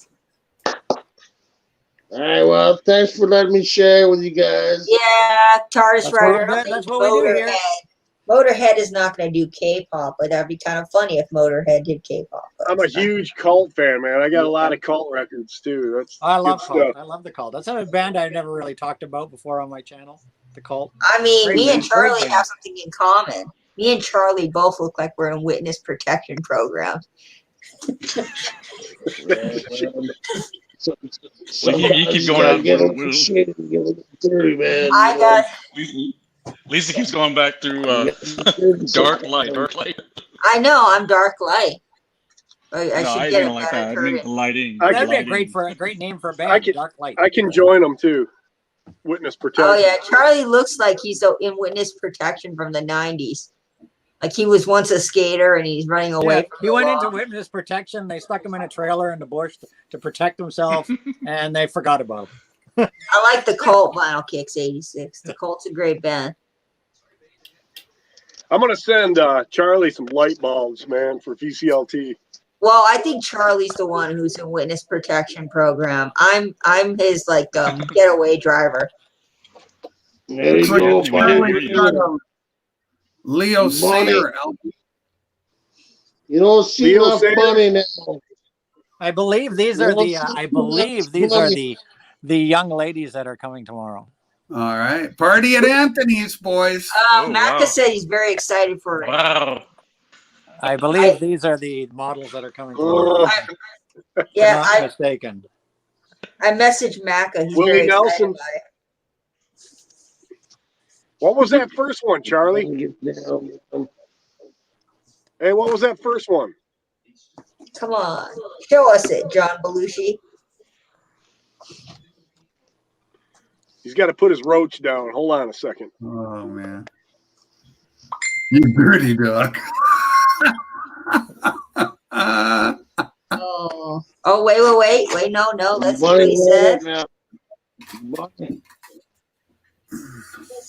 All right, well, thanks for letting me share with you guys. Yeah, TARDIS That's Rider. what- that's what we do here. Motorhead is not going to do K-pop, but that'd be kind of funny if Motorhead did K-pop. I'm a huge Cult fan, man. I got a lot of Cult records too. That's I love good Cult. stuff. I love the Cult. That's a band I've never really talked about before on my channel. The Cult. I mean, Great me and band, great Charlie band. have something in common. Me and Charlie both look like we're in witness protection programs. You keep going out. I got. Lisa keeps going back through dark light. I know I'm dark light. I No, should I get don't it like better. that. I mean, the lighting. That'd be a lighting. great name for a band. Dark Light. I can join them too. Witness protection. Oh yeah, Charlie looks like he's in witness protection from the '90s. Like he was once a skater and he's running away. Yeah, from he the went law. into witness protection. They stuck him in a trailer in the bush to protect himself, and they forgot about him. I like the Cult Vinyl Kicks '86. The Cult's a great band. I'm gonna send Charlie some light bulbs, man, for VCLT. Well, I think Charlie's the one who's in witness protection program. I'm his like getaway driver. There Looks you like go, a Charlie buddy. got a Leo Sayer album. You don't see Leo enough Sayer? money now. I believe these are the young ladies that are coming tomorrow. All right. Party at Anthony's, boys. Macca said he's very excited for it. Wow. I believe these are the models that are coming tomorrow. Yeah, Not mistaken. I messaged Macca. He's Willie very excited Nelson. about it. What was that first one, Charlie? Hey, what was that first one? Come on, show us it, John Belushi. He's got to put his roach down. Hold on a second. Oh, man. You dirty dog. Oh, wait. No. Let's see what he said.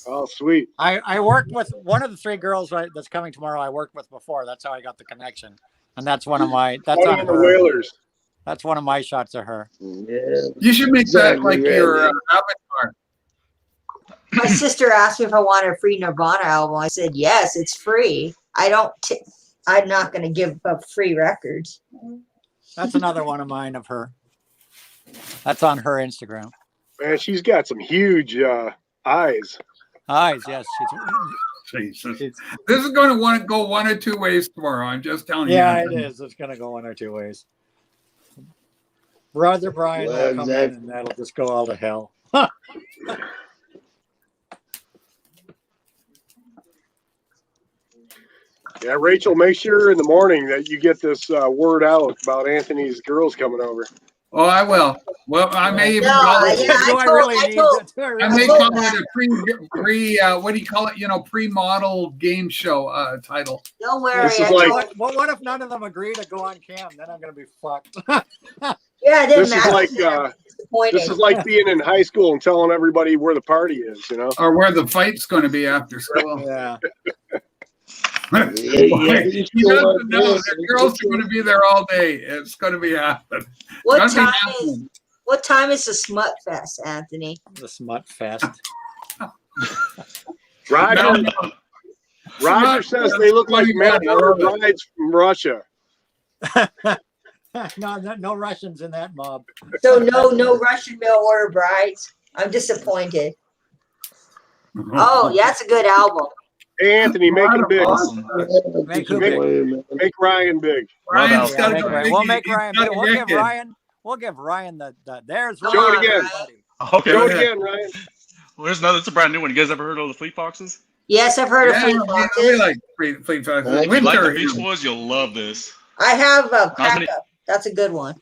Oh, sweet. I worked with one of the three girls that's coming tomorrow. I worked with before. That's how I got the connection, and that's one of my. That's One on of the her. Whalers. That's one of my shots of her. You should make that like your avatar. My sister asked me if I wanted a free Nirvana album. I said yes, it's free. I'm not going to give up free records. That's another one of mine of her. That's on her Instagram. Man, she's got some huge eyes. Eyes, yes. Jesus. This is going to go one or two ways tomorrow. I'm just telling you. Yeah, it is. It's going to go one or two ways. Brother Brian will come in and that'll just go all to hell. Yeah, Rachel, make sure in the morning that you get this word out about Anthony's girls coming over. Oh, I will. Well, I may even call it. I may call it a pre. What do you call it? Pre-model game show title. Don't worry. What if none of them agree to go on cam? Then I'm gonna be fucked. Yeah, it didn't This is like being in high school and telling everybody where the party is, or where the fight's going to be after school. Yeah. He doesn't know. The girls are going to be there all day. It's going to be happening. What time is the Smut Fest, Anthony? The Smut Fest. Roger says they look like men or brides from Russia. No Russians in that mob. So no Russian mail order brides. I'm disappointed. Oh, yeah, that's a good album. Hey, Anthony, make him big. Make Ryan big. Ryan's got to go big. We'll make Ryan big. We'll give Ryan the there's Ryan. Show it again. Okay. Show it again, Ryan. Well, there's another. It's a brand new one. You guys ever heard of the Fleet Foxes? Yes, I've heard of Fleet Foxes. We like Fleet Foxes. If you like the Beach Boys, you'll love this. I have Crack Up. That's a good one.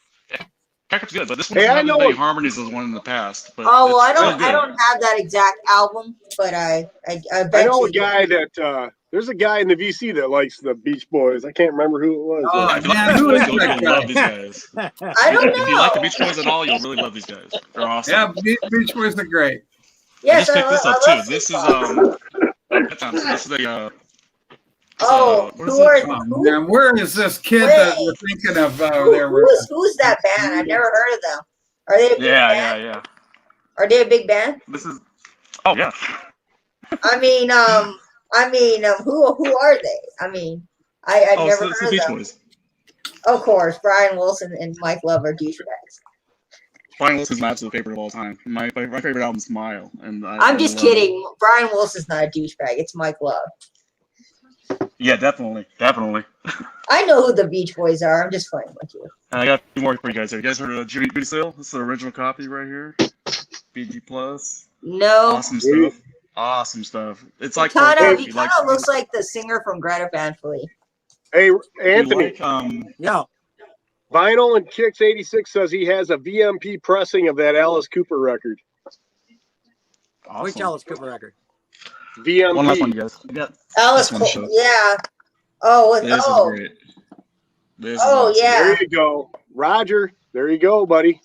Crack Up's good, but this one doesn't have as many harmonies as one in the past. But I don't have that exact album, but I bet I know a guy that there's a guy in the VC that likes the Beach Boys. I can't remember who it was. Oh, man, who is that guy? Love these guys. I don't know. If you like the Beach Boys at all, you'll really love these guys. They're awesome. Yeah, Beach Boys are great. Yes, I just picked this up too. This is the where is this kid that we're thinking of? Who's that band? I've never heard of them. Are they a big band? Yeah. Are they a big band? This is. Oh yeah. I mean, who are they? I mean, I've never heard of them. Boys. Of course, Brian Wilson and Mike Love are douchebags. Brian Wilson's my absolute favorite of all time. My favorite album, Smile, and I'm just kidding. Brian Wilson's not a douchebag. It's Mike Love. Yeah, definitely. I know who the Beach Boys are. I'm just playing with you. I got a few more for you guys here. You guys heard of Jimmy Booty Sale? This is the original copy right here. BG Plus. No. Awesome stuff. It's like he kind of looks like the singer from Greta Van Fleet. Hey, Anthony. Yeah. Vinyl and Kicks 86 says he has a VMP pressing of that Alice Cooper record. Awesome. Which Alice Cooper record? VMP. One last one, you guys. Alice Cooper. Yeah. Oh. This is great. Yeah. There you go, Roger. There you go, buddy.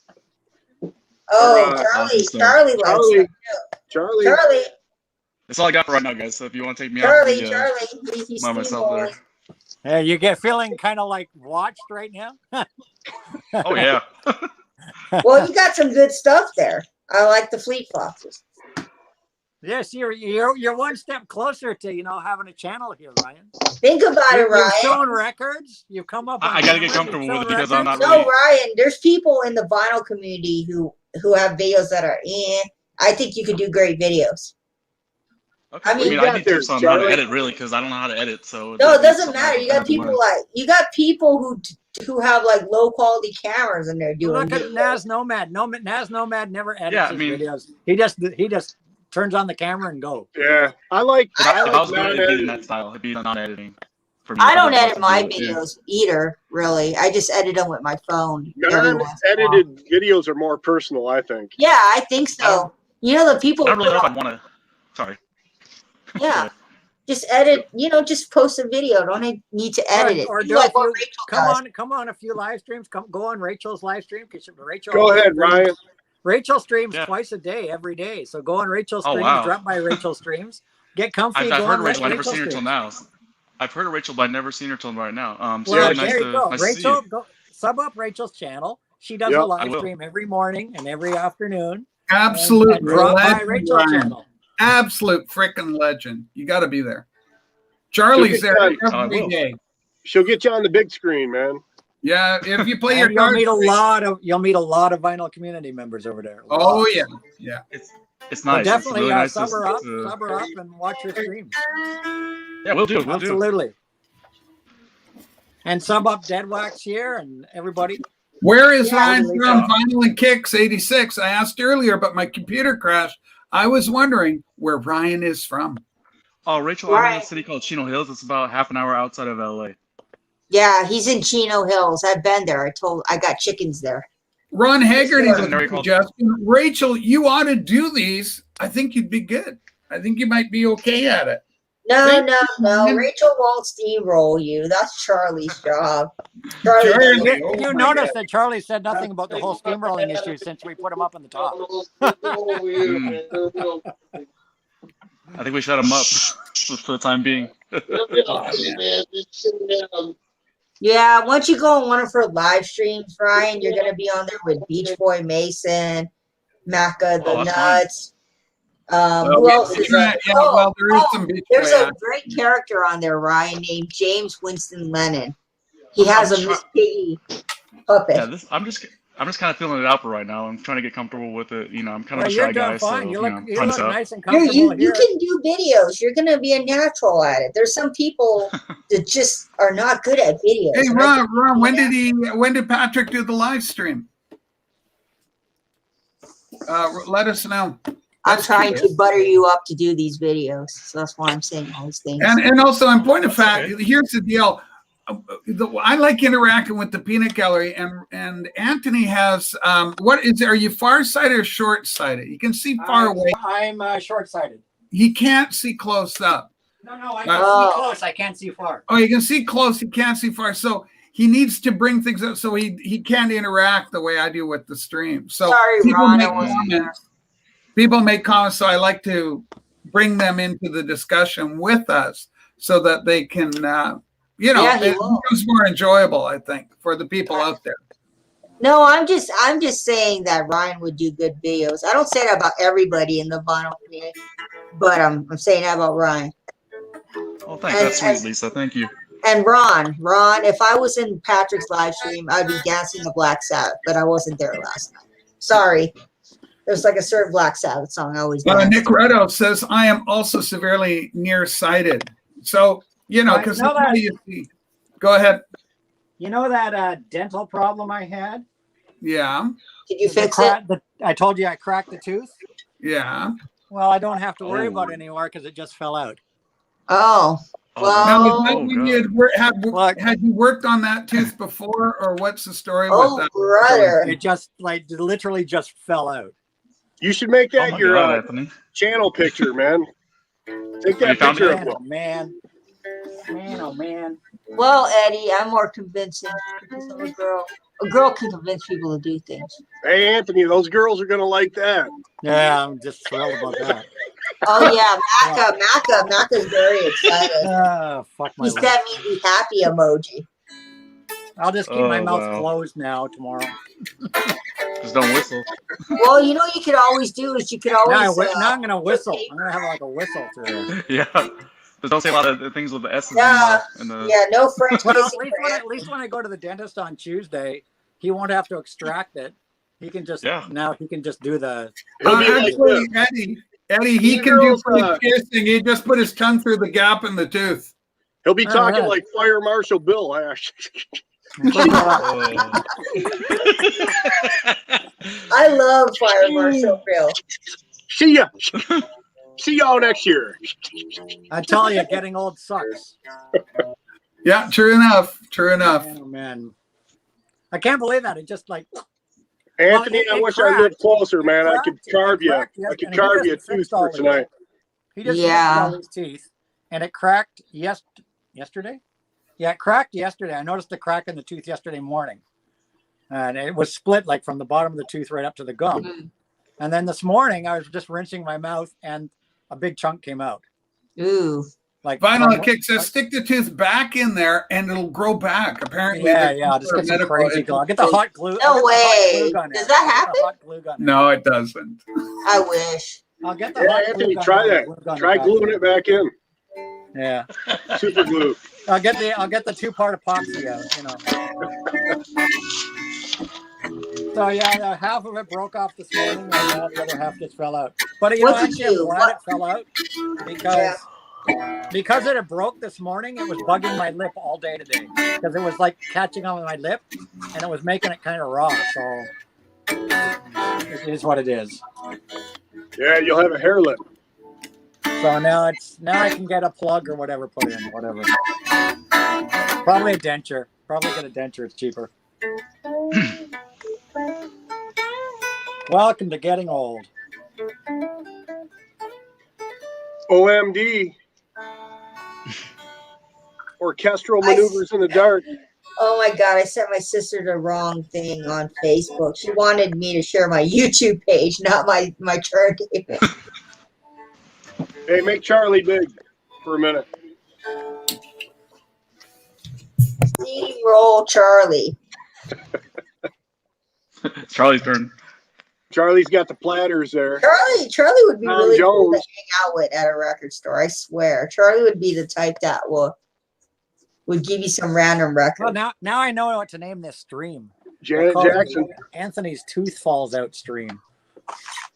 Oh, Charlie likes it too. Charlie. That's all I got for right now, guys. So if you want to take me Charlie, he's myself there. Hey, you get feeling kind of like watched right now? Oh yeah. Well, you got some good stuff there. I like the Fleet Foxes. Yes, you're one step closer to having a channel here, Ryan. Think about it, Ryan. You've shown records. You've come up. I got to get comfortable with it because I'm not. No, Ryan. There's people in the vinyl community who have videos that are in. I think you could do great videos. Okay. I mean, I need tips on how to edit, really, because I don't know how to edit. So no, it doesn't matter. You got people who have like low quality cameras and they're doing. Look at Naz Nomad. Naz Nomad never edits his videos. He just turns on the camera and go. Yeah, I like. If I was going to be in that style, it'd be non-editing. I don't edit my videos either, really. I just edit them with my phone. Non-edited videos are more personal, I think. Yeah, I think so. The people. I don't really know if I want to. Sorry. Yeah. Just edit, just post a video. Don't need to edit it. Or come on a few live streams. Go on Rachel's live stream. Rachel. Go ahead, Ryan. Rachel streams twice a day, every day. So go on Rachel's streams, drop by Rachel's streams, get comfy. I've heard of Rachel. I've never seen her till now. I've heard of Rachel, but I've never seen her till right now. There you go. Rachel, go sub up Rachel's channel. She does a live stream every morning and every afternoon. Absolute and drop by Rachel's channel. Absolute freaking legend. You got to be there. Charlie's there every day. She'll get you on the big screen, man. Yeah, if you play your you'll meet a lot of vinyl community members over there. Oh yeah. It's nice. Well, definitely really nice sub her up and watch her stream. Yeah, we'll do. Absolutely. And sub up Deadwax here and everybody. Where is Yeah, Ryan totally from? so. Vinyl and Kicks 86. I asked earlier, but my computer crashed. I was wondering where Ryan is from. Oh, Rachel, I'm in a Right. city called Chino Hills. It's about half an hour outside of LA. Yeah, he's in Chino Hills. I've been there. I got chickens there. Ron Haggerty Sure. with a suggestion. Rachel, you ought to do these. I think you'd be good. I think you might be okay at it. No, Thank no, you, no. Ryan. Rachel won't steamroll you. That's Charlie's job. Charlie Charlie, does it. oh You my notice God. that Charlie said nothing about the whole steamrolling issue since we put him up on the top. I think we shut him up for the time being. Yeah, once you go on one of her live streams, Ryan, you're gonna be on there with Beach Boy Mason, Macca the Oh, that's fine. Nuts. Who else is on? Yeah, well, there is some Beach There's Boy a action. great character on there, Ryan, named James Winston Lennon. He has a Miss Piggy puppet. Yeah, I'm just kind of feeling it out for right now. I'm trying to get comfortable with it. You know, I'm kind of Well, a you're shy doing guy, fine. so You look trying this out. nice and You comfortable here. can do videos. You're gonna be a natural at it. There's some people that just are not good at videos. Hey, And I think Ron, when did Patrick do the live stream? Let us know. I'm That's trying curious. to butter you up to do these videos. So that's why I'm saying all these things. And also, in point of fact, here's the deal. I like interacting with the peanut gallery, and Anthony has are you far sighted or short sighted? You can see far away. I'm short-sighted. He can't see close up. No, I can see close. I can't see far. Oh, you can see close. You can't see far. So he needs to bring things up so he can't interact the way I do with the stream. So Sorry, people Ron, make I wasn't comments. People make comments, so I like to bring them into the discussion with us so that they can, Yeah, he it will. becomes more enjoyable, I think, for the people out there. No, I'm just saying that Ryan would do good videos. I don't say that about everybody in the vinyl community, but I'm saying that about Ryan. Oh, thanks. That's sweet, Lisa. Thank you. And Ron, if I was in Patrick's live stream, I'd be dancing the Black Sabbath, but I wasn't there last night. Sorry. There's like a certain Black Sabbath song I always dance. Nick Redo says, I am also severely nearsighted. So, because you see. Go ahead. You know that dental problem I had? Yeah. Did you fix it? I told you I cracked the tooth. Yeah. Well, I don't have to worry about it anymore because it just fell out. Oh. Now, had you worked on that tooth before, or what's the story with that? Brother. It just literally just fell out. You should make that your Anthony. channel picture, man. Take that picture of it. Man, oh man. Well, Eddie, I'm more convincing because I'm a girl. A girl can convince people to do things. Hey, Anthony, those girls are going to like that. Yeah, I'm just thrilled about that. Oh, yeah, Macca's very excited. Fuck my He life. sent me the happy emoji. I'll just keep my mouth closed now tomorrow. Just don't whistle. Well, you know what you could always do is you could always. Now I'm going to whistle. I'm going to have like a whistle through it. Yeah. Just don't say a lot of things with the S's in the Yeah, no French Well, kissing. at least when I go to the dentist on Tuesday, he won't have to extract it. He can just now he can just do the. Actually, Eddie, he can do French kissing. He just put his tongue through the gap in the tooth. He'll be talking like Fire Marshal Bill. I love Fire Marshal Bill. See ya. See y'all next year. I tell you, getting old sucks. Yeah, true enough. True enough. Oh man, I can't believe that. It just like. Anthony, I wish I lived closer, man. I could carve you. I could carve you a tooth for tonight. He just fixed all his teeth, and it cracked yesterday. Yeah, it cracked yesterday. I noticed the crack in the tooth yesterday morning, and it was split like from the bottom of the tooth right up to the gum. Mm-hmm. And then this morning, I was just rinsing my mouth, and a big chunk came out. Ooh. Like Vinyl Kick says, stick the tooth back in there and it'll grow back. Apparently, yeah. Just get some crazy glue. Get the hot glue. No way. Does that happen? Hot glue gun. No, it doesn't. I wish. I'll get the hot Anthony, glue try gun. that. Try gluing it back in. Yeah. Super glue. I'll get the 2-part epoxy out. So yeah, half of it broke off this morning, and the other half just fell out. But I'm glad it fell out because Because it had broke this morning, it was bugging my lip all day today because it was like catching on my lip, and it was making it kind of raw. So it is what it is. Yeah, you'll have a hair lip. So now I can get a plug or whatever put in, whatever. Probably a denture. Probably get a denture. It's cheaper. Welcome to getting old. OMD. Orchestral maneuvers in the dark. Oh my God, I sent my sister the wrong thing on Facebook. She wanted me to share my YouTube page, not my turntable. Hey, make Charlie big for a minute. Steamroll Charlie. Charlie's turn. Charlie's got the platters there. Charlie would be Tom really cool to Jones. hang out with at a record store. I swear, Charlie would be the type that would give you some random record. Well, now I know what to name this stream. Janet We'll call it Jackson. Anthony's tooth falls out stream.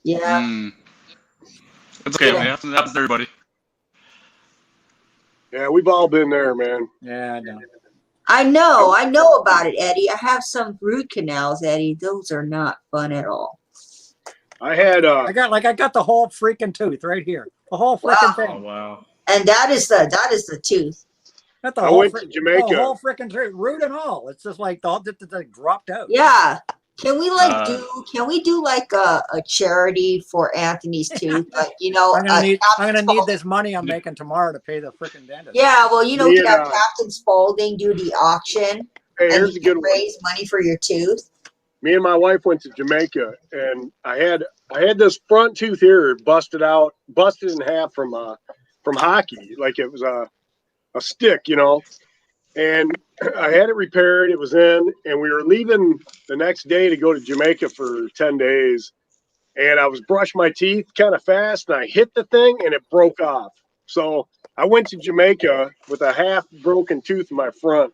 Yeah. It's okay, man. It happens to everybody. Yeah, we've all been there, man. Yeah, I know about it, Eddie. I have some root canals, Eddie. Those are not fun at all. I had I got the whole freaking tooth right here. The whole freaking thing. Oh, wow. And that is the tooth. Got the I whole went to Jamaica. The whole freaking tooth, root and all. It's just like the dropped out. Yeah. Can we do like a charity for Anthony's tooth? Like, I'm gonna need this money I'm making tomorrow to pay the freaking dentist. Yeah, well, we could have Yeah. Captain Spaulding do the auction Hey, and here's he a good can one. raise money for your tooth. Me and my wife went to Jamaica, and I had this front tooth here busted in half from hockey, like it was a stick, And I had it repaired. It was in, and we were leaving the next day to go to Jamaica for 10 days. And I was brushing my teeth kind of fast, and I hit the thing, and it broke off. So I went to Jamaica with a half broken tooth in my front.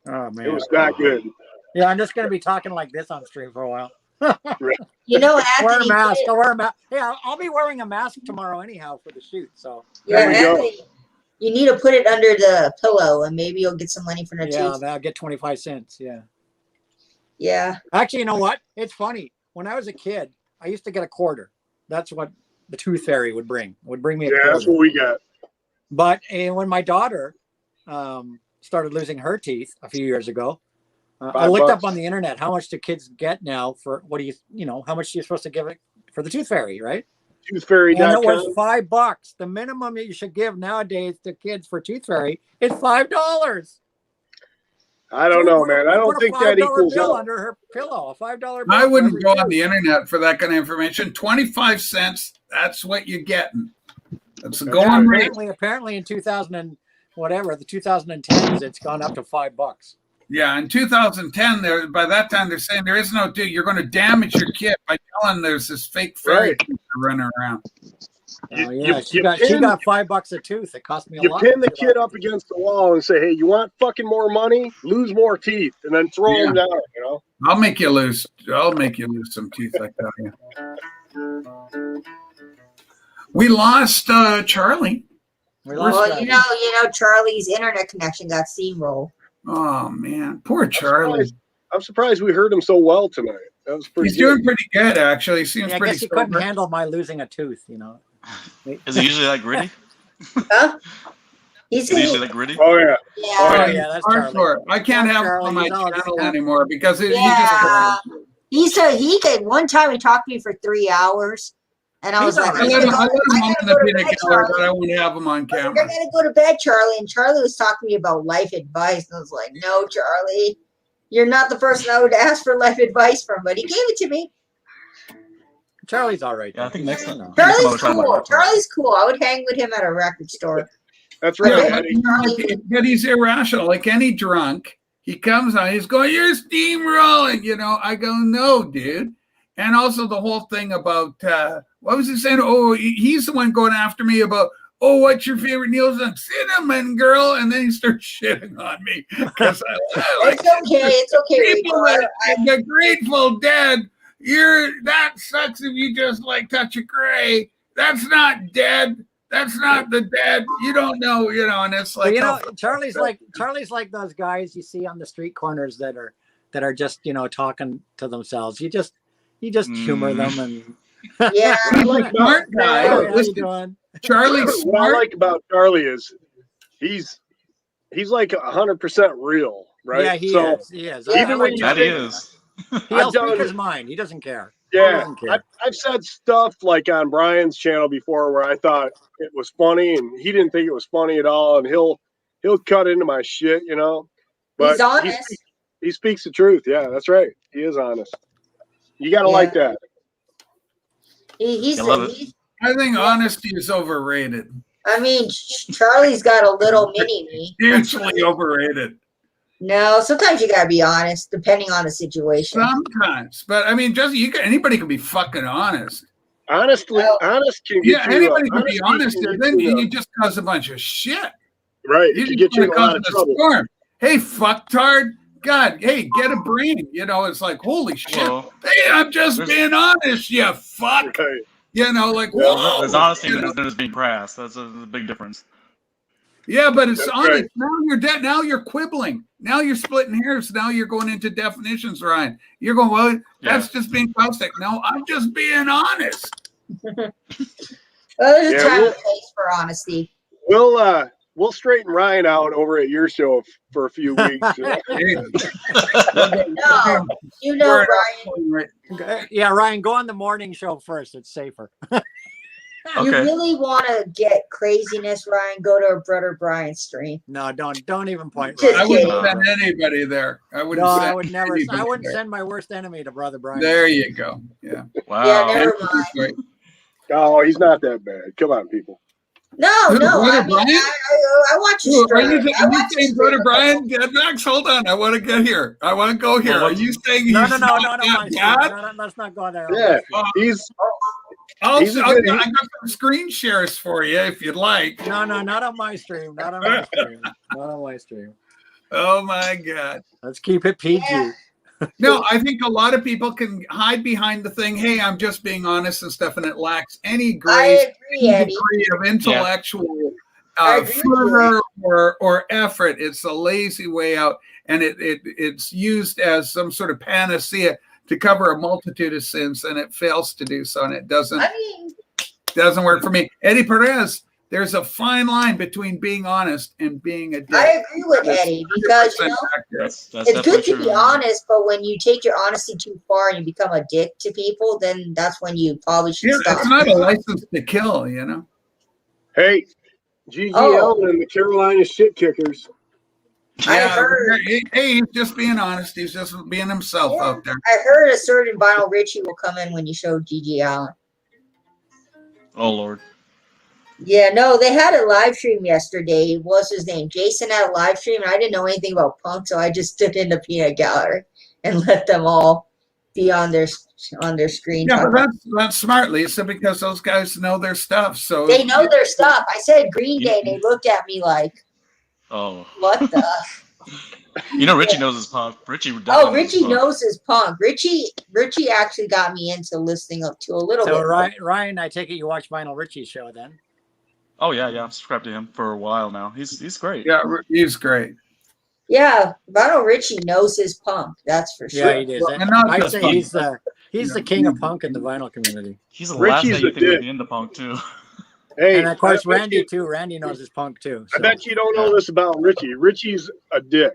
Oh man, It was not good. Yeah, I'm just gonna be talking like this on stream for a while. Right. wear Anthony, a mask. I'll wear a mask. Yeah, I'll be wearing a mask tomorrow anyhow for the shoot. So Yeah, Anthony, you need to put it under the pillow, and maybe you'll get some money from the yeah, tooth. I'll get 25 cents. Yeah. Yeah. Actually, you know what? It's funny. When I was a kid, I used to get a quarter. That's what the tooth fairy would bring. Would bring me a quarter. That's what we got. But when my daughter started losing her teeth a few years ago, I looked up on the internet how much do kids get now for how much you're supposed to give it for the tooth fairy, right? Toothfairy.com. And it was $5. The minimum that you should give nowadays to kids for tooth fairy is $5. I don't know, man. I don't think that equals bill up. under her pillow. A $5 bill. I for wouldn't every go on tooth. the internet for that kind of information. 25 cents, that's what you're getting. That's the going rate. Apparently in 2000 and whatever, the 2010s, it's gone up to $5. Yeah, in 2010, by that time they're saying there is no dude. You're going to damage your kid by telling there's this fake fairy tooth running around. Oh yeah, she got $5 a tooth. It cost me a You lot. pin the kid up against the wall and say, "Hey, you want fucking more money? Lose more teeth, and then throw them down." I'll make you lose some teeth like that. Yeah. We lost Charlie. Well, Charlie's internet connection got steamrolled. Oh man, poor Charlie. I'm surprised we heard him so well tonight. That was pretty. He's doing pretty good, actually. He seems Yeah, I pretty guess he couldn't sober. handle my losing a tooth. Is he usually that gritty? Huh? Is he usually that gritty? Oh yeah. Oh yeah, that's Charlie. Hardcore. I can't That's have him Charlie. on my He's all channel just- anymore because He said he could. One time he talked to me for 3 hours, and I was like, I let him on the peanut gallery, but I wouldn't have him on I camera. gotta go to bed, Charlie. And Charlie was talking to me about life advice. And I was like, no, Charlie, you're not the person I would ask for life advice from, but he gave it to me. Charlie's all right. Yeah, I think next time. Charlie's cool. Charlie's cool. I would hang with him at a record store. That's Yeah, but he's irrational. Like any drunk, he comes on, he's going, "You're steamrolling," I go, "No, dude." And also the whole thing about what was he saying? Oh, he's the one going after me about, "Oh, what's your favorite Nielsen?" "Cinnamon Girl," and then he starts shitting on me because It's okay. People the Grateful Dead. That sucks if you just like Touch of Grey. That's not dead. That's not the dad. You don't know, and it's like, you know, Charlie's like those guys you see on the street corners that are just, talking to themselves. You just humor them and Yeah. like smart guy. how you doing? Charlie's What I smart. like about Charlie is he's like 100% real, right? Yeah, he is. He is. Even when That he is. He'll speak his mind. He doesn't care. Yeah, I've said stuff like on Brian's channel before where I thought it was funny and he didn't think it was funny at all, and he'll cut into my shit, But He's honest. He speaks the truth. Yeah, that's right. He is honest. You gotta like that. He's I think honesty is overrated. I mean, Charlie's got a little mini me. Hugely overrated. No, sometimes you gotta be honest, depending on the situation. Sometimes, but I mean, just anybody can be fucking honest. Honest can get you. Anybody can be honest, and then you just cause a bunch of shit. Right, You can just get you in a lot cause of a trouble. storm. Hey, fucktard. God, hey, get a brain. It's like, holy shit. Well, hey, I'm just being honest, you fuck. Right. Whoa. There's honesty and there's being crass. That's a big difference. Yeah, but it's That's honest. right. Now you're dead. Now you're quibbling. Now you're splitting hairs. Now you're going into definitions, Ryan. You're going, well, that's just being caustic. No, I'm just being honest. Well, there's a time we'll- and place for honesty. We'll straighten Ryan out over at your show for a few weeks. No, Ryan. Yeah, Ryan, go on the morning show first. It's safer. You really want to get craziness, Ryan? Go to a Brother Brian stream. No, don't even point. Just I kidding. wouldn't send anybody there. I wouldn't. No, send I would never. anybody I wouldn't there. send my worst enemy to Brother Brian. There you go. Yeah. Wow. Yeah, never mind. Right. Oh, he's not that bad. Come on, people. No. Brother I mean, Brian? I watch his Are stream. you saying Brother Brian? Deadwax, hold on. I want to get here. I want to go here. Are you saying he's No, not my that stream. bad? No, let's not go there. Yeah, he's I He's a got good- some screen shares for you if you'd like. No, not on my stream. Not on my stream. Not on my stream. Oh my God. Let's keep it PG. Yeah. No, I think a lot of people can hide behind the thing, hey, I'm just being honest and stuff, and it lacks any I grace, agree, any Eddie. degree of intellectual I agree with fervor or effort. It's a lazy way out, and it's used as some sort of panacea to cover a multitude of sins, and it fails to do so, and it doesn't work for me. Eddie Perez, there's a fine line between being honest and being a dick. I agree with Eddie because That's it's good to true. be honest, but when you take your honesty too far and you become a dick to people, then that's when you probably should Yeah, stop. it's not a license to kill, you know. Hey, GG Oh. Allen and the Carolina shit kickers. I Yeah, heard. hey, he's just being honest. He's just being himself Yeah. out there. I heard a certain Vinyl Richie will come in when you show Gigi Allen. Oh Lord. Yeah, no, they had a live stream yesterday. What's his name? Jason had a live stream, and I didn't know anything about punk, so I just stood in the peanut gallery and let them all be on their screen. Yeah, but that's smart, Lisa, because those guys know their stuff. So They know their stuff. I said Green Day, and they looked at me like, Oh. "What the?" Richie knows his punk. Richie Oh, definitely Richie his punk. knows his punk. Richie actually got me into listening up to a little So bit. Ryan, I take it you watch Vinyl Richie's show then? Oh yeah, I've subscribed to him for a while now. He's great. Yeah, he's great. Yeah, Vinyl Richie knows his punk. That's for sure. Yeah, he does. Well, and not I'd just say punk. he's the king of punk in the vinyl community. He's the last Richie's guy you a think would dick. be into punk too. Hey, And of course, I bet Randy you- too. Randy knows his punk too. I so. bet you don't know this about Richie. Richie's a dick.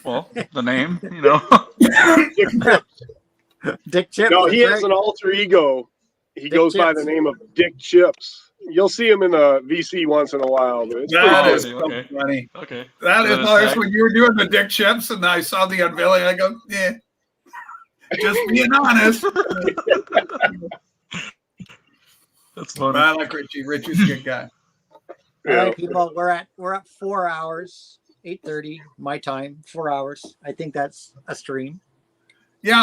Well, the name, you know. Dick Chips. Dick Chips. No, he that's has right. an alter ego. He Dick goes by Chips. the name of Dick Chips. You'll see him in the VC once in a while, but it's That pretty is good. so Okay. funny. Okay. That Is is that his hilarious. tag? When you were doing the Dick Chips and I saw the unveiling, I go, yeah. Just being honest. That's funny. But I like Richie. Richie's a good guy. All right, people, we're at 4 hours, 8:30 my time, 4 hours. I think that's a stream. Yeah,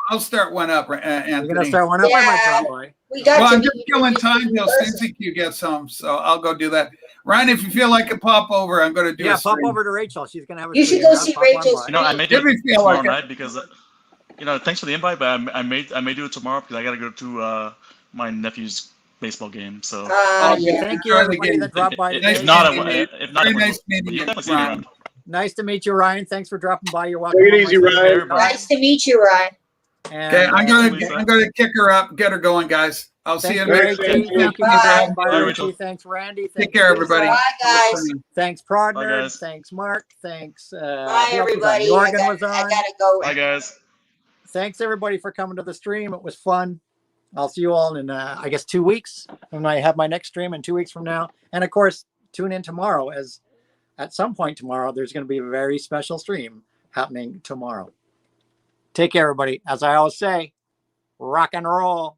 I'll start one up, Anthony. You're gonna start one up. I might Yeah. drop by. We got Well, to I'm meet just killing you time in till person. CCQ gets home, so I'll go do that. Ryan, if you feel like it, pop over. I'm going to do Yeah, a pop stream. over to Rachel. She's gonna have a You should stream. go see Pop on Rachel's by. I may do If you it feel tomorrow like it. night because thanks for the invite, but I may do it tomorrow because I gotta go to my nephew's baseball game. So Yeah. Thank you, everybody that dropped by today. if not, Very nice meeting you you, definitely see me Ryan. around. Nice to meet you, Ryan. Thanks for dropping by. You're welcome. Take it on easy, my stream. Ryan. Nice to meet you, Ryan. And, Okay, I'm gonna kick her up, get her going, guys. I'll see thanks, you Ray next T. week. Thank you for Bye. dropping by, Bye, Ray Rachel. T. Thanks, Randy. Take Thanks, care, Lisa. everybody. Bye, guys. Thanks, Bye, Prodner. guys. Thanks, Mark. Thanks. Bye, who else was on? everybody. Jorgen was I on. gotta go. Bye, guys. Thanks, everybody, for coming to the stream. It was fun. I'll see you all in, I guess, 2 weeks when I have my next stream, and 2 weeks from now. And of course, tune in tomorrow, as at some point tomorrow, there's going to be a very special stream happening tomorrow. Take care, everybody. As I always say, rock and roll.